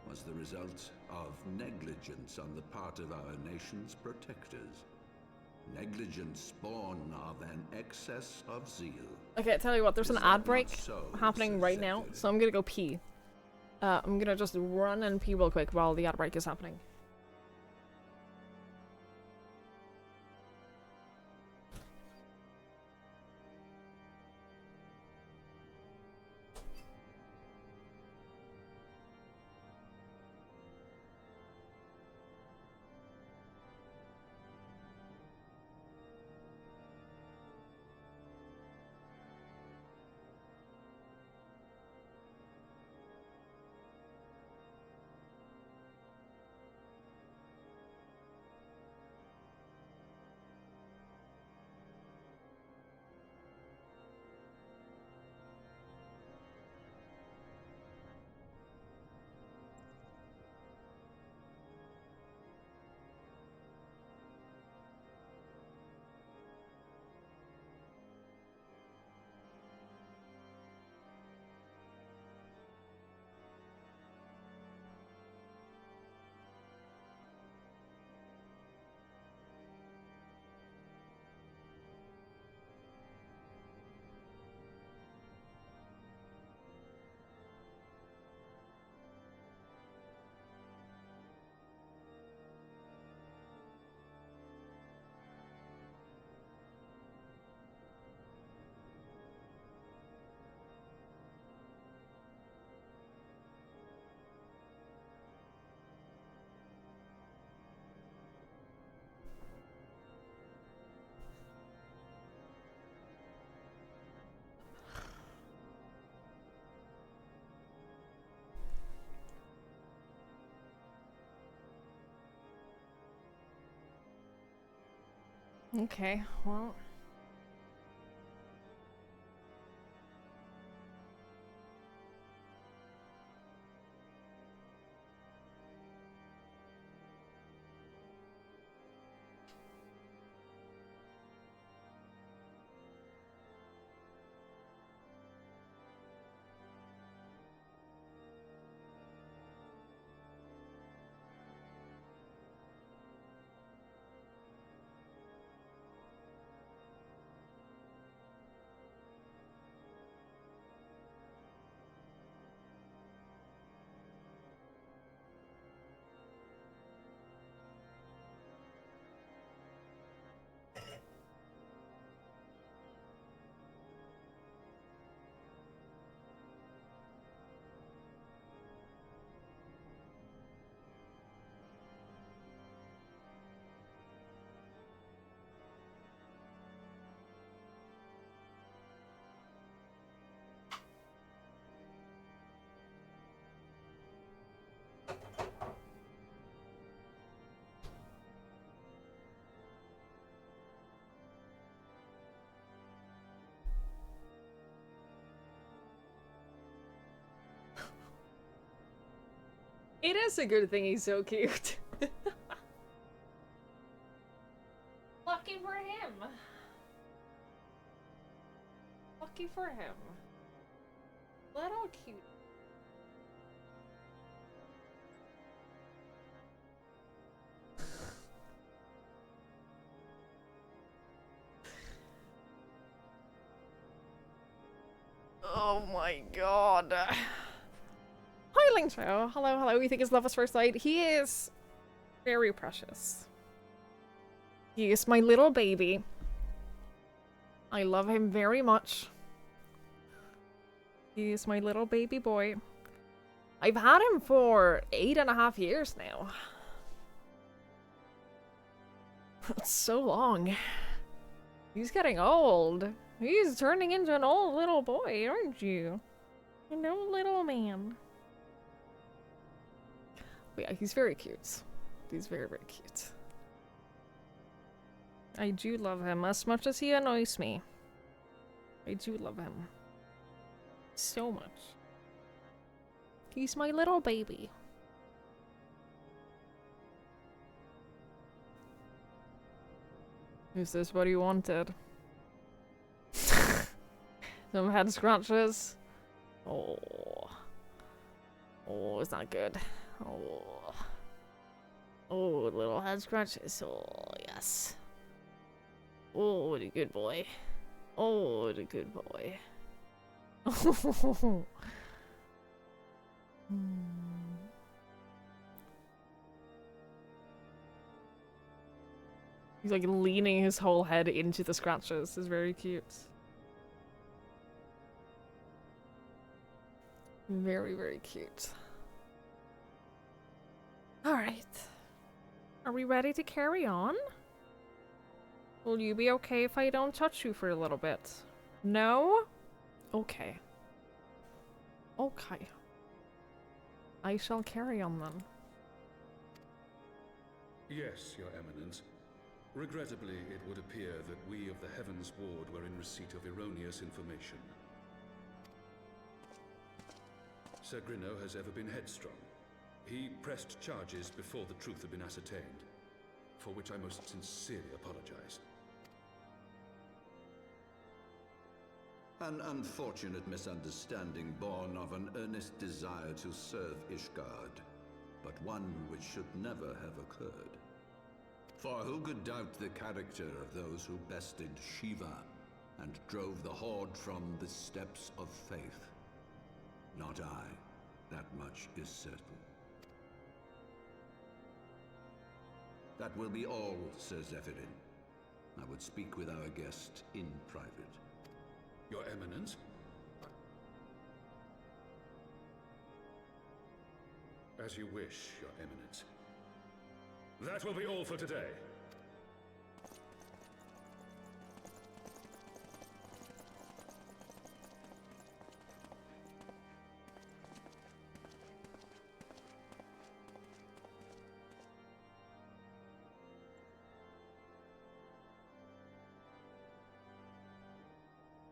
was the result of negligence on the part of our nation's protectors. Negligence born of an excess of zeal. Okay, I tell you what, there's an ad break happening right now, so I'm gonna go pee. I'm gonna just run and pee real quick while the ad break is happening. Okay, well. It is a good thing he's so cute. Lucky for him. Lucky for him. Little cute. Oh my god. Hi, Ling Chao. Hello, hello. You think it's love at first sight? He is very precious. He is my little baby. I love him very much. He is my little baby boy. I've had him for 8.5 years now. That's so long. He's getting old. He's turning into an old little boy, aren't you? An old little man. But yeah, he's very cute. He's very, very cute. I do love him as much as he annoys me. I do love him. So much. He's my little baby. Is this what you wanted? Some head scratches. Oh. Oh, it's not good. Oh. Oh, little head scratches. Oh, yes. Oh, what a good boy. Oh, what a good boy. Oh. He's like leaning his whole head into the scratches. It's very cute. Very, very cute. Alright. Are we ready to carry on? Will you be okay if I don't touch you for a little bit? No? Okay. Okay. I shall carry on then. Yes, Your Eminence. Regrettably, it would appear that we of the Heavens Ward were in receipt of erroneous information. Sir Grino has ever been headstrong. He pressed charges before the truth had been ascertained, for which I most sincerely apologize. An unfortunate misunderstanding born of an earnest desire to serve Ishgard, but one which should never have occurred. For who could doubt the character of those who bested Shiva and drove the Horde from the steps of faith? Not I. That much is certain. That will be all, Sir Zephyrin. I would speak with our guest in private. Your Eminence? As you wish, Your Eminence. That will be all for today.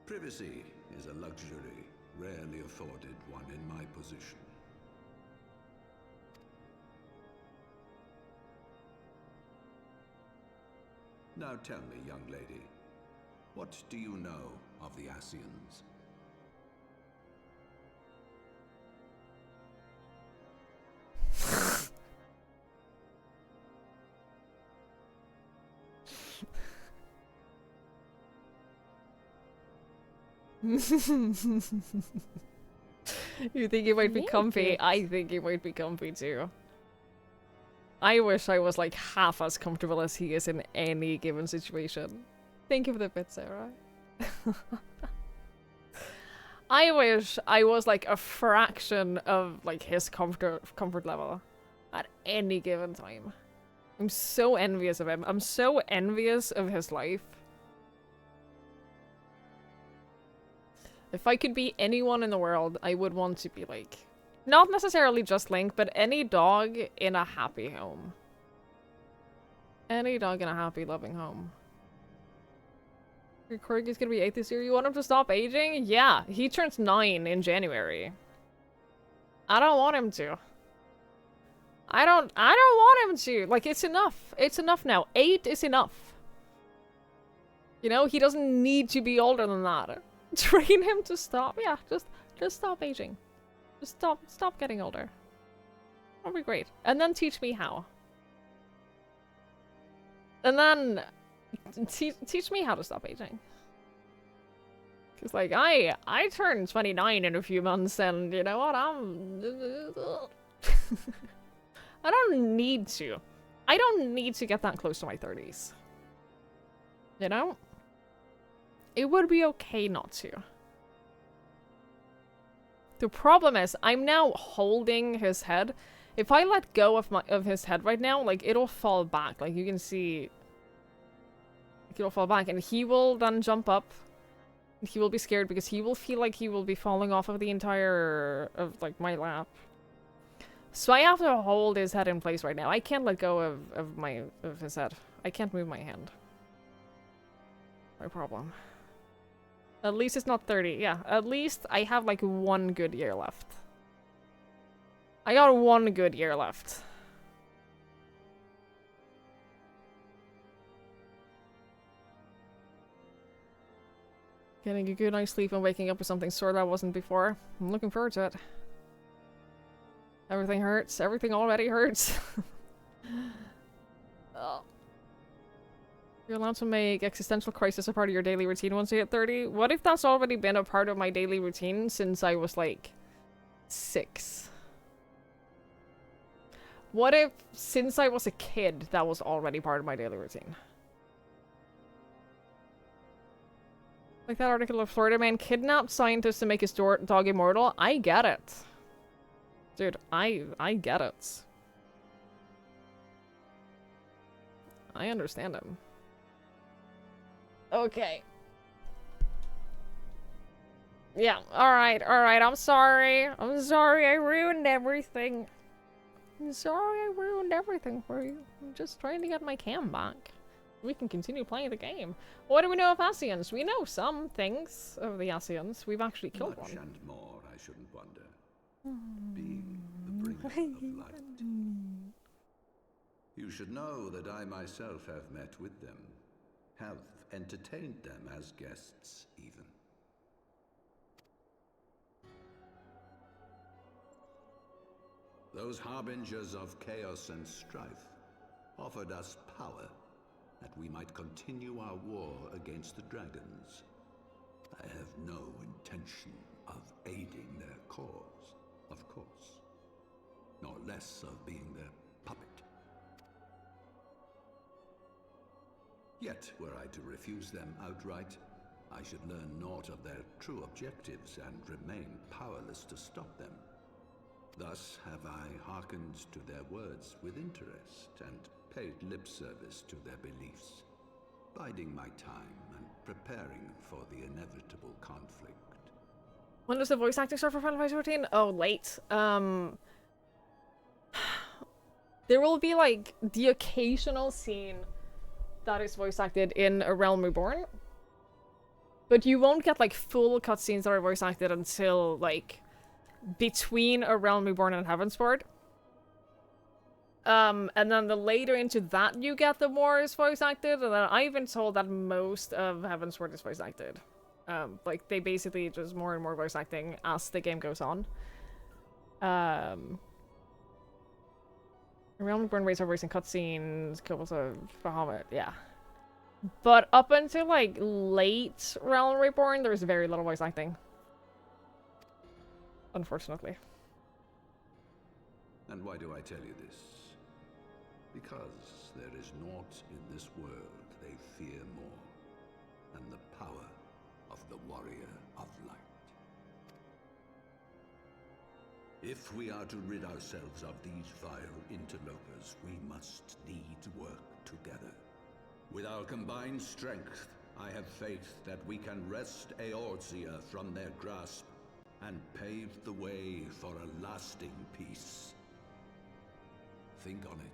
Privacy is a luxury rarely afforded one in my position. Now tell me, young lady, what do you know of the Ascians? You think it might be comfy? I think it might be comfy too. I wish I was like half as comfortable as he is in any given situation. Think of the bit, Sarah. I wish I was like a fraction of like his comfort level at any given time. I'm so envious of him. I'm so envious of his life. If I could be anyone in the world, I would want to be like, not necessarily just Link, but any dog in a happy home. Any dog in a happy, loving home. Your corgi's gonna be 8 this year. You want him to stop aging? Yeah, he turns 9 in January. I don't want him to. I don't want him to. Like, it's enough. It's enough now. 8 is enough. You know, he doesn't need to be older than that. Train him to stop. Yeah, just stop aging. Just stop getting older. That'll be great. And then teach me how. And then teach me how to stop aging. Cause like I turn 29 in a few months, and you know what? I don't need to. I don't need to get that close to my 30s. You know? It would be okay not to. The problem is, I'm now holding his head. If I let go of his head right now, like, it'll fall back. Like, you can see... It'll fall back, and he will then jump up. He will be scared because he will feel like he will be falling off of the entire... of, like, my lap. So I have to hold his head in place right now. I can't let go of his head. I can't move my hand. My problem. At least it's not 30. Yeah, at least I have like 1 good year left. I got 1 good year left. Getting a good night's sleep and waking up with something sore that I wasn't before. I'm looking forward to it. Everything hurts. Everything already hurts. Oh. You're allowed to make existential crisis a part of your daily routine once you hit 30. What if that's already been a part of my daily routine since I was like 6? What if since I was a kid that was already part of my daily routine? Like that article of Florida man kidnapped scientists to make his dog immortal. I get it. Dude, I get it. I understand him. Okay. Yeah, alright, I'm sorry. I'm sorry I ruined everything. I'm sorry I ruined everything for you. I'm just trying to get my cam back. We can continue playing the game. What do we know of Ascians? We know some things of the Ascians. We've actually killed one. Much and more, I shouldn't wonder. Being the bringer of light. You should know that I myself have met with them. Have entertained them as guests, even. Those harbingers of chaos and strife offered us power that we might continue our war against the dragons. I have no intention of aiding their cause, of course, nor less of being their puppet. Yet, were I to refuse them outright, I should learn naught of their true objectives and remain powerless to stop them. Thus have I hearkened to their words with interest and paid lip service to their beliefs, biding my time and preparing for the inevitable conflict. When does the voice acting start for Final Fantasy 14? Oh, late. There will be like the occasional scene that is voice acted in A Realm Reborn. But you won't get like full cutscenes that are voice acted until like between A Realm Reborn and Heavensward. And then the later into that you get, the more is voice acted, and then I've been told that most of Heavensward is voice acted. Like they basically just more and more voice acting as the game goes on. Realm Reborn rates are voicing cutscenes, couples of Bahamut, yeah. But up until like late Realm Reborn, there was very little voice acting. Unfortunately. And why do I tell you this? Because there is naught in this world they fear more than the power of the warrior of light. If we are to rid ourselves of these vile interlopers, we must needs work together. With our combined strength, I have faith that we can wrest Eorzea from their grasp and pave the way for a lasting peace. Think on it.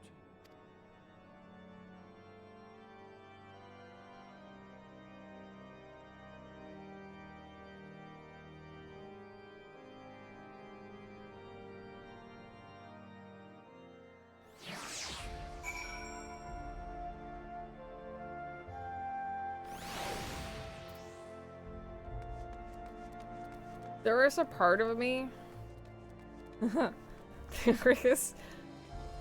There is a part of me there is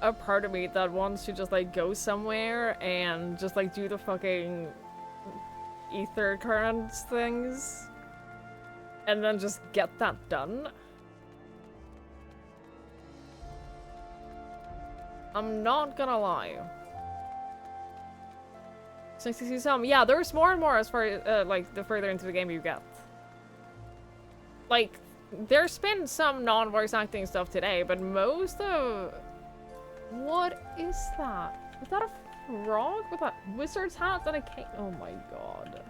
a part of me that wants to just like go somewhere and just like do the fucking ether currents things and then just get that done. I'm not gonna lie. 60 some, yeah, there's more and more as far as like the further into the game you get. Like, there's been some non-voice acting stuff today, but most of... What is that? Is that a frog with a wizard's hat that I can't... Oh my god.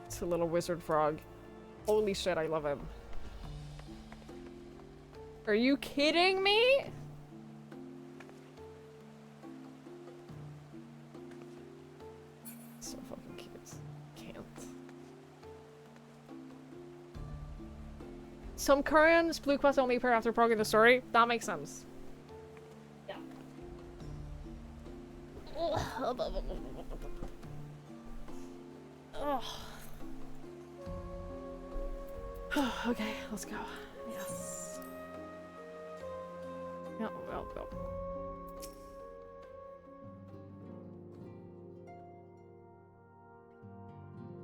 It's a little wizard frog. Holy shit, I love him. Are you kidding me? So fucking cute. Can't. Some currents, blue quests only appear after progging the story. That makes sense. Yeah. Okay, let's go. Yes. No, well.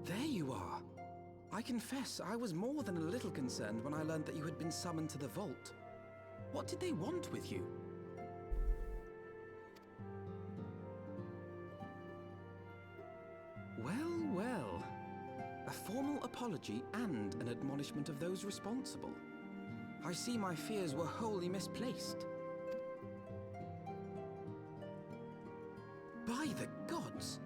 There you are. I confess, I was more than a little concerned when I learned that you had been summoned to the vault. What did they want with you? Well. A formal apology and an admonishment of those responsible. I see my fears were wholly misplaced. By the gods!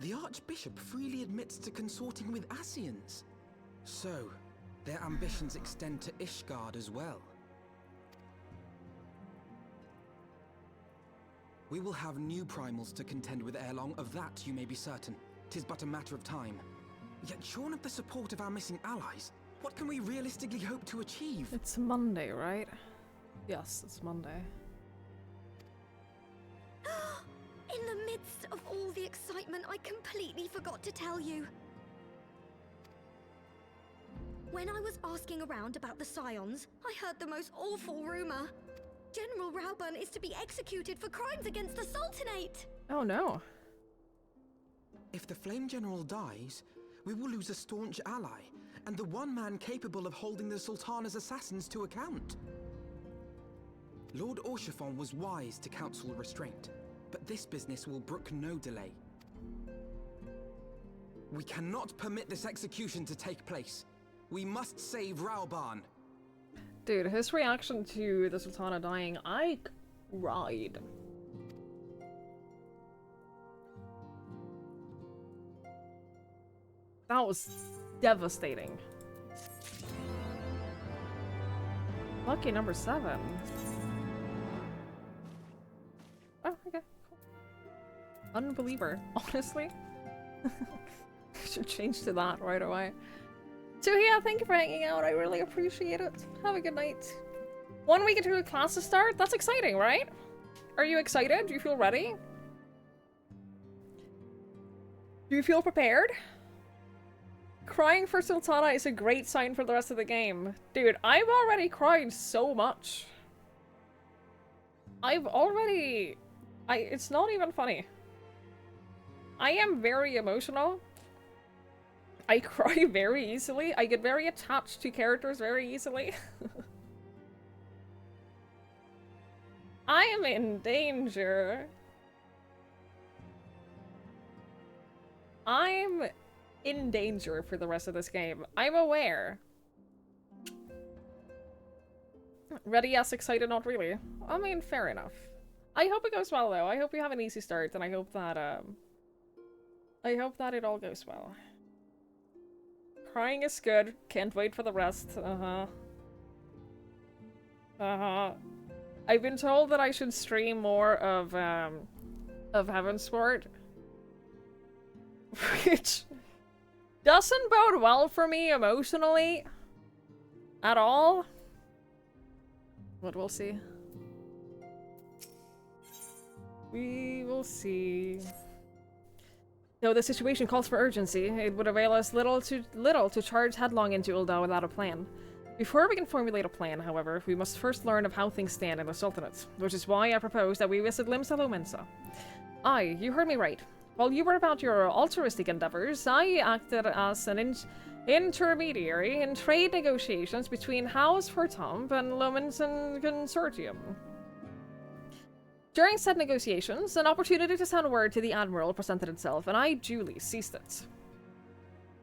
The Archbishop freely admits to consorting with Ascians. So, their ambitions extend to Ishgard as well. We will have new primals to contend with ere long, of that you may be certain. 'Tis but a matter of time. Yet shorn of the support of our missing allies, what can we realistically hope to achieve? It's Monday, right? Yes, it's Monday. In the midst of all the excitement, I completely forgot to tell you. When I was asking around about the Scions, I heard the most awful rumor. General Rauburn is to be executed for crimes against the Sultanate! Oh no. If the Flame General dies, we will lose a staunch ally, and the one man capable of holding the Sultana's assassins to account. Lord Orchiphon was wise to counsel restraint, but this business will brook no delay. We cannot permit this execution to take place. We must save Rauburn. Dude, his reaction to the Sultana dying, I cried. That was devastating. Lucky number 7. Oh, okay. Cool. Unbeliever, honestly. should change to that right away. So yeah, thank you for hanging out. I really appreciate it. Have a good night. 1 week until classes start? That's exciting, right? Are you excited? Do you feel ready? Do you feel prepared? Crying for Sultana is a great sign for the rest of the game. Dude, I've already cried so much. It's not even funny. I am very emotional. I cry very easily. I get very attached to characters very easily. I am in danger. I'm in danger for the rest of this game. I'm aware. Ready, yes. Excited, not really. I mean, fair enough. I hope it goes well, though. I hope you have an easy start, and I hope that it all goes well. Crying is good. Can't wait for the rest. I've been told that I should stream more of heavensward. Which doesn't bode well for me emotionally at all. But we'll see. We will see. Though the situation calls for urgency, it would avail us little to charge headlong into Ul'dah without a plan. Before we can formulate a plan, however, we must first learn of how things stand in the Sultanate, which is why I propose that we visit Limsa Lominsa. Aye, you heard me right. While you were about your altruistic endeavors, I acted as an intermediary in trade negotiations between House Fortomb and Lominsan Consortium. During said negotiations, an opportunity to send word to the Admiral presented itself, and I duly seized it.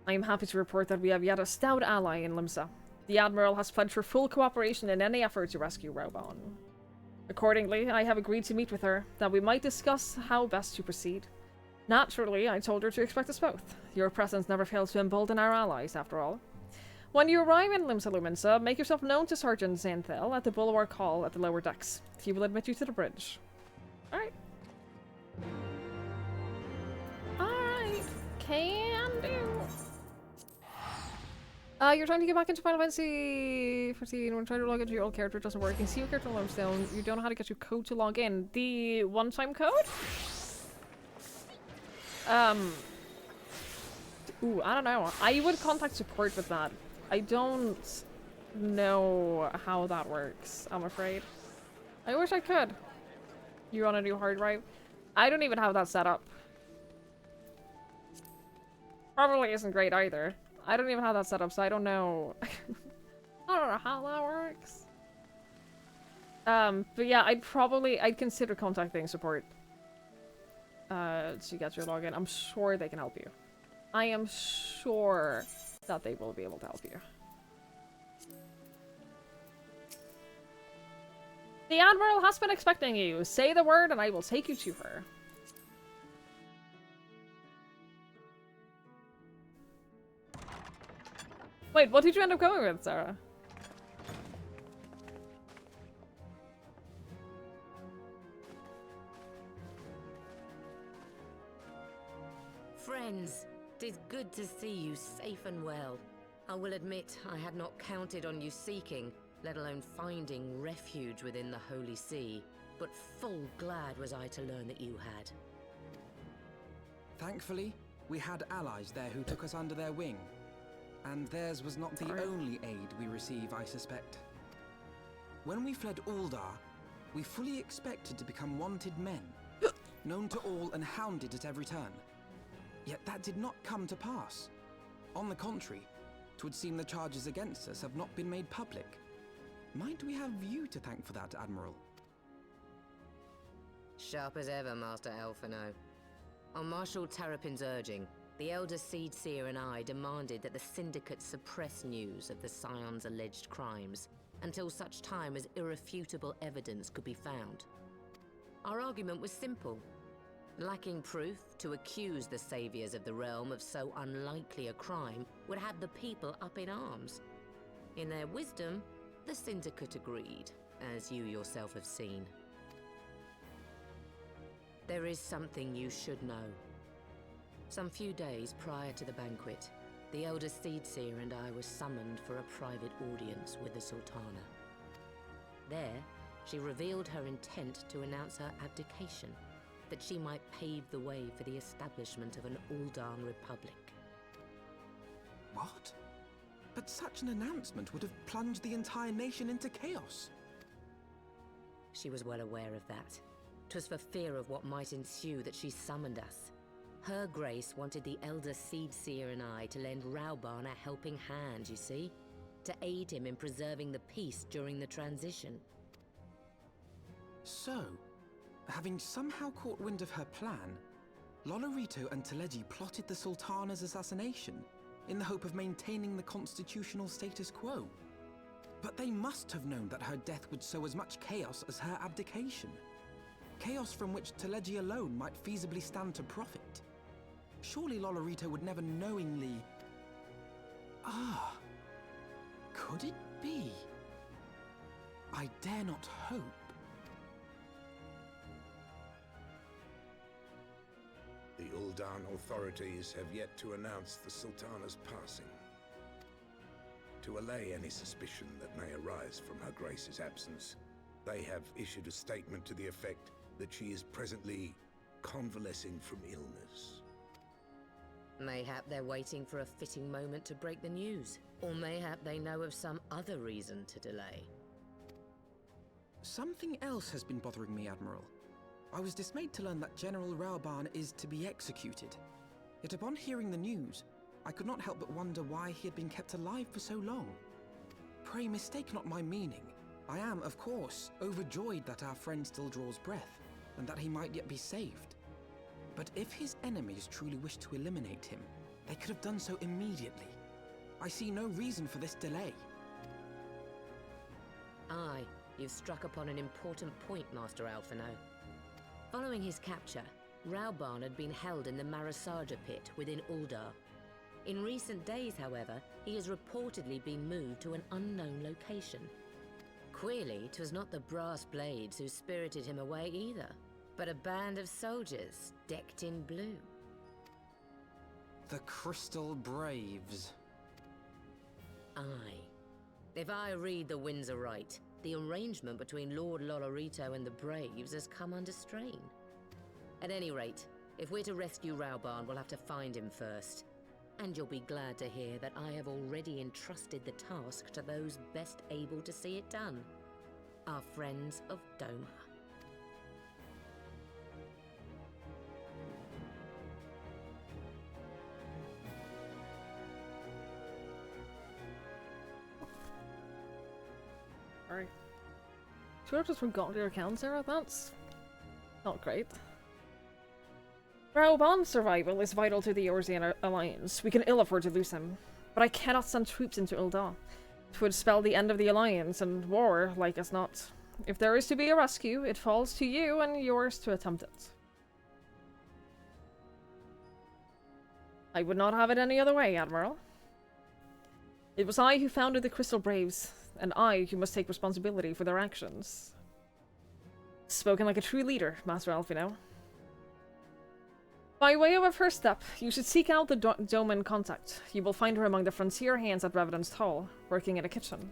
I am happy to report that we have yet a stout ally in Limsa. The Admiral has pledged for full cooperation in any effort to rescue Robon. Accordingly, I have agreed to meet with her, that we might discuss how best to proceed. Naturally, I told her to expect us both. Your presence never fails to embolden our allies, after all. When you arrive in Limsa Lominsa, make yourself known to Sergeant Xanthel at the Bulwark Hall at the lower decks. He will admit you to the bridge. Alright. Alright. Can do. You're trying to get back into Final Fantasy 15. When trying to log into your old character, it doesn't work. You can see your character on Limestone. You don't know how to get your code to log in. The one-time code? Ooh, I don't know. I would contact support with that. I don't know how that works, I'm afraid. I wish I could. You want a new hard drive? I don't even have that set up. Probably isn't great either. I don't even have that set up, so I don't know. I don't know how that works. But yeah, I'd consider contacting support. To get your login. I'm sure they can help you. I am sure that they will be able to help you. The Admiral has been expecting you. Say the word and I will take you to her. Wait, what did you end up going with, Sarah? Friends, 'tis good to see you safe and well. I will admit I had not counted on you seeking, let alone finding refuge within the Holy See, but full glad was I to learn that you had. Thankfully, we had allies there who took us under their wing. And theirs was not the only aid we receive, I suspect. When we fled Ul'dah, we fully expected to become wanted men, known to all and hounded at every turn. Yet that did not come to pass. On the contrary, 'twould seem the charges against us have not been made public. Might we have you to thank for that, Admiral? Sharp as ever, Master Elfino. On Marshal Terrapin's urging, the Elder Seed Seer and I demanded that the Syndicate suppress news of the Scion's alleged crimes until such time as irrefutable evidence could be found. Our argument was simple. Lacking proof, to accuse the saviors of the realm of so unlikely a crime would have the people up in arms. In their wisdom, the Syndicate agreed, as you yourself have seen. There is something you should know. Some few days prior to the banquet, the Elder Seedseer and I were summoned for a private audience with the Sultana. There, she revealed her intent to announce her abdication, that she might pave the way for the establishment of an Uldan Republic. What? But such an announcement would have plunged the entire nation into chaos. She was well aware of that. 'Twas for fear of what might ensue that she summoned us. Her Grace wanted the Elder Seedseer and I to lend Rauban a helping hand, you see? To aid him in preserving the peace during the transition. So, having somehow caught wind of her plan, Lolorito and Teleji plotted the Sultana's assassination in the hope of maintaining the constitutional status quo. But they must have known that her death would sow as much chaos as her abdication. Chaos from which Teleji alone might feasibly stand to profit. Surely Lolorito would never knowingly... Ah... Could it be? I dare not hope. The Uldan authorities have yet to announce the Sultana's passing. To allay any suspicion that may arise from Her Grace's absence, they have issued a statement to the effect that she is presently convalescing from illness. Mayhap they're waiting for a fitting moment to break the news. Or mayhap they know of some other reason to delay. Something else has been bothering me, Admiral. I was dismayed to learn that General Rauban is to be executed. Yet upon hearing the news, I could not help but wonder why he had been kept alive for so long. Pray mistake not my meaning. I am, of course, overjoyed that our friend still draws breath, and that he might yet be saved. But if his enemies truly wished to eliminate him, they could have done so immediately. I see no reason for this delay. Aye, you've struck upon an important point, Master Alphino. Following his capture, Rauban had been held in the Marasaja pit within Uldar. In recent days, however, he has reportedly been moved to an unknown location. Queerly, 'twas not the Brass Blades who spirited him away either, but a band of soldiers decked in blue. The Crystal Braves. Aye. If I read the winds aright, the arrangement between Lord Lolorito and the Braves has come under strain. At any rate, if we're to rescue Rauban, we'll have to find him first. And you'll be glad to hear that I have already entrusted the task to those best able to see it done. Our friends of Doma. Sorry. Should have just forgotten your account, Sarah? That's not great. Rauban's survival is vital to the Eorzean Alliance. We can ill afford to lose him. But I cannot send troops into Ul'dah. It would spell the end of the Alliance and war, like as not. If there is to be a rescue, it falls to you and yours to attempt it. I would not have it any other way, Admiral. It was I who founded the Crystal Braves, and I who must take responsibility for their actions. Spoken like a true leader, Master Alphino. By way of a first step, you should seek out the Doman contact. You will find her among the frontier hands at Revenant's Hall, working in a kitchen.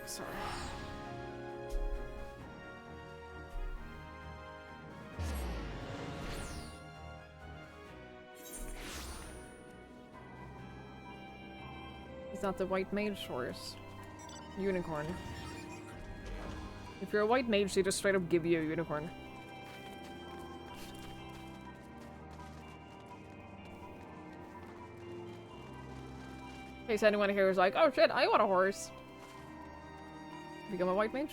Sorry. Is that the white mage horse? Unicorn. If you're a white mage, they just straight up give you a unicorn. In case anyone here is like, oh shit, I want a horse. Become a white mage?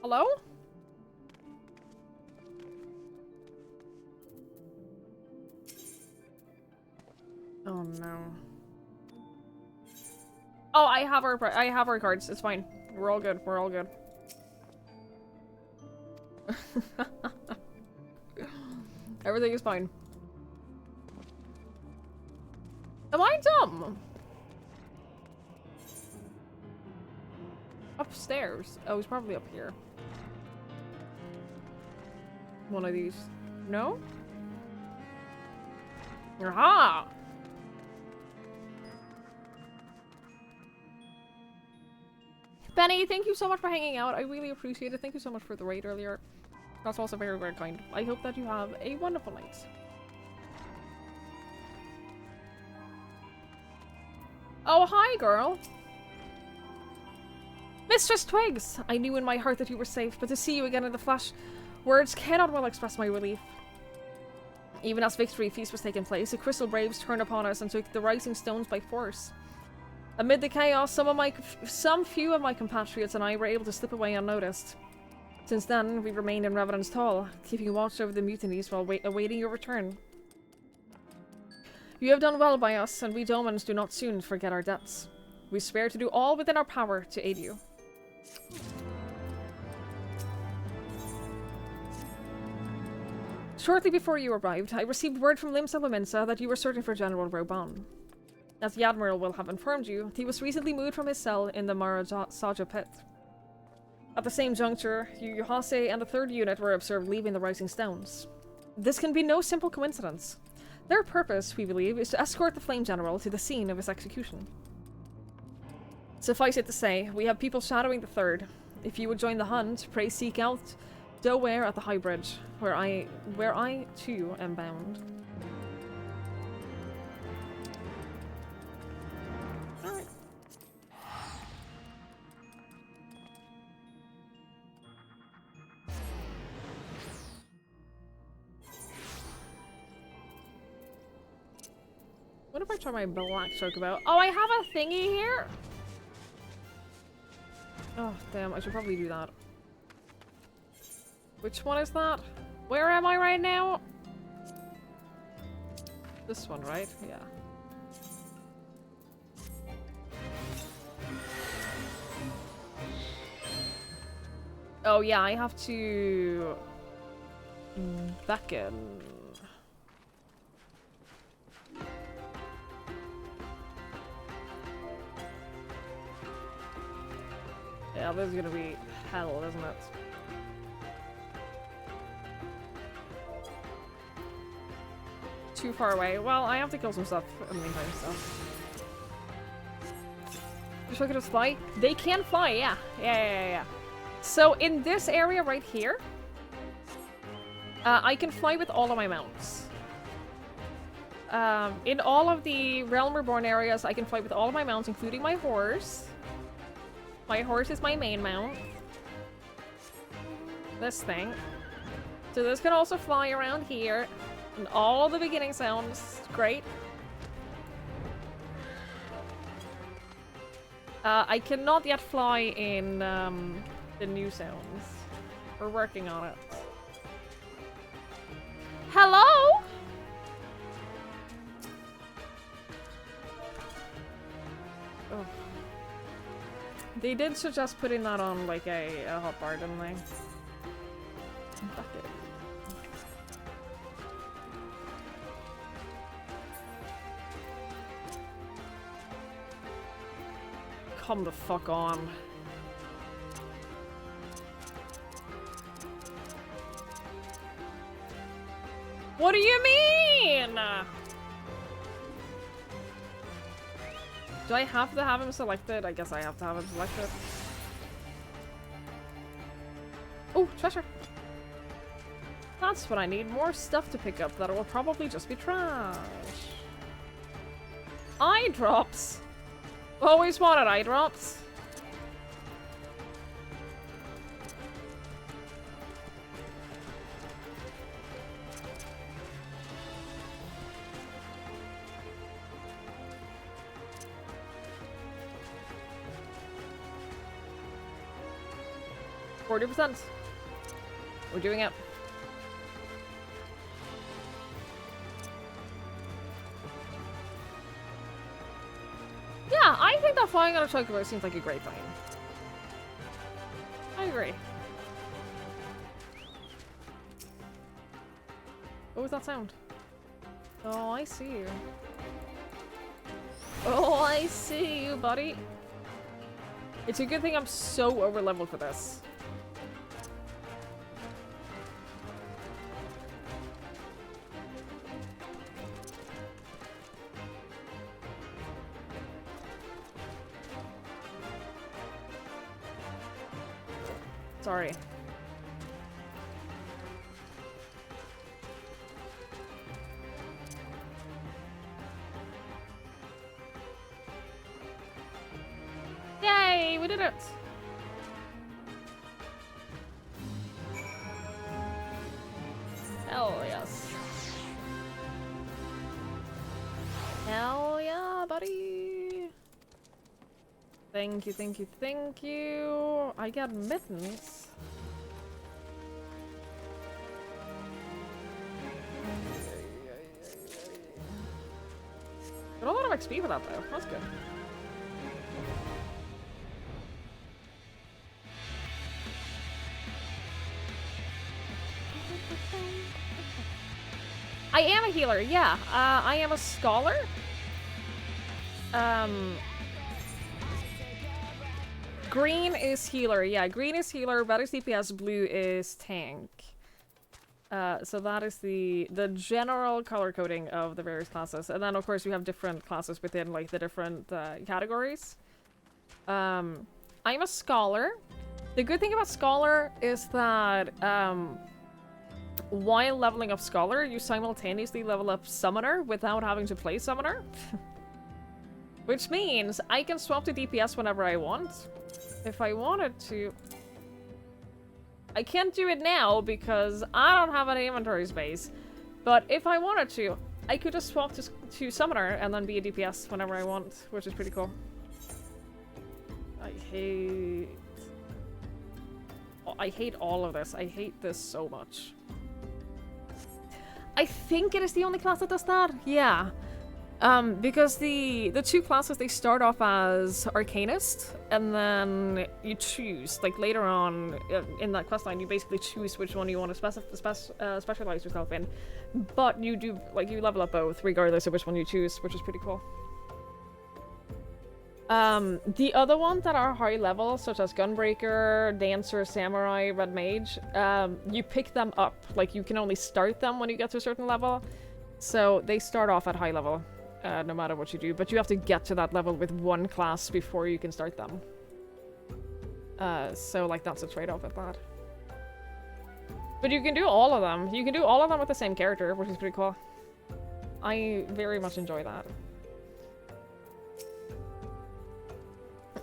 Hello? Oh no. Oh, I have our cards. It's fine. We're all good. We're all good. Everything is fine. Am I dumb? Upstairs. Oh, he's probably up here. One of these. No? Aha! Benny, thank you so much for hanging out. I really appreciate it. Thank you so much for the raid earlier. That's also very, very kind. I hope that you have a wonderful night. Oh, hi, girl. Mistress Twigs! I knew in my heart that you were safe, but to see you again in the flesh, words cannot well express my relief. Even as Victory Feast was taking place, the Crystal Braves turned upon us and took the Rising Stones by force. Amid the chaos, some few of my compatriots and I were able to slip away unnoticed. Since then, we remained in Revenant's Hall, keeping watch over the mutinies while awaiting your return. You have done well by us, and we Domans do not soon forget our debts. We swear to do all within our power to aid you. Shortly before you arrived, I received word from Limsa Lominsa that you were searching for General Roban. As the Admiral will have informed you, he was recently moved from his cell in the Marasaja pit. At the same juncture, Yuhase and the 3rd unit were observed leaving the Rising Stones. This can be no simple coincidence. Their purpose, we believe, is to escort the Flame General to the scene of his execution. Suffice it to say, we have people shadowing the 3rd. If you would join the hunt, pray seek out Doware at the High Bridge, where I too am bound. Alright. What if I try my black chocobo? Oh, I have a thingy here? Oh, damn, I should probably do that. Which one is that? Where am I right now? This one, right? Yeah. Oh yeah, I have to beckon. Yeah, this is gonna be hell, isn't it? Too far away. Well, I have to kill some stuff in the meantime, so. Wish I could just fly? They can fly, yeah. Yeah. So in this area right here, I can fly with all of my mounts. In all of the Realm Reborn areas, I can fly with all of my mounts, including my horse. My horse is my main mount. This thing. So this can also fly around here. And all the beginning sounds. Great. I cannot yet fly in the new sounds. We're working on it. Hello? Oh. They did suggest putting that on like a hotbar, didn't they? Fuck it. Come the fuck on. What do you mean? Do I have to have him selected? I guess I have to have him selected. Oh, treasure. That's what I need. More stuff to pick up that will probably just be trash. Eye drops. Always wanted eye drops. 40%. We're doing it. Yeah, I think that flying on a chocobo seems like a great thing. I agree. What was that sound? Oh, I see you. Oh, I see you, buddy. It's a good thing I'm so over-leveled for this. Sorry. Yay, we did it! Hell yes. Hell yeah, buddy! Thank you, thank you, thank you! I got mittens. Got a lot of XP for that though, that's good. I am a healer, yeah. I am a scholar. Green is healer, yeah. Green is healer, red is DPS, blue is tank. So that is the general color coding of the various classes. And then of course you have different classes within like the different categories. I'm a scholar. The good thing about scholar is that while leveling up scholar, you simultaneously level up summoner without having to play summoner. Which means I can swap to DPS whenever I want. If I wanted to. I can't do it now because I don't have any inventory space. But if I wanted to, I could just swap to summoner and then be a DPS whenever I want, which is pretty cool. I hate all of this. I hate this so much. I think it is the only class that does that. Yeah. Because the two classes, they start off as Arcanist, and then you choose, like later on in that questline, you basically choose which one you want to specialize yourself in. But you do, like, you level up both, regardless of which one you choose, which is pretty cool. The other ones that are high level, such as Gunbreaker, Dancer, Samurai, Red Mage, you pick them up. Like, you can only start them when you get to a certain level. So they start off at high level, no matter what you do. But you have to get to that level with one class before you can start them. So, like, that's a trade-off with that. But you can do all of them. You can do all of them with the same character, which is pretty cool. I very much enjoy that.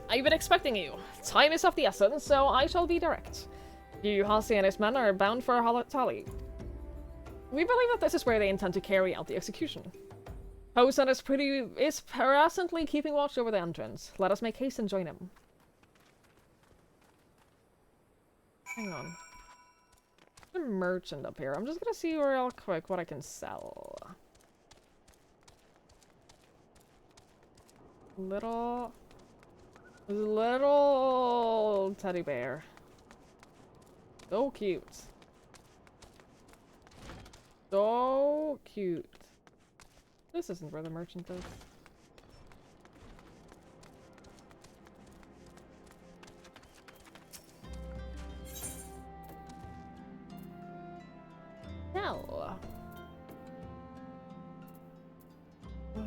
I've been expecting you. Time is of the essence, so I shall be direct. You, Hasi and his men are bound for Tali. We believe that this is where they intend to carry out the execution. Hosen is presently keeping watch over the entrance. Let us make haste and join him. Hang on. There's a merchant up here. I'm just gonna see real quick what I can sell. Little teddy bear. So cute. So cute. This isn't where the merchant is. Hell. Oh my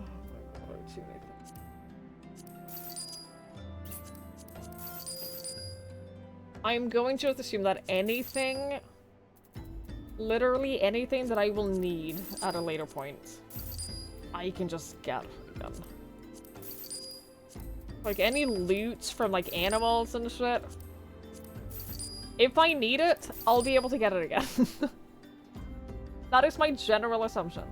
god, too many things. I'm going to just assume that anything, literally anything that I will need at a later point, I can just get again. Like any loot from like animals and shit. If I need it, I'll be able to get it again. That is my general assumption.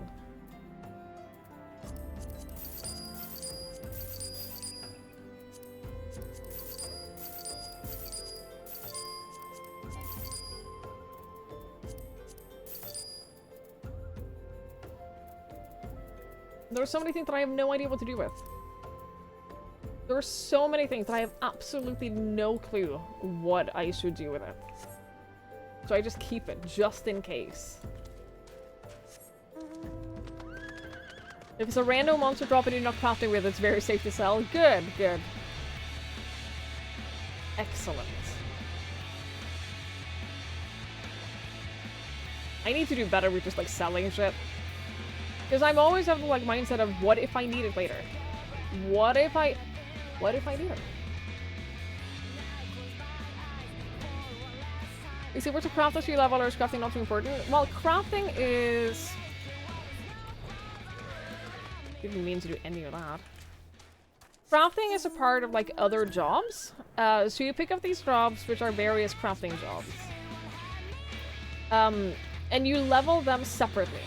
There are so many things that I have no idea what to do with. There are so many things that I have absolutely no clue what I should do with it. So I just keep it, just in case. If it's a random monster drop and you're not crafting with, it's very safe to sell. Good, good. Excellent. I need to do better with just, like, selling shit. Because I'm always have the, like, mindset of, what if I need it later? What if I need it? You see, where to craft this 3 level, or is crafting not too important? Well, crafting is... didn't mean to do any of that. Crafting is a part of, like, other jobs. So you pick up these jobs, which are various crafting jobs. And you level them separately.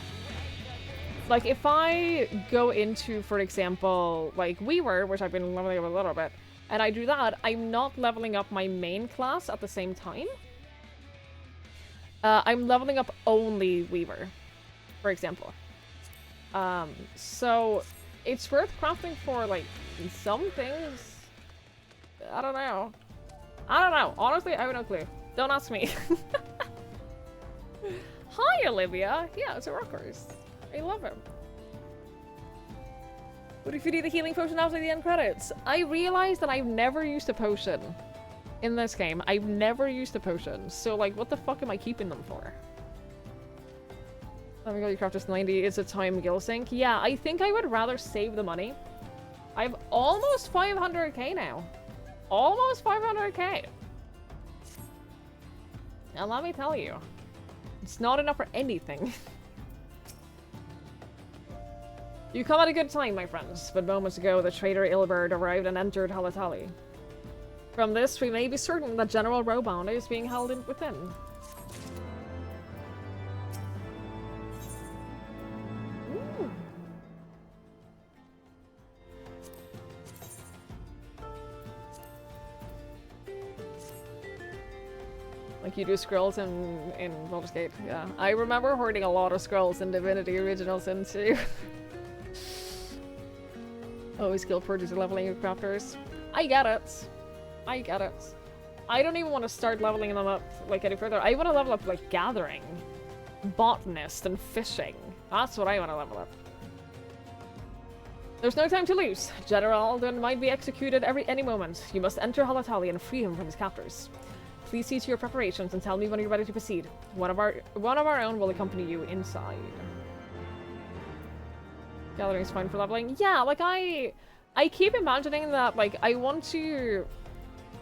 Like, if I go into, for example, like, Weaver, which I've been leveling up a little bit, and I do that, I'm not leveling up my main class at the same time. I'm leveling up only Weaver, for example. So it's worth crafting for, like, some things. I don't know. I don't know. Honestly, I have no clue. Don't ask me. Hi, Olivia. Yeah, it's a rockers. I love him. What if you need a healing potion after the end credits? I realized that I've never used a potion in this game. I've never used a potion. So, like, what the fuck am I keeping them for? Let me go, you craft this 90. It's a time gill sink. Yeah, I think I would rather save the money. I have almost 500k now. Almost 500k. And let me tell you, it's not enough for anything. You come at a good time, my friends, but moments ago the traitor Ilberd arrived and entered Halatali. From this, we may be certain that General Robon is being held within. Ooh. Like you do scrolls in Baldur's Gate, yeah. I remember hoarding a lot of scrolls in Divinity Original Sin 2. Always skill purges are leveling your crafters. I get it. I get it. I don't even want to start leveling them up like any further. I want to level up like gathering, botanist, and fishing. That's what I want to level up. There's no time to lose. General Alden might be executed any moment. You must enter Halatali and free him from his captors. Please see to your preparations and tell me when you're ready to proceed. One of our own will accompany you inside. Gathering's fine for leveling. Yeah, like I keep imagining that, like, I want to,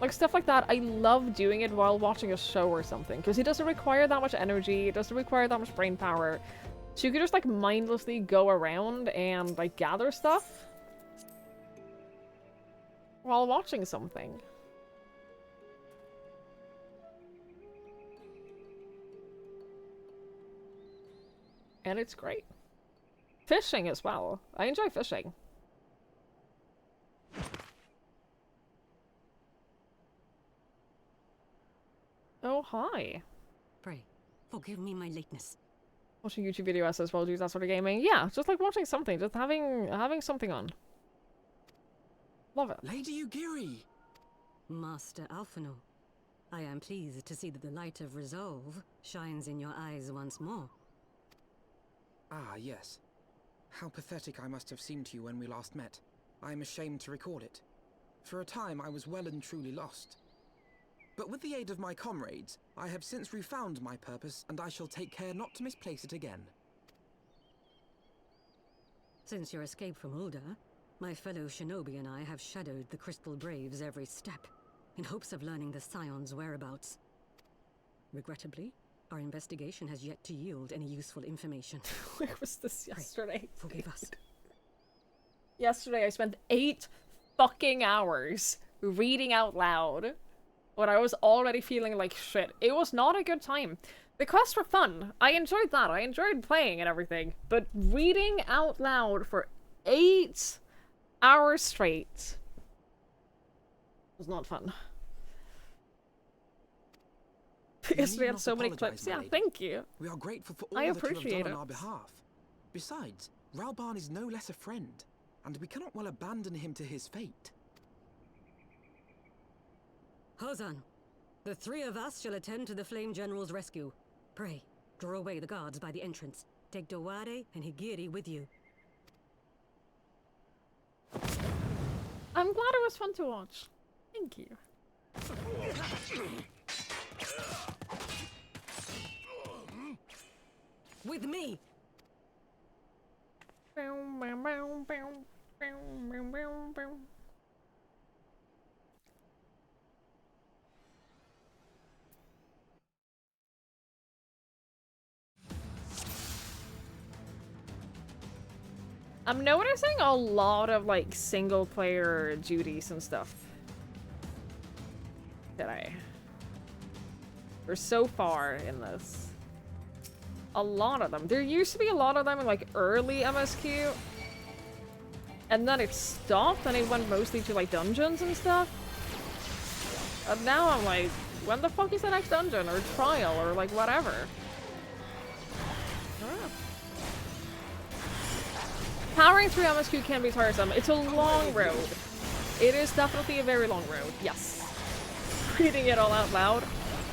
like, stuff like that. I love doing it while watching a show or something, because it doesn't require that much energy. It doesn't require that much brain power. So you could just, like, mindlessly go around and, like, gather stuff while watching something. And it's great. Fishing as well. I enjoy fishing. Oh, hi. Pray, forgive me my lateness. Watching YouTube video essays while doing that sort of gaming. Yeah, just like watching something. Just having something on. Love it. Lady Ugiri! Master Alphino, I am pleased to see that the light of resolve shines in your eyes once more. Ah, yes. How pathetic I must have seemed to you when we last met. I am ashamed to record it. For a time, I was well and truly lost. But with the aid of my comrades, I have since refound my purpose, and I shall take care not to misplace it again. Since your escape from Ulda, my fellow shinobi and I have shadowed the Crystal Braves every step, in hopes of learning the Scion's whereabouts. Regrettably, our investigation has yet to yield any useful information. Where was this yesterday? Forgive us. Yesterday I spent 8 fucking hours reading out loud when I was already feeling like shit. It was not a good time. The quests were fun. I enjoyed that. I enjoyed playing and everything. But reading out loud for 8 hours straight was not fun. Because we had so many clips. Yeah, thank you. We are grateful for all I that you have appreciate done it. on our behalf. Besides, Ralbarn is no less a friend, and we cannot well abandon him to his fate. Hozan, the three of us shall attend to the Flame General's rescue. Pray, draw away the guards by the entrance. Take Dowade and Higiri with you. I'm glad it was fun to watch. Thank you. With me! I'm noticing a lot of like single player duties and stuff today. We're so far in this. A lot of them. There used to be a lot of them in like early MSQ. And then it stopped and it went mostly to like dungeons and stuff. And now I'm like, when the fuck is the next dungeon or trial or like whatever? I don't know. Powering through MSQ can be tiresome. It's a long road. It is definitely a very long road. Yes. Reading it all out loud.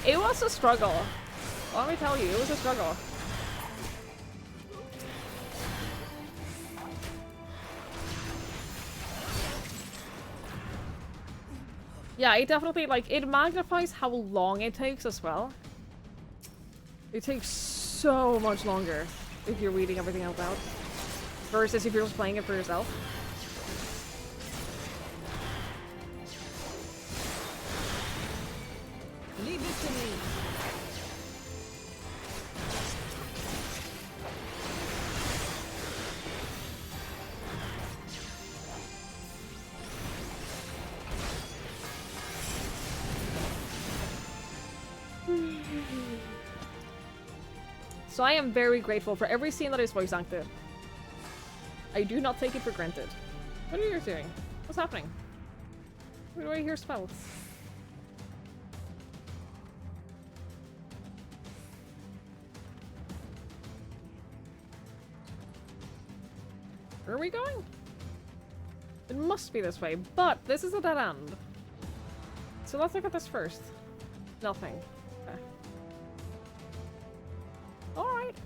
It was a struggle. Let me tell you, it was a struggle. Yeah, it definitely, like, it magnifies how long it takes as well. It takes so much longer if you're reading everything out loud versus if you're just playing it for yourself. Leave this to me. So I am very grateful for every scene that is voice acted. I do not take it for granted. What are you doing? What's happening? Where do I hear spells? Where are we going? It must be this way, but this is a dead end. So let's look at this first. Nothing. Okay. Alright.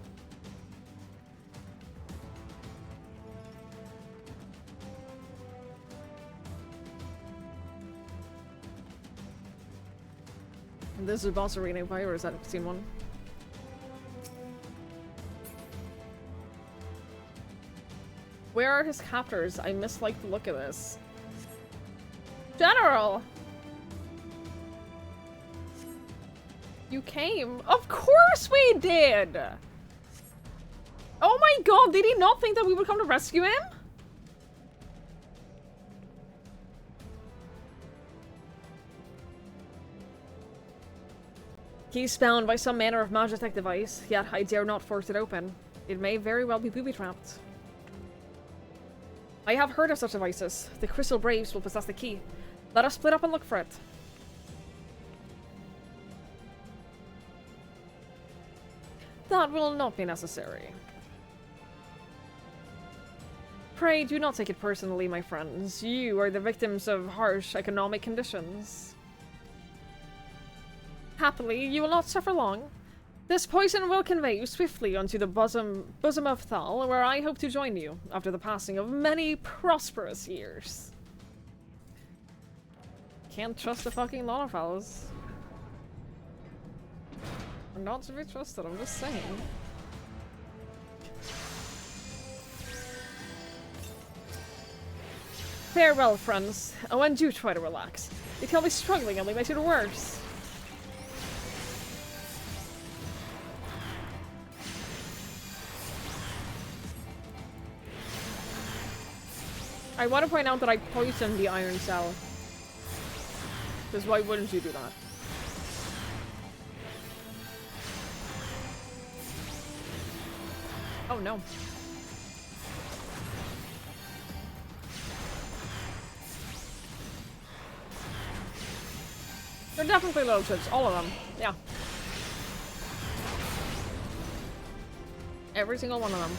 This is boss arena if I ever seen one. Where are his captors? I mislike the look of this. General! You came? Of course we did! Oh my god, did he not think that we would come to rescue him? He's bound by some manner of magitech device, yet I dare not force it open. It may very well be booby-trapped. I have heard of such devices. The Crystal Braves will possess the key. Let us split up and look for it. That will not be necessary. Pray do not take it personally, my friends. You are the victims of harsh economic conditions. Happily, you will not suffer long. This poison will convey you swiftly onto the bosom of Thal, where I hope to join you after the passing of many prosperous years. Can't trust the fucking Lawfellows. I'm not to be trusted, I'm just saying. Farewell, friends. Oh, and do try to relax. It can be struggling only makes it worse. I want to point out that I poisoned the iron cell. Because why wouldn't you do that? Oh no. They're definitely low chips, all of them. Yeah. Every single one of them.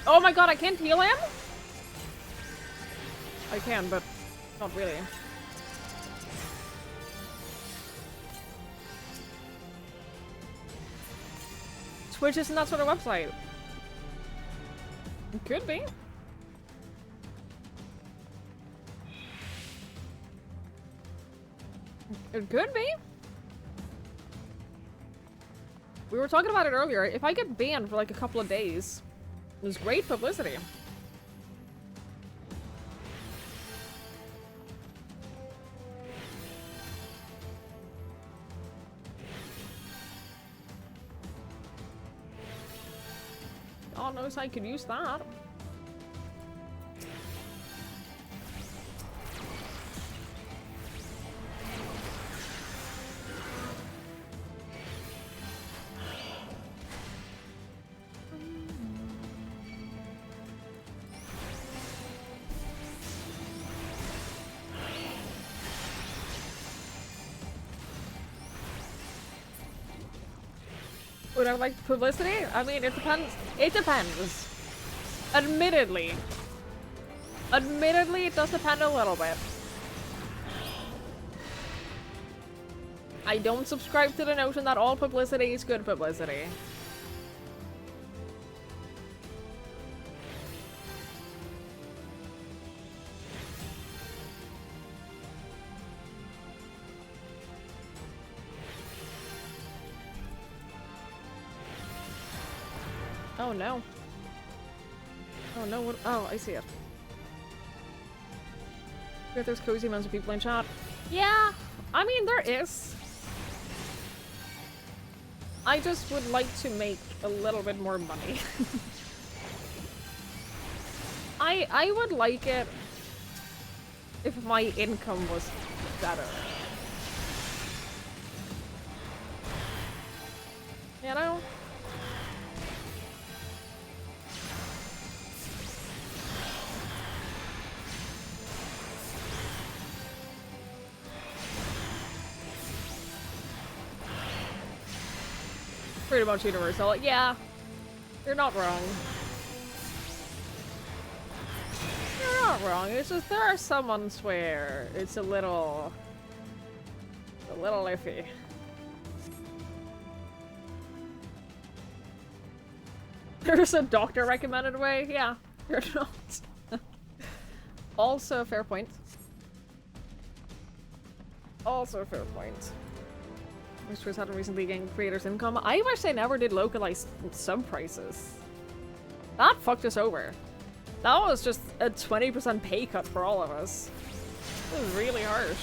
Oh my god, I can't heal him? I can, but not really. Twitch isn't that sort of website. It could be. It could be. We were talking about it earlier. If I get banned for like a couple of days, it's great publicity. God knows I could use that. Would I like publicity? I mean, it depends. It depends. Admittedly. Admittedly, it does depend a little bit. I don't subscribe to the notion that all publicity is good publicity. Oh no. Oh no, what? Oh, I see it. If there's cozy amounts of people in chat. Yeah, I mean, there is. I just would like to make a little bit more money. I would like it if my income was better. You know? Pretty much universal. Yeah, you're not wrong. You're not wrong. It's just there are some ones where it's a little iffy. There's a doctor recommended way. Yeah, you're not. Also a fair point. Also a fair point. Which was had recently gained creators' income. I wish they never did localized sub prices. That fucked us over. That was just a 20% pay cut for all of us. It was really harsh.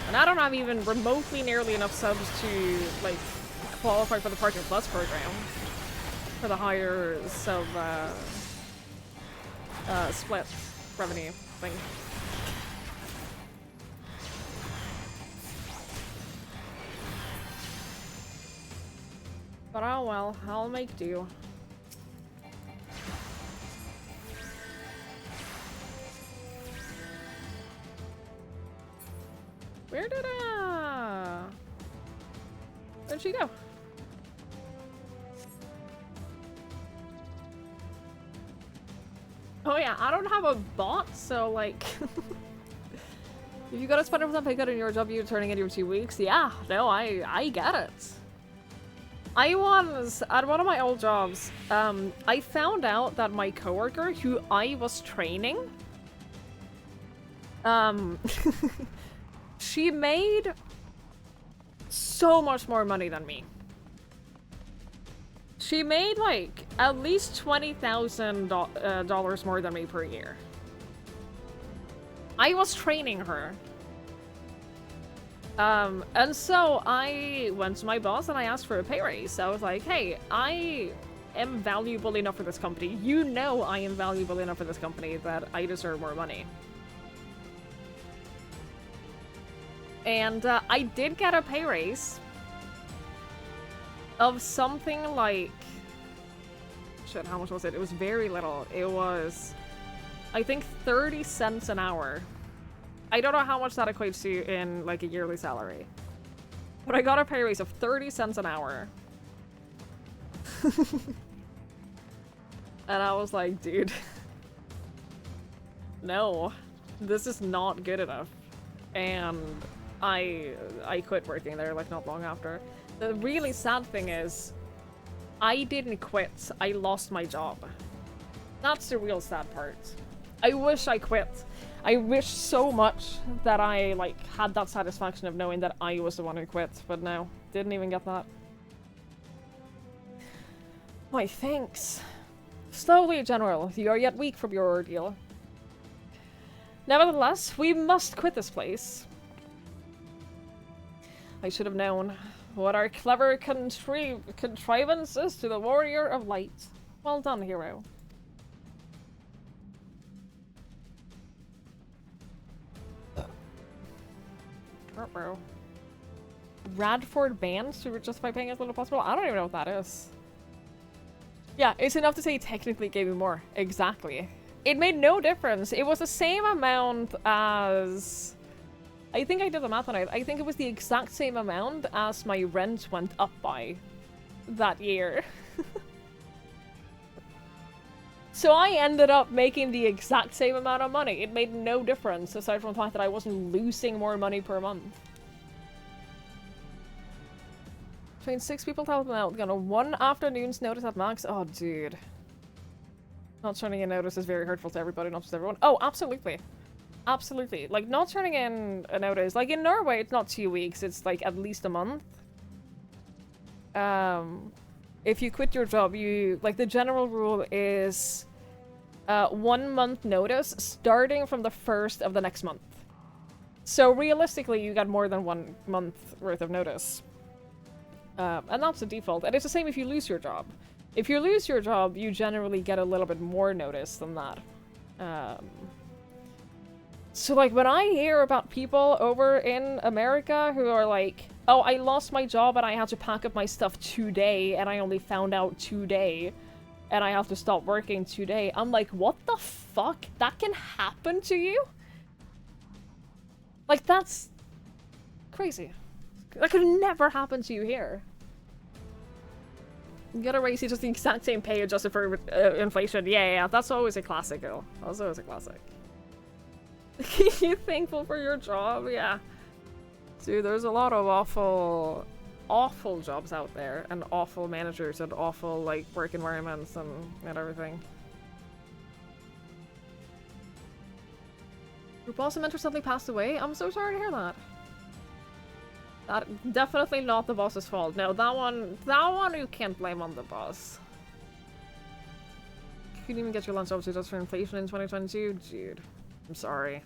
And I don't have even remotely nearly enough subs to, like, qualify for the Partner Plus program. For the higher sub, split revenue thing. But oh well, I'll make do. Where did, where'd she go? Oh yeah, I don't have a bot, so like... if you got a 20% pay cut in your job you're turning in your 2 weeks, yeah, no, I get it. I was, at one of my old jobs, I found out that my coworker, who I was training, she made so much more money than me. She made like at least $20,000 more than me per year. I was training her. And so I went to my boss and I asked for a pay raise. I was like, hey, I am valuable enough for this company. You know I am valuable enough for this company that I deserve more money. And I did get a pay raise of something like Shit, how much was it? It was very little. It was, I think, 30 cents an hour. I don't know how much that equates to in, like, a yearly salary. But I got a pay raise of 30 cents an hour. And I was like, dude, no, this is not good enough. And I quit working there, like, not long after. The really sad thing is, I didn't quit. I lost my job. That's the real sad part. I wish I quit. I wish so much that I, like, had that satisfaction of knowing that I was the one who quit, but no, didn't even get that. Why, thanks. Slowly, General. You are yet weak from your ordeal. Nevertheless, we must quit this place. I should have known. What our clever contrivance is to the warrior of light. Well done, hero. Bro. Radford bans to justify paying as little as possible? I don't even know what that is. Yeah, it's enough to say technically gave me more. Exactly. It made no difference. It was the same amount as... I think I did the math on it. I think it was the exact same amount as my rent went up by that year. So I ended up making the exact same amount of money. It made no difference, aside from the fact that I wasn't losing more money per month. Train 6 people to help them out. Gonna 1 afternoon's notice at max. Oh, dude. Not turning in notice is very hurtful to everybody, not just everyone. Oh, absolutely. Absolutely. Like, not turning in a notice. Like, in Norway, it's not 2 weeks. It's, like, at least a month. If you quit your job, you... Like, the general rule is 1 month notice starting from the 1st of the next month. So, realistically, you get more than 1 month worth of notice. And that's the default. And it's the same if you lose your job. If you lose your job, you generally get a little bit more notice than that. So, like, when I hear about people over in America who are like, oh, I lost my job and I had to pack up my stuff today and I only found out today and I have to stop working today, I'm like, what the fuck? That can happen to you? Like, that's crazy. That could never happen to you here. You get a raise, you just the exact same pay adjusted for inflation. Yeah, that's always a classic, girl. That's always a classic. You thankful for your job? Yeah. Dude, there's a lot of awful, awful jobs out there, and awful managers, and awful, like, work environments and everything. Your boss and mentor suddenly passed away? I'm so sorry to hear that. That definitely not the boss's fault. No, that one you can't blame on the boss. You couldn't even get your lunch up to just for inflation in 2022? Dude, I'm sorry.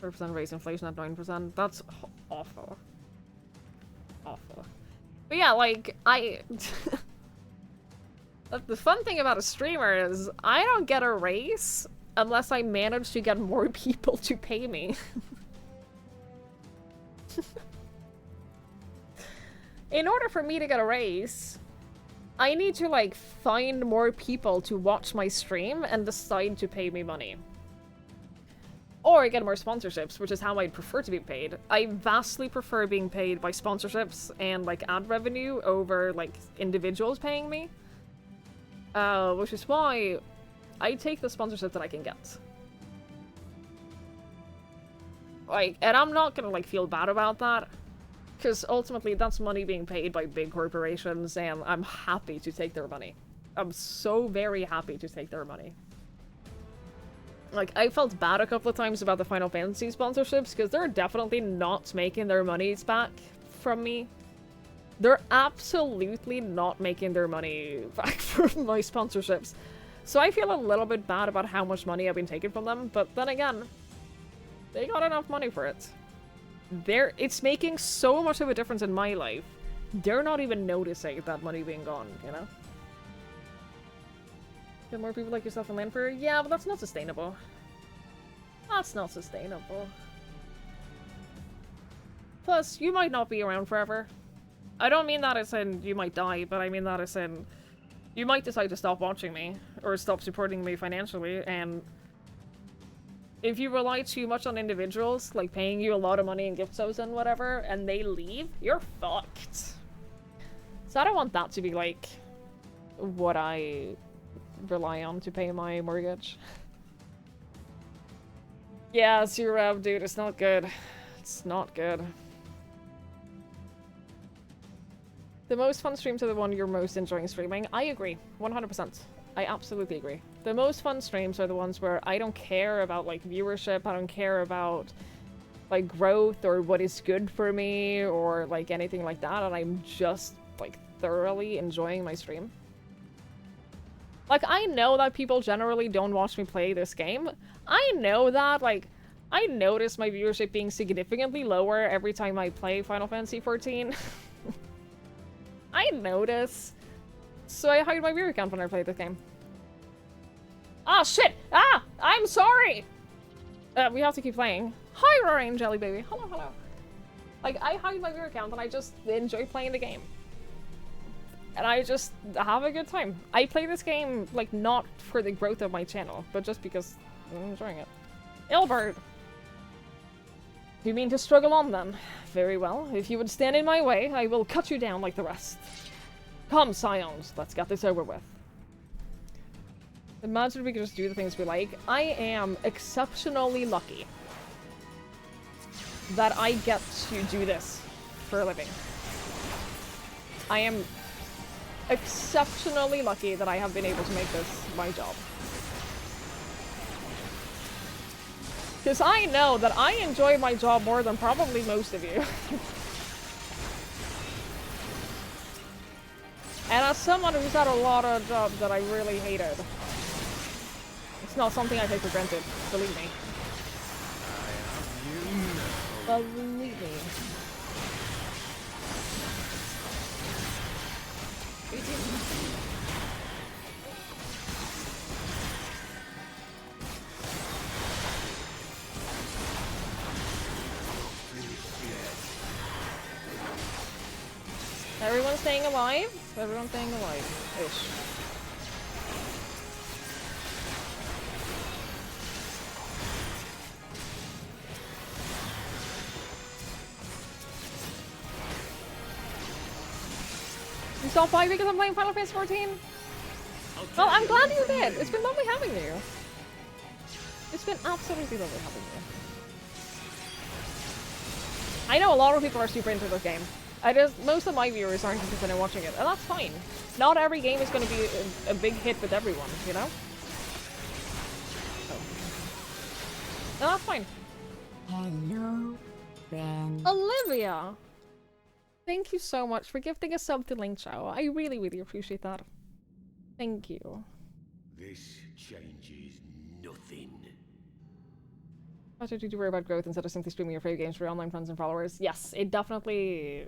4% raise inflation at 9%. That's awful. Awful. But yeah, like, the fun thing about a streamer is I don't get a raise unless I manage to get more people to pay me. In order for me to get a raise, I need to, like, find more people to watch my stream and decide to pay me money. Or get more sponsorships, which is how I'd prefer to be paid. I vastly prefer being paid by sponsorships and, like, ad revenue over, like, individuals paying me. Which is why I take the sponsorship that I can get. Like, and I'm not gonna, like, feel bad about that. Because ultimately, that's money being paid by big corporations, and I'm happy to take their money. I'm so very happy to take their money. Like, I felt bad a couple of times about the Final Fantasy sponsorships, because they're definitely not making their monies back from me. They're absolutely not making their money back from my sponsorships. So I feel a little bit bad about how much money I've been taking from them, but then again, they got enough money for it. It's making so much of a difference in my life. They're not even noticing that money being gone, you know? Get more people like yourself in Lanford? Yeah, but that's not sustainable. That's not sustainable. Plus, you might not be around forever. I don't mean that as in you might die, but I mean that as in You might decide to stop watching me, or stop supporting me financially, and if you rely too much on individuals, like paying you a lot of money in gift subs and whatever, and they leave, you're fucked. So I don't want that to be, like, what I rely on to pay my mortgage. Yeah, Zero, dude, it's not good. It's not good. The most fun streams are the one you're most enjoying streaming. I agree, 100%. I absolutely agree. The most fun streams are the ones where I don't care about, like, viewership, I don't care about, like, growth or what is good for me or, like, anything like that, and I'm just, like, thoroughly enjoying my stream. Like, I know that people generally don't watch me play this game. I know that, like, I notice my viewership being significantly lower every time I play Final Fantasy XIV. I notice. So I hide my viewer account when I play this game. Ah, shit! Ah! I'm sorry! We have to keep playing. Hi, Roaring Jelly Baby. Hello, hello. Like, I hide my viewer account and I just enjoy playing the game. And I just have a good time. I play this game, like, not for the growth of my channel, but just because I'm enjoying it. Ilbert! You mean to struggle on, then? Very well. If you would stand in my way, I will cut you down like the rest. Come, Scions, let's get this over with. Imagine we could just do the things we like. I am exceptionally lucky that I get to do this for a living. I am exceptionally lucky that I have been able to make this my job. Because I know that I enjoy my job more than probably most of you. And as someone who's had a lot of jobs that I really hated, it's not something I take for granted, believe me. Believe me. Everyone's staying alive? Everyone's staying alive-ish. You stopped by because I'm playing Final Fantasy XIV? Well, I'm glad you did! It's been lovely having you. It's been absolutely lovely having you. I know a lot of people are super into this game. Most of my viewers aren't interested in watching it, and that's fine. Not every game is going to be a big hit with everyone, you know? So. No, that's fine. Hello, friend. Olivia! Thank you so much for gifting a sub to Link Chow. I really, really appreciate that. Thank you. This changes nothing. Why should you worry about growth instead of simply streaming your favorite games for your online friends and followers? Yes, it definitely...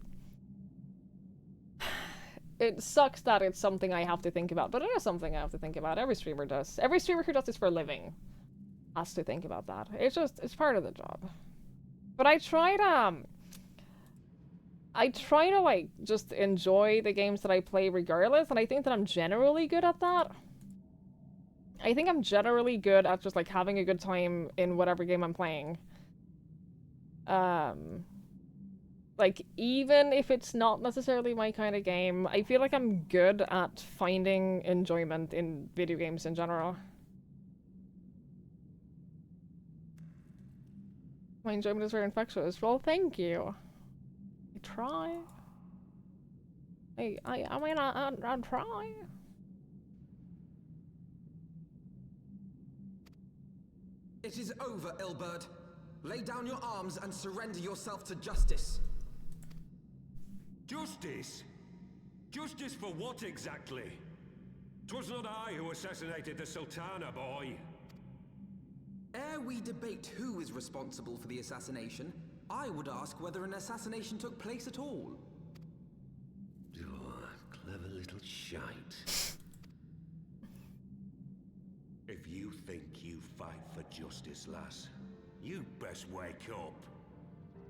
It sucks that it's something I have to think about, but it is something I have to think about. Every streamer does. Every streamer who does this for a living has to think about that. It's part of the job. But I try to, like, just enjoy the games that I play regardless, and I think that I'm generally good at that. I think I'm generally good at just, like, having a good time in whatever game I'm playing. Like, even if it's not necessarily my kind of game, I feel like I'm good at finding enjoyment in video games in general. My enjoyment is very infectious. Well, thank you. I try. I mean, I'll try. It is over, Ilbert. Lay down your arms and surrender yourself to justice. Justice? Justice for what exactly? 'Twas not I who assassinated the Sultana, boy. Ere we debate who is responsible for the assassination, I would ask whether an assassination took place at all. Oh, clever little shite. If you think you fight for justice, lass, you'd best wake up.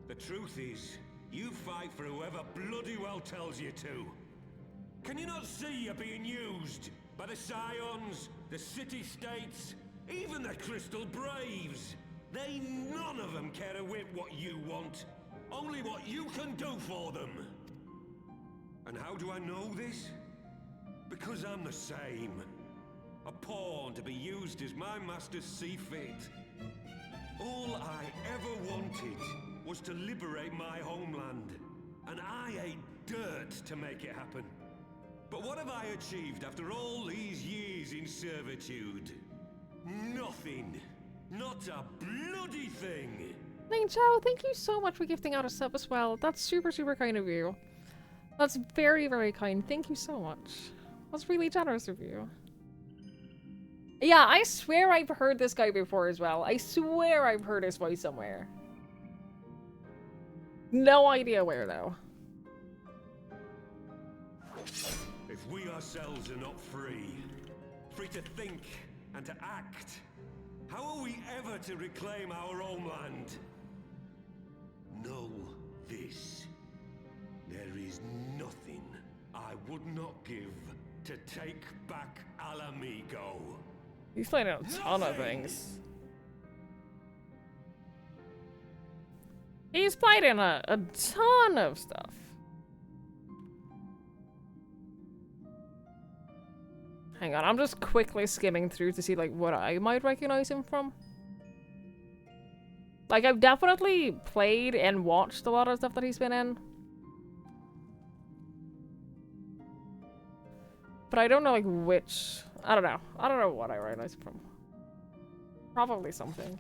The truth is, you fight for whoever bloody well tells you to. Can you not see you're being used? By the Scions, the City-States, even the Crystal Braves. They none of them care a whit what you want. Only what you can do for them. And how do I know this? Because I'm the same. A pawn to be used as my masters see fit. All I ever wanted was to liberate my homeland. And I ate dirt to make it happen. But what have I achieved after all these years in servitude? Nothing. Not a bloody thing. Ning Chao, thank you so much for gifting out a sub as well. That's super, super kind of you. That's very, very kind. Thank you so much. That's really generous of you. Yeah, I swear I've heard this guy before as well. I swear I've heard his voice somewhere. No idea where, though. If we ourselves are not free, free to think and to act, how are we ever to reclaim our homeland? Know this. There is nothing I would not give to take back Alamigo. He's playing a ton of things. He's played in a ton of stuff. Hang on, I'm just quickly skimming through to see like what I might recognize him from. Like, I've definitely played and watched a lot of stuff that he's been in. But I don't know like which. I don't know. I don't know what I recognize him from. Probably something.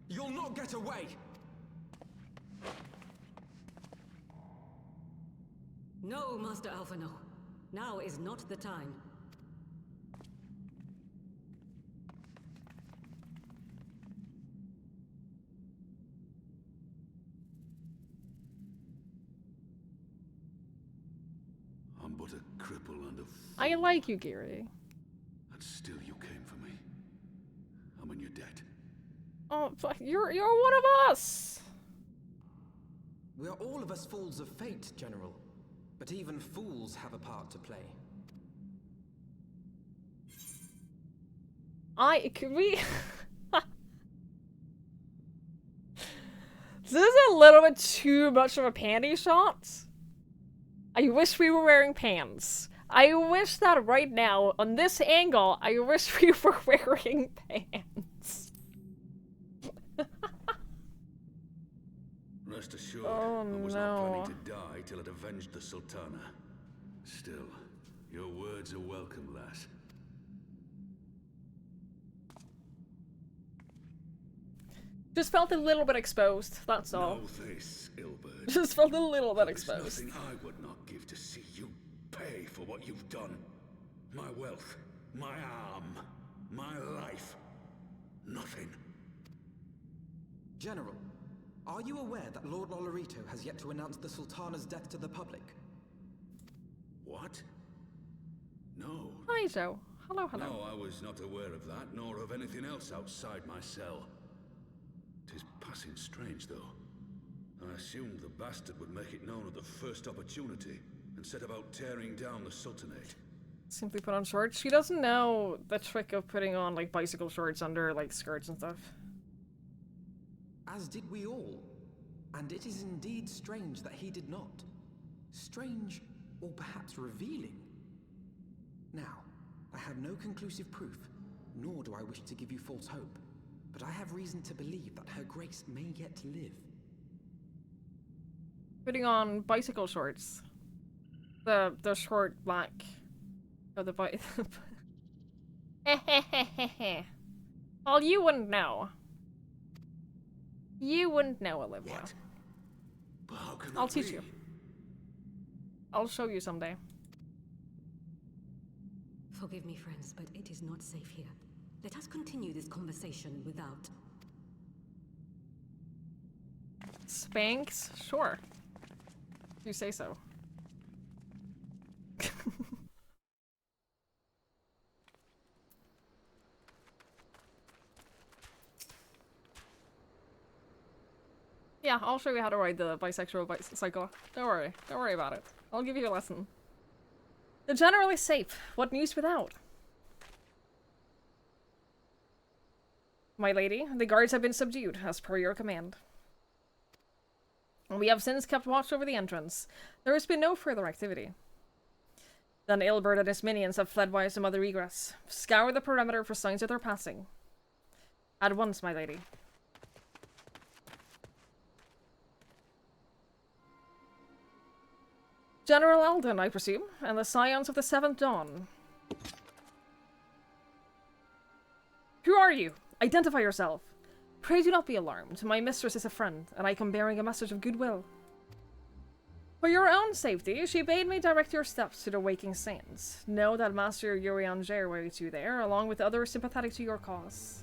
You'll not get away! No, Master Alphino. Now is not the time. I'm but a cripple and a fool. I like you, Gary. And still you came for me. I'm in your debt. Oh, you're one of us. We are all of us fools of fate, General. But even fools have a part to play. Can we... This is a little bit too much of a panty shot. I wish we were wearing pants. I wish that right now, on this angle, I wish we were wearing pants. Rest assured, Oh, I was no. not planning to die till it avenged the Sultana. Still, your words are welcome, lass. Just felt a little bit exposed, that's all. Know this, Ilbert. Just felt a little bit There's exposed. nothing I would not give to see you pay for what you've done. My wealth, my arm, my life. Nothing. General, are you aware that Lord Lolorito has yet to announce the Sultana's death to the public? What? No. Hi, Joe. Hello, hello. No, I was not aware of that, nor of anything else outside my cell. 'Tis passing strange, though. I assumed the bastard would make it known at the first opportunity, and set about tearing down the Sultanate. Simply put on shorts. She doesn't know the trick of putting on, like, bicycle shorts under, like, skirts and stuff. As did we all. And it is indeed strange that he did not. Strange, or perhaps revealing. Now, I have no conclusive proof, nor do I wish to give you false hope, but I have reason to believe that her grace may yet live. Putting on bicycle shorts. The short black. Or the bike. Well, you wouldn't know. You wouldn't know, Olivia. What? But how can I'll that teach be? you. I'll show you someday. Forgive me, friends, but it is not safe here. Let us continue this conversation without. Spanx? Sure. You say so. Yeah, I'll show you how to ride the bisexual bicycle. Don't worry. Don't worry about it. I'll give you a lesson. The general is safe. What news without? My lady, the guards have been subdued, as per your command. We have since kept watch over the entrance. There has been no further activity. Then Ilbert and his minions have fled via some other egress. Scour the perimeter for signs of their passing. At once, my lady. General Alden, I presume, and the Scions of the Seventh Dawn. Who are you? Identify yourself. Pray do not be alarmed. My mistress is a friend, and I come bearing a message of goodwill. For your own safety, she bade me direct your steps to the Waking Saints. Know that Master Urianger waits you there, along with others sympathetic to your cause.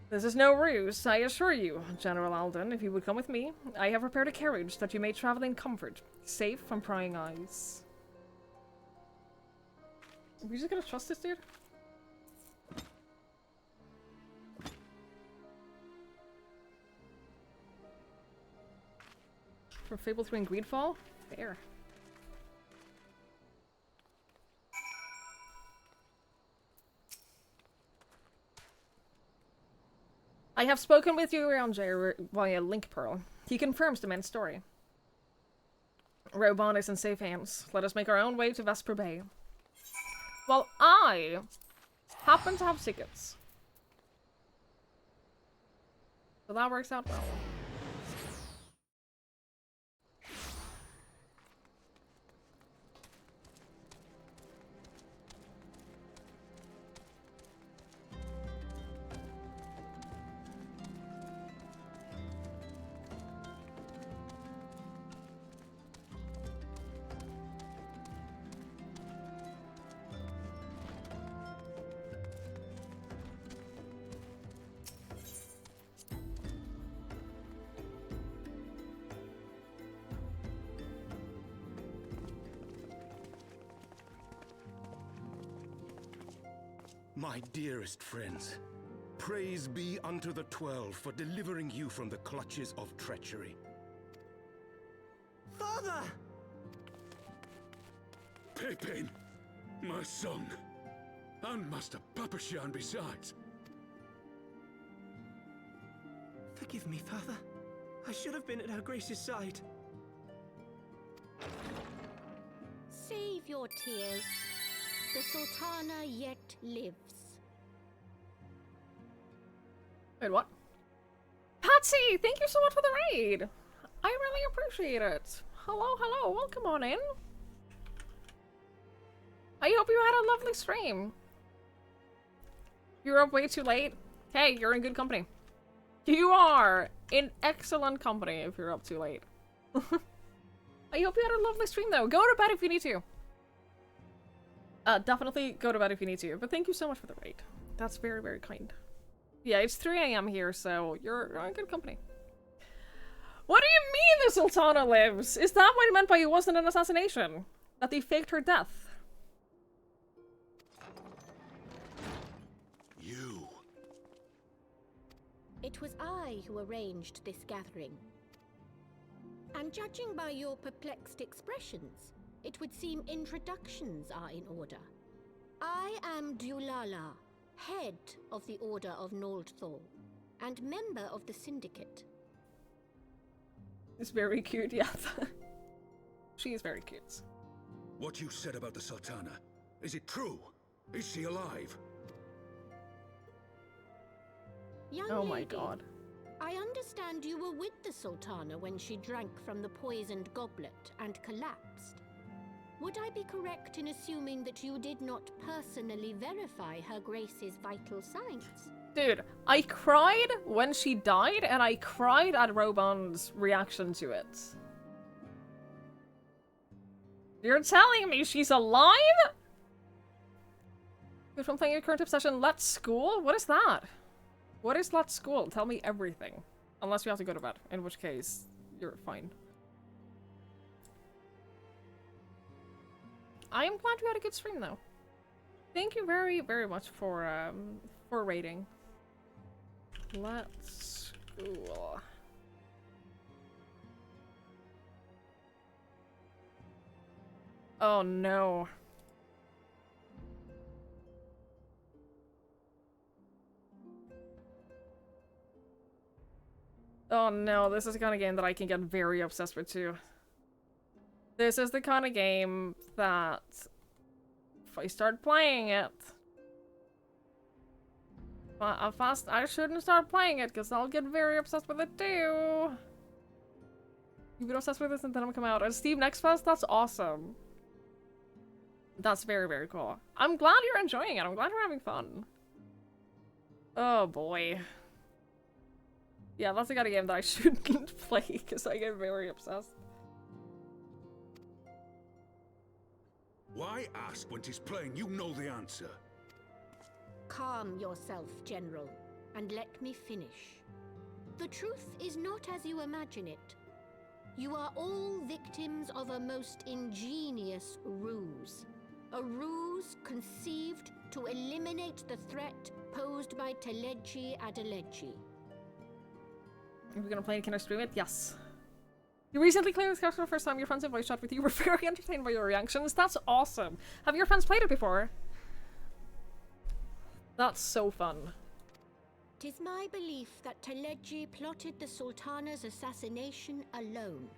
This is no ruse, I assure you, General Alden. If you would come with me, I have prepared a carriage that you may travel in comfort, safe from prying eyes. Are we just gonna trust this dude? From Fable 3 and Greedfall? Fair. I have spoken with Urianger via Link Pearl. He confirms the man's story. Robon is in safe hands. Let us make our own way to Vesper Bay. Well, I happen to have tickets. So that works out well. My dearest friends, praise be unto the 12 for delivering you from the clutches of treachery. Father! Pippin, my son, and Master Papashan besides. Forgive me, Father. I should have been at Her Grace's side. Save your tears. The Sultana yet lives. Wait, what? Patsy, thank you so much for the raid. I really appreciate it. Hello, hello, welcome on in. I hope you had a lovely stream. You're up way too late. Hey, you're in good company. You are in excellent company if you're up too late. I hope you had a lovely stream though. Go to bed if you need to. Definitely go to bed if you need to, but thank you so much for the raid. That's very, very kind. Yeah, it's 3 AM here, so you're in good company. What do you mean the Sultana lives? Is that what it meant by it wasn't an assassination? That they faked her death? You. It was I who arranged this gathering. And judging by your perplexed expressions, it would seem introductions are in order. I am Dulala, head of the Order of Noldthor, and member of the Syndicate. It's very cute, yeah. She is very cute. What you said about the Sultana, is it true? Is she alive? Young oh my lady, god. I understand you were with the Sultana when she drank from the poisoned goblet and collapsed. Would I be correct in assuming that you did not personally verify Her Grace's vital signs? Dude, I cried when she died, and I cried at Robon's reaction to it. You're telling me she's alive? Good from playing your current obsession, Let's School? What is that? What is Let's School? Tell me everything. Unless you have to go to bed, in which case, you're fine. I am glad you had a good stream, though. Thank you very, very much for rating. Let's School. Oh no. Oh no, this is the kind of game that I can get very obsessed with too. This is the kind of game that if I start playing it, I shouldn't start playing it because I'll get very obsessed with it too. You've been obsessed with this and then I'm come out. And Steve Next Fest, that's awesome. That's very, very cool. I'm glad you're enjoying it. I'm glad you're having fun. Oh boy. Yeah, that's the kind of game that I shouldn't play because I get very obsessed. Why ask when 'tis plain you know the answer? Calm yourself, General, and let me finish. The truth is not as you imagine it. You are all victims of a most ingenious ruse. A ruse conceived to eliminate the threat posed by Teleji Adeleji. Are we gonna play it? Can I stream it? Yes. You recently played this character for the first time. Your friends in voice chat with you were very entertained by your reactions. That's awesome. Have your friends played it before? That's so fun. 'Tis my belief that Teleji plotted the Sultana's assassination alone,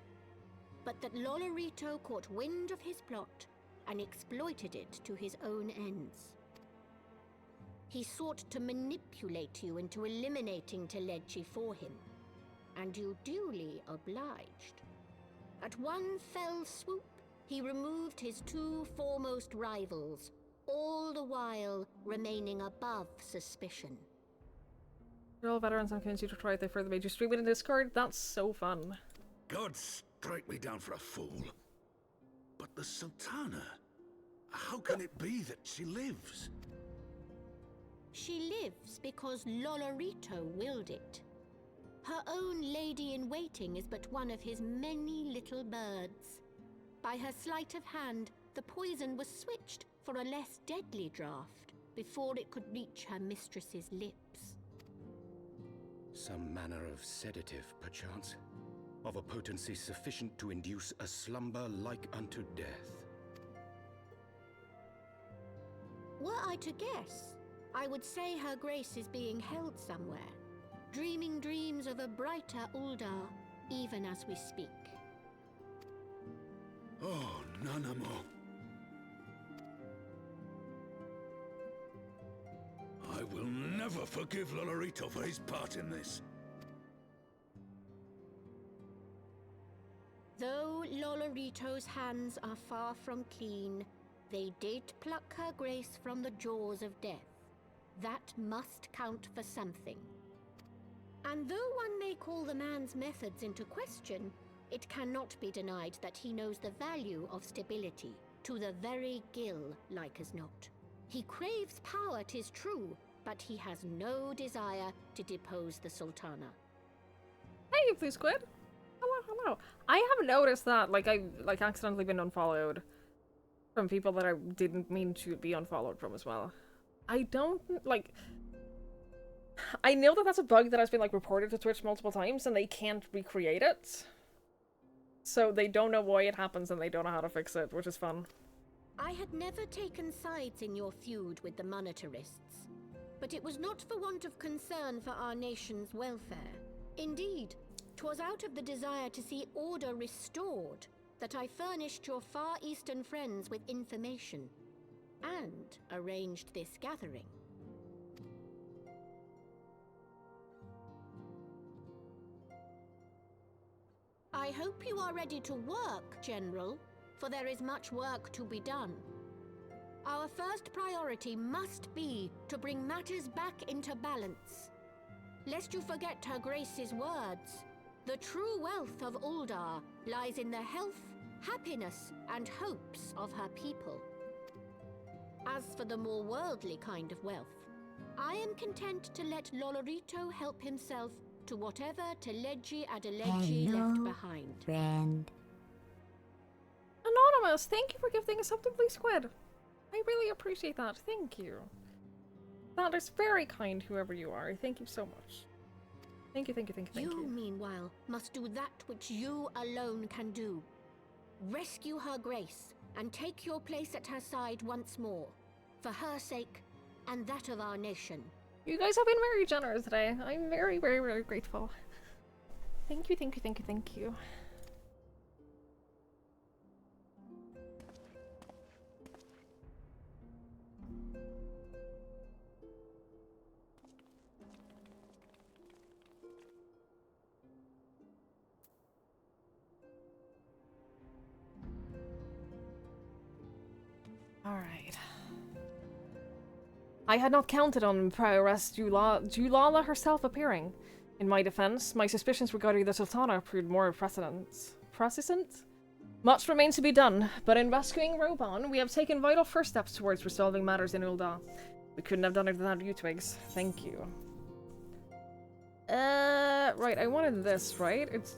but that Lolorito caught wind of his plot and exploited it to his own ends. He sought to manipulate you into eliminating Teleji for him, and you duly obliged. At one fell swoop, he removed his two foremost rivals, all the while remaining above suspicion. You're all veterans. I'm convinced you to try it. They further made you stream it in Discord. That's so fun. God strike me down for a fool. But the Sultana, how can it be that she lives? She lives because Lolorito willed it. Her own lady-in-waiting is but one of his many little birds. By her sleight of hand, the poison was switched for a less deadly draught before it could reach her mistress's lips. Some manner of sedative, perchance, of a potency sufficient to induce a slumber like unto death. Were I to guess, I would say her grace is being held somewhere, dreaming dreams of a brighter Uldar, even as we speak. Oh, Nanamo. I will never forgive Lolorito for his part in this. Though Lolorito's hands are far from clean, they did pluck her grace from the jaws of death. That must count for something. And though one may call the man's methods into question, it cannot be denied that he knows the value of stability, to the very gill, like as not. He craves power, 'tis true, but he has no desire to depose the Sultana. Hey, Blue Squid. Hello, hello. I have noticed that, I've accidentally been unfollowed from people that I didn't mean to be unfollowed from as well. I don't, I know that that's a bug that has been, reported to Twitch multiple times, and they can't recreate it. So they don't know why it happens, and they don't know how to fix it, which is fun. I had never taken sides in your feud with the monetarists, but it was not for want of concern for our nation's welfare. Indeed, 'twas out of the desire to see order restored that I furnished your Far Eastern friends with information, and arranged this gathering. I hope you are ready to work, General, for there is much work to be done. Our first priority must be to bring matters back into balance. Lest you forget Her Grace's words, the true wealth of Uldar lies in the health, happiness, and hopes of her people. As for the more worldly kind of wealth, I am content to let Lolorito help himself to whatever Teleji Adeleji left behind. Friend. Anonymous, thank you for gifting us up to Blue Squid. I really appreciate that. Thank you. That is very kind, whoever you are. Thank you so much. Thank you, thank you, thank you, thank you. You, meanwhile, must do that which you alone can do. Rescue Her Grace and take your place at her side once more, for her sake and that of our nation. You guys have been very generous today. I'm very, very, very grateful. Thank you, thank you, thank you, thank you. Alright. I had not counted on Prioress Julala herself appearing. In my defense, my suspicions regarding the Sultana proved more precedent. Much remains to be done, but in rescuing Roban, we have taken vital first steps towards resolving matters in Ul'dah. We couldn't have done it without you, Twigs. Thank you. Right, I wanted this, right? It's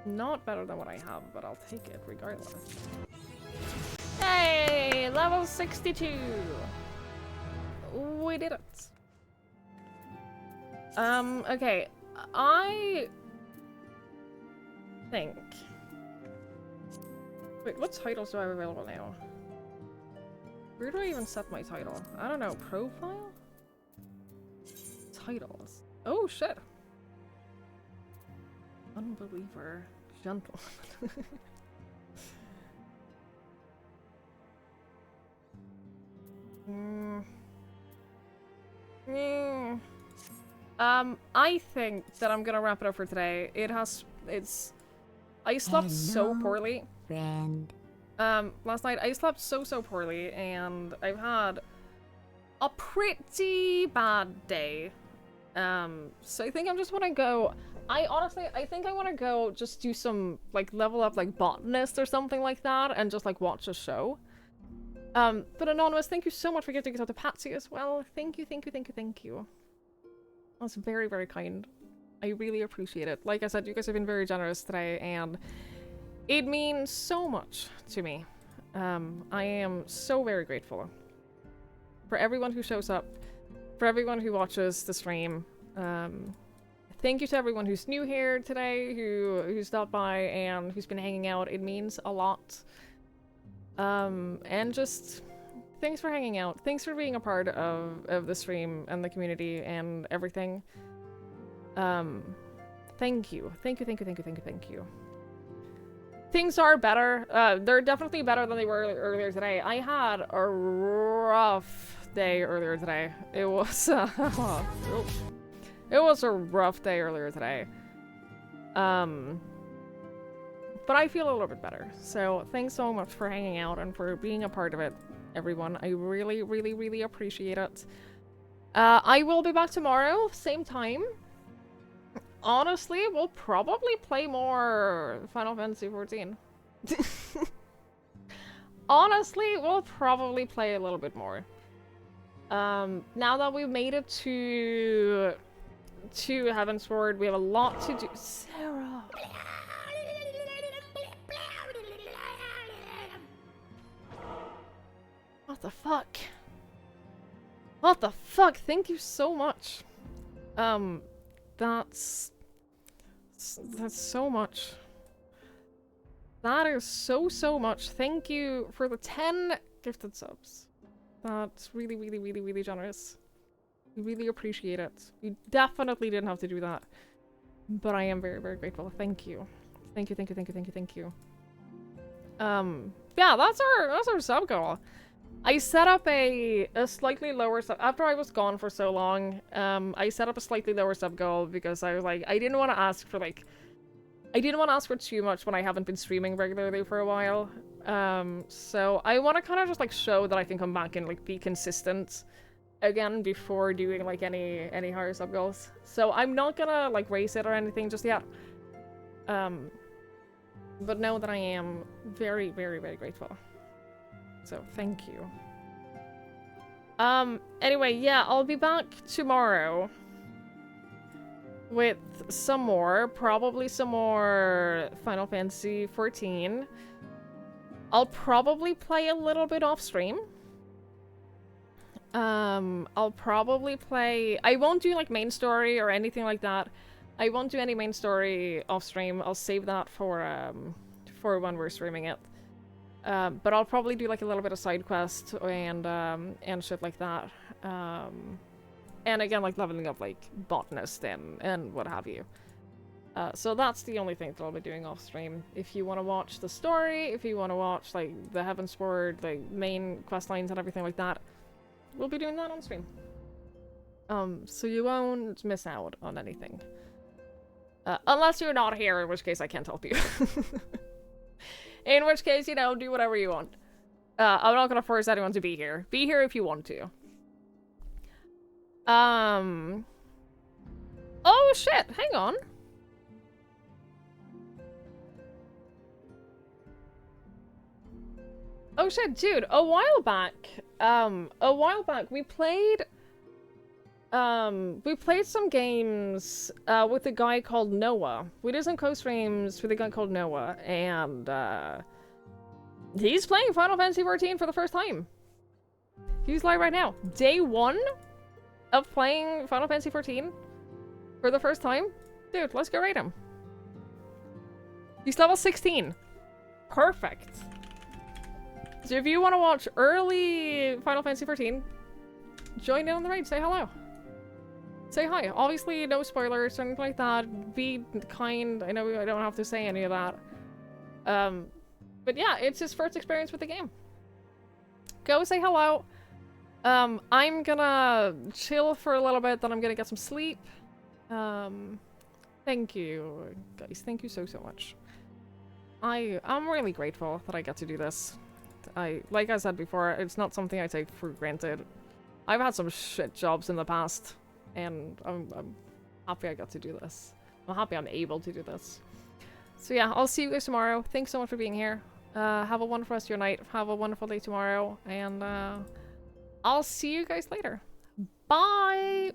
not better than what I have, but I'll take it regardless. Hey! Level 62! We did it. Okay. I think... Wait, what titles do I have available now? Where do I even set my title? I don't know. Profile? Titles. Oh, shit. Unbeliever. Gentle. I think that I'm gonna wrap it up for today. I slept so poorly. Friend. Last night I slept so poorly, and I've had a pretty bad day. So I think I'm just wanna go. I think I wanna go just do some, like, level up, like, botanist or something like that, and just, like, watch a show. But Anonymous, thank you so much for gifting us out to Patsy as well. Thank you, thank you, thank you, thank you. That's very, very kind. I really appreciate it. Like I said, you guys have been very generous today, and it means so much to me. I am so very grateful for everyone who shows up, for everyone who watches the stream. Thank you to everyone who's new here today, who stopped by and who's been hanging out. It means a lot. And just thanks for hanging out. Thanks for being a part of the stream and the community and everything. Thank you. Thank you, thank you, thank you, thank you, thank you. Things are better. They're definitely better than they were earlier today. I had a rough day earlier today. It was, it was a rough day earlier today. But I feel a little bit better. So thanks so much for hanging out and for being a part of it, everyone. I really, really, really appreciate it. I will be back tomorrow, same time. Honestly, we'll probably play more Final Fantasy XIV. Honestly, we'll probably play a little bit more. Now that we've made it to heavensward, we have a lot to do. Sarah! What the fuck? What the fuck? Thank you so much. That's so much. That is so much. Thank you for the 10 gifted subs. That's really, really, really, really generous. We really appreciate it. We definitely didn't have to do that. But I am very, very grateful. Thank you. Thank you, thank you, thank you, thank you, thank you. Yeah, that's our sub goal. I set up a slightly lower sub after I was gone for so long. I set up a slightly lower sub goal because I was like, I didn't want to ask for too much when I haven't been streaming regularly for a while. So I want to kind of just like show that I can come back and like be consistent again before doing like any higher sub goals. So I'm not gonna like raise it or anything just yet. But know that I am very, very, very grateful. So, thank you. Anyway, yeah, I'll be back tomorrow with some more, probably some more Final Fantasy XIV. I'll probably play a little bit off stream. I'll probably play... I won't do, like, main story or anything like that. I won't do any main story off stream. I'll save that for when we're streaming it. But I'll probably do like a little bit of side quest and shit like that. And again, like leveling up like botanist and what have you. So that's the only thing that I'll be doing off stream. If you want to watch the story, if you want to watch like the heavensward, like main quest lines and everything like that, we'll be doing that on stream. So you won't miss out on anything. Unless you're not here, in which case I can't help you. In which case, you know, do whatever you want. I'm not gonna force anyone to be here. Be here if you want to. Oh shit, hang on. Oh shit, dude, a while back we played some games with a guy called Noah. We did some co-streams with a guy called Noah, and he's playing Final Fantasy XIV for the first time. He's live right now. Day 1 of playing Final Fantasy XIV for the first time. Dude, let's go raid him. He's level 16. Perfect. So if you want to watch early Final Fantasy XIV, join in on the raid. Say hello. Say hi. Obviously, no spoilers or anything like that. Be kind. I know I don't have to say any of that. But yeah, it's his first experience with the game. Go say hello. I'm gonna chill for a little bit, then I'm gonna get some sleep. Thank you, guys. Thank you so much. I'm really grateful that I get to do this. Like I said before, it's not something I take for granted. I've had some shit jobs in the past, and I'm happy I got to do this. I'm happy I'm able to do this. So yeah, I'll see you guys tomorrow. Thanks so much for being here. Have a wonderful rest of your night. Have a wonderful day tomorrow, and I'll see you guys later. Bye!